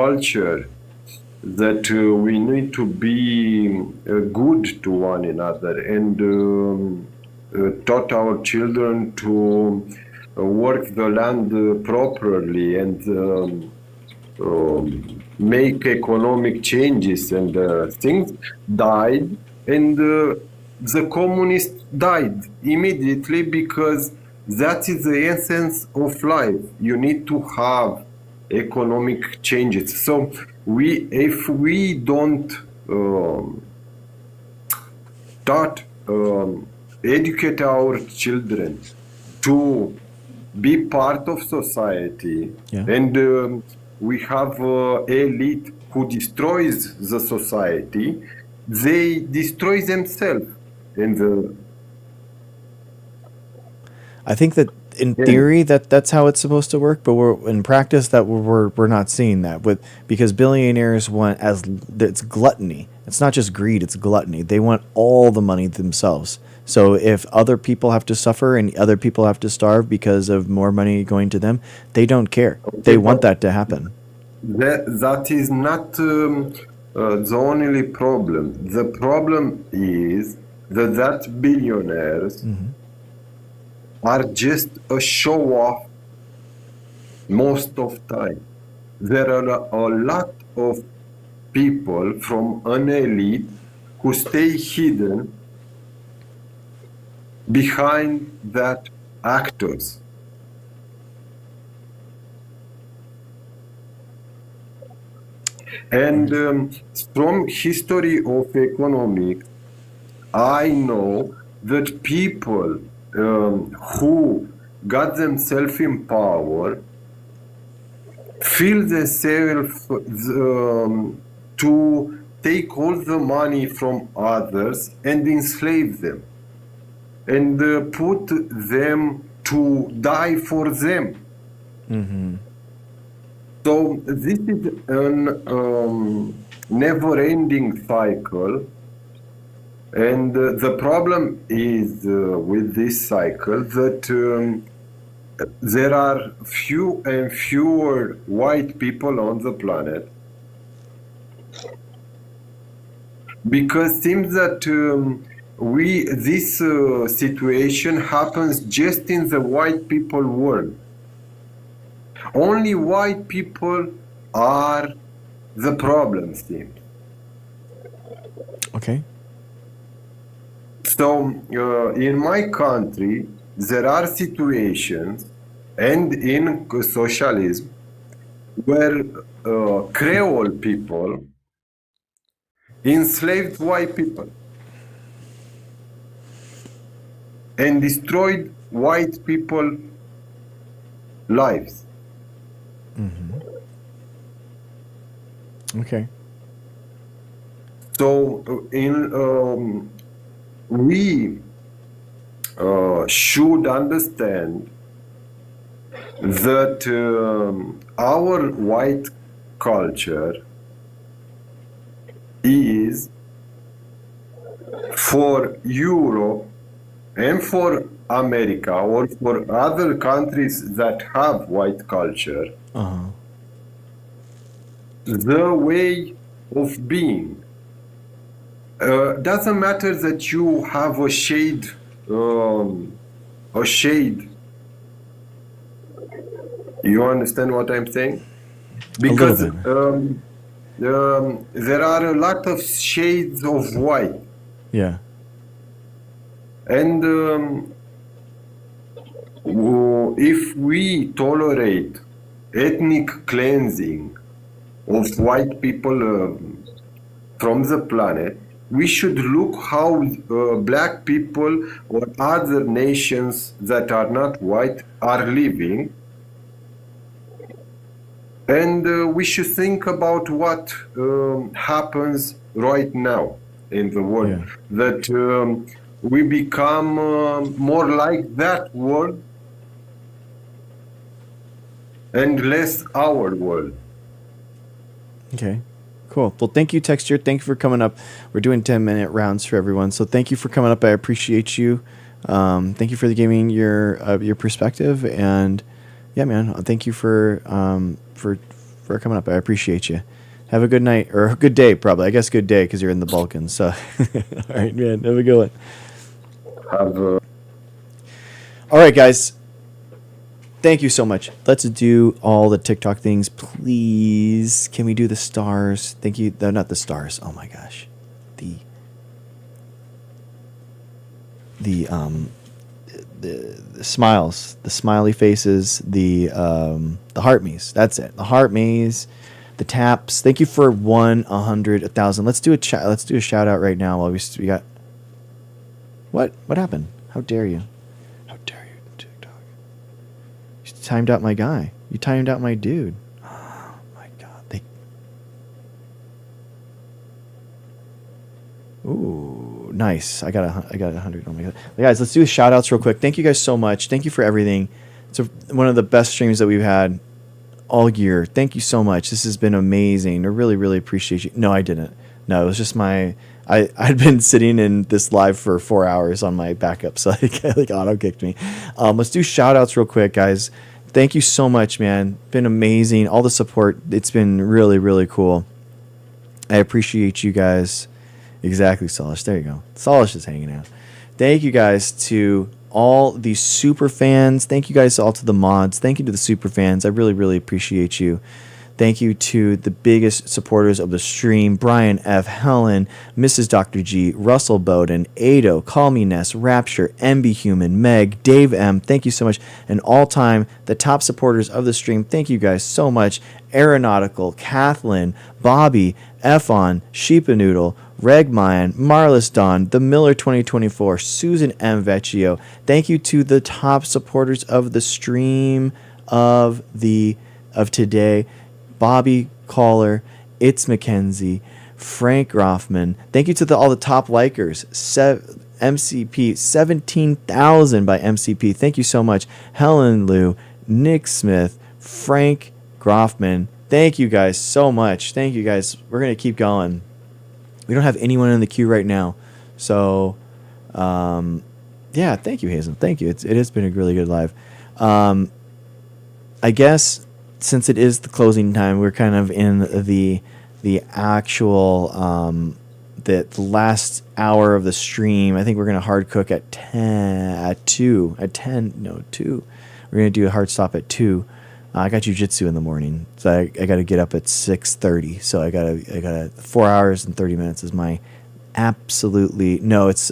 culture that we need to be good to one another and taught our children to work the land properly and make economic changes and things died. And the communists died immediately because that is the essence of life. You need to have economic changes. So if we don't start educate our children to be part of society, and we have elite who destroys the society, they destroy themselves. And I think that in theory that's how it's supposed to work, but in practice that we're not seeing that because billionaires want it's gluttony. It's not just greed, it's gluttony. They want all the money themselves. So if other people have to suffer and other people have to starve because of more money going to them, they don't care. They want that to happen. That is not the only problem. The problem is that billionaires are just a show off most of time. There are a lot of people from an elite who stay hidden behind that actors. And from history of economics, I know that people who got themselves in power feel themselves to take all the money from others and enslave them and put them to die for them. So this is an never-ending cycle, and the problem is with this cycle that there are few and fewer white people on the planet, because it seems that this situation happens just in the white people world. Only white people are the problem, seems. Okay. So in my country, there are situations, and in socialism, where Creole people enslaved white people and destroyed white people lives. Okay. So we should understand that our white culture is for Europe and for America or for other countries that have white culture, the way of being. Doesn't matter that you have a shade. You understand what I'm saying? Because there are a lot of shades of white. Yeah. And if we tolerate ethnic cleansing of white people from the planet, we should look how black people or other nations that are not white are living. And we should think about what happens right now in the world. That we become more like that world and less our world. Okay. Cool. Well, thank you, Texture. Thank you for coming up. We're doing 10-minute rounds for everyone. So thank you for coming up. I appreciate you. Thank you for giving your perspective. And yeah, man, thank you for coming up. I appreciate you. Have a good night or a good day, probably. I guess good day because you're in the Balkans. So, all right, man. Have a good one. All right, guys. Thank you so much. Let's do all the TikTok things, please. Can we do the stars? Thank you. No, not the stars. Oh my gosh. the smiles, the smiley faces, the heart maze. That's it. The heart maze, the taps. Thank you for 100, 1,000. Let's do a chat. Let's do a shout out right now while we got. What happened? How dare you? How dare you, TikTok? You timed out my guy. You timed out my dude. Oh my god. Ooh, nice. I got 100. Oh my god. Guys, let's do shout outs real quick. Thank you guys so much. Thank you for everything. It's one of the best streams that we've had all year. Thank you so much. This has been amazing. I really, really appreciate you. No, I didn't. No, it was just I'd been sitting in this live for 4 hours on my backup, so like auto kicked me. Let's do shout outs real quick, guys. Thank you so much, man. Been amazing. All the support. It's been really, really cool. I appreciate you guys. Exactly, Solish. There you go. Solish is hanging out. Thank you guys to all the super fans. Thank you guys all to the mods. Thank you to the super fans. I really, really appreciate you. Thank you to the biggest supporters of the stream: Brian F., Helen, Mrs. Dr. G, Russell Bowden, Ado, Call Me Ness, Rapture, MB Human, Meg, Dave M. Thank you so much. And all time, the top supporters of the stream. Thank you guys so much. Aeronautical, Kathleen, Bobby, Efon, Sheepanoodle, Reg Mayan, Marlis Dawn, The Miller 2024, Susan M. Vecchio. Thank you to the top supporters of the stream of today. Bobby Caller, It's Mackenzie, Frank Groffman. Thank you to all the top likers. MCP, 17,000 by MCP. Thank you so much. Helen Liu, Nick Smith, Frank Groffman. Thank you guys so much. Thank you guys. We're going to keep going. We don't have anyone in the queue right now. So, yeah, thank you, Hazen. Thank you. It has been a really good live. I guess since it is the closing time, we're kind of in the actual the last hour of the stream. I think we're gonna hard cook at 2. We're gonna do a hard stop at 2. I got jujitsu in the morning, so I got to get up at 6:30. So I got 4 hours and 30 minutes is my absolutely no. It's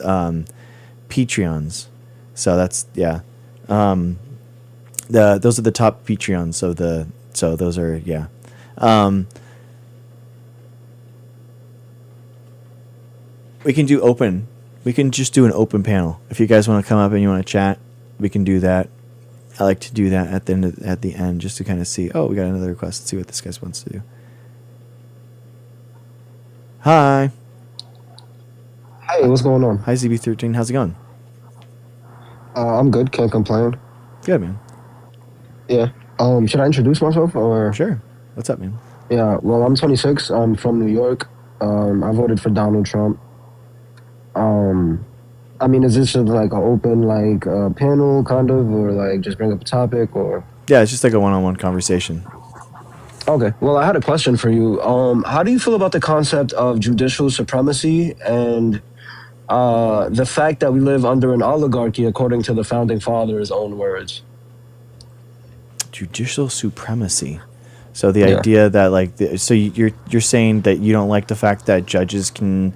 Patreons. So that's yeah. Those are the top Patreons. So those are yeah. We can do open. We can just do an open panel. If you guys want to come up and you want to chat, we can do that. I like to do that at the end just to kind of see. Oh, we got another request. Let's see what this guy wants to do. Hi. Hey, what's going on? Hi, ZB13. How's it going? I'm good. Can't complain. Good, man. Yeah. Should I introduce myself or? Sure. What's up, man? Yeah. Well, I'm 26. I'm from New York. I voted for Donald Trump. I mean, is this like an open panel kind of, or like just bring up a topic, or? Yeah, it's just like a one-on-one conversation. Okay. Well, I had a question for you. How do you feel about the concept of judicial supremacy and the fact that we live under an oligarchy, according to the founding fathers' own words? Judicial supremacy. So the idea that so you're saying that you don't like the fact that judges can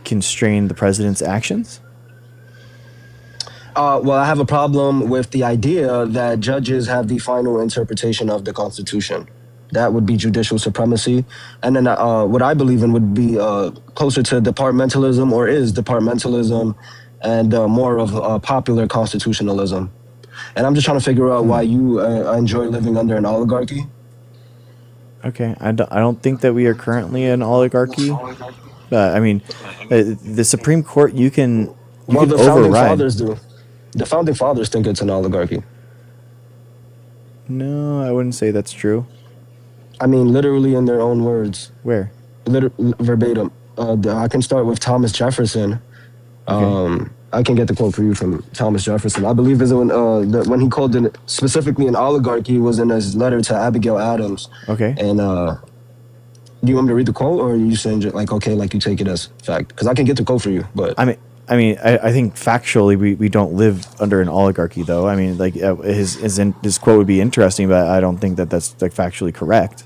constrain the president's actions? Well, I have a problem with the idea that judges have the final interpretation of the Constitution. That would be judicial supremacy. And then what I believe in would be closer to departmentalism, or is departmentalism, and more of popular constitutionalism. And I'm just trying to figure out why you enjoy living under an oligarchy. Okay, I don't think that we are currently an oligarchy. I mean, the Supreme Court, you can the override. Founding Fathers do. The Founding Fathers think it's an oligarchy. No, I wouldn't say that's true. I mean, literally in their own words. Where? Verbatim. I can start with Thomas Jefferson. Okay. I can get the quote for you from Thomas Jefferson. I believe is when he called it specifically an oligarchy was in his letter to Abigail Adams. Okay. And do you want me to read the quote, or are you saying you take it as fact? Because I can get the quote for you, but I think factually we don't live under an oligarchy, though. I mean, his quote would be interesting, but I don't think that that's factually correct.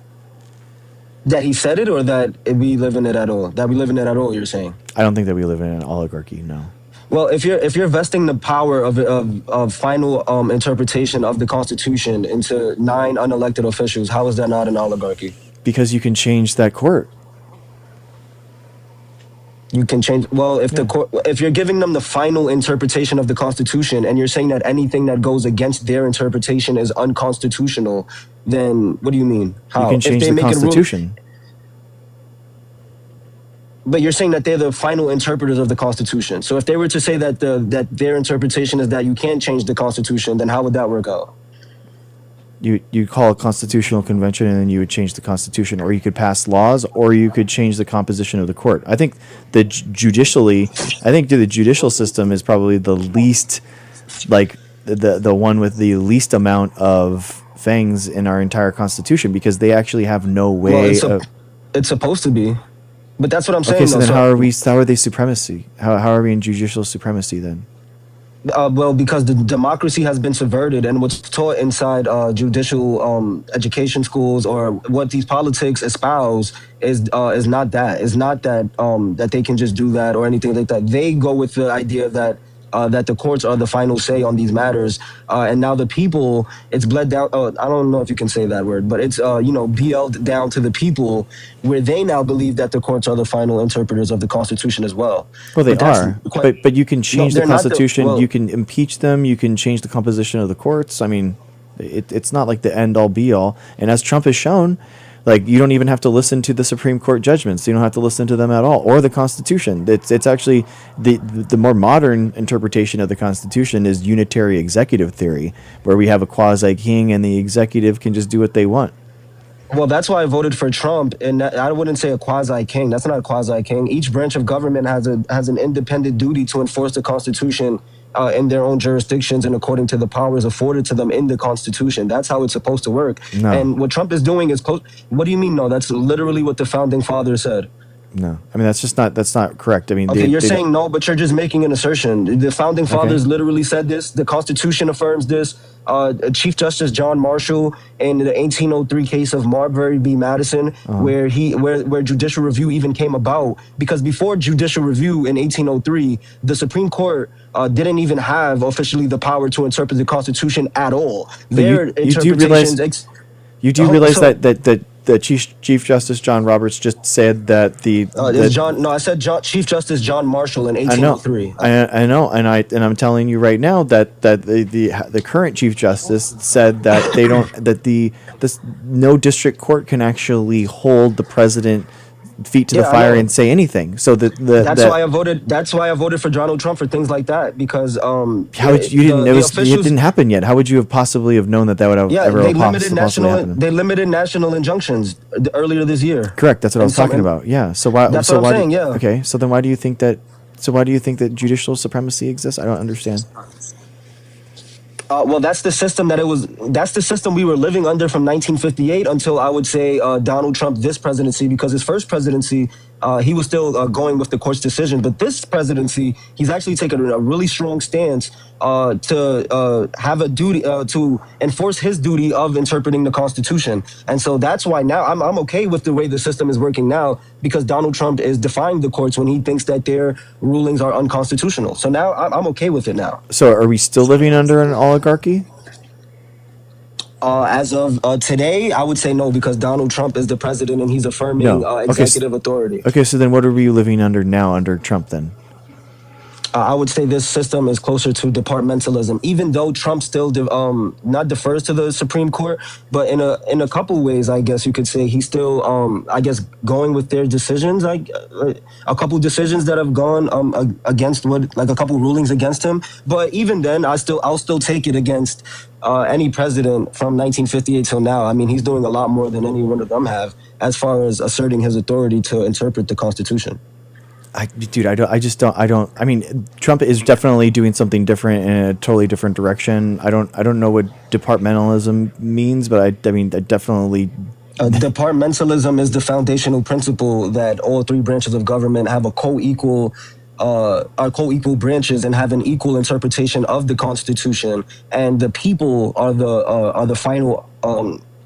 That he said it, or that we live in it at all? That we live in it at all? You're saying? I don't think that we live in an oligarchy. No. Well, if you're vesting the power of final interpretation of the Constitution into 9 unelected officials, how is that not an oligarchy? Because you can change that court. You can change. Well, if the court, if you're giving them the final interpretation of the Constitution, and you're saying that anything that goes against their interpretation is unconstitutional, then what do you mean? How? You can change the Constitution. But you're saying that they're the final interpreters of the Constitution. So if they were to say that that their interpretation is that you can't change the Constitution, then how would that work out? You call a constitutional convention and then you would change the Constitution, or you could pass laws, or you could change the composition of the court. I think the judicial system is probably the least, like the one with the least amount of fangs in our entire Constitution, because they actually have no way it's supposed to be, but that's what I'm saying. Okay, so then how are they supremacy? How are we in judicial supremacy then? Well, because the democracy has been subverted, and what's taught inside judicial education schools, or what these politics espouse, is not that. It's not that that they can just do that or anything like that. They go with the idea that that the courts are the final say on these matters, and now the people, it's bled down. I don't know if you can say that word, but it's BL'd down to the people, where they now believe that the courts are the final interpreters of the Constitution as well. Well, they are, but you can change the Constitution. You can impeach them. You can change the composition of the courts. I mean, it's not like the end all be all. And as Trump has shown, like, you don't even have to listen to the Supreme Court judgments. You don't have to listen to them at all, or the Constitution. It's actually the more modern interpretation of the Constitution is unitary executive theory, where we have a quasi king and the executive can just do what they want. Well, that's why I voted for Trump, and I wouldn't say a quasi king. That's not a quasi king. Each branch of government has an independent duty to enforce the Constitution in their own jurisdictions and according to the powers afforded to them in the Constitution. That's how it's supposed to work. No. And what Trump is doing is, what do you mean? No, that's literally what the founding fathers said. No, I mean, that's not correct. I mean, okay, you're saying no, but you're just making an assertion. The founding fathers literally said this. The Constitution affirms this. Chief Justice John Marshall in the 1803 case of Marbury v. Madison, where judicial review even came about, because before judicial review in 1803, the Supreme Court didn't even have officially the power to interpret the Constitution at all. Their interpretations. You do realize that the Chief Justice John Roberts just said that Chief Justice John Marshall in 1803. I know, and I'm telling you right now that the current Chief Justice said that no district court can actually hold the president feet to the fire and say anything. So that's why I voted. That's why I voted for Donald Trump for things like that, because it didn't happen yet. How would you have possibly have known that would have ever possibly happened? They limited national injunctions earlier this year. Correct. That's what I was talking about. Yeah. So why? That's what I'm saying. Yeah. Okay. So then why do you think that? So why do you think that judicial supremacy exists? I don't understand. Well, that's the system that's the system we were living under from 1958 until, I would say, Donald Trump, this presidency, because his first presidency, he was still going with the court's decision. But this presidency, he's actually taken a really strong stance to have a duty to enforce his duty of interpreting the Constitution. And so that's why now I'm okay with the way the system is working now, because Donald Trump is defying the courts when he thinks that their rulings are unconstitutional. So now I'm okay with it now. So are we still living under an oligarchy? As of today, I would say no, because Donald Trump is the president and he's affirming executive authority. Okay, so then what are we living under now under Trump then? I would say this system is closer to departmentalism, even though Trump still not defers to the Supreme Court, but in a couple ways, I guess you could say he's still, I guess, going with their decisions. A couple decisions that have gone against a couple rulings against him. But even then, I'll still take it against any president from 1958 till now. I mean, he's doing a lot more than any one of them have as far as asserting his authority to interpret the Constitution. I mean, Trump is definitely doing something different in a totally different direction. I don't know what departmentalism means, but I definitely. Departmentalism is the foundational principle that all three branches of government have are co-equal branches and have an equal interpretation of the Constitution, and the people are the final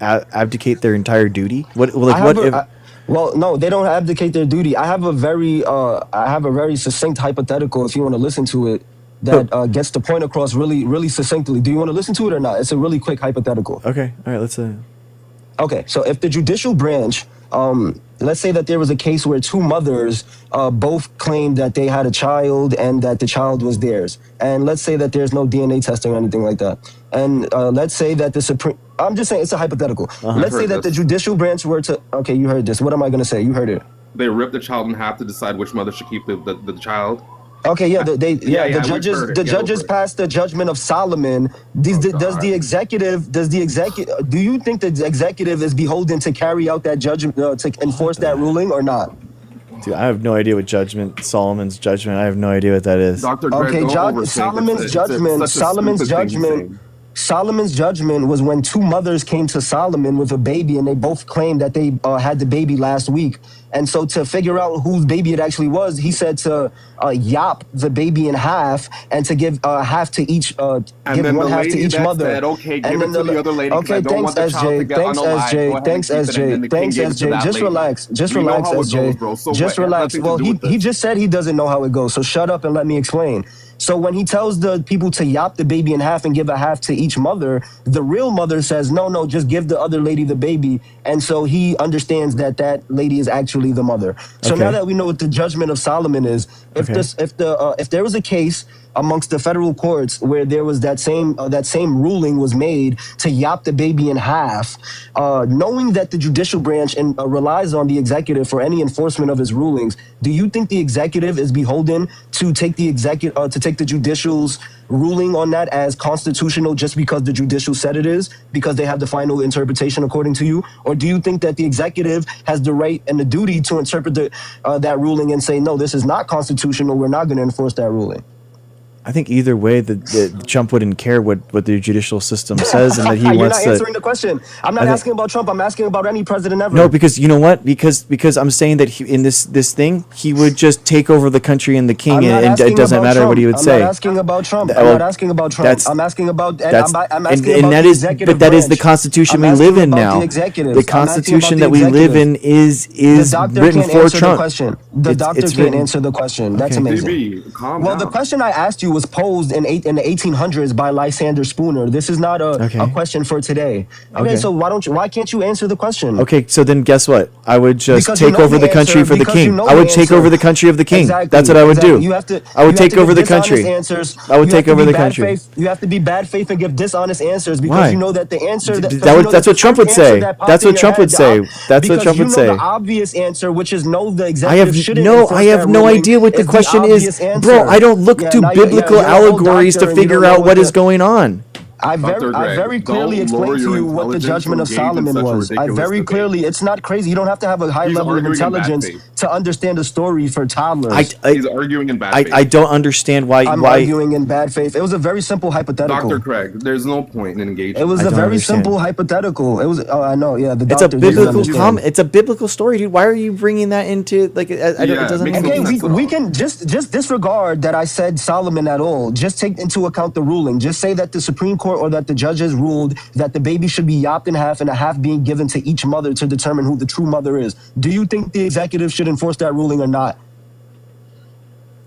abdicate their entire duty? What I like have what if? Well, no, they don't abdicate their duty. I have a very succinct hypothetical. If you want to listen to it, that gets the point across really succinctly. Do you want to listen to it or not? It's a really quick hypothetical. Okay, all right, let's. Okay, so if the judicial branch, let's say that there was a case where two mothers both claimed that they had a child and that the child was theirs, and let's say that there's no DNA testing or anything like that, and let's say that the Supreme, I'm just saying it's a hypothetical. Let's say that the judicial branch were to, okay, you heard this. What am I going to say? You heard it. They rip the child in half to decide which mother should keep the child. Okay, yeah, the judges passed the judgment of Solomon. Do you think the executive is beholden to carry out that judgment, to enforce that ruling or not? Dude, I have no idea what Solomon's judgment. I have no idea what that is. Dr. Greg, okay, Solomon's judgment was when two mothers came to Solomon with a baby, and they both claimed that they had the baby last week. And so to figure out whose baby it actually was, he said to yop the baby in half and to give half to each, give one half to each mother. Said, okay, give it to the other lady. Okay, thanks, SJ. Thanks, SJ. Just relax, SJ. Just relax. Well, he just said he doesn't know how it goes, so shut up and let me explain. So when he tells the people to yop the baby in half and give a half to each mother, the real mother says, no, just give the other lady the baby. And so he understands that that lady is actually the mother. So now that we know what the judgment of Solomon is, if there was a case amongst the federal courts where there was that same ruling was made to yop the baby in half, knowing that the judicial branch relies on the executive for any enforcement of his rulings, do you think the executive is beholden to take the judicial's ruling on that as constitutional just because the judicial said it is, because they have the final interpretation according to you? Or do you think that the executive has the right and the duty to interpret that ruling and say, no, this is not constitutional, we're not going to enforce that ruling? I think either way, the Trump wouldn't care what the judicial system says, and that he wants to. You're not answering the question. I'm not asking about Trump. I'm asking about any president ever. No, because you know what? Because I'm saying that in this thing, he would just take over the country and the king, and it doesn't matter what he would say. I'm not asking about Trump. I'm not asking about Trump. I'm asking about. But that is the Constitution we live in now. The Constitution that we live in is written for Trump. The doctor can't answer the question. That's amazing. Well, the question I asked you was posed in the 1800s by Lysander Spooner. This is not a question for today. Okay, so why can't you answer the question? Okay, so then guess what? I would just take over the country for the king. I would take over the country of the king. That's what I would do. I would take over the country. I would take over the country. You have to be bad faith and give dishonest answers because you know that the answer. That's what Trump would say. That's what Trump would say. That's what Trump would say. The obvious answer, which is no, the executive shouldn't. I have no idea what the question is, bro. I don't look to biblical allegories to figure out what is going on. I very clearly explained to you what the judgment of Solomon was. I very clearly, it's not crazy. You don't have to have a high level of intelligence to understand a story for toddlers. He's arguing in bad faith. I don't understand why. I'm arguing in bad faith. It was a very simple hypothetical. Dr. Craig, there's no point in engaging. It was a very simple hypothetical. It was. Oh, I know. Yeah, the doctor. It's a biblical It's a biblical story, dude. Why are you bringing that into like? It doesn't make sense. We can just disregard that I said Solomon at all. Just take into account the ruling. Just say that the Supreme Court or that the judges ruled that the baby should be yopped in half and a half being given to each mother to determine who the true mother is. Do you think the executive should enforce that ruling or not?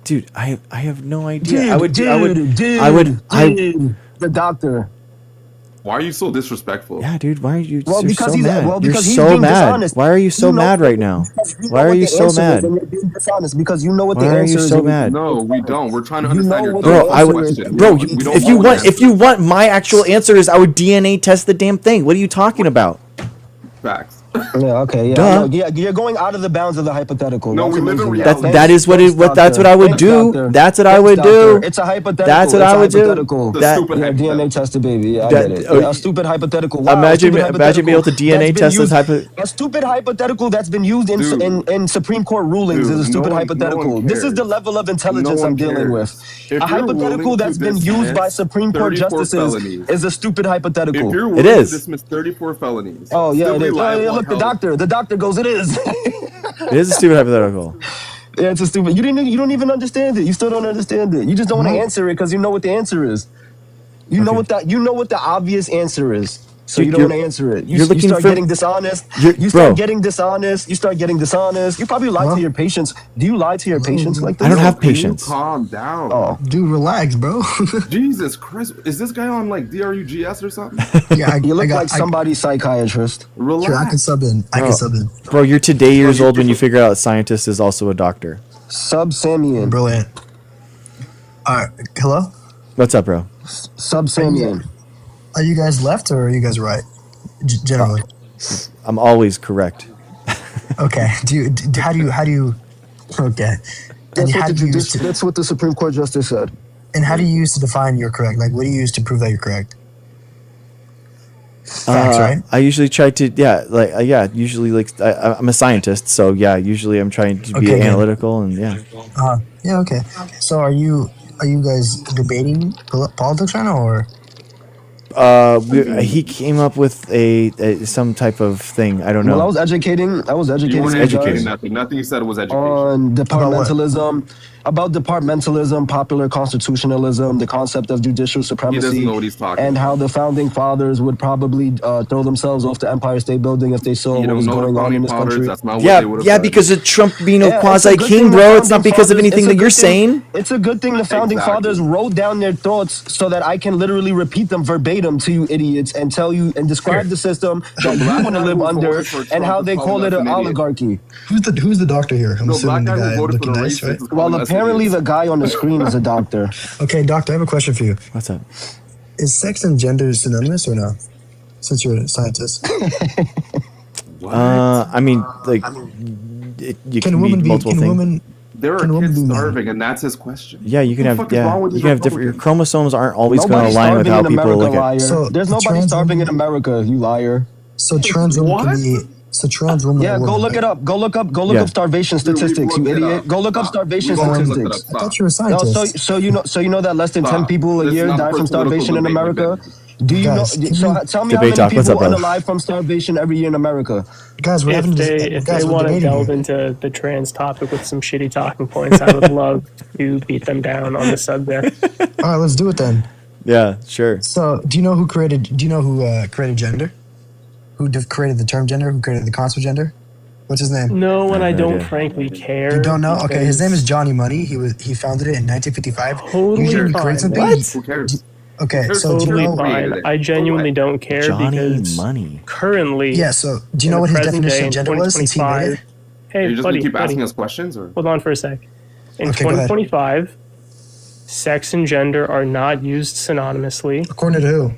Dude, I have no idea. The doctor. Why are you so disrespectful? Yeah, dude. Why are you? Well, because so he's mad. because you're he's so mad. Dishonest. Why are you so mad right now? Why are you so mad? You're being dishonest because you know what the answer answer is. Why are you so mad? No, we don't. We're trying to understand your question. If you want my actual answer is I would DNA test the damn thing. What are you talking about? Facts. Yeah. Okay. Yeah. Yeah. You're going out of the bounds of the hypothetical. No, we live in reality. That's what I would do. That's what I would do. It's a hypothetical. That's what I would do. DNA test the baby. Yeah, I get it. A stupid hypothetical. Wow, imagine being able to DNA test this hypothetical. A stupid hypothetical that's been used in Supreme Court rulings is a stupid hypothetical. This is the level of intelligence I'm dealing with. A hypothetical that's been used by Supreme Court justices is a stupid hypothetical. If you're willing to dismiss 34 felonies. Oh yeah, it is. The doctor goes, it is. It is a stupid hypothetical. Yeah, it's a stupid. You don't even understand it. You still don't understand it. You just don't want to answer it because you know what the answer is. You know what the obvious answer is. So Dude, you don't want to answer it. You you're looking start for- getting dishonest. You're- You bro. start getting dishonest. You start getting dishonest. You probably lie to your patients. Do you lie to your patients like this? I don't have Can you patience. calm down? Oh, Dude, relax, bro. Jesus Christ. Is this guy on like DRUGS or something? Yeah, you look I got, like somebody's psychiatrist. Relax. Sure, I can sub in. I can sub in. Bro, you're today years old when you figure out a scientist is also a doctor. Sub-Samian. Brilliant. All right, hello? What's up, bro? Sub-Samian. Are you guys left or are you guys right? Generally. I'm always correct. Okay. How do you, okay. And how do you use to, That's what the Supreme Court justice said. and how do you use to define you're correct? Like, what do you use to prove that you're correct? Facts, right? I usually try to, usually like, I'm a scientist, so yeah, usually I'm trying to be Okay, good. analytical and yeah. Yeah, okay. So are you guys debating politics right now, or? He came up with some type of thing. I don't know. Well, I was educating. You the weren't judge educating nothing. Nothing you said was education. on departmentalism, about departmentalism, popular constitutionalism, the concept of judicial He supremacy, doesn't know what he's talking and how the founding fathers would probably throw themselves off the Empire State Building if they saw You what don't was know the going on founding in this fathers. country. That's not what they would have Yeah, said. because of Trump being a Yeah, it's a quasi good king, thing the bro. It's founding not because of fathers- anything it's a that you're good thing- saying. It's a good thing the founding fathers wrote down their thoughts so that I can literally repeat them verbatim to you idiots and tell you and describe the system that you want to live under and how they call it an oligarchy. Who's the doctor here? I'm No, assuming black the guy who guy voted for looking the nice, racist right? is Well, calling us apparently idiots. the guy on the screen is a doctor. Okay, doctor, I have a question for you. What's up? Is sex and gender synonymous or no? Since you're a scientist. I mean, like, you can be multiple things. There are kids starving, and that's his question. Yeah, you can What the have fuck is wrong with you these can have different. Your chromosomes aren't always going to Nobody's align with starving how in people America, look liar. at. So, There's the nobody trans starving in woman- America, you liar. So trans women can be. So trans women. Yeah, are go women, look right? it up. Go look Yeah. up starvation statistics, you idiot. Go look up starvation We've already looked it statistics. up. I thought you were a No, scientist. so you know that less than 10 Stop. people a This is year not a die from political starvation in debate, America? Ben. Do you Guys, know? can So you- tell me how Debate many talk, what's people up, bro? unalive from starvation every year in America? Guys, we're If having they, if guys, they we're want to debating delve here. into the trans topic with some shitty talking points, I would love to beat them down on the subject. All right, let's do it then. Yeah, sure. So, do you know who created gender? Who created the term gender? Who created the concept gender? What's his name? No, and I no don't idea. frankly care. You don't know? Okay, his name is because Johnny Money. He founded it in 1955. Totally Usually, when you fine. create something. What? Who cares? Okay, so do you Totally know? fine. I genuinely don't care Johnny because Money. currently, Yeah. So, do you know in what the his present definition day, of in gender was since he made 2025, it? hey, You're just buddy, gonna keep asking buddy, us questions, or hold on for a sec. In Okay, go ahead. 2025, sex and gender are not used synonymously, According to who?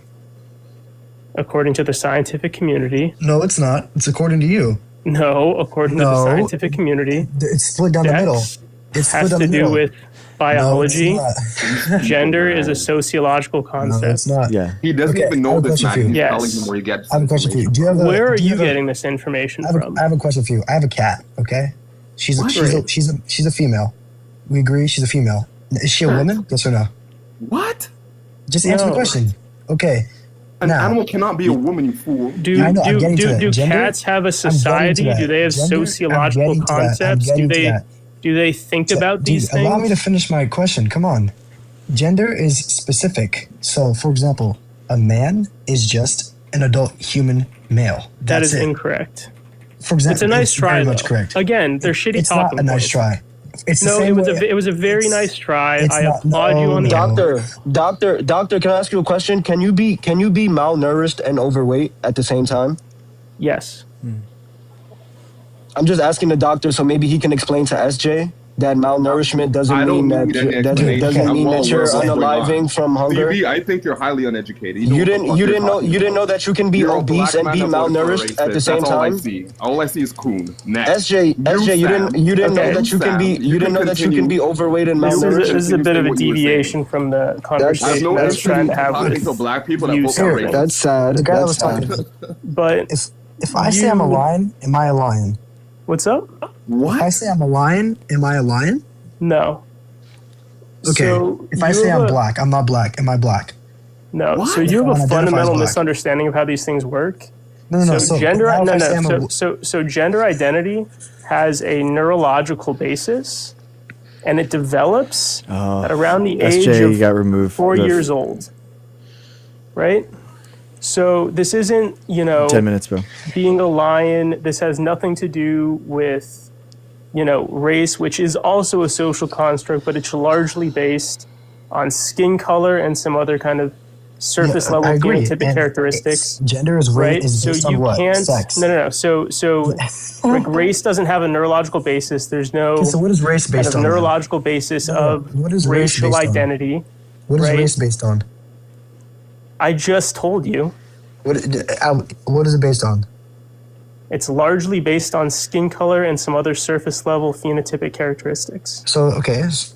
according to the scientific community. No, it's not. It's according to you. No, according to the No. scientific community. It's split down the middle. Sex It's has split down to the do middle. with biology. No, it's not. Gender is a sociological No, concept. it's not. Yeah. he doesn't Okay, even I know have a this, question man. for you. He's Yes. telling him where he gets. I have a question for you. Do you have a? Where are do you have a- getting this information from? I have a question for you. I have a cat. Okay, she's a female. We agree she's a female. Is she a woman? Yes or no? What? Just answer the No. question. Okay. An Now, animal cannot be a woman, you fool. Do I know, I'm getting to that. do Gender? cats have a I'm getting to society? that. Do they have Gender? I'm sociological getting to that. I'm concepts? getting to that. Do they think about Dude, these things? allow me to finish my question. Come on. Gender is specific. So, for example, a man is just an adult human male. That That's is it. incorrect. For example, It's a nice try, very though. much correct. Again, they're shitty It's talking not a nice points. try. It's the No, same it was way, it was a very nice try. it's I not- applaud you on the no. Doctor, can I ask you a question? Can you be malnourished and overweight at the same time? Yes. I'm just asking the doctor so maybe he can explain to SJ that malnourishment doesn't I mean don't that need any that explanation. doesn't I'm mean well that you're aware of what's going on. unaliving from hunger. CB, I think you're highly uneducated. You didn't know that you can be You're a obese black and man be that voted for a malnourished at the racist. same That's all I time. see. All I see is coon. Next. SJ, you didn't know Okay. that you can be Sam, you didn't know that you can be overweight and This malnourished. is a bit of a what you were saying. deviation from the I have conversation no I was interest trying in to have talking with to black people that you, vote for sir. racists. That's sad. The guy that That's was sad. talking. But If I say I'm a lion, am I a lion? what's up? What? If I say I'm a lion, am I a lion? No. Okay. So if I you say have I'm a- black, I'm not black. Am I black? No. What? So you If have one a identifies fundamental black. misunderstanding of how these things work. No. So gender now if I say I'm so gender identity has a neurological basis, and it develops at around the age SJ of got removed. 4 years old. Right? So this isn't, 10 minutes, bro. being a lion. This has nothing to do with, race, which is also a social construct, but it's largely based on skin color and some other kind of surface level I agree. phenotypic And it's- characteristics. gender is right? is So based you on what? can't. Sex. No. So like race doesn't have a neurological basis. There's no Okay, so what is race kind based of on then? neurological basis of What is race racial based on? identity. What is right? race based on? I just told you. What is it based on? It's largely based on skin color and some other surface level phenotypic characteristics. So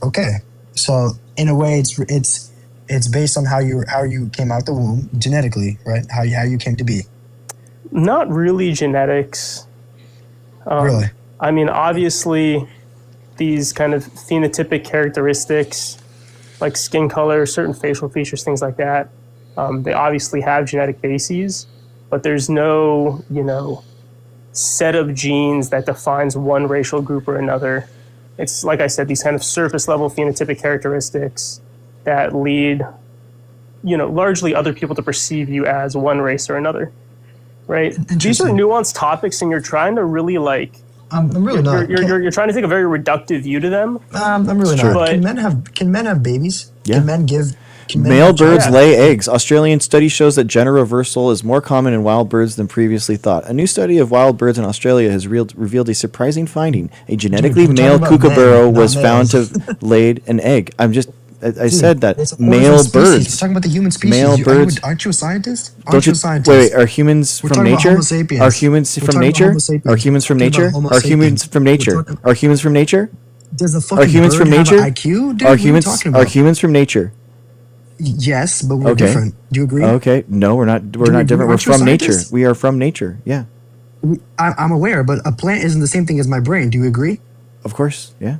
okay. So in a way, it's based on how you came out the womb genetically, right? How you came to be. Not really genetics. Really? I mean, obviously, these kind of phenotypic characteristics, like skin color, certain facial features, things like that, they obviously have genetic bases, but there's no, set of genes that defines one racial group or another. It's, like I said, these kind of surface level phenotypic characteristics that lead, largely other people to perceive you as one race or another, right? These are nuanced topics, and you're trying to really I'm really not. You're trying to take a very reductive view to them. I'm really Sure. not. But- Can men have babies? Yeah. Can men give? Can men Male have birds children? lay eggs. Australian study shows that gender reversal is more common in wild birds than previously thought. A new study of wild birds in Australia has revealed a surprising finding. A genetically we're male talking about kookaburra men, not was found to males. have laid an egg. I Dude, said that. it's a whole Male different species. birds. We're talking about the human species. Male birds. Aren't you a scientist? Don't Aren't you you a scientist? wait? Are humans We're from talking about nature? Homo sapiens. Are humans We're from talking about nature? Homo sapiens. Are humans from We're talking nature? about Homo Are humans sapiens. from We're nature? talking- Are humans from nature? Does the Are fucking humans bird from have nature? an IQ? Dude, Are what are you humans talking are about? humans from nature? Yes, but we're Okay. different. Do you agree? Okay, no, we're not. We're Do we not agree? different. We're Aren't you a from nature. scientist? We are from nature. Yeah, I'm aware, but a plant isn't the same thing as my brain. Do you agree? of course. Yeah.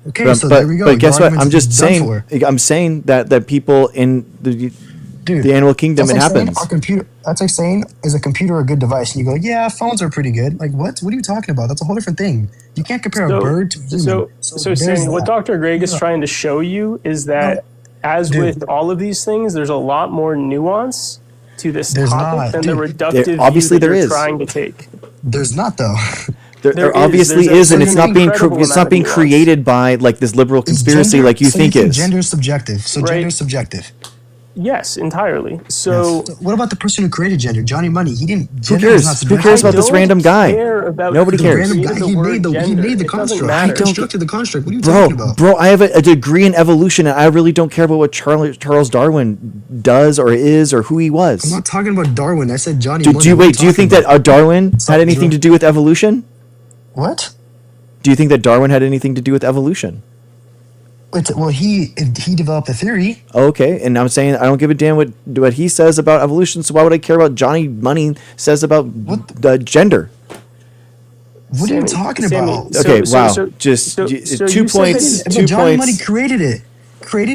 Okay, so there we go. But Your guess what? argument's I'm just done saying. for. I'm saying that people in the animal kingdom, That's it like saying happens. our computer. That's like saying, is a computer a good device? And you go, yeah, phones are pretty good. Like what? What are you talking about? That's a whole different thing. You can't compare a bird to a human. So there's Sammy, what that. Dr. Greg is trying to show you is that, as Dude. with all of these things, there's a lot more nuance to this There's topic not, than dude. the reductive There- view obviously that there you're is. trying to take. There's not though. There is. obviously There's is, and it's an not being incredible it's not amount of being nuance. created by like this liberal conspiracy Gender- like you so think is. Gender is subjective. So Right. gender is subjective. Yes, entirely. So So what about the person who created gender, Johnny Money? He didn't. Who Gender is cares? not Who subjective. cares about I this don't random guy? care about Nobody The cares. random guy. created He the word made the gender. It doesn't construct. matter. He constructed the construct. What are you talking about? Bro, I have a degree in evolution, and I really don't care about what Charles Darwin does or is or who he I'm was. not talking about Darwin. I said Johnny Do Money. you What are wait? Do you talking think that about? Darwin had anything to do with evolution? What? Do you think that Darwin had anything to do with evolution? Well, he developed a theory. Okay, and I'm saying I don't give a damn what he says about evolution. So why would I care about Johnny Money says about the gender? What are you Sammy, talking Sammy, about? Okay, so- wow. so- Just so- 2 so you said points. that- Two Johnny points. Money created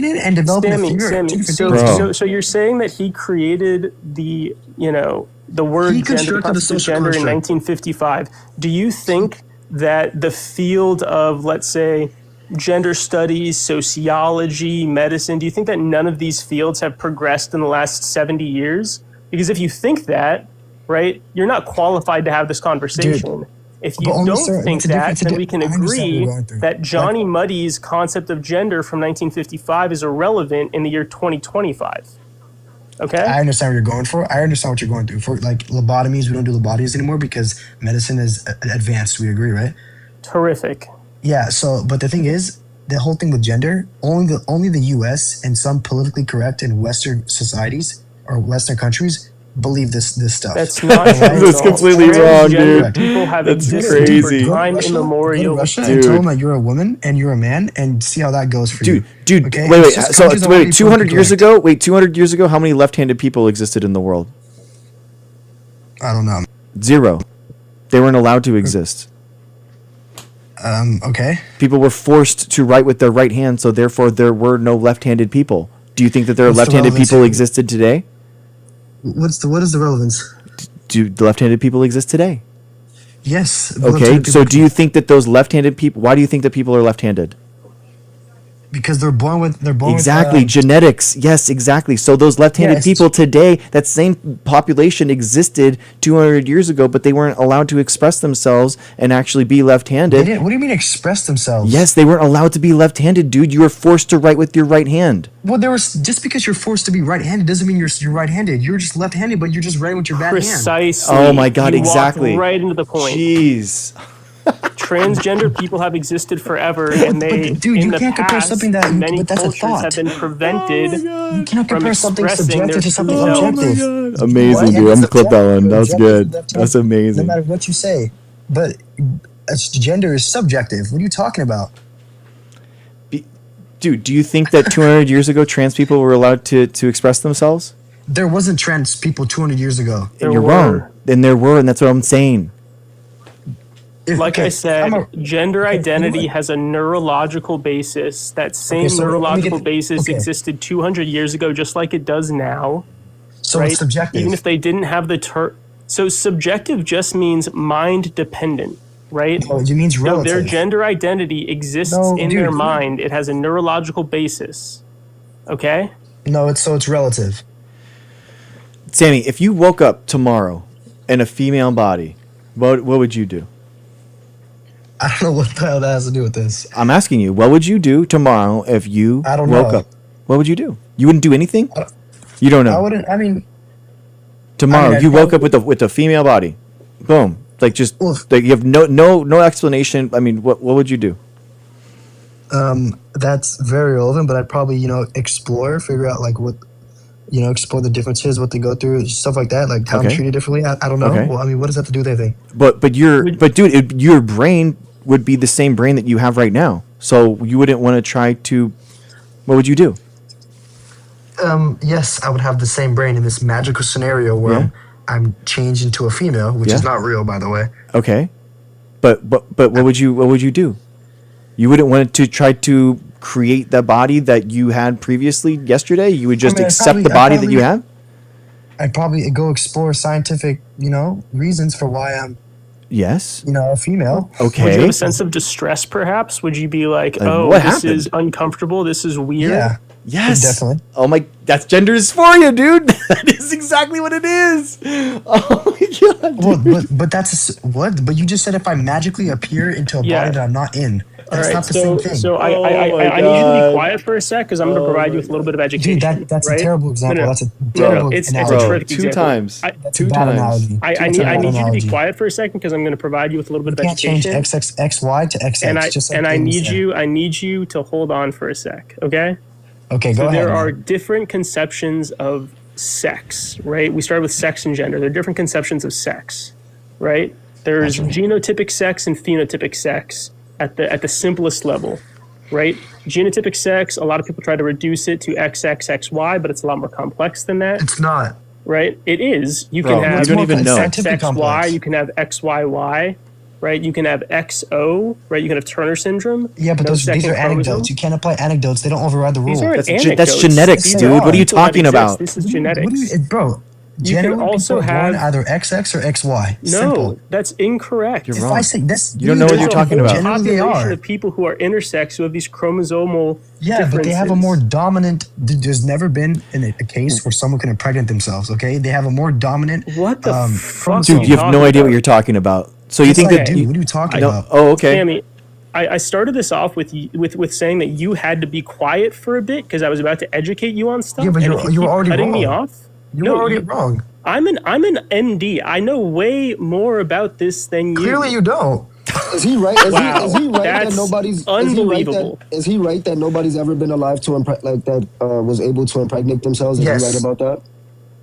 it and developed a Sammy, theory. Sammy, Two different so, things. Bro. so you're saying that he created the word He gender, the constructed a concept of social gender in construct. 1955. Do you think that the field of, let's say, gender studies, sociology, medicine, do you think that none of these fields have progressed in the last 70 years? Because if you think that, right, you're not qualified to have this conversation. If you but only don't certain- think it's a diff- that, it's a then diff- we can I understand what agree you're going through. that Johnny Muddy's concept of gender from 1955 is irrelevant in the year 2025. Okay? I understand what you're going for. I understand what you're going through. For like lobotomies, we don't do lobotomies anymore because medicine is advanced. We agree, right? Terrific. Yeah. So, but the thing is, the whole thing with gender, only the U.S. and some politically correct in Western societies or Western countries believe this stuff. That's not true. That's at all. completely wrong, Transgender dude. People have That's existed crazy. for time Go to immemorial. Russia and Dude. tell them that you're a woman and you're a man and see how that goes for you. Dude, Okay? wait. It's just So countries that wanna wait, be 200 years politically ago. 200 years ago, how many left-handed people existed in the world? correct. I don't know. 0. They weren't allowed to exist. Okay. People were forced to write with their right hand, so therefore there were no left-handed people. Do you think that there are What's the left-handed relevance people here? existed today? What is the relevance? Do the left-handed people exist today? Yes. Okay, so do you think that those left-handed people? Why do you think that people are left-handed? Because they're born with Exactly, genetics. Yes, exactly. So those left-handed Yes. people today, that same population existed 200 years ago, but they weren't allowed to express themselves and actually be They left-handed. didn't, what do you mean express themselves? Yes, they weren't allowed to be left-handed, dude. You were forced to write with your right hand. Well, just because you're forced to be right-handed doesn't mean you're right-handed. You're just left-handed, but you're just writing with your bad hand. Precisely. Oh my God, You walked exactly. right into the point. Jeez. Transgender people have existed forever, and they, But, dude, in you the can't compare past, something that- many but that's a cultures thought. have been prevented You cannot from compare something expressing their subjective to something true selves. objective. Amazing, What? dude. I'm gonna clip that one. Subjective, That was good. objective, That's No amazing. matter what you say, but gender is subjective. What are you talking about? Dude, do you think that 200 years ago trans people were allowed to express themselves? There wasn't trans people 200 years ago. And you're wrong. And there were, and that's what I'm saying. Like I said, gender identity has a neurological basis. That same so let me neurological get- basis okay. existed 200 years ago, just like it does now. So right? it's subjective. Even if they didn't have the term. So subjective just means mind dependent, right? No, it means So relative. their gender identity exists No, in dude. their mind. It has a neurological basis. Okay? No, it's relative. Sammy, if you woke up tomorrow in a female body, what would you do? I don't know what the hell that has to do with this. I'm asking you, what would you do tomorrow if you I don't woke know. up? What would you do? You wouldn't do anything? You don't know. I wouldn't. I mean, Tomorrow, I'd you woke probably- up with a female body. Boom. Like just like you have no explanation. I mean, what would you do? that's very relevant. But I'd probably explore, figure out like what explore the differences, what they go through, stuff like that. Like how I'm Okay. treated differently. I don't know. Okay. Well, I mean, what does that have to do with anything? But dude, your brain would be the same brain that you have right now. So you wouldn't want to try to. What would you do? Yes, I would have the same brain in this magical scenario where Yeah. I'm changed into a female, which is Yeah. not real, by the way. Okay, but what would you do? You wouldn't want to try to create the body that you had previously yesterday. You would just I'd accept the probably- body that you have. I'd probably go explore scientific, reasons for why I'm, Yes. a female. Would you Okay. have a sense of distress, perhaps? Would you be like, Like, oh, what this happened? is uncomfortable, this is weird? Yeah. Yes. Definitely. Oh my, that's gender dysphoria, dude. That is exactly what it is. Oh my god. Well, but that's what? But you just said if I magically appear into a Yeah. body that I'm not in, All that's right, not the so, same thing. so Oh I need you to be quiet for a sec because I'm going to provide you with a little bit of education. Dude, that's right? a terrible example. No, That's a no, terrible it's analogy. a terrific Two example. times. That's Two a bad times. analogy. I That's need a bad you to be analogy. quiet for a second because I'm going to provide you with a little bit of You can't change education. XY to XX. And I just like and I Amy need said. I need you to hold on for a sec, okay? Okay, So go ahead. there man. are different conceptions of sex, right? We started with sex and gender. There are different conceptions of sex, right? There's genotypic sex and phenotypic sex at the simplest level, right? Genotypic sex, a lot of people try to reduce it to XXXY, but it's a lot more complex than that. It's not. Right? It is. You Bro, can have you don't even know. Scientific XXY, complex. you can have XYY, right? You can have XO, right? You can have Turner syndrome. Yeah, but no these second are chromosome. anecdotes. You can't apply anecdotes. They don't override the rule. These aren't That's anecdotes. genetics, These dude. are What are you people that talking exist. about? This is What do genetics. you, bro? You can Generally, also people are born have- either XX or XY. No, Simple. that's incorrect. You're If wrong. I say this, You don't know what There's you're a talking whole about. Generally, they population are. of people who are intersex who have these chromosomal Yeah, but they have a more differences. dominant. There's never been a case where someone can impregnate themselves. Okay, they have a more dominant. What the fuck? Dude, you have no idea what you're talking about. So you Yes, think I that? do. What are you talking No- about? Oh, okay. Sammy, I started this off with saying that you had to be quiet for a bit because I was about to educate you on stuff. Yeah, but and you're- if you you were keep already cutting me wrong. off. You're already wrong. I'm an MD. I know way more about this than you. Clearly, you don't. Is he right? Wow, Is he right that's that nobody's unbelievable. Is he right that nobody's ever been alive to was able to impregnate themselves? Is Yes. he right about that?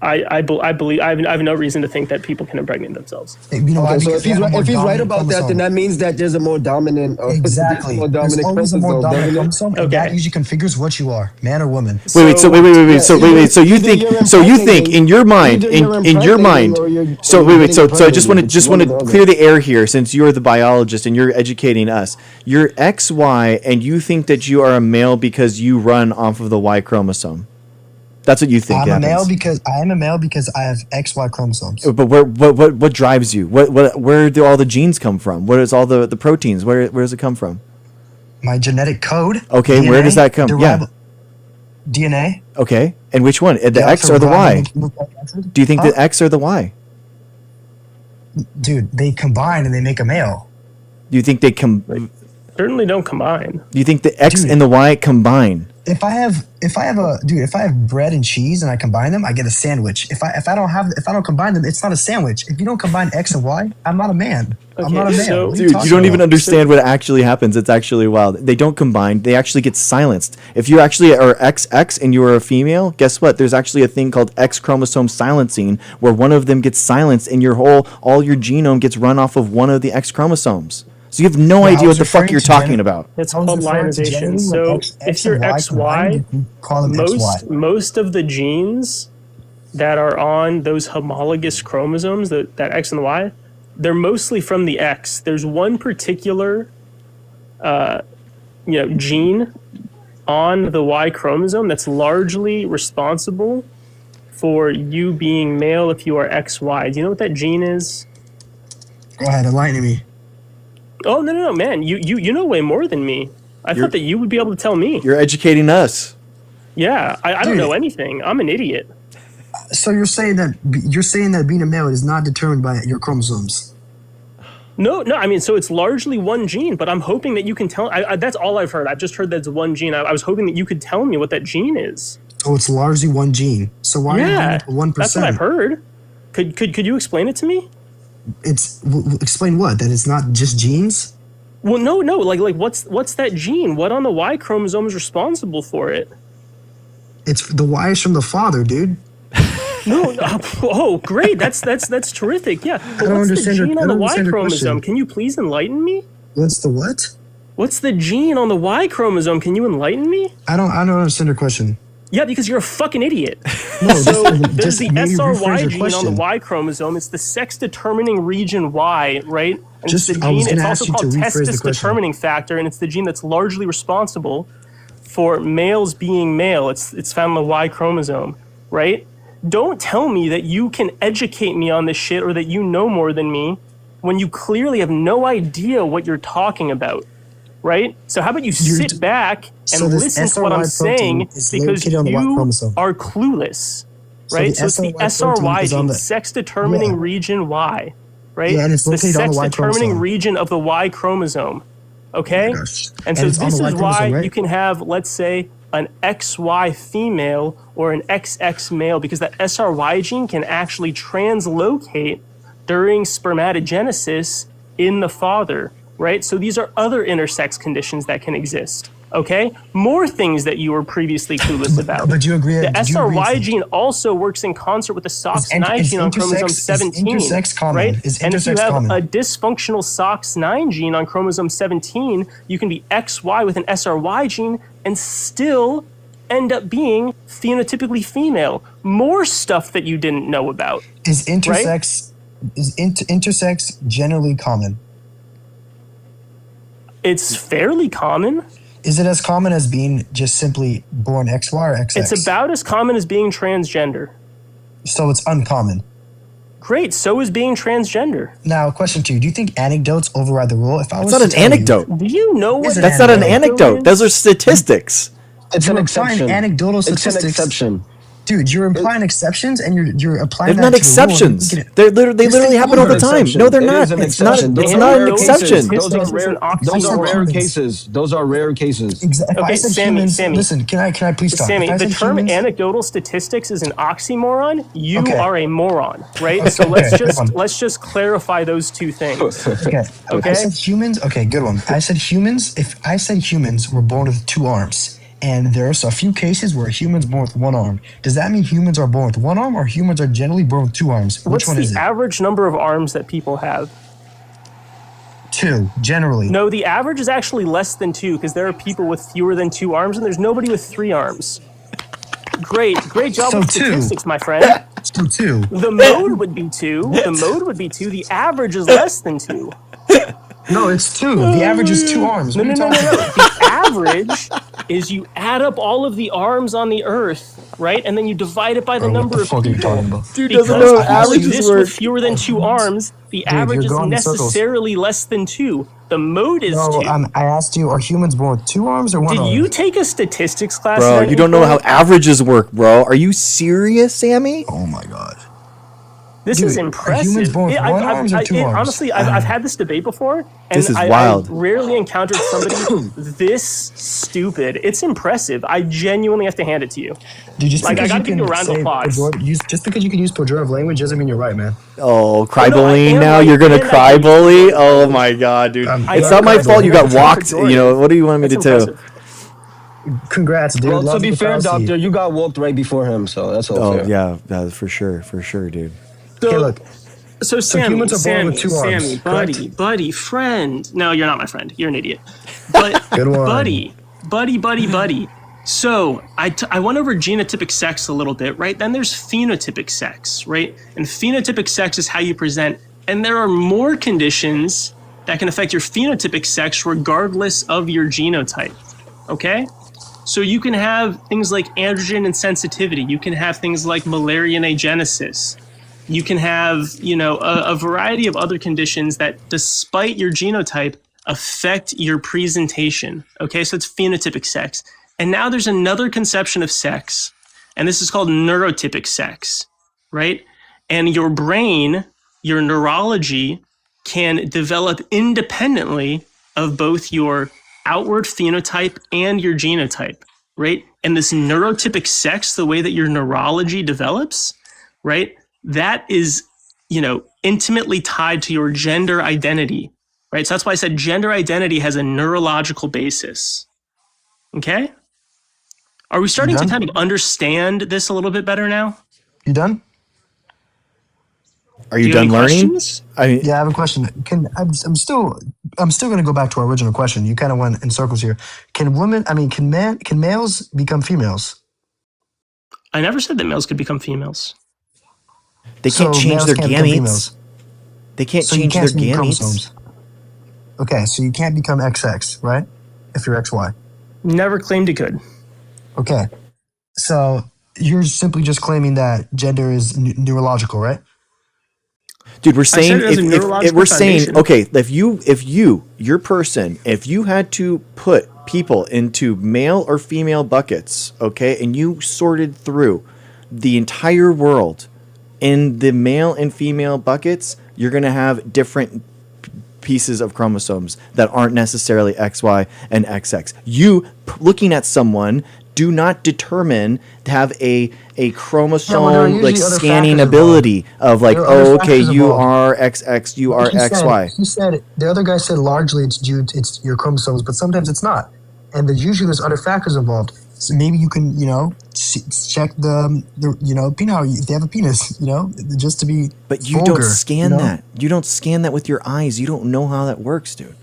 I believe I have no reason to think that people can impregnate themselves. You know why? Okay, so Because if they he's have a right, more if he's right dominant about that, chromosome. then that means that there's a more dominant. Exactly. more There's dominant always a more chromosome, dominant doesn't it? chromosome, and that usually configures what you are, man or woman. Wait. So you think? So you think in your mind, in your mind? So wait. So I just want to clear the air here, since you're the biologist and you're educating us. You're XY, and you think that you are a male because you run off of the Y chromosome. That's what you think I'm a happens. male because I am a male because I have XY chromosomes. But what drives you? Where do all the genes come from? Where does all the proteins? Where does it come from? My genetic code. Okay, DNA, where does that come? Yeah. DNA. Okay, and which one? The X or the Y? Do you think the X or the Y? Dude, they combine and they make a male. Do you think they certainly don't combine? Do you think the X and the Y combine? If I have bread and cheese and I combine them, I get a sandwich. If I don't combine them, it's not a sandwich. If you don't combine X and Y, I'm not a man. I'm not a man. so- What are Dude, you don't even about? understand what actually happens. It's actually wild. They don't combine. They actually get silenced. If you actually are XX and you are a female, guess what? There's actually a thing called X chromosome silencing, where one of them gets silenced and all your genome gets run off of one of the X chromosomes. So you have no idea what the fuck you're talking about. It's called lionization. So if you're XY, most of the genes that are on those homologous chromosomes, that X and the Y, they're mostly from the X. There's one particular gene on the Y chromosome that's largely responsible for you being male if you are XY. Do you know what that gene is? Go ahead, enlighten me. Oh, no, man. You know way more than me. I thought that you would be able to tell me. You're educating us. Yeah, I don't know anything. I'm an idiot. So you're saying that being a male is not determined by your chromosomes? No. I mean, so it's largely one gene, but I'm hoping that you can tell. That's all I've heard. I've just heard that's one gene. I was hoping that you could tell me what that gene is. Oh, it's largely one gene. So why are you going to 1%? That's what I've heard. Could you explain it to me? Explain what? That it's not just genes? Well, no. Like what's that gene? What on the Y chromosome is responsible for it? It's the Y is from the father, dude. No. Oh, great. That's terrific. Yeah. But what's the gene on the Y chromosome? Can you please enlighten me? What's the what? What's the gene on the Y chromosome? Can you enlighten me? I don't understand your question. Yeah, because you're a fucking idiot. No, so there's the maybe rephrase SRY your gene question. on the Y chromosome. It's the sex-determining region Y, right? And Just- it's the I was gene. gonna It's ask also you to called rephrase the question. testis-determining factor, and it's the gene that's largely responsible for males being male. It's found on the Y chromosome, right? Don't tell me that you can educate me on this shit or that you know more than me when you clearly have no idea what you're talking about, right? So how about you sit back and So this listen to what I'm SRY protein saying is because located on the Y you chromosome. are clueless, So right? the So it's the SRY SRY protein is on gene, the- sex-determining Yeah. region Y, right? Yeah, and it's the located on the Y sex-determining chromosome. region of the Y chromosome, okay? And And so it's on this the Y is why chromosome, right? you can have, let's say, an XY female or an XX male, because that SRY gene can actually translocate during spermatogenesis in the father, right? So these are other intersex conditions that can exist, okay? More things that you were previously clueless about. But you agree? The did you agree SRY with- gene also works in concert with the SOX9 is gene on chromosome intersex- is 17, intersex common? right? Is And if you intersex have common? a dysfunctional SOX9 gene on chromosome 17, you can be XY with an SRY gene and still end up being phenotypically female. More stuff that you didn't know about. Is intersex generally common? It's fairly common. Is it as common as being just simply born XY or XX? It's about as common as being transgender. So it's uncommon. Great, so is being transgender. Now, question 2: do you think anecdotes override the rule? If I was That's not to an tell you- anecdote. Do you know what That's not an anecdote. Those are statistics. It's You're an applying exception. anecdotal It's an statistics. exception. Dude, you're implying exceptions and you're applying They're that not to the rule and exceptions. making it- They literally happen all the It is an time. exception. No, they're It not. is an It's not. exception. It's Those not are an rare exception. cases. Those Statistics are is rare. an oxymoron. Those are rare Humans. cases. Those are rare cases. If I Okay, said Sammy, humans, Sammy. listen, can I please talk? Sammy, If I the said term humans- anecdotal statistics is an oxymoron. You Okay. are a moron, right? Okay, So good one. let's just clarify those two things. Okay. Okay. I said humans. Okay, good one. I said humans. If I said humans were born with 2 arms, and there's a few cases where humans born with 1 arm, does that mean humans are born with 1 arm, or humans are generally born with 2 arms? Which What's one the is it? average number of arms that people have? 2, generally. No, the average is actually less than 2 because there are people with fewer than 2 arms, and there's nobody with 3 arms. Great job So with 2. statistics, my friend. So 2. The mode would be 2. The mode would be 2. The average is less than 2. No, it's 2. The average is 2 arms. No. What are you talking about? The average is you add up all of the arms on the earth, right? And then you divide it by the Bro, what number the of fuck are you people. talking about? Dude doesn't Because know if how you averages exist work. with fewer than 2 arms, the average you're is going in circles. necessarily less than 2. The mode is No, 2. I asked you, are humans born with 2 arms or 1 Did arm? you take a statistics class? Bro, at you any don't know how point? averages work, bro. Are you serious, Sammy? Oh my god. This Dude, is are impressive. humans born with 1 arms or 2 arms? Honestly, I've had this debate before, and This is I wild. rarely encountered somebody this stupid. It's impressive. I genuinely have to hand it to you. Dude, just Like, I because you gotta give you a can round of say applause. just because you can use pejorative language doesn't mean you're right, man. Oh, cry no, I bullying am now? right, You're gonna and I cry can use bully? pejorative Oh language. my god, dude. I It's am not my correct, fault you got it's walked. pejorative. You know, what do you want me That's to do? impressive. Congrats, dude. Well, Love to be the fair, fallacy. doctor, you got walked right before him, so that's all Oh, fair. yeah, for sure, dude. Okay, look. So Sammy, humans are born with 2 arms, Sammy, correct? buddy, friend. No, you're not my friend. You're an idiot. But Good one. buddy. So I went over genotypic sex a little bit, right? Then there's phenotypic sex, right? And phenotypic sex is how you present. And there are more conditions that can affect your phenotypic sex regardless of your genotype, okay? So you can have things like androgen insensitivity. You can have things like Müllerian agenesis. You can have, a variety of other conditions that, despite your genotype, affect your presentation. Okay, so it's phenotypic sex. And now there's another conception of sex, and this is called neurotypic sex, right? And your brain, your neurology, can develop independently of both your outward phenotype and your genotype, right? And this neurotypic sex, the way that your neurology develops, right? That is, intimately tied to your gender identity, right? So that's why I said gender identity has a neurological basis. Okay? Are we starting to kind of understand this a little bit better now? You done? Are you Do you have done any learning? questions? Yeah, I have a question. I'm still going to go back to our original question. You kind of went in circles here. Can males become females? I never said that males could become females. They can't change males their can't become gametes. females. They can't So you change can't their see gametes. chromosomes. Okay, so you can't become XX, right? If you're XY. Never claimed it could. Okay, so you're simply just claiming that gender is neurological, right? Dude, we're saying it as a if neurological we're saying foundation. okay, if you had to put people into male or female buckets, okay, and you sorted through the entire world in the male and female buckets, you're going to have different pieces of chromosomes that aren't necessarily XY and XX. You looking at someone do not determine to have a chromosome like scanning ability of like, oh, okay, you are XX, you are XY. He said the other guy said largely it's your chromosomes, but sometimes it's not, and there's other factors involved. So maybe you can check the penis if they have a penis, just to be. But you vulgar, don't scan that. You don't scan that with your eyes. You don't know how that works, dude.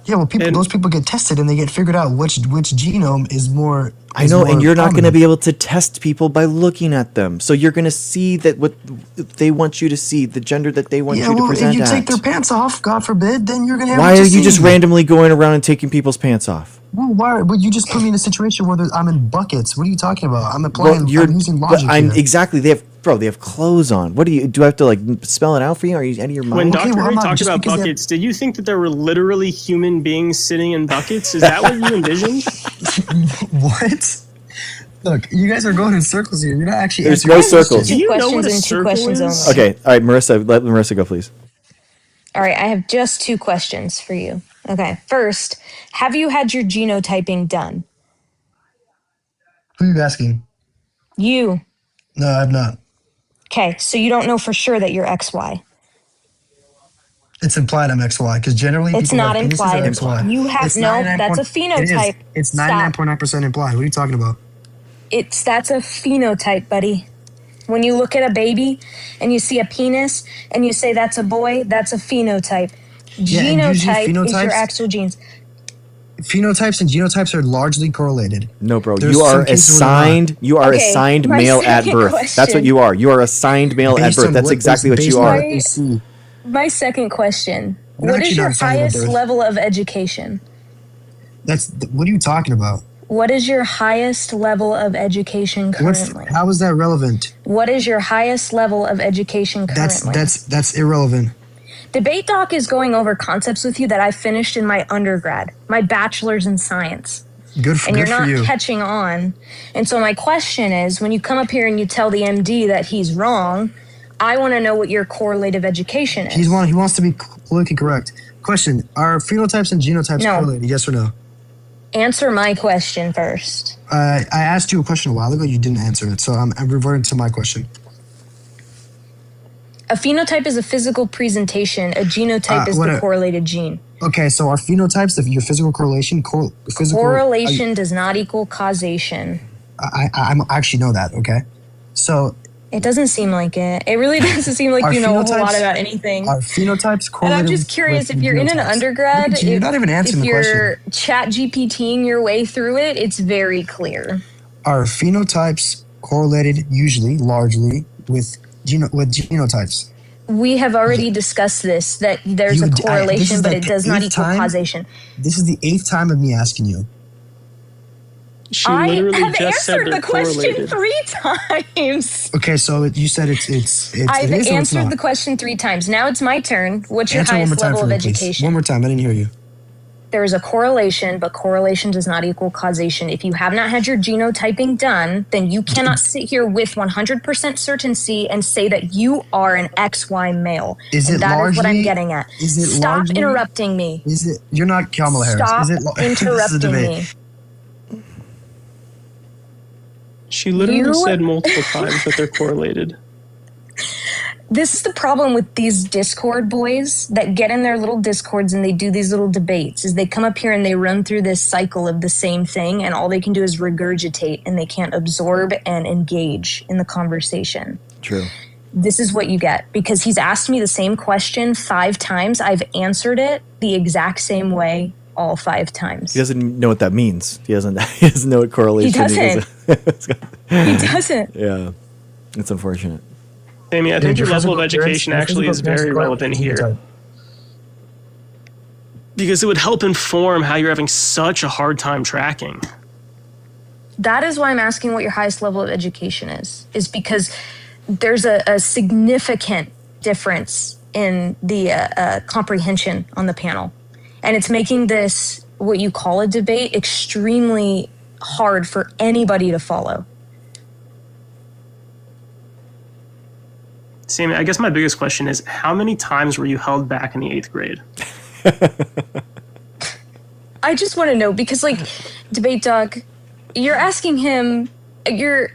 Yeah, well, those people get tested and they get figured out which genome is more. I know, and you're not going to be able to test people by looking at them. So you're going to see that what they want you to see, the gender that they want you to present if you at. take their pants off, God forbid, then you're going to have. Why what are you you just see. randomly going around and taking people's pants off? Well, why? But you just put me in a situation where I'm in buckets. What are you talking about? I'm applying. Well, I'm using logic here. exactly. They have clothes on. What do I have to like spell it out for you? Are you out of your mind? When Dr. Ray talked about buckets, did you think that there were literally human beings sitting in buckets? Is that what you envisioned? What? Look, you guys are going in circles here. You're not actually. There's answering no the question. circles. Do you know what a Questions and two circle questions is? only. Okay, all right, Marissa, let Marissa go, please. All right, I have just 2 questions for you. Okay, first, have you had your genotyping done? Who are you asking? You. No, I've not. Okay, so you don't know for sure that you're XY. It's implied I'm XY because generally It's people not have penises implied. are XY. You have It's no. 99 That's a point- It is. phenotype. It's Stop. 99.9% implied. What are you talking about? That's a phenotype, buddy. When you look at a baby and you see a penis and you say that's a boy, that's a phenotype. Yeah, and usually Genotype is your phenotypes- actual genes. Phenotypes and genotypes are largely correlated. No, bro. There's You are some cases where they're not. assigned. You are Okay, assigned my male at second birth. That's what question. you are. You are assigned male at Based birth. on That's exactly what based you on are. what they see. My second question. You're What actually is your not assigned at highest birth. level of education? What are you talking about? What is your highest level of education currently? How is that relevant? What is your highest level of education currently? That's irrelevant. Debate Doc is going over concepts with you that I finished in my undergrad, my bachelor's in science. And you're not catching on. And so my question is, when you come up here and you tell the MD that he's wrong, I want to know what your correlative education is. He wants to be politically correct. Question: Are phenotypes and genotypes correlated? Yes or no? Answer my question first. I asked you a question a while ago. You didn't answer it, so I'm reverting to my question. A phenotype is a physical presentation. A genotype is the correlated gene. Okay, so our phenotypes, your physical correlation, correlation does not equal causation. I actually know that. Okay, so it doesn't seem like it. It really doesn't seem like you know a whole lot about anything. Are phenotypes correlated? And I'm just curious, if you're in an undergrad, you're not even answering the question. If you're chat GPTing your way through it, it's very clear. Are phenotypes correlated usually, largely, with genotypes? We have already discussed this, that there's a correlation, but it does not equal causation. This is the 8th time of me asking you. I have answered the question 3 times. Okay, so you said it's I've answered the question 3 times. Now it's my turn. What's your highest level of education? One more time. I didn't hear you. There is a correlation, but correlation does not equal causation. If you have not had your genotyping done, then you cannot sit here with 100% certainty and say that you are an XY male. That is what I'm getting at. Stop interrupting me. You're not Kamala Harris. Stop interrupting me. She literally said multiple times that they're correlated. This is the problem with these Discord boys that get in their little Discords and they do these little debates, is they come up here and they run through this cycle of the same thing, and all they can do is regurgitate, and they can't absorb and engage in the conversation. True. This is what you get, because he's asked me the same question 5 times. I've answered it the exact same way all 5 times. He doesn't know what that means. He doesn't know what correlation He doesn't. Yeah. It's unfortunate. Amy, I think your level of education actually is very relevant here. Because it would help inform how you're having such a hard time tracking. That is why I'm asking what your highest level of education is because there's a significant difference in the comprehension on the panel. And it's making this, what you call a debate, extremely hard for anybody to follow. Sammy, I guess my biggest question is, how many times were you held back in the 8th grade? I just want to know, because Debate Doc, you're asking him, you're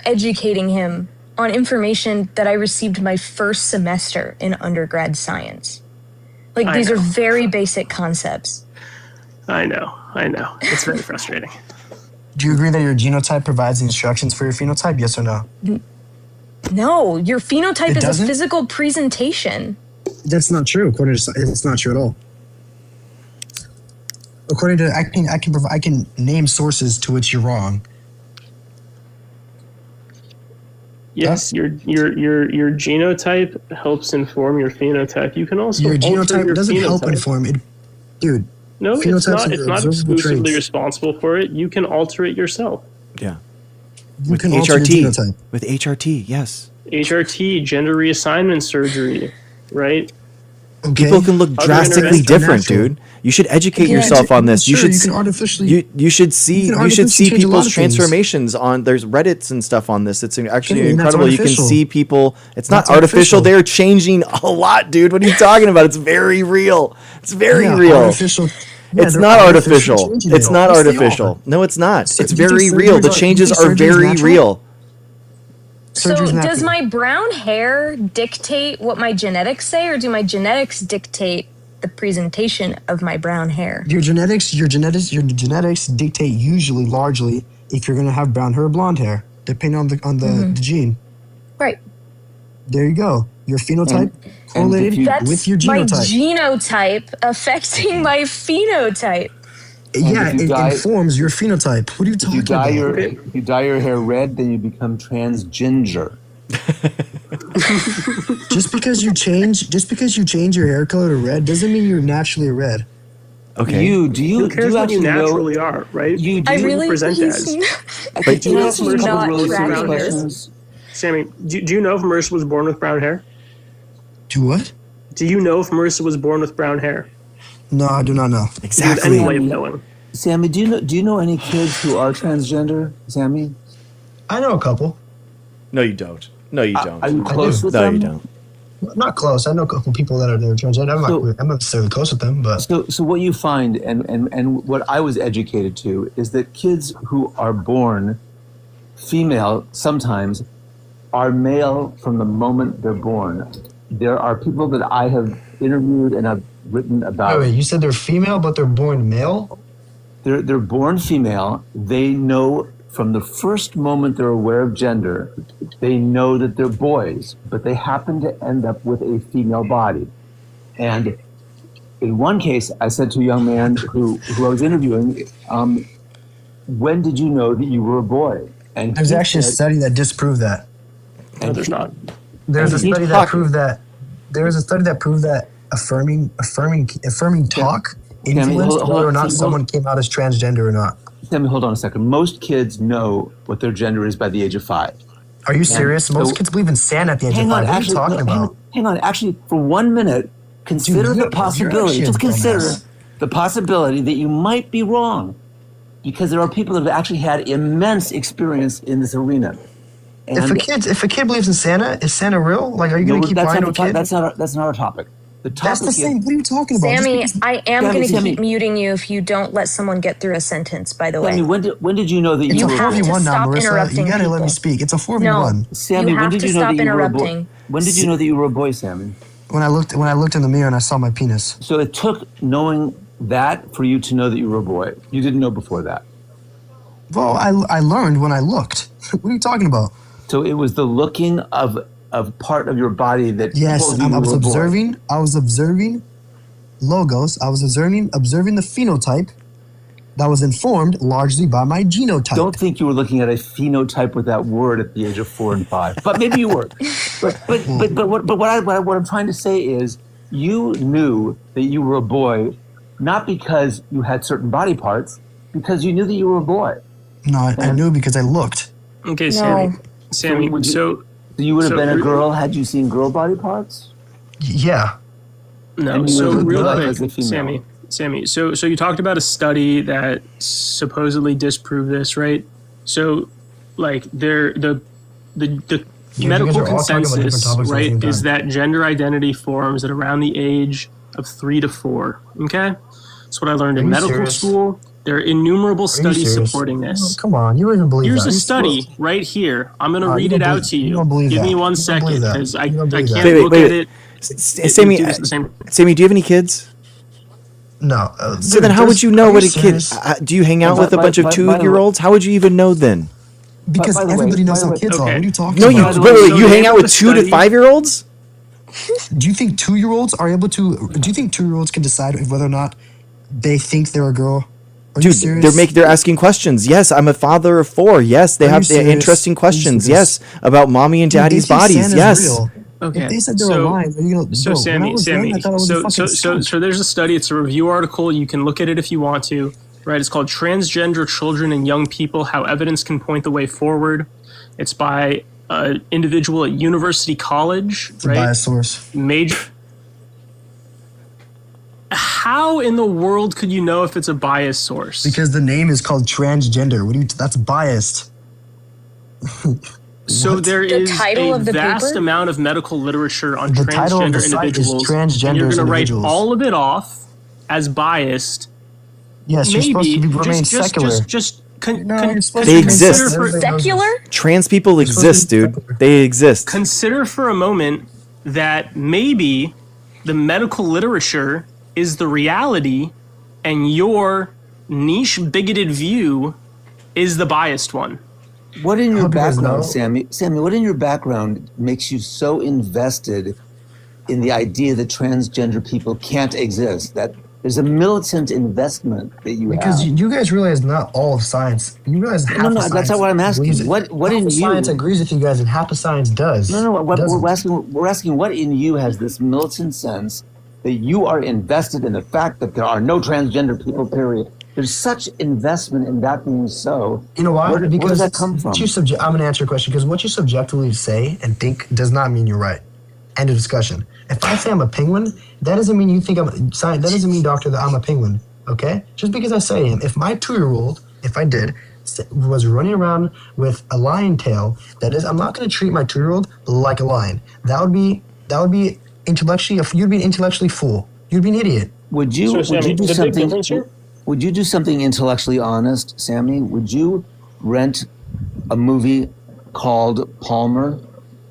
educating him on information that I received my first semester in undergrad science. These are very basic concepts. I know. It's very frustrating. Do you agree that your genotype provides instructions for your phenotype? Yes or no? No, your phenotype is a physical presentation. That's not true. According to it's not true at all. According to I can name sources to which you're wrong. Yes, your genotype helps inform your phenotype. You can also your alter genotype your doesn't phenotype. help inform it, dude. No, it's not. It's not exclusively traits. responsible for it. You can alter it yourself. Yeah. You can alter your genotype. With HRT, yes. HRT, gender reassignment surgery, right? Okay. People can look drastically different, dude. You should educate yourself on this. Sure, you can artificially. You should see people's transformations on. There's Reddits and stuff on this. It's actually incredible. You can see people. It's not artificial. They're changing a lot, dude. What are you talking about? It's very real. It's very real. Artificial. It's not artificial. It's not artificial. No, it's not. It's very real. The changes are very real. So does my brown hair dictate what my genetics say, or do my genetics dictate the presentation of my brown hair? Your genetics dictate usually largely if you're going to have brown hair or blonde hair, depending on the gene. Right. There you go. Your phenotype correlated with your genotype. My genotype affecting my phenotype. Yeah, it informs your phenotype. What are you talking about? If you dye your hair red, then you become transginger. Just because you change your hair color to red doesn't mean you're naturally red. Okay. You do you Who cares what you actually know? naturally are, right? You do I you really present he's as. But Can I ask you a couple not really serious bragging. questions? Sammy, do you know if Marissa was born with brown hair? Do what? Do you know if Marissa was born with brown hair? No, I do not know. Do you have any way of knowing? Sammy, do you know any kids who are transgender? Sammy, I know a couple. No, you don't. No, you don't. are you close with no, them? you don't. Not close. I know a couple people that are transgender. I'm not necessarily close with them, but So what you find, and what I was educated to, is that kids who are born female sometimes are male from the moment they're born. There are people that I have interviewed and I've written about. wait, you said they're female, but they're born male? They're born female. They know from the first moment they're aware of gender, they know that they're boys, but they happen to end up with a female body. And in one case, I said to a young man who I was interviewing, when did you know that you were a boy? And There's he actually a said- study that disproved that. No, there's not. There's a And he's study that talking. proved that. There is a study that proved that affirming talk influenced hold whether or on, not hold- someone came out as transgender or not. Sammy, hold on a second. Most kids know what their gender is by the age of 5. Are you serious? And Most so- kids believe in Santa at the age Hang of 5. on, What are you actually, talking no, about? hang on. Actually, for 1 minute, consider Dude, the you're possibility. actually a Just consider dumbass. the possibility that you might be wrong, because there are people that have actually had immense experience in this arena. If a kid believes in Santa, is Santa real? Like, are you going to keep lying to a kid? That's not our topic. The topic That's the same. What are you talking about? Just Sammy, because- I am Sammy, going to Sammy. keep muting you if you don't let someone get through a sentence, by the way. Sammy, when did you know that It's you a were a 4v1 now, stop Marissa. You interrupting gotta let people. me speak. It's a 4v1. Sammy, You when have did to you know stop that you were a boy? interrupting. When did you know that you were a boy, Sammy? When I looked in the mirror and I saw my penis. So it took knowing that for you to know that you were a boy. You didn't know before that. Well, I learned when I looked. What are you talking about? So it was the looking of part of your body that Yes, told you I you was were a boy. observing. I was observing logos. I was observing the phenotype that was informed largely by my genotype. Don't think you were looking at a phenotype with that word at the age of 4 and 5, but maybe you were. But what I'm trying to say is, you knew that you were a boy, not because you had certain body parts, because you knew that you were a boy. No, I knew because I looked. Okay, Sammy. Sammy, would you- so you would have so been a re- girl had you seen girl body parts. Yeah. No, And you so would real look quick, as a female. Sammy. So you talked about a study that supposedly disproved this, right? So, like, the you guys medical are all talking about different consensus, topics at the right, same time. is that gender identity forms at around the age of 3 to 4. Okay, that's what I learned Are in you medical serious? school. There are innumerable Are you studies serious? supporting this. Oh, come on, you don't even believe Here's that. a You're study supposed- right here. I'm going to No, you read don't it out believe- to you you. don't believe Give me that. one You don't second, believe that. because I You don't believe can't that. look at it. Sammy, do this at the same- Sammy, do you have any kids? No. So then, how would you know what a kid? Do you hang out with a bunch of 2-year-olds? How would you even know then? Because By the way- everybody knows by the how way- kids are. What are you talking No, about? you wait. You hang out with 2 to 5-year-olds? Do you think 2-year-olds are able to? Do you think 2-year-olds can decide whether or not they think they're a girl? Are you Dude, serious? they're asking questions. Yes, I'm a father of 4. Yes, they Are you have serious? interesting Are you questions. serious? Yes, about mommy and Dude, they daddy's think bodies. Santa's Yes. real. Okay. If they said they were lying, then you know, So bro, when I Sammy, was young, I thought it was a fucking skunk. so there's a study. It's a review article. You can look at it if you want to. Right? It's called "Transgender Children and Young People: How Evidence Can Point the Way Forward." It's by an individual at University College. It's a right? biased source. Major. How in the world could you know if it's a biased source? Because the name is called transgender. What do you? That's biased. So What? there The is title a of the vast paper? amount of medical literature on The title of transgender the site is individuals, and Transgenders you're going to write Individuals. all of it off as biased. Yes, you're supposed to Maybe remain just secular. you're supposed They to exist. consider for- Secular? Trans people supposed to exist, be dude. They exist. Consider for a moment that maybe the medical literature is the reality and your niche bigoted view is the biased one. What in your hope you guys background, know. Sammy, what in your background makes you so invested in the idea that transgender people can't exist? That there's a militant investment that you Because have. you guys realize not all of science. You realize half No, of no, science that's not what I'm asking. believes it. What half in of you- science agrees with you guys, and half of science does. No, what Doesn't. we're asking what in you has this militant sense that you are invested in the fact that there are no transgender people, period. There's such investment in that being so. You know why? Where Because does that come from? I'm going to answer your question because what you subjectively say and think does not mean you're right. End of discussion. If I say I'm a penguin, that doesn't mean you think I'm a science. That doesn't mean, doctor, that I'm a penguin. Okay? Just because I say I am. If my 2-year-old, if I did, was running around with a lion tail, that is, I'm not going to treat my 2-year-old like a lion. That would be intellectually. You'd be an intellectually fool. You'd be an idiot. Would you do something? Would you do something intellectually honest, Sammy? Would you rent a movie called Palmer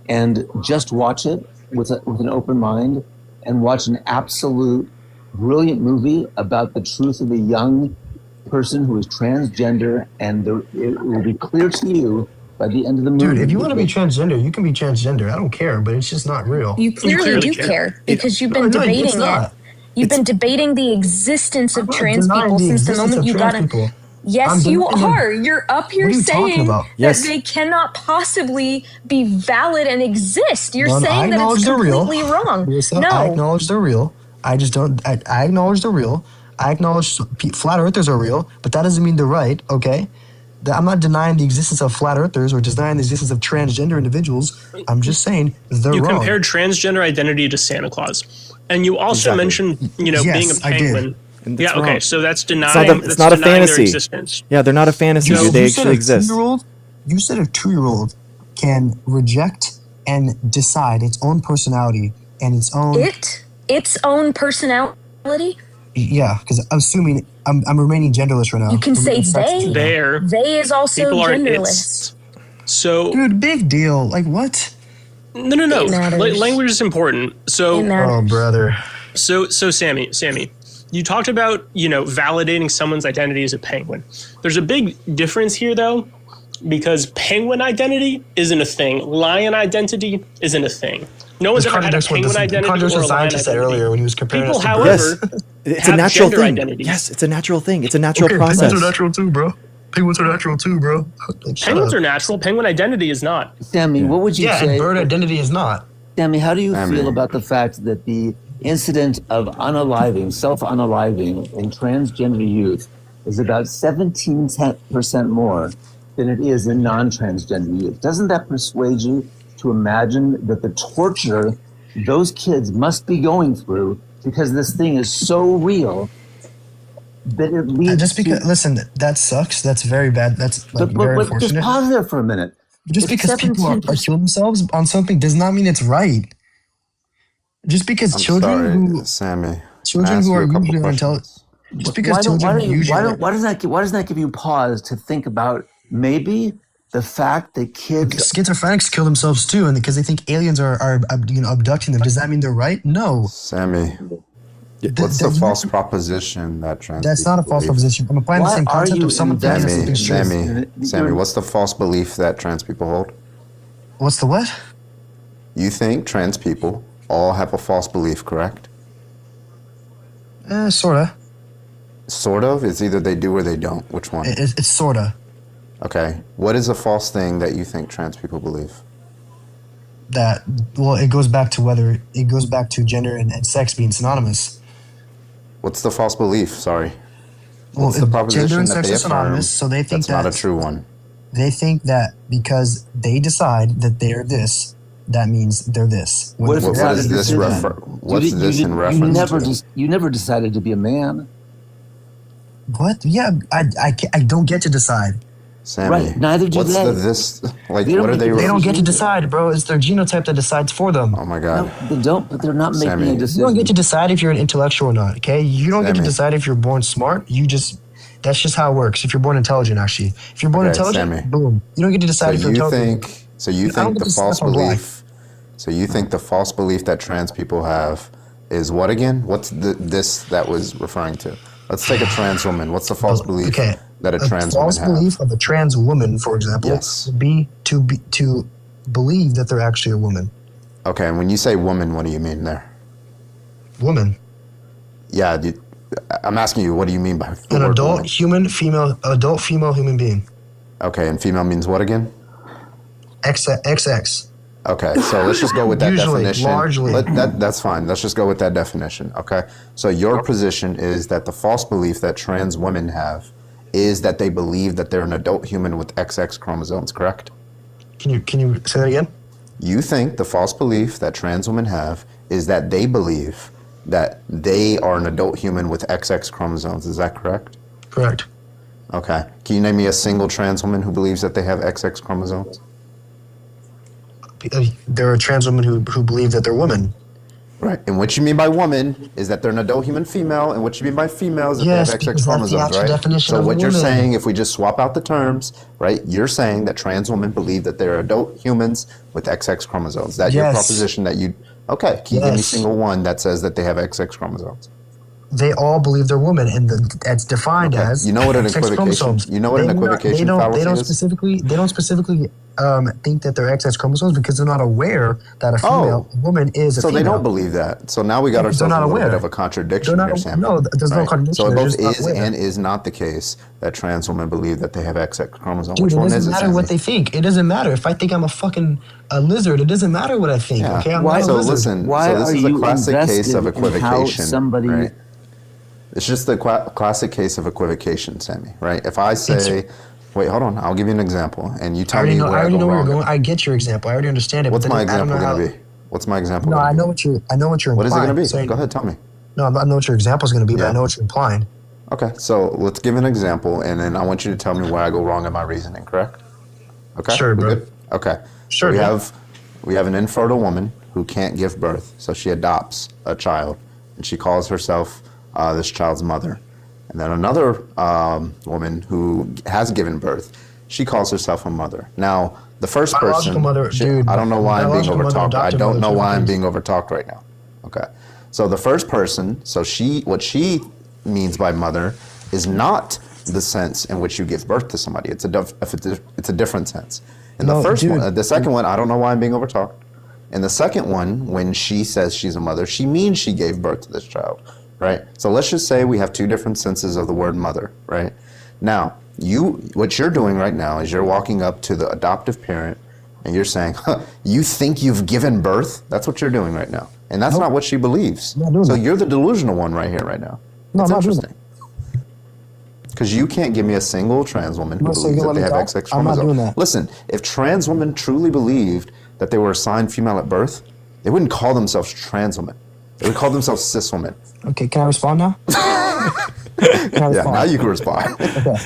and just watch it with an open mind and watch an absolute brilliant movie about the truth of a young person who is transgender, and it will be clear to you by the end of the movie. Dude, if you want to be transgender, you can be transgender. I don't care, but it's just not real. You clearly do care because you've been debating it. You've been debating the existence of trans people since the moment you got in. Yes, you are. You're up here saying that they cannot possibly be valid and exist. You're saying that it's completely wrong. No. I acknowledge they're real. I just don't. I acknowledge they're real. I acknowledge flat earthers are real, but that doesn't mean they're right, okay? I'm not denying the existence of flat earthers or denying the existence of transgender individuals. I'm just saying they're wrong. You compared transgender identity to Santa Claus. And you also mentioned, being a penguin. Yeah, okay, wrong. So that's denying it's not a fantasy. Their existence. Yeah, they're not a fantasy. They actually exist. You said a 2-year-old can reject and decide its own personality and its own... Its own personality? Yeah, because I'm assuming I'm remaining genderless right now. You can say they. They is also genderless. So, dude, big deal. Like what? No. Language is important. So, oh, brother. So, Sammy, you talked about validating someone's identity as a penguin. There's a big difference here, though, because penguin identity isn't a thing. Lion identity isn't a thing. No one's ever had a penguin identity or a lion identity. Said earlier when he was comparing people, however, it's a natural thing. Identities. Yes, it's a natural thing. It's a natural process. Penguins are natural too, bro. Penguins are natural too, bro. Penguins are natural. Penguin identity is not. Sammy, what would you say? Yeah, bird identity is not. Sammy, how do you feel about the fact that the incident of self-unaliving in transgender youth is about 17% more than it is in non-transgender youth? Doesn't that persuade you to imagine that the torture those kids must be going through because this thing is so real that it leads just because listen, that sucks. That's very bad. That's very unfortunate. Just pause there for a minute. Just because people are killing themselves on something does not mean it's right. Just because children who are usually intelligent. Just because why does that give you pause to think about maybe the fact that kids schizophrenics kill themselves too, and because they think aliens are abducting them, does that mean they're right? No. Sammy, what's the false proposition that trans? That's not a false proposition. I'm applying the same concept of someone thinking something's Sammy, what's the false belief that trans people hold? What's the what? You think trans people all have a false belief, correct? Sorta. Sort of? It's either they do or they don't. Which one? It's sorta. Okay. What is a false thing that you think trans people believe? It goes back to gender and sex being synonymous. What's the false belief? Sorry. What's the proposition gender and sex are synonymous, so they think that's not a true one. They think that because they decide that they are this, that means they're this. What is this in reference to? You never decided to be a man. What? Yeah, I don't get to decide. Sammy, right, neither do they. What are they? They don't get to decide, bro. It's their genotype that decides for them. Oh my god. No, they don't, but they're not making a decision. You don't get to decide if you're an intellectual or not, okay? You don't get to decide if you're born smart. That's just how it works. If you're born intelligent, actually. If you're born intelligent, boom. You don't get to decide if you're intelligent. So you think the false belief... So you think the false belief that trans people have is what again? What's this that was referring to? Let's take a trans woman. What's the false belief that a trans woman has? The false belief of a trans woman, for example, would be to believe that they're actually a woman. Okay, and when you say woman, what do you mean there? Woman. Yeah, I'm asking you, what do you mean by an adult female human being? Okay, and female means what again? XX. Okay, so let's just go with that Usually, definition. largely. That's fine. Let's just go with that definition. Okay. So your position is that the false belief that trans women have is that they believe that they're an adult human with XX chromosomes, correct? Can you say that again? You think the false belief that trans women have is that they believe that they are an adult human with XX chromosomes. Is that correct? Correct. Okay. Can you name me a single trans woman who believes that they have XX chromosomes? There are trans women who believe that they're women. Right. And what you mean by woman is that they're an adult human female, and what you mean by female is that Yes, they have XX because that's the chromosomes, actual right? definition So of what you're woman. saying, if we just swap out the terms, right, you're saying that trans women believe that they're adult humans with XX chromosomes. That's your Yes. proposition that you... Okay, can you give me a Yes. single one that says that they have XX chromosomes? They all believe they're women, and it's defined Okay. as You know what an XX equivocation- chromosomes. you know what an They do not- equivocation They don't fallacy is? They don't specifically think that they're XX chromosomes because they're not aware that a female woman is a So female. they don't believe that. So now we got Because they're ourselves not a little aware. bit of a contradiction They're here, not- Sam. no, there's no contradiction. So it They're both just not is aware. and is not the case that trans women believe that they have XX chromosomes. Dude, Which it one is doesn't it, matter Sammy? what they think. It doesn't matter. If I think I'm a lizard, it doesn't matter what I think. Yeah. Okay, I'm Why- not a so lizard. listen, Why so this are is a you classic case of invested in how equivocation. somebody- Right? It's just the classic case of equivocation, Sammy. Right? If I say, wait, hold on, I'll give you an example, and you I tell already me know. where I I already go know where wrong. you're going. I get your example. I already understand it. What's but my then I don't example know going how- to be? What's my example? No, gonna I be? know what you're. I know what you're What is it implying. going to be? So- Go ahead, tell me. No, I know what your example is going to be, but Yeah. I know what you're implying. Okay, so let's give an example, and then I want you to tell me where I go wrong in my reasoning. Correct? Okay. Sure, We bro. good? Okay. Sure, So yeah. we have an infertile woman who can't give birth, so she adopts a child, and she calls herself this child's mother. And then another woman who has given birth, she calls herself a mother. Now, the first Biological person, mother, dude, I don't know why I'm being biological mother, overtalked. I adoptive don't mother, know two why I'm things. being overtalked right now. Okay. So the first person, what she means by mother is not the sense in which you give birth to somebody. It's a different sense. And No, the first dude. one, the second one, I don't know why I'm being overtalked. And the second one, when she says she's a mother, she means she gave birth to this child, right? So let's just say we have two different senses of the word mother, right? Now, what you're doing right now is you're walking up to the adoptive parent and you're saying, you think you've given birth? That's what you're doing right now. And that's not what she believes. So you're the delusional one right here, right now. No, It's I'm not doing interesting. Because you can't give me a single trans woman who No, so believes you that they let have me talk? XX I'm not chromosomes. doing that. Listen, if trans women truly believed that they were assigned female at birth, they wouldn't call themselves trans women. They would call themselves cis women. Okay, can I respond now? Can I Yeah, respond? now you can respond. Okay.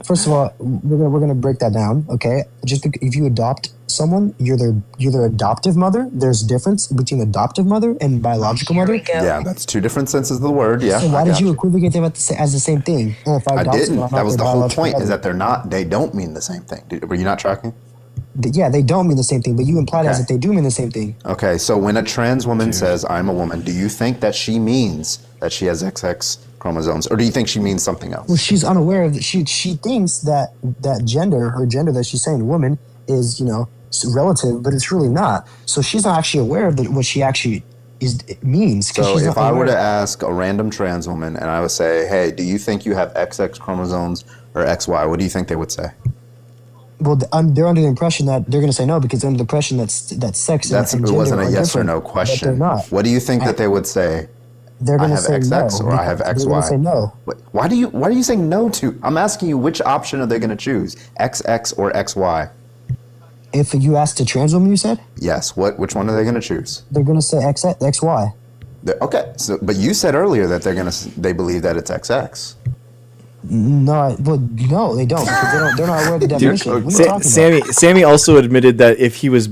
First of all, we're gonna break that down. Okay, just if you adopt someone, you're their adoptive mother. There's a difference between adoptive mother and biological mother. Yeah, that's two different senses of the word. Yeah. So I why did got you equivocate them as the same thing? Oh, if I I adopt didn't. someone, I'm That not was their the whole biological point, is mother. that they don't mean the same thing. Were you not tracking? Yeah, they don't mean the same thing, but you implied as Okay. if they do mean the same thing. Okay, so when a trans woman says, I'm a woman, do you think that she means that she has XX chromosomes, or do you think she means something else? Well, she's unaware of she thinks that her gender that she's saying woman is relative, but it's really not. So she's not actually aware of what she actually means. 'Cause So she's if not I were aware. to ask a random trans woman and I would say, hey, do you think you have XX chromosomes or XY, what do you think they would say? Well, they're under the impression that they're going to say no because they're under the impression that sex and It gender wasn't a are yes or different, no but question. they're not. What do you think that they would say? They're I going to have say XX no. or I have They're going to say XY. no. Why do you say no to? I'm asking you, which option are they going to choose? XX or XY? If you asked a trans woman, you said Yes. Which one are they going to choose? they're going to say XY. Okay. So, but you said earlier that they believe that it's XX. No, no, they don't because they're not aware of the definition. What are you talking about? Sammy also admitted that if he was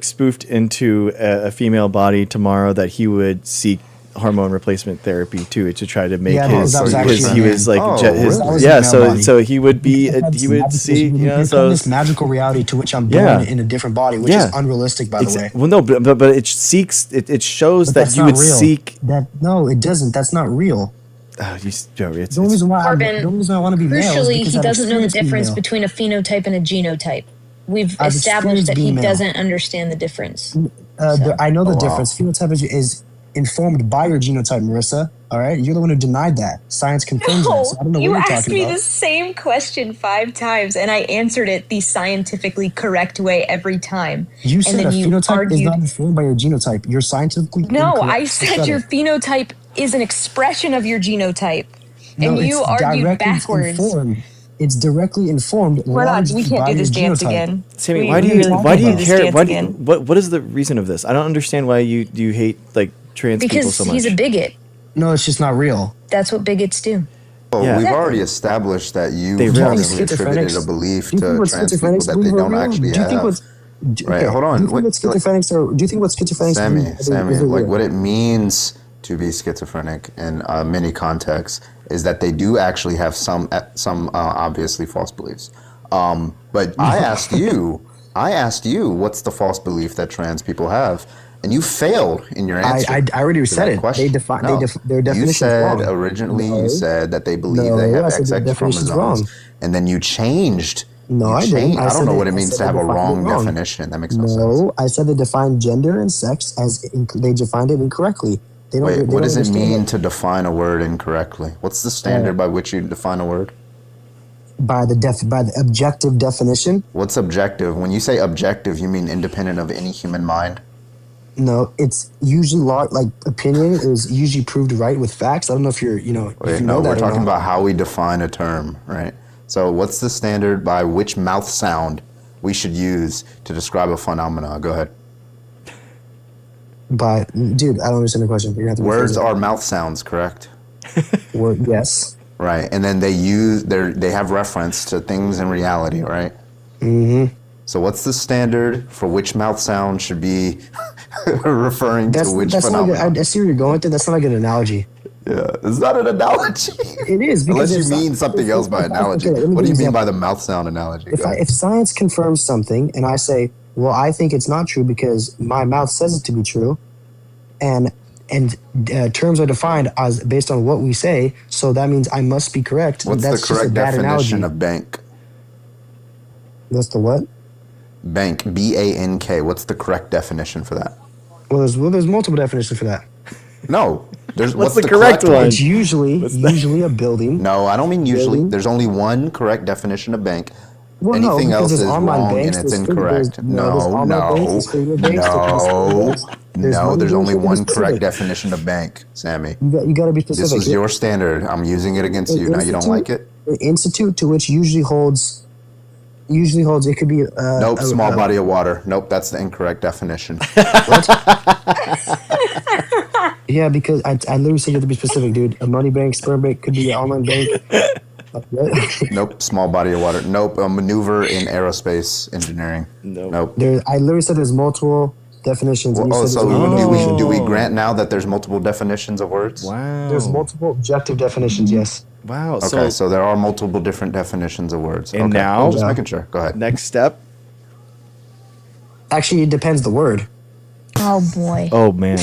spoofed into a female body tomorrow, that he would seek hormone replacement therapy too to try to make Yeah, his that was actually because he a man. was like Oh, his really? yeah. That was a male body. So he would be That's he would magical. see You're putting this magical reality to which I'm born Yeah. in a different body, which is unrealistic, by the way. Well, no, but it shows But that that's you not would real. seek. No, it doesn't. That's not real. Joey, The only reason why I want to be male is Crucially, because he I've doesn't know the experienced being difference male. between a phenotype and a genotype. We've I've established experienced that he being male. doesn't understand the difference. I know the Oh, wow. difference. Phenotype informed by your genotype, Marissa. All right, you're the one who denied that. Science confirms that. So I don't know You what you're asked talking me about. the same question 5 times, and I answered it the scientifically correct way every time. You said and a then you phenotype is argued. not informed by your genotype. You're scientifically No, incorrect. I So said shut your it. phenotype is an expression of your genotype, No, and you it's argued directly backwards. informed. It's directly informed We're not. largely We can't by do your this dance genotype. again. Sammy, We why do really you can't do this care? dance again. What is the reason of this? I don't understand why you hate like trans people Because so much. he's a bigot. No, it's just not real. That's what bigots do. Well, Yeah. we've Exactly. already established that you They really falsely attributed a belief Do you think to what trans people schizophrenics that believe they are don't real? actually Do you think have. what's Right, hold on. Do you think what schizophrenics are? Do you think what schizophrenics Sammy, believe Sammy, is like real? what it means to be schizophrenic in many contexts is that they do actually have some obviously false beliefs. But I asked you, what's the false belief that trans people have? And you failed in your answer. I already to said that it. question. They define No. their definition You said is wrong. originally No. you said that they believe they No, have I said the XX definition's chromosomes, wrong. and then you changed. No, you I didn't. changed. I don't know what it I means said to they have a defined it wrong wrong. definition. That makes no sense. No, I said they defined gender and sex as they defined it incorrectly. They don't. Wait, they what don't does it understand mean that to define a word incorrectly? What's the standard by which you define a word? by the objective definition? What's objective? When you say objective, you mean independent of any human mind? No, it's usually like opinion is usually proved right with facts. I don't know if you're, if Wait, you no, know that we're or talking not. about how we define a term, right? So what's the standard by which mouth sound we should use to describe a phenomena? Go ahead. But dude, I don't understand the question. You're gonna have to Words rephrase it. are mouth sounds, correct? Yes. Right, and then they have reference to things in reality, right? Mm-hmm. So what's the standard for which mouth sound should be referring to which That's not phenomenon? good. I see where you're going with it. That's not a good analogy. Yeah, it's not an analogy. It is because Unless you mean something else by analogy. Okay, let me What do give you you mean by an the mouth sound analogy? Go ahead. If science confirms something and I say, well, I think it's not true because my mouth says it to be true, and terms are defined as based on what we say, so that means I must be correct. What's That's the just a correct bad definition analogy. of bank? That's the what? Bank, B-A-N-K. What's the correct definition for that? Well, there's multiple definitions for that. No. There's What's the correct one? It's usually a building. No, I don't mean usually. Building. There's only one correct definition of bank. Well, no, Anything because else there's is online wrong banks, and it's there's incorrect. there's No, online banks, there's figure banks, there's no. There's only money one banks, correct specific. definition of bank, Sammy. You got to be specific. This was your standard. I'm using it against you. Now you don't like it? An institute to which usually holds. It could be. Nope, small body of water. Nope, that's the incorrect definition. Yeah, because I literally said you have to be specific, dude. A money bank, sperm bank could be an online bank. Nope, small body of water. Nope, a maneuver in aerospace engineering. Nope. I literally said there's multiple definitions. and you Oh, said so there's one do definition. we grant now that there's multiple definitions of words? Wow. There's multiple objective definitions. Yes. Wow. Okay, so there are multiple different definitions of words. And okay, now, I'm just making sure. Go ahead. Next step. Actually, it depends the word. Oh boy. Oh man.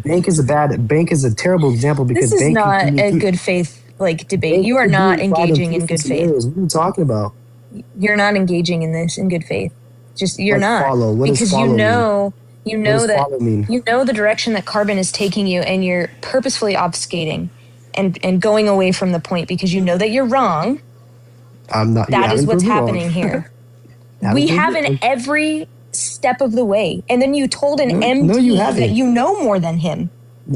Bank is a terrible example because This is bank not can be- a good faith debate. bank You are can be not applied in engaging in two good faith. scenarios. What are you talking about? You're not engaging in this in good faith. Just you're Like not. follow. What does because follow you mean? know What does that follow mean? you know the direction that carbon is taking you, and you're purposefully obfuscating and going away from the point because you know that you're wrong. I'm not. That you is haven't what's proved me wrong. happening here. Haven't We proved have me in wrong. every step of the way, and then you told an No, MD you haven't. that you know more than him.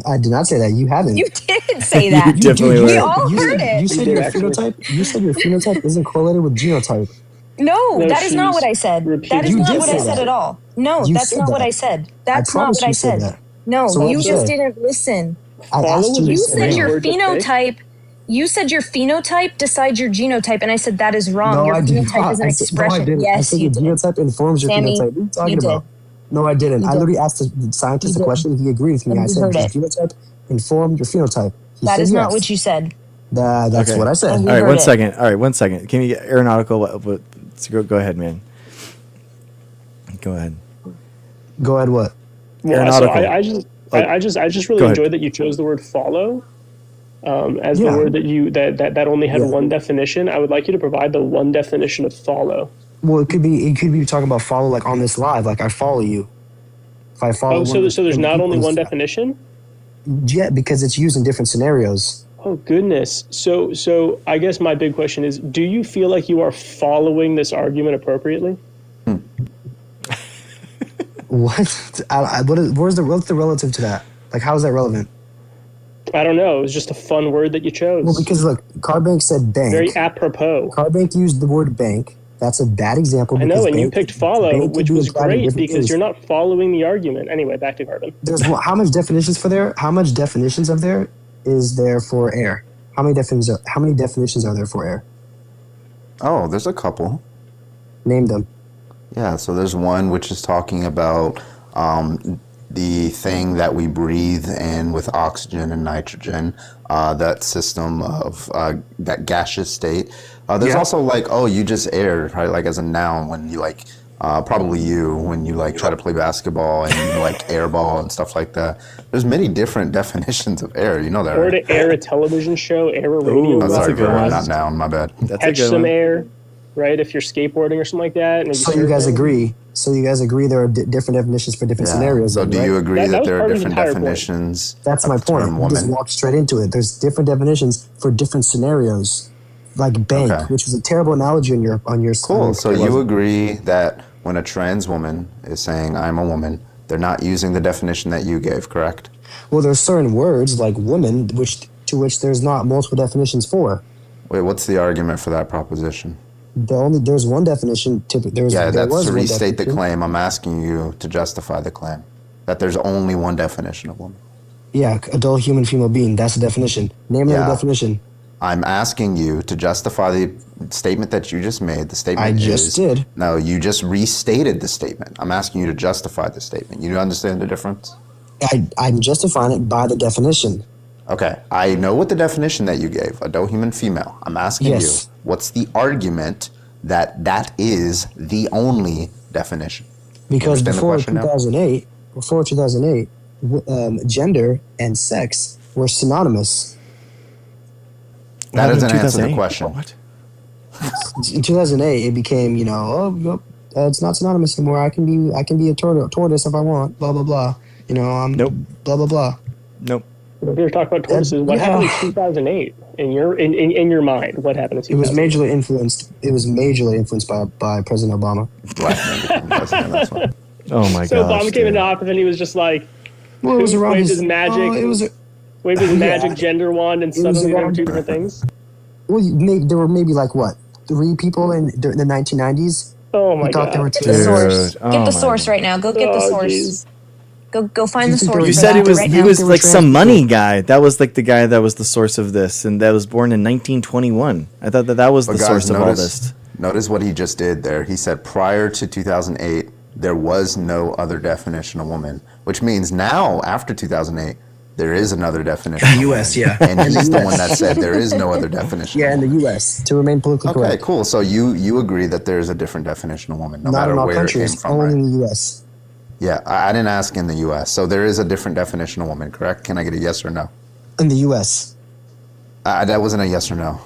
I did not say that. You haven't. You did say that. You definitely we were. all You heard said, it. you said your phenotype. You said your phenotype isn't correlated with genotype. No, No, that is not she's what I said. That is You not did what I say said that. at all. No, You that's said not what that. I said. That's not promise what I you said said. that. No, So what'd you you just say? didn't listen. I asked you. You to said say your that. phenotype. You said your phenotype decides your genotype, and I said that is wrong. No, your I did phenotype not. is an I said, no, expression. I didn't. I Yes, said you your did. genotype informs your Sammy, phenotype. What are you talking you did. about? No, I didn't. You I did. literally asked the scientist You a did. question. He agreed with me. And I you said heard your it. genotype informed your phenotype. He That said is not yes. what you said. That's Okay. what I said. And we All right, heard one it. second. All right, 1 second. Can you get aeronautical? Go ahead, man. Go ahead. Go ahead. What? Well, so Aeronautical. I just really Go ahead. enjoyed that you chose the word follow as the Yeah. word that only had Yeah. one definition. I would like you to provide the one definition of follow. Well, it could be talking about follow, like on this live, like I follow you. If I follow. Oh, so there's not only one definition? Yeah, because it's used in different scenarios. Oh goodness. So I guess my big question is, do you feel like you are following this argument appropriately? What? What's the relative to that? Like, how is that relevant? I don't know. It was just a fun word that you chose. Well, because look, Carbank said bank. Very apropos. Carbank used the word bank. That's a bad example. I know, and you bank, picked follow, bank which could be was applied in great different because things. you're not following the argument. Anyway, back to Carbon. There's how much definitions for there? How much definitions of there is there for air? How many definitions are there for air? Oh, there's a couple. Name them. Yeah, so there's one which is talking about the thing that we breathe in with oxygen and nitrogen, that system of that gaseous state. There's also like, oh, you just air, right? Like as a noun when you like, probably you, when you like try to play basketball and you like airball and stuff like that. There's many different definitions of air, you know that, Or right? to air a television show, air a radio. Oh, sorry, broadcast, not noun, my bad. catch some air, right? If you're skateboarding or something like that. And So you guys agree? So you guys agree there are different definitions for different scenarios? So then, do right? you agree that was there part are of his different entire point. definitions? That's of my the point. term You just woman? walk straight into it. There's different definitions for different scenarios, like bank, Okay. which was a terrible analogy on your Cool. So you agree that when a trans woman is saying I'm a woman, they're not using the definition that you gave, correct? Well, there's certain words like woman, to which there's not multiple definitions for. Wait, what's the argument for that proposition? There's one definition. That's to restate the claim. I'm asking you to justify the claim that there's only one definition of woman. Yeah, adult human female being. That's the definition. Name another definition. I'm asking you to justify the statement that you just made. The statement I just did. No, you just restated the statement. I'm asking you to justify the statement. You understand the difference? I'm justifying it by the definition. Okay, I know what the definition that you gave, adult human female. I'm asking you, what's the argument that that is the only definition? Because You understand the question now? before 2008, gender and sex were synonymous. That doesn't answer the question. What? In 2008, it became, it's not synonymous anymore. I can be a tortoise if I want. Blah blah blah. Nope. Blah blah blah. Nope. If you're talking about tortoises, what happened in 2008? In your mind, what happened in 2008? It was majorly influenced. It was majorly influenced by President Obama. Oh my So gosh. Obama came into office and he was just like, Well, it was around waved his his magic, waved his magic gender wand, and It was suddenly there were around- two different things. Well, there were maybe like what 3 people in the 1990s. Oh my thought god! there were Get two. the source. Oh Get the my source right now. Go get the Oh, source. geez. Go find the source. You for said that right he now. was like some money guy. That was like the guy that was the source of this, and that was born in 1921. I thought that was the source of all this. Notice what he just did there. He said prior to 2008, there was no other definition of woman, which means now, after 2008, there is another definition. In the US, yeah. And In the he's the US. one that said there is no other definition. Yeah, in the U.S. to remain politically Okay, correct. cool. So you agree that there's a different definition of woman, no Not matter in all where it came countries, from, only right? in the U.S. Yeah, I didn't ask in the U.S. So there is a different definition of woman, correct? Can I get a yes or no? In the U.S. That wasn't a yes or no.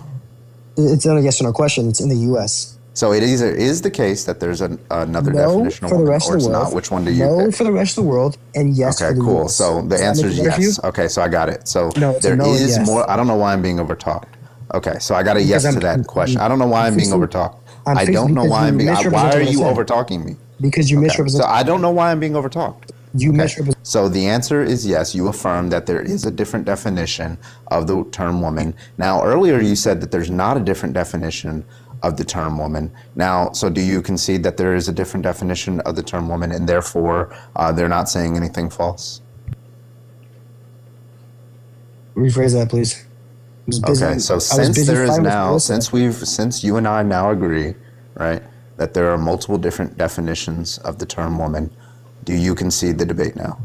It's not a yes or no question. It's in the U.S. So it either is the case that there's another No definition of for the woman, rest or of it's the world. not. Which one do you No pick? for the rest of the world, and yes Okay, for the cool. U.S. So the Does that answer make is it better for you? yes. Okay, so I got it. So No, it's a there no and is yes. more. I don't know why I'm being overtalked. Okay, so I got a yes Because to I'm- that question. I don't know why I'm being fixing- overtalked. I'm I fixing don't know because why you I'm being. Why misrepresented are what I you said. overtalking me? Because you Okay, misrepresent. so I don't know why I'm being overtalked. You Okay. misrepresent. So the answer is yes. You affirm that there is a different definition of the term woman. Now, earlier you said that there's not a different definition of the term woman. Now, so do you concede that there is a different definition of the term woman, and therefore they're not saying anything false? Rephrase that, please. I was busy- Okay, so I was since busy there is fighting with now, Melissa. since you and I now agree, right, that there are multiple different definitions of the term woman, do you concede the debate now?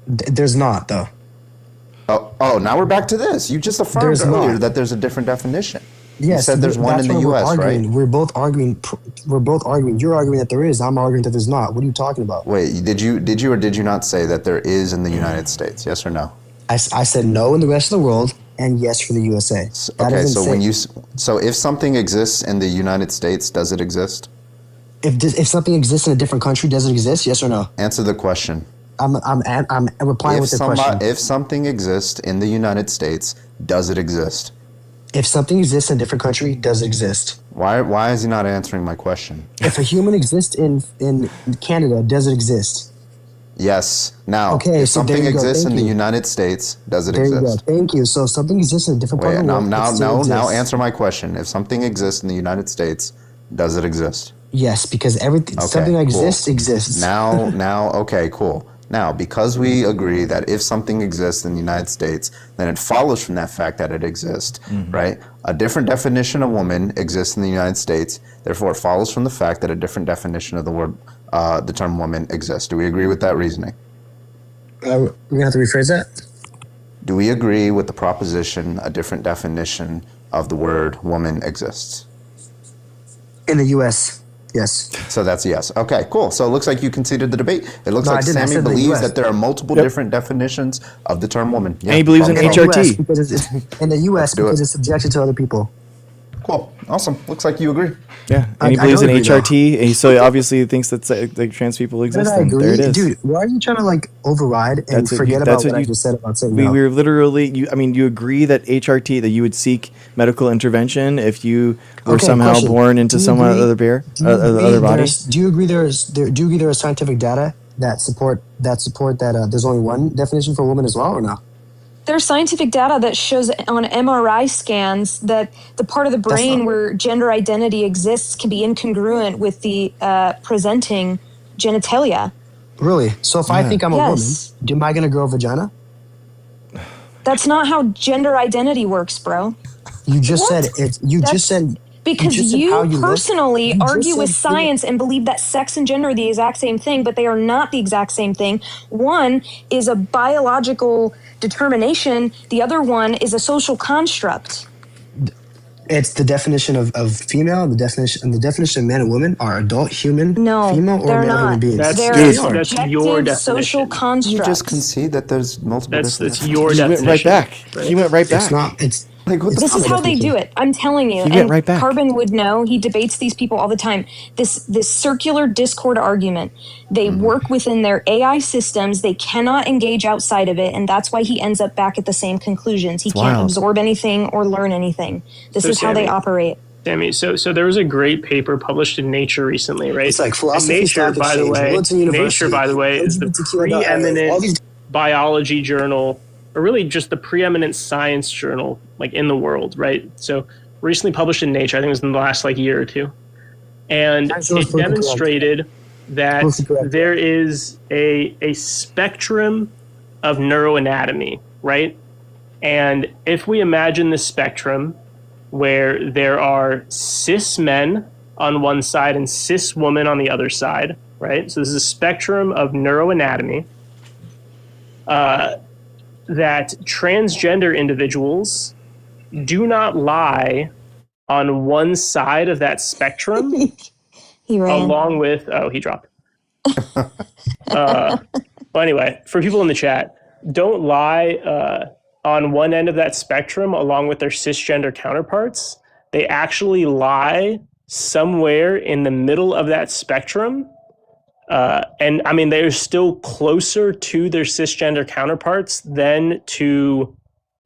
There's not though. Oh, now we're back to this. You just affirmed There's earlier not. that there's a different definition. You Yes, said there's one in that's the what we're U.S., arguing. right? We're both arguing. We're both arguing. You're arguing that there is. I'm arguing that there's not. What are you talking about? Wait, did you or did you not say that there is in the United States? Yes or no? I said no in the rest of the world and yes for the USA. That Okay, doesn't so say- if something exists in the United States, does it exist? if something exists in a different country, does it exist? Yes or no? Answer the question. I'm replying with the question. If something exists in the United States, does it exist? If something exists in a different country, does it exist? Why is he not answering my question? If a human exists in Canada, does it exist? Yes. Now, okay, if so something there you exists go. in Thank the you. United States, does it There exist? you go. Thank you. So if something exists in a different part of the world, it still Now exists. answer my question. If something exists in the United States, does it exist? Yes, because everything, Okay, something that cool. exists. Now, okay, cool. Now, because we agree that if something exists in the United States, then it follows from that fact that it exists, right? A different definition of woman exists in the United States. Therefore, it follows from the fact that a different definition of the term woman exists. Do we agree with that reasoning? We're gonna have to rephrase that. Do we agree with the proposition a different definition of the word woman exists? In the U.S., yes. So that's a yes. Okay, cool. So it looks like you conceded the debate. It looks No, I like didn't. I Sammy said the believes US. that there are multiple different definitions of the term woman. And he believes in In the HRT. US, because it's in the U.S. do because it. it's subjected to other people. Cool. Awesome. Looks like you agree. Yeah, I and he believes in don't agree, though. HRT, and so he obviously thinks that like trans people exist. I And agree. there it is. Dude, why are you trying to like override and That's what forget you- about that's what what I you- just said about saying We no? were literally. You agree that HRT, that you would seek medical intervention if you were Okay, somehow question. born into Do you some agree- other other body. Do you agree there are scientific data that support that there's only one definition for woman as well, or no? There's scientific data that shows on MRI scans that the part of the brain where gender identity exists can be incongruent with the presenting genitalia. Really? So if I think I'm a Yes. woman, am I gonna grow a vagina? That's not how gender identity works, bro. You just What? said it. You just said Because just said you how you look. personally You just argue with said- science and believe that sex and gender are the exact same thing, but they are not the exact same thing. One is a biological determination, the other one is a social construct. It's the definition of female. The definition of man and woman are adult human, female, or they're male human not. beings. They're They are. that's your subjective social definition. You constructs. just concede that there's multiple That's definitions. your He definition. went right back. He went right back. It's not. It's Like, what the This is fuck? how they do it. I'm telling you. He went And right back. Carbon would know. He debates these people all the time. This circular discord argument. They work within their AI systems. They cannot engage outside of it, and that's why he ends up back at the same conclusions. He It's can't wild. absorb anything or learn anything. This So, is how they Sammy, operate. Sammy, so there was a great paper published in Nature recently, right? It's like And philosophy, Nature, stock by the exchange, way, Wilton University, Nature, by the way, is the LGBTQ, all preeminent these. biology journal, or really just the preeminent science journal, like in the world, right? So recently published in Nature, I think it was in the last like year or two, and That's it politically correct. demonstrated that Politically correct. there is a spectrum of neuroanatomy, right? And if we imagine the spectrum where there are cis men on one side and cis women on the other side, right? So this is a spectrum of neuroanatomy. That transgender individuals do not lie on one side of that spectrum, He ran. along with he dropped. Well, anyway, for people in the chat, don't lie on one end of that spectrum along with their cisgender counterparts. They actually lie somewhere in the middle of that spectrum. And I mean, they're still closer to their cisgender counterparts than to,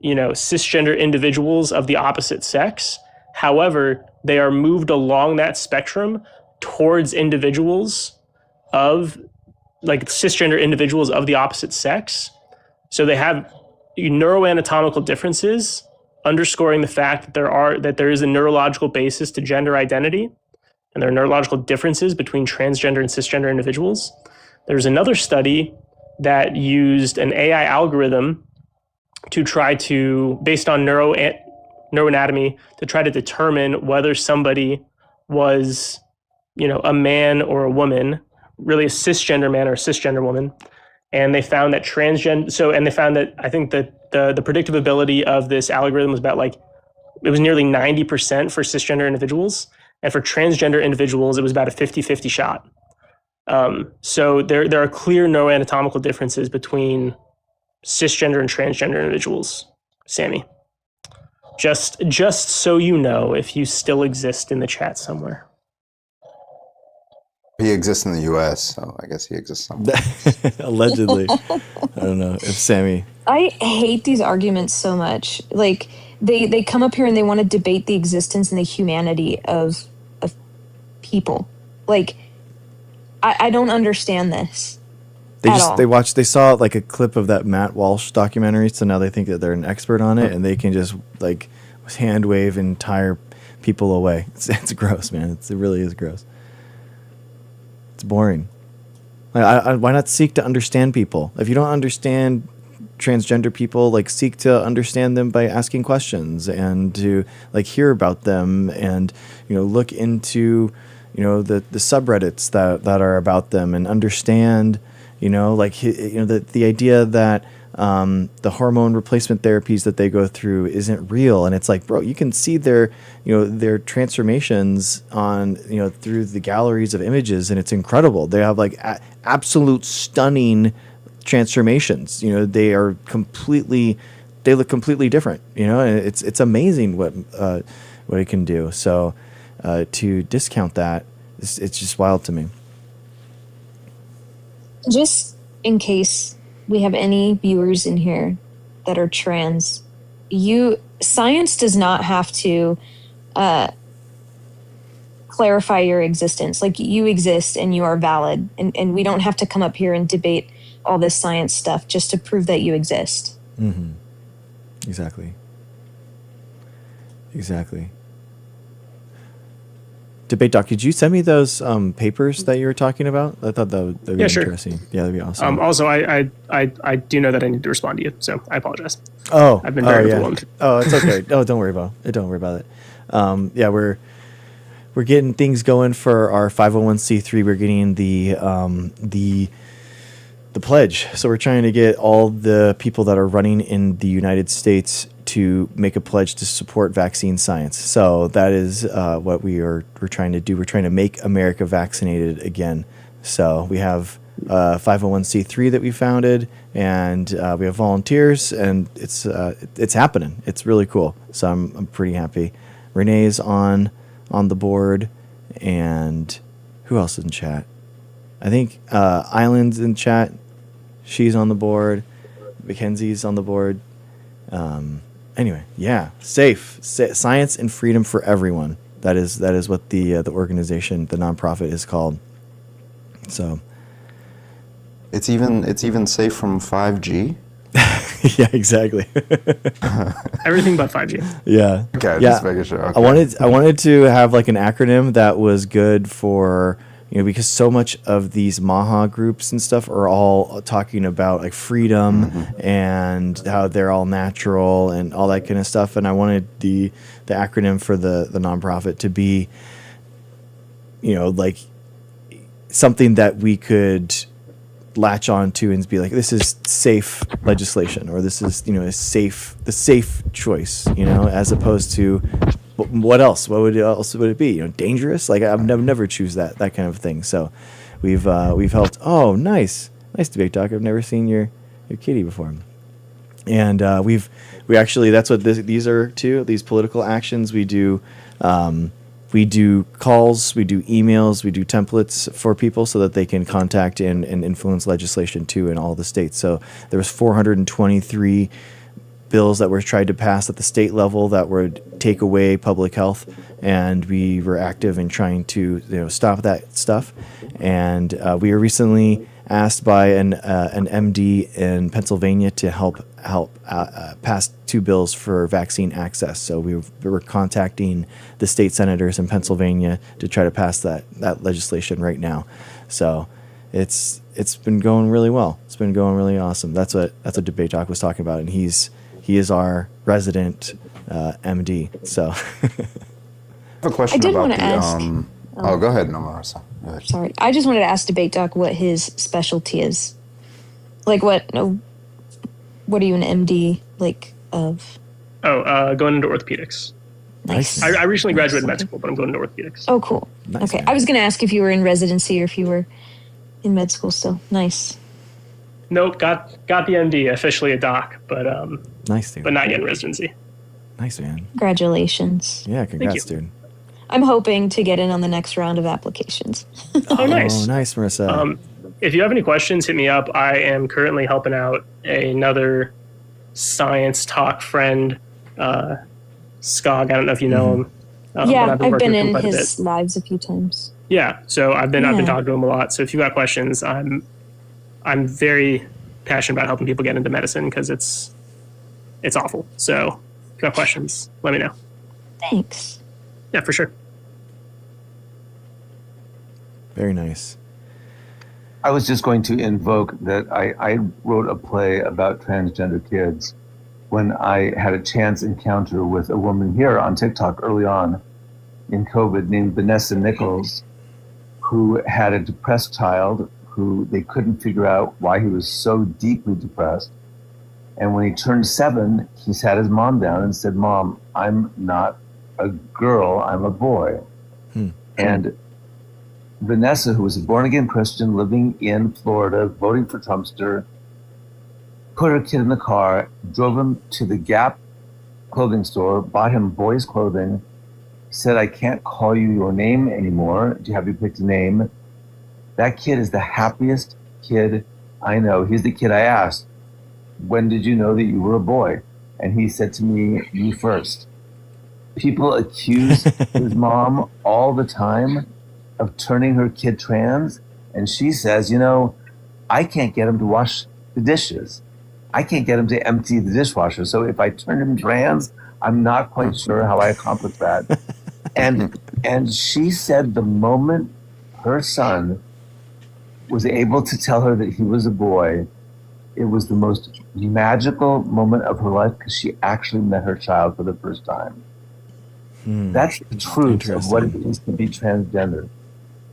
cisgender individuals of the opposite sex. However, they are moved along that spectrum towards individuals of, like, cisgender individuals of the opposite sex. So they have neuroanatomical differences, underscoring the fact that there is a neurological basis to gender identity. And there are neurological differences between transgender and cisgender individuals. There's another study that used an AI algorithm to try to, based on neuroanatomy, to try to determine whether somebody was, a man or a woman, really a cisgender man or a cisgender woman. And they found that I think that the predictive ability of this algorithm was about it was nearly 90% for cisgender individuals. And for transgender individuals, it was about a 50-50 shot. So there are clear neuroanatomical differences between cisgender and transgender individuals. Sammy, just so you know, if you still exist in the chat somewhere. He exists in the U.S., so I guess he exists somewhere. Allegedly. I don't know if Sammy. I hate these arguments so much. Like they come up here and they want to debate the existence and the humanity of people. Like I don't understand this. They saw like a clip of that Matt Walsh documentary, so now they think that they're an expert on it and they can just like hand wave entire people away. It's gross, man. It really is gross. It's boring. Why not seek to understand people? If you don't understand transgender people, like seek to understand them by asking questions and to like hear about them and look into the subreddits that are about them and understand the idea that the hormone replacement therapies that they go through isn't real. And it's like, bro, you can see their transformations on through the galleries of images, and it's incredible. They have like absolute stunning transformations. They look completely different. And it's amazing what it can do. So to discount that, it's just wild to me. Just in case we have any viewers in here that are trans, science does not have to clarify your existence. Like, you exist and you are valid, and we don't have to come up here and debate all this science stuff just to prove that you exist. Mm-hmm. Exactly. Debate Doc, could you send me those papers that you were talking about? I thought that would be interesting. Sure. Yeah, that'd be awesome. Also, I do know that I need to respond to you, so I apologize. Oh, I've been very overwhelmed. Oh, it's okay. Oh, don't worry about it. Don't worry about it. Yeah, we're getting things going for our 501c3. We're getting the pledge. So we're trying to get all the people that are running in the United States to make a pledge to support vaccine science. So that is what we're trying to do. We're trying to make America vaccinated again. So we have 501c3 that we founded, and we have volunteers, and it's happening. It's really cool. So I'm pretty happy. Renee's on the board, and who else is in chat? I think Island's in chat. She's on the board. Mackenzie's on the board. Anyway, yeah, science and freedom for everyone. That is what the organization, the nonprofit, is called. So it's even safe from 5G. Yeah, exactly. Everything but 5G. Yeah. Okay, yeah. just making sure. Okay. I wanted to have like an acronym that was good for, because so much of these Maha groups and stuff are all talking about like freedom and how they're all natural and all that kind of stuff. And I wanted the acronym for the nonprofit to be, like something that we could latch on to and be like, this is safe legislation, or this is, the safe choice, as opposed to what else? What else would it be? Dangerous? Like I've never choose that kind of thing. So we've helped. Oh, nice Debate Doc. I've never seen your kitty before. And we actually, that's what these are too. These political actions we do. We do calls, we do emails, we do templates for people so that they can contact and influence legislation too in all the states. So there was 423 bills that were tried to pass at the state level that would take away public health, and we were active in trying to stop that stuff. And we were recently asked by an MD in Pennsylvania to help pass 2 bills for vaccine access. So we were contacting the state senators in Pennsylvania to try to pass that legislation right now. So it's been going really well. It's been going really awesome. That's what Debate Doc was talking about, and he is our resident MD. So I have a question I did about want to ask. Go ahead, Marissa. Go ahead. Sorry, I just wanted to ask Debate Doc what his specialty is. Like, what are you an MD of? Going into orthopedics. Nice. I recently graduated med school, but I'm going into orthopedics. Oh, cool. Nice, okay, man. I was going to ask if you were in residency or if you were in med school still. Nice. Nope, got the MD, officially a doc, but nice, dude. but not yet in residency. Nice, man. Congratulations. Yeah, congrats, dude. I'm hoping to get in on the next round of applications. Oh, nice. Oh, nice, Marissa. If you have any questions, hit me up. I am currently helping out another science talk friend, Skog. I don't know if you know him. Yeah, but I've working been with him in quite a bit. his lives a few times. Yeah, so I've been Yeah. talking to him a lot. So if you got questions, I'm very passionate about helping people get into medicine because it's awful. So if you got questions, let me know. Thanks. Yeah, for sure. Very nice. I was just going to invoke that I wrote a play about transgender kids when I had a chance encounter with a woman here on TikTok early on in COVID named Vanessa Nichols, who had a depressed child who they couldn't figure out why he was so deeply depressed. And when he turned 7, he sat his mom down and said, "Mom, I'm not a girl, I'm a boy." And Vanessa, who was a born-again Christian living in Florida, voting for Trumpster, put her kid in the car, drove him to the Gap clothing store, bought him boys' clothing, said, "I can't call you your name anymore. Do you have you picked a name?" That kid is the happiest kid I know. He's the kid I asked, "When did you know that you were a boy?" And he said to me, "You first." People accuse his mom all the time of turning her kid trans, and she says, I can't get him to wash the dishes. I can't get him to empty the dishwasher. So if I turn him trans, I'm not quite sure how I accomplish that. And she said the moment her son was able to tell her that he was a boy, it was the most magical moment of her life because she actually met her child for the first time. That's the truth of what it is to be transgender.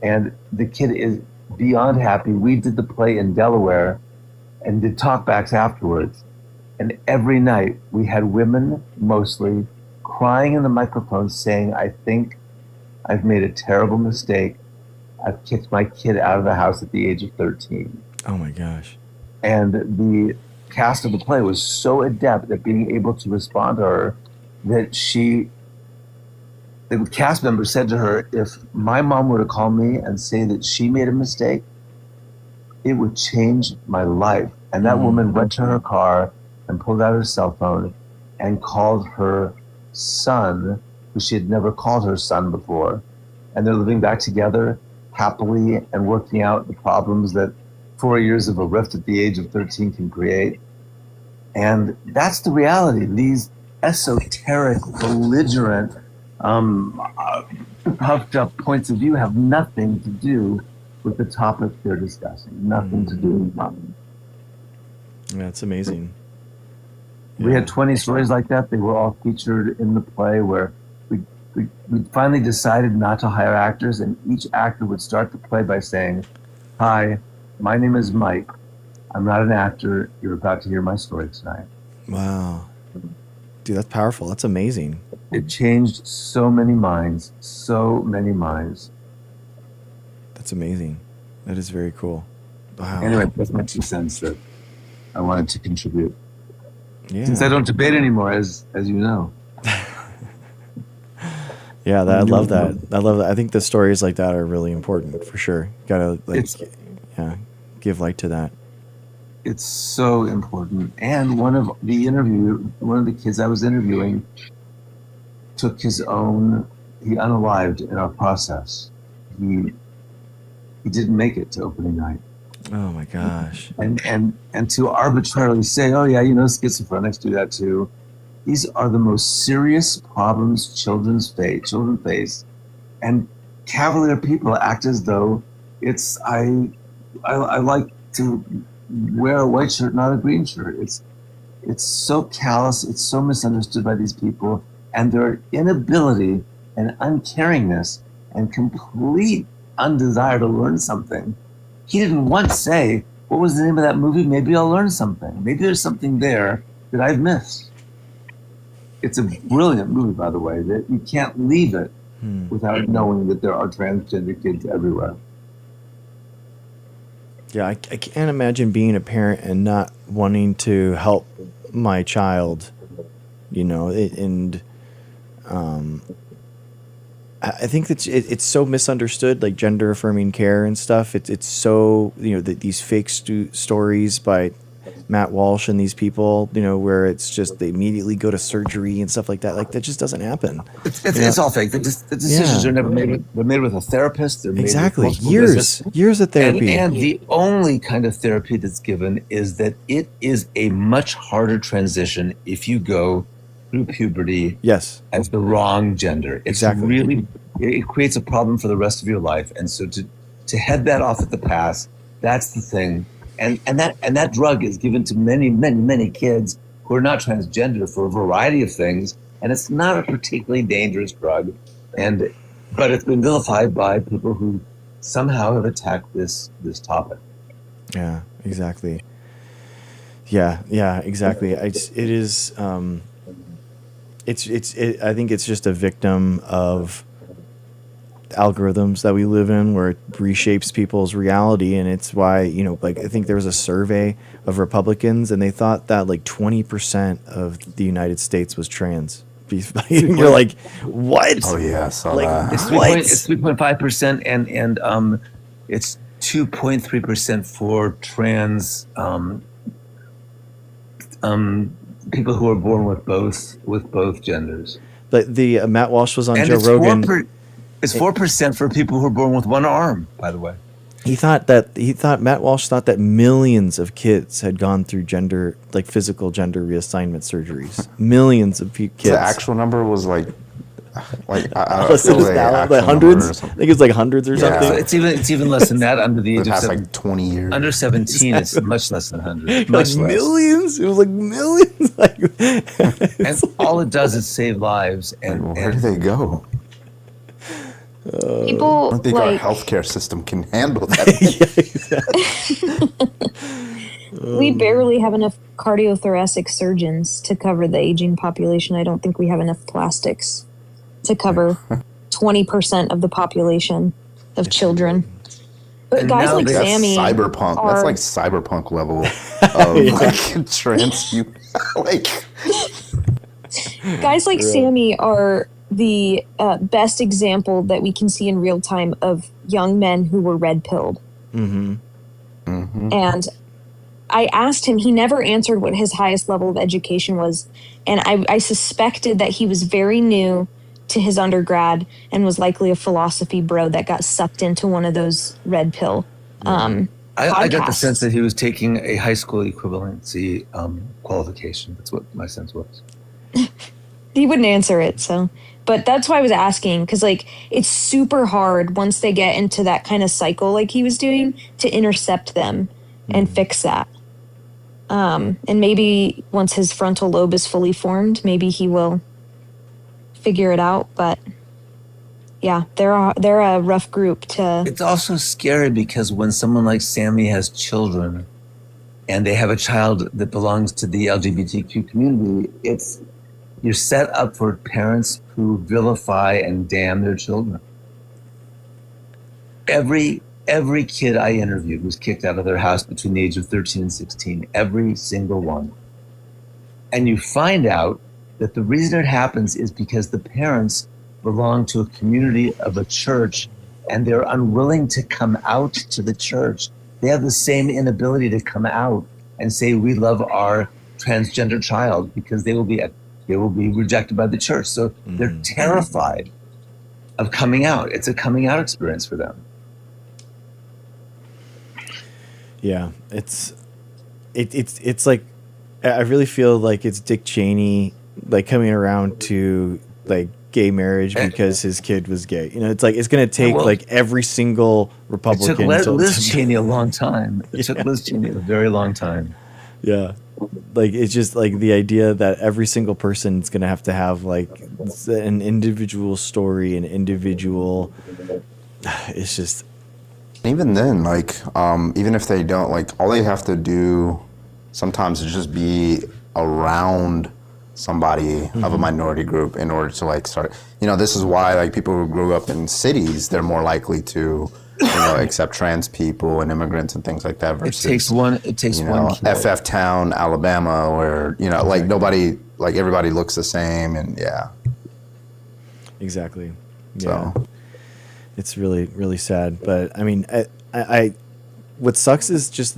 And the kid is beyond happy. We did the play in Delaware and did talkbacks afterwards. And every night we had women mostly crying in the microphone saying, "I think I've made a terrible mistake. I've kicked my kid out of the house at the age of 13. Oh my gosh. And the cast of the play was so adept at being able to respond to her that the cast member said to her, "If my mom were to call me and say that she made a mistake, it would change my life." And that woman went to her car and pulled out her cell phone and called her son, who she had never called her son before. And they're living back together happily and working out the problems that 4 years of a rift at the age of 13 can create. And that's the reality. These esoteric, belligerent, puffed up points of view have nothing to do with the topic they're discussing. Nothing to do with them. Yeah, it's amazing. We had 20 stories like that. They were all featured in the play where we finally decided not to hire actors, and each actor would start the play by saying, "Hi, my name is Mike. I'm not an actor. You're about to hear my story tonight." Wow. Dude, that's powerful. That's amazing. It changed so many minds, so many minds. That's amazing. That is very cool. Wow. Anyway, that's my 2 cents that I wanted to contribute. Yeah. Since I don't debate anymore, as you know. Yeah, I love that. I love that. I think the stories like that are really important for sure. Gotta give light to that. It's so important. And one of the kids I was interviewing took he unalived in our process. He didn't make it to opening night. Oh my gosh. And to arbitrarily say, "Oh yeah, schizophrenics do that too." These are the most serious problems children face, and cavalier people act as though it's I like to wear a white shirt, not a green shirt. It's so callous. It's so misunderstood by these people, and their inability and uncaringness and complete undesire to learn something. He didn't once say, "What was the name of that movie? Maybe I'll learn something. Maybe there's something there that I've missed." It's a brilliant movie, by the way, that you can't leave it without knowing that there are transgender kids everywhere. Yeah, I can't imagine being a parent and not wanting to help my child, I think that it's so misunderstood, like gender affirming care and stuff. It's so, these fake stories by Matt Walsh and these people, where it's just they immediately go to surgery and stuff like that. Like that just doesn't happen. It's all fake. The decisions are never made. They're made with a therapist. They're made Exactly. with Years of therapy. And the only kind of therapy that's given is that it is a much harder transition if you go through puberty yes. as the wrong gender. It's exactly. It creates a problem for the rest of your life. And so to head that off at the pass, that's the thing. And that drug is given to many kids who are not transgender for a variety of things. And it's not a particularly dangerous drug. But it's been vilified by people who somehow have attacked this topic. Yeah, exactly. Yeah, exactly. I think it's just a victim of algorithms that we live in, where it reshapes people's reality. And it's why, I think there was a survey of Republicans and they thought that 20% of the United States was trans. You're like, what? Oh yeah, I saw that. It's 3.5%, and it's 2.3% for trans people who are born with both genders. But the Matt Walsh was on and Joe Rogan. It's 4% for people who are born with one arm, by the way. Matt Walsh thought that millions of kids had gone through physical gender reassignment surgeries. Millions of kids. The actual number was like hundreds. I think it's like hundreds or something. It's even less than that under the age of 20 years. Under 17, it's much less than 100. Much less. Millions. It was like millions. And all it does is save lives. And where do they go? People I don't think our healthcare system can handle that. We barely have enough cardiothoracic surgeons to cover the aging population. I don't think we have enough plastics to cover 20% of the population of children. But And guys now like that's Sammy cyberpunk. are, That's like cyberpunk level of trans. guys like Real. Sammy are the best example that we can see in real time of young men who were red pilled. Mm-hmm. Mm-hmm. And I asked him, he never answered what his highest level of education was. And I suspected that he was very new to his undergrad and was likely a philosophy bro that got sucked into one of those red pill I got the podcasts. sense that he was taking a high school equivalency qualification. That's what my sense was. He wouldn't answer it, so. But that's why I was asking, because it's super hard once they get into that kind of cycle like he was doing to intercept them and fix that. And maybe once his frontal lobe is fully formed, maybe he will figure it out. But yeah, they're a rough group to. It's also scary because when someone like Sammy has children and they have a child that belongs to the LGBTQ community, you're set up for parents who vilify and damn their children. Every kid I interviewed was kicked out of their house between the age of 13 and 16, every single one. And you find out that the reason it happens is because the parents belong to a community of a church and they're unwilling to come out to the church. They have the same inability to come out and say, we love our transgender child, because they will be rejected by the church. So they're terrified of coming out. It's a coming out experience for them. Yeah, it's like, I really feel like it's Dick Cheney coming around to gay marriage because his kid was gay. It's like it's gonna take every single Republican. It took Liz Cheney a long time. It took Liz Cheney a very long time. Yeah. It's just the idea that every single person is going to have an individual story, an individual. It's just. Even then, even if they don't, all they have to do sometimes is just be around somebody of a minority group in order to start. This is why people who grew up in cities, they're more likely to accept trans people and immigrants and things like that. Versus, it takes one. FF town, Alabama, where nobody, everybody looks the same, and yeah. Exactly. Yeah. It's really, really sad. But I mean, I what sucks is just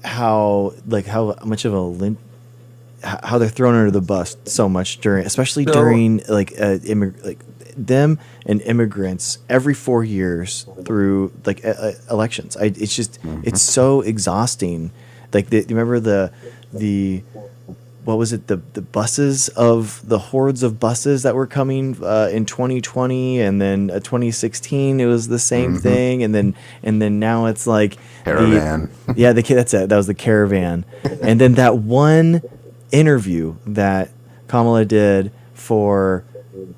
how much of a how they're thrown under the bus so much especially during them and immigrants every 4 years through elections. It's just it's so exhausting. Like you remember the what was it, the buses of the hordes of buses that were coming in 2020, and then 2016 it was the same thing, and then now it's like Caravan. That's it. That was the caravan. And then that one interview that Kamala did for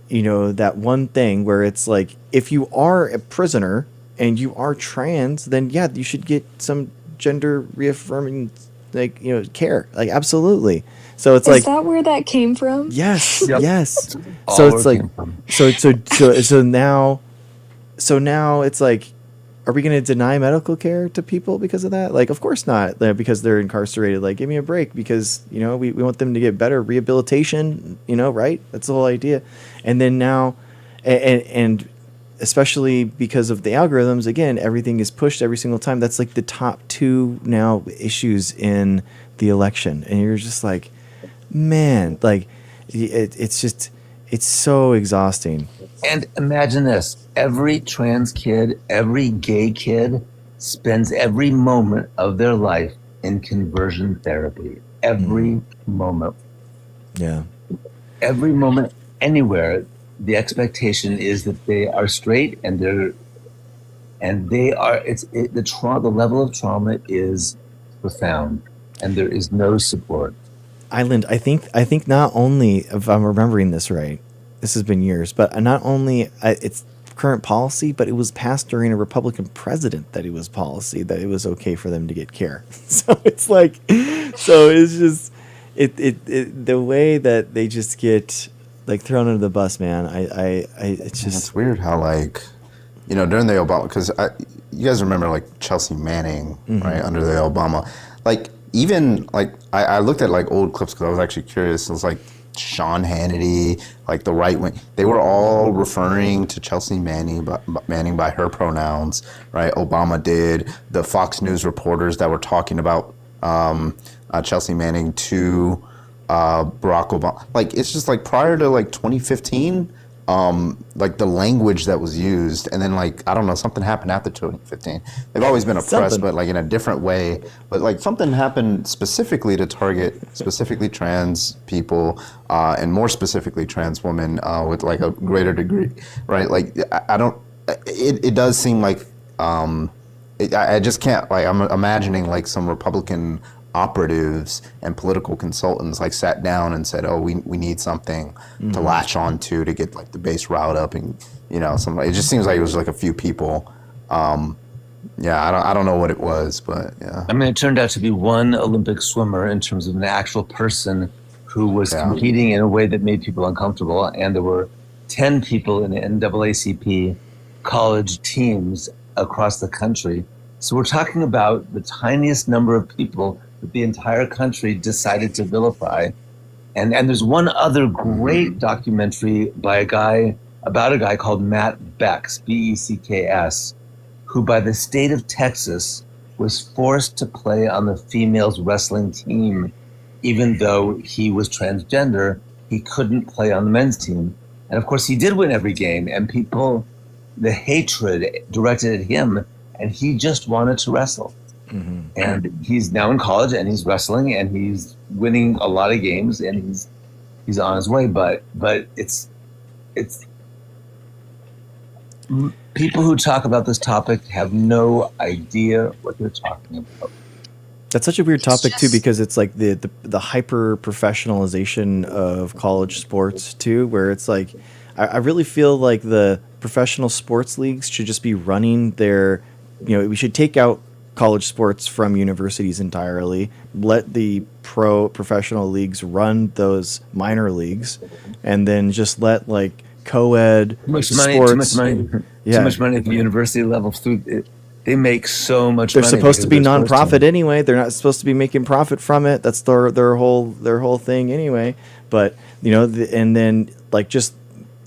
that one thing where it's like, if you are a prisoner and you are trans, then yeah, you should get some gender reaffirming care, absolutely. So it's Is that where that came from? Yes, Yep. yes. All So where it's it like, came from. so now it's like, are we going to deny medical care to people because of that? Like, of course not, because they're incarcerated. Like, give me a break, because we want them to get better rehabilitation. Right? That's the whole idea. And then now, and especially because of the algorithms, again, everything is pushed every single time. That's like the top 2 now issues in the election, and you're just like, man, like it's so exhausting. And imagine this: every trans kid, every gay kid spends every moment of their life in conversion therapy. Every moment. Yeah. Every moment, anywhere, the expectation is that they are straight, and the level of trauma is profound, and there is no support. Island, I think not only, if I'm remembering this right, this has been years, but not only it's current policy, but it was passed during a Republican president that it was policy that it was okay for them to get care. So it's like, it's just the way that they just get thrown under the bus, man. It's just, it's weird how during the Obama, because you guys remember Chelsea Manning, right, under the Obama, even I looked at old clips because I was actually curious. It was Sean Hannity, the right wing, they were all referring to Chelsea Manning by her pronouns, right? Obama did. The Fox News reporters that were talking about Chelsea Manning to Barack Obama, it's just prior to 2015, the language that was used, and then I don't know, something happened after 2015. They've always been oppressed, but in a different way. But something happened specifically to target specifically trans people, and more specifically trans women with a greater degree, right? I don't. It does seem I just can't. I'm imagining some Republican operatives and political consultants sat down and said, "Oh, we need something to latch on to get the base riled up," and it just seems like it was a few people. I don't know what it was, but yeah. I mean, it turned out to be one Olympic swimmer in terms of an actual person who was competing in a way that made people uncomfortable, and there were 10 people in the NAACP college teams across the country. So we're talking about the tiniest number of people that the entire country decided to vilify. And there's one other great documentary about a guy called Matt Becks, Becks, who by the state of Texas was forced to play on the females wrestling team. Even though he was transgender, he couldn't play on the men's team. And of course he did win every game, and the hatred directed at him, and he just wanted to wrestle. And he's now in college, and he's wrestling, and he's winning a lot of games, and he's on his way. But it's people who talk about this topic have no idea what they're talking about. That's such a weird topic too, because it's the hyper professionalization of college sports too, where it's I really feel like the professional sports leagues should just be running their, we should take out college sports from universities entirely, let the professional leagues run those minor leagues, and then just let co-ed sports. Too much money at the university level. They make so much they're money. They're supposed to be nonprofit anyway. They're not supposed to be making profit from it. That's their whole thing anyway. But and then just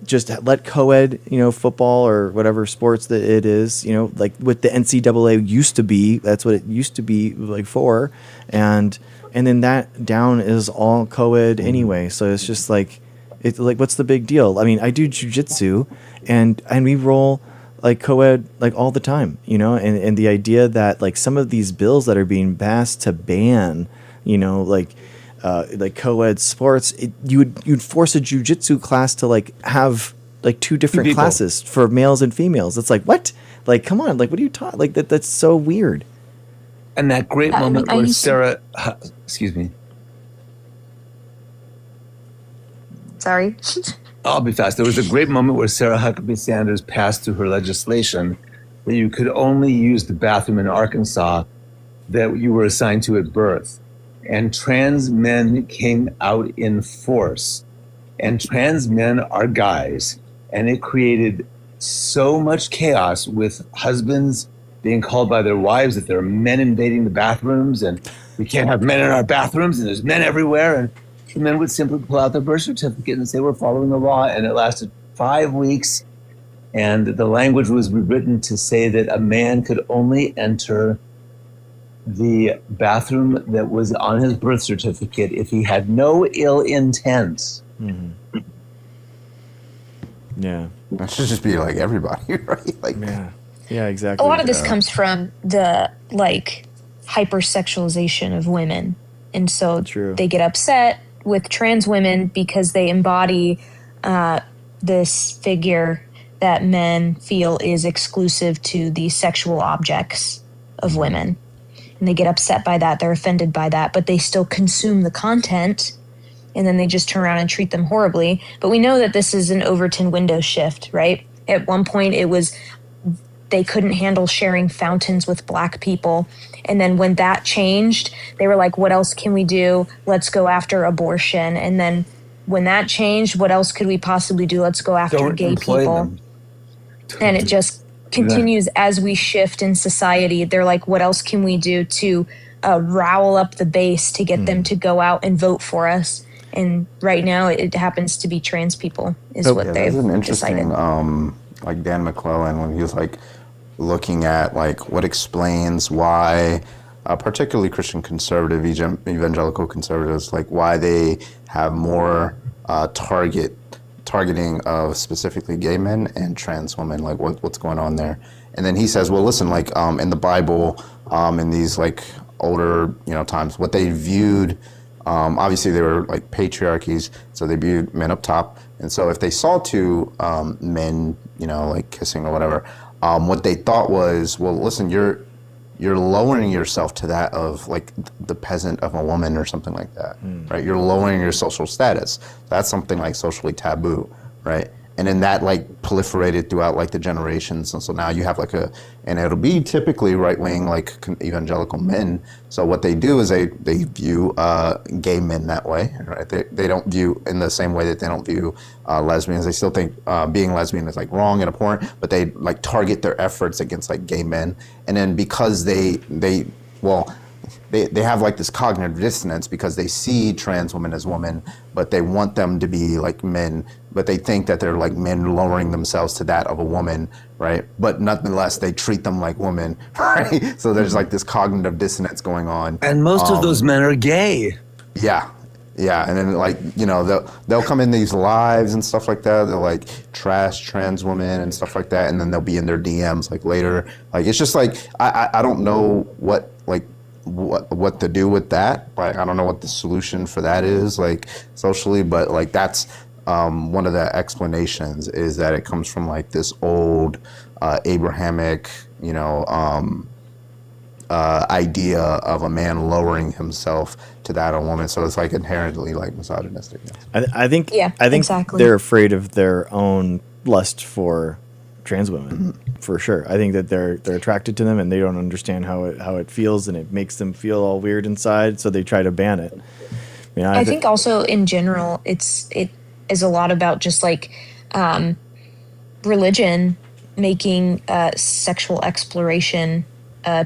just let co-ed, football or whatever sports that it is, like what the NCAA used to be. That's what it used to be like for, and then that down is all co-ed anyway. So it's just like, it's like, what's the big deal? I mean, I do jujitsu, and we roll like co-ed like all the time, and the idea that like some of these bills that are being passed to ban, like co-ed sports, you'd force a jujitsu class to like have like two different classes for males and females. It's like, what? Like, come on, like, what are you talking? Like that's so weird. And that great moment where Sarah, excuse me. Sorry. I'll be fast. There was a great moment where Sarah Huckabee Sanders passed through her legislation that you could only use the bathroom in Arkansas that you were assigned to at birth. And trans men came out in force. And trans men are guys. And it created so much chaos with husbands being called by their wives that there are men invading the bathrooms and we can't have men in our bathrooms and there's men everywhere. And the men would simply pull out their birth certificate and say, we're following the law. And it lasted 5 weeks. And the language was rewritten to say that a man could only enter the bathroom that was on his birth certificate if he had no ill intent. Mm-hmm. Yeah. That should just be like everybody, right? Like, yeah, exactly. A lot of this comes from the like hypersexualization of women. And so they get upset with trans women because they embody this figure that men feel is exclusive to the sexual objects of women. And they get upset by that. They're offended by that, but they still consume the content. And then they just turn around and treat them horribly. But we know that this is an Overton window shift, right? At one point, it was they couldn't handle sharing fountains with Black people. And then when that changed, they were like, what else can we do? Let's go after abortion. And then when that changed, what else could we possibly do? Let's go after gay people. And it just continues as we shift in society. They're like, what else can we do to rile up the base to get them to go out and vote for us? And right now it happens to be trans people is what they've an interesting, decided. like Dan McClellan, when he was like looking at like what explains why particularly Christian conservative, evangelical conservatives, like why they have more targeting of specifically gay men and trans women, like what's going on there. And then he says, well, listen, like in the Bible, in these like older, times, what they viewed, obviously they were like patriarchies, so they viewed men up top. And so if they saw two men, like kissing or whatever, what they thought was, well, listen, you're lowering yourself to that of like the peasant of a woman or something like that, right? You're lowering your social status. That's something like socially taboo, right? And then that like proliferated throughout like the generations. And so now you have like and it'll be typically right-wing like evangelical men. So what they do is they view gay men that way, right? They don't view in the same way that they don't view lesbians. They still think being lesbian is like wrong and abhorrent, but they like target their efforts against like gay men. And then because they have like this cognitive dissonance because they see trans women as women, but they want them to be like men, but they think that they're like men lowering themselves to that of a woman, right? But nonetheless, they treat them like women, right? So there's like this cognitive dissonance going on. And most of those men are gay. Yeah. Yeah, and then like, they'll come in these lives and stuff like that. They'll like trash trans women and stuff like that, and then they'll be in their DMs like later. Like it's just like I don't know what to do with that. Like I don't know what the solution for that is like socially, but like that's one of the explanations is that it comes from like this old Abrahamic idea of a man lowering himself to that of a woman. So it's like inherently like misogynistic. I think exactly. They're afraid of their own lust for trans women, for sure. I think that they're attracted to them and they don't understand how it feels, and it makes them feel all weird inside, so they try to ban it. I think also in general it is a lot about just like religion making sexual exploration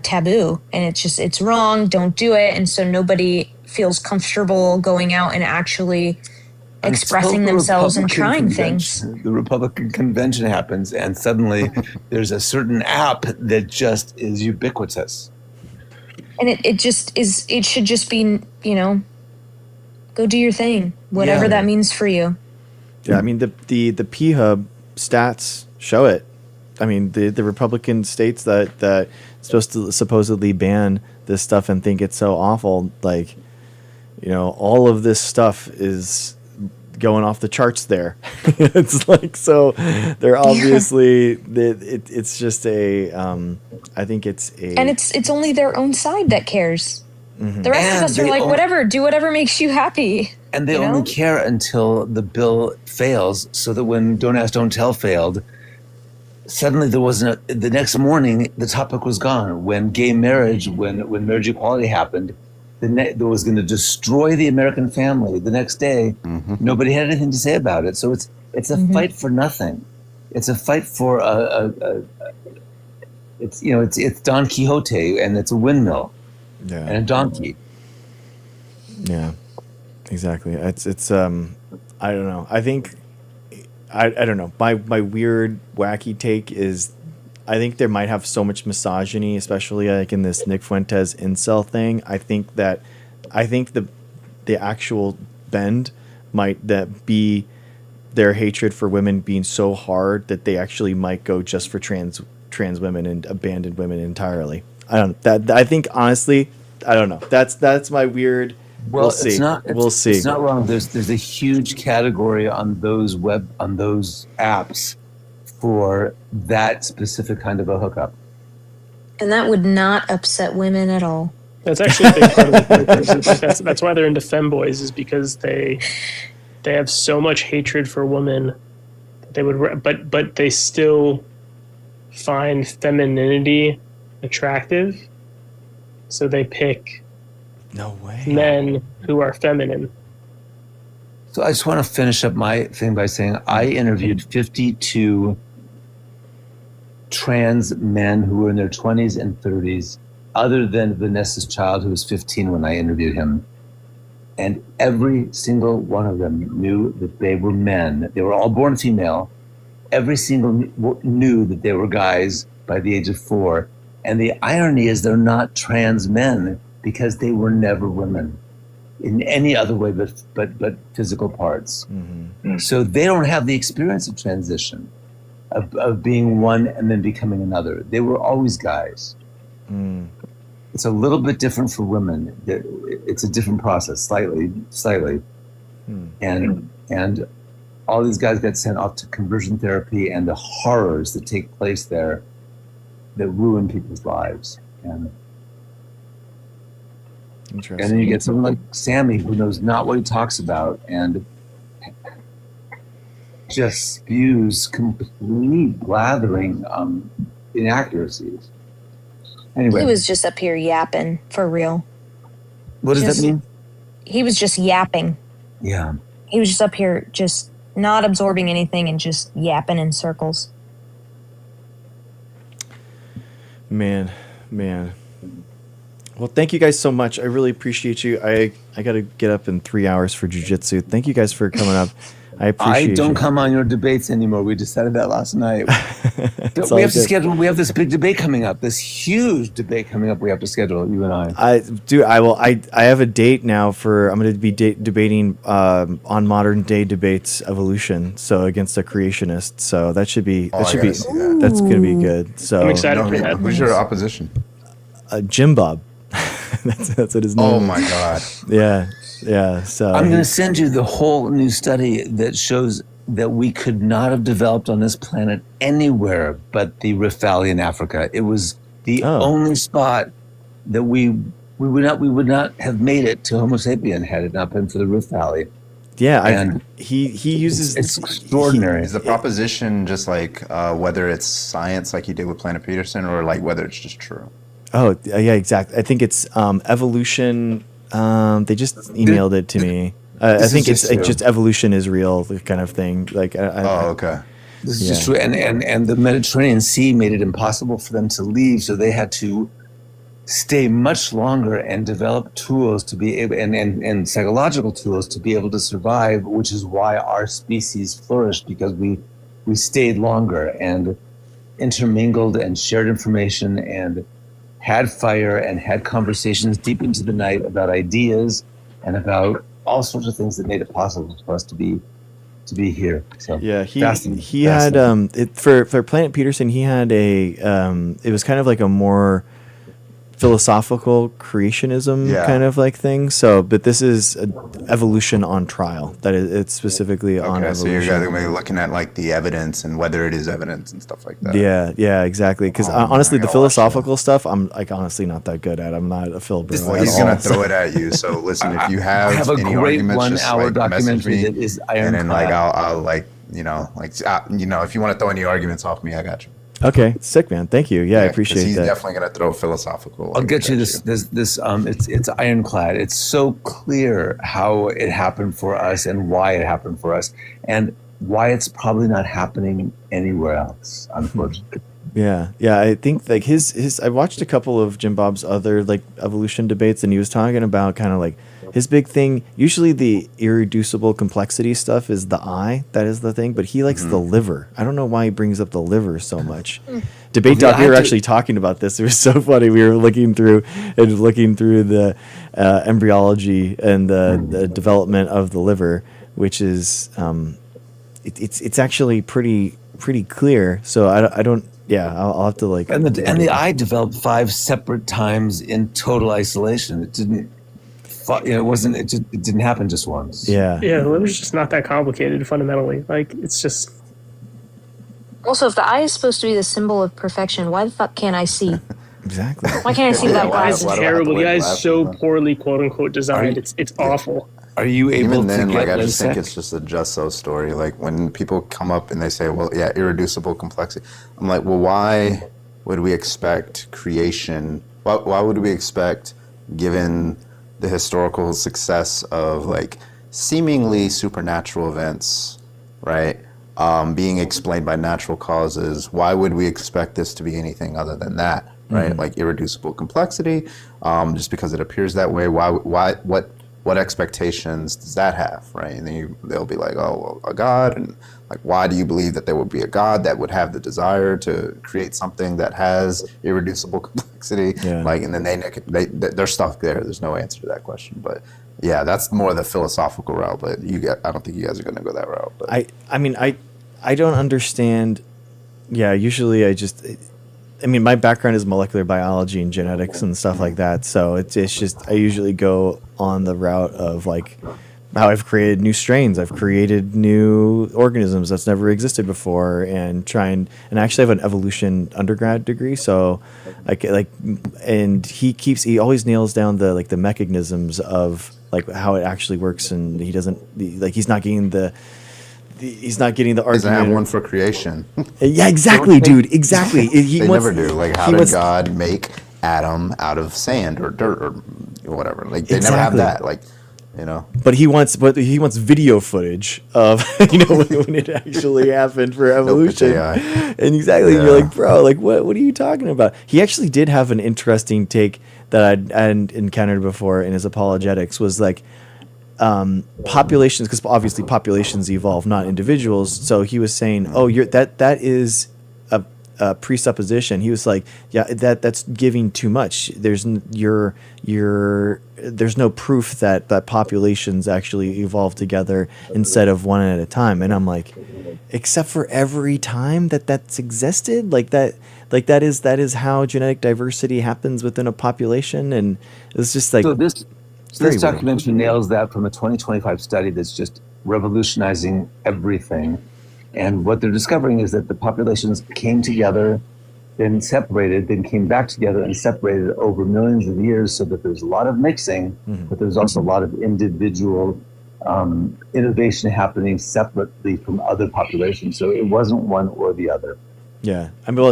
taboo, and it's wrong, don't do it, and so nobody feels comfortable going out and actually expressing Until the themselves and Republican trying convention- things. The Republican convention happens, and suddenly there's a certain app that just is ubiquitous. And it just is, it should just be, you know, go do your thing, whatever that means for you. Yeah, I mean the P-Hub stats show it. I mean the Republican states that supposed to supposedly ban this stuff and think it's so awful, like, you know, all of this stuff is going off the charts there. It's like, so they're obviously it's just a I think it's a, And it's only their own side that cares. The rest And of us are they like, all- whatever, do whatever makes you happy. And they you know? only care until the bill fails, so that when Don't Ask, Don't Tell failed, suddenly there wasn't the next morning the topic was gone. When gay marriage, when marriage equality happened, that was going to destroy the American family. The next day, nobody had anything to say about it. So it's a fight for nothing. It's a fight for it's Don Quixote, and it's a windmill and a donkey. Yeah, exactly. It's I don't know. I think I don't know. My weird wacky take is I think there might have so much misogyny, especially like in this Nick Fuentes incel thing. I think the actual bend might that be their hatred for women being so hard that they actually might go just for trans women and abandon women entirely. I think honestly, I don't know. That's my weird. Well, We'll see. We'll see. It's not wrong. There's a huge category on those apps for that specific kind of a hookup. And that would not upset women at all. That's actually a big part of the point. Like that's why they're into femboys, is because they have so much hatred for women that they would, but they still find femininity attractive, so they pick men who are feminine. So I just want to finish up my thing by saying I interviewed 52 trans men who were in their 20s and 30s, other than Vanessa's child, who was 15 when I interviewed him. And every single one of them knew that they were men. They were all born female. Every single knew that they were guys by the age of 4. And the irony is they're not trans men because they were never women in any other way but physical parts. So they don't have the experience of transition, of being one and then becoming another. They were always guys. It's a little bit different for women. It's a different process, slightly. And all these guys get sent off to conversion therapy and the horrors that take place there that ruin people's lives. And then you get someone like Sammy, who knows not what he talks about and just spews complete blathering inaccuracies. Anyway, He was just up here yapping, for real. what does that mean? He was just yapping. Yeah. He was just up here, just not absorbing anything and just yapping in circles. Man. Well, thank you guys so much. I really appreciate you. I got to get up in 3 hours for jiu-jitsu. Thank you guys for coming up. I appreciate I don't you. come on your debates anymore. We decided that last night. all We have to good. schedule. We have this big debate coming up. This huge debate coming up. We have to schedule, you and I. I have a date now for, I'm going to be debating on modern day debates evolution. So against a creationist. So that's going to be good. So I'm excited for that. Who's your opposition? Jim Bob. that's what his name is. Oh my God. Yeah. So I'm going to send you the whole new study that shows that we could not have developed on this planet anywhere but the Rift Valley in Africa. It was the only spot that we would not have made it to Homo sapien had it not been for the Rift Valley. Yeah, he uses it's extraordinary. Is the proposition just like whether it's science like you did with Planet Peterson, or like whether it's just true? Oh yeah, exactly. I think it's evolution. They just emailed it to me. I think it's just evolution is real, kind of thing. Like, okay. This is just true. And the Mediterranean Sea made it impossible for them to leave, so they had to stay much longer and develop tools to be able, and psychological tools to be able to survive, which is why our species flourished, because we stayed longer and intermingled and shared information and had fire and had conversations deep into the night about ideas and about all sorts of things that made it possible for us to be here. So yeah, he had for Planet Peterson, he had it was kind of like a more philosophical creationism kind of like thing. So, but this is evolution on trial. That it's specifically on evolution. So you're going to be looking at like the evidence and whether it is evidence and stuff like that. Yeah, exactly. Because honestly, the philosophical stuff, I'm like honestly not that good at. I'm not a Phil bro. Well, he's going to throw it at you. So listen, if you have a any great arguments, 1 just hour like documentary message me, that is and then like ironclad. I'll like if you want to throw any arguments off me, I got you. Okay, sick, man. Thank you. Yeah, I appreciate he's that. definitely going to throw philosophical. I'll get you this. It's ironclad. It's so clear how it happened for us and why it happened for us, and why it's probably not happening anywhere else, unfortunately. Yeah. I think like his. I watched a couple of Jim Bob's other like evolution debates, and he was talking about kind of like his big thing. Usually, the irreducible complexity stuff is the eye. That is the thing, but he likes the liver. I don't know why he brings up the liver so much. Debate Dog, we were actually talking about this. It was so funny. We were looking through the embryology and the development of the liver, which is it's actually pretty clear. So I don't. Yeah, I'll have to like. And the eye developed 5 separate times in total isolation. It didn't. It wasn't. It didn't happen just once. Yeah. Yeah, the liver's just not that complicated fundamentally. Like it's just. Also, if the eye is supposed to be the symbol of perfection, why the fuck can't I see? Exactly. Why can't I see that The guy? eye's terrible. The eye's so poorly, quote unquote, designed. It's awful. Are you able Even then, to get like I just think Lysec? it's just a just so story. Like when people come up and they say, "Well, yeah, irreducible complexity," I'm like, "Well, why would we expect creation? Why would we expect, given the historical success of like seemingly supernatural events, right, being explained by natural causes? Why would we expect this to be anything other than that, right? Mhm. Like irreducible complexity, just because it appears that way. Why? What expectations does that have, right? And then they'll be like, oh, well, a God, and like, why do you believe that there would be a God that would have the desire to create something that has irreducible complexity? Yeah. Like, and then they're stuck there. There's no answer to that question. But yeah, that's more the philosophical route. But I don't think you guys are going to go that route. But I mean, I don't understand. Yeah, usually I mean, my background is molecular biology and genetics and stuff like that. So it's just, I usually go on the route of like how I've created new strains. I've created new organisms that's never existed before and and I actually have an evolution undergrad degree. So and he always nails down the mechanisms of like how it actually works. And he's not getting the argument. doesn't have one for creation. Yeah, exactly, dude. Exactly. They never do. Like, how did God make Adam out of sand or dirt or whatever? Like, they never have that. Like, you know. But he wants video footage of when it actually happened for evolution. And exactly, you're like, bro, like what are you talking about? He actually did have an interesting take that I'd encountered before in his apologetics. Was like. Populations, because obviously populations evolve, not individuals. So he was saying, that is a presupposition. He was like, yeah, that's giving too much. There's no proof that populations actually evolve together instead of one at a time. And I'm like, except for every time that's existed, that is how genetic diversity happens within a population. And it's just like this documentary nails that from a 2025 study that's just revolutionizing everything. And what they're discovering is that the populations came together, then separated, then came back together and separated over millions of years, so that there's a lot of mixing, but there's also a lot of individual innovation happening separately from other populations. So it wasn't one or the other. Yeah, I mean,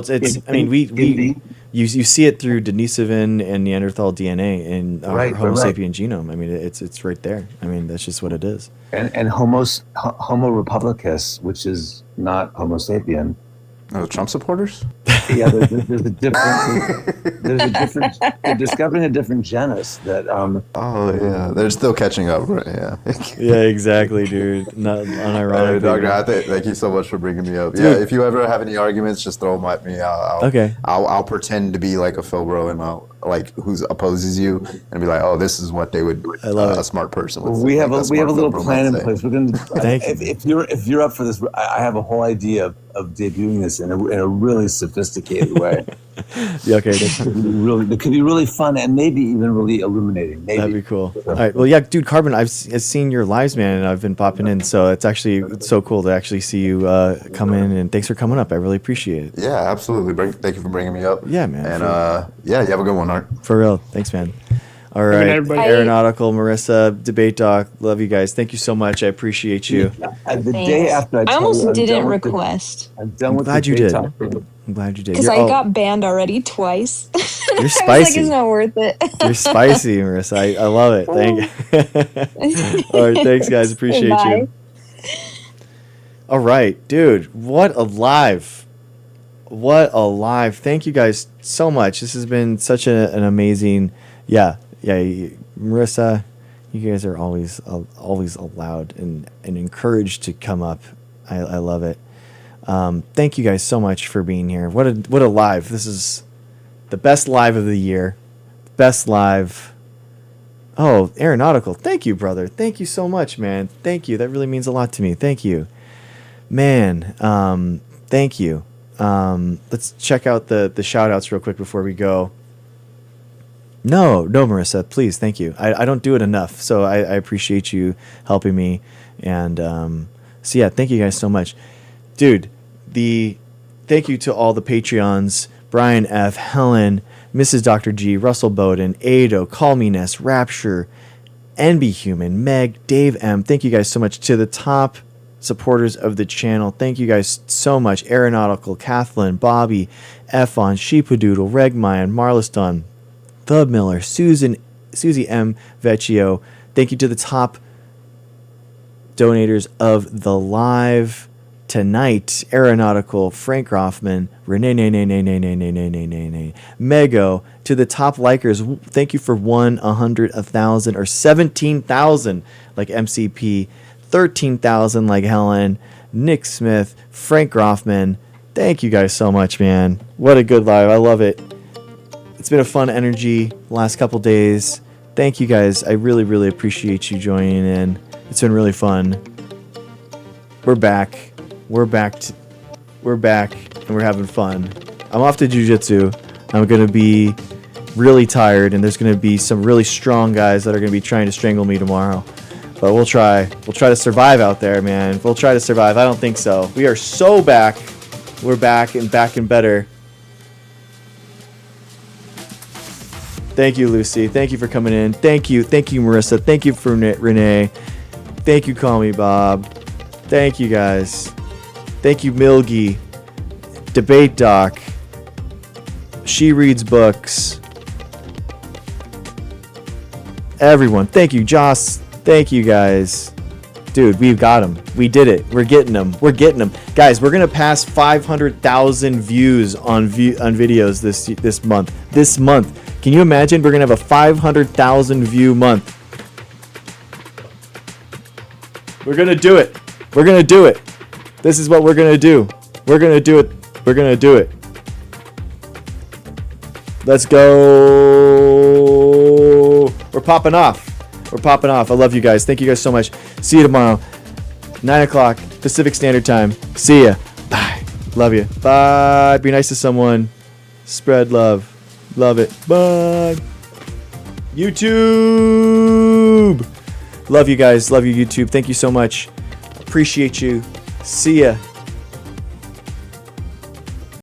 you see it through Denisovan and Neanderthal DNA in our Homo sapien genome. I mean, it's right there. I mean, that's just what it is. And Homo republicus, which is not Homo sapien, Oh, Trump supporters? Yeah, there's a different. There's a different. They're discovering a different genus that. Oh yeah, they're still catching up, right? Yeah. Yeah, exactly, dude. Not unironically. Doctor, thank you so much for bringing me up. Dude. Yeah, if you ever have any arguments, just throw them at me. Okay. I'll pretend to be like a Phil Bro and like who opposes you, and be like, oh, this is what they would. I love a smart person. Would We say, have like a little Phil Bro plan might in say. place. We're gonna. Thank you. If you're up for this, I have a whole idea of debuting this in a really sophisticated way. Yeah, okay. That could be really fun and maybe even really illuminating. Maybe. That'd be cool. All right. Well, yeah, dude, Carbon, I've seen your lives, man, and I've been popping in, so it's so cool to actually see you come in, and thanks for coming up. I really appreciate it. Yeah, absolutely. Thank you for bringing me up. Yeah, man. And yeah, you have a good one, Art. For real. Thanks, man. All Good right. night, everybody. Aeronautical, Marissa, Debate Doc, love you guys. Thank you so much. I appreciate you. The day after I tell almost you I'm didn't done with the- request I'm done I'm with glad the you date did. topic. I'm glad you did. because I got banned already twice. You're I was like, spicy. it's not worth it. You're spicy, Marissa. I love it. Thank you. All right. Thanks, guys. Appreciate Bye. you. All right, dude. What a live. What a live. Thank you guys so much. This has been such an amazing. Yeah. Marissa, you guys are always allowed and encouraged to come up. I love it. Thank you guys so much for being here. What a live. This is the best live of the year. Best live. Oh, Aeronautical. Thank you, brother. Thank you so much, man. Thank you. That really means a lot to me. Thank you. Man, thank you. Let's check out the shout outs real quick before we go. No, Marissa, please, thank you. I don't do it enough, so I appreciate you helping me. And so yeah, thank you guys so much. Dude, thank you to all the Patreons, Brian F., Helen, Mrs. Dr. G, Russell Bowden, Ado, Call Me Ness, Rapture, NB Human, Meg, Dave M. Thank you guys so much. To the top supporters of the channel, thank you guys so much. Aeronautical, Kathleen, Bobby, Efon, Sheepadoodle, Regmayan, Marliston, Thub Miller, Susie M. Vecchio. Thank you to the top donators of the live tonight. Aeronautical, Frank Rothman, Renee, Mego. To the top likers, thank you for 100, 1,000, or 17,000 like MCP, 13,000 like Helen, Nick Smith, Frank Rothman. Thank you guys so much, man. What a good live. I love it. It's been a fun energy last couple days. Thank you guys. I really, really appreciate you joining in. It's been really fun. We're back. We're back, and we're having fun. I'm off to jiu-jitsu. I'm going to be really tired, and there's going to be some really strong guys that are going to be trying to strangle me tomorrow. But we'll try. We'll try to survive out there, man. We'll try to survive. I don't think so. We are so back. We're back and better. Thank you, Lucy. Thank you for coming in. Thank you, Marissa. Thank you for Renee. Thank you, Call Me Bob. Thank you, guys. Thank you, Milgie. Debate Doc. She Reads Books. Everyone. Thank you, Joss. Thank you, guys. Dude, we've got them. We did it. We're getting them. Guys, we're going to pass 500,000 views on videos this month. This month. Can you imagine? We're going to have a 500,000 view month. We're going to do it. We're going to do it. This is what we're going to do. We're going to do it. We're going to do it. Let's go. We're popping off. I love you guys. Thank you guys so much. See you tomorrow. 9 o'clock Pacific Standard Time. See ya. Bye. Love you. Bye. Be nice to someone. Spread love. Love it. Bye. YouTube. Love you guys. Love you, YouTube. Thank you so much. Appreciate you. See ya.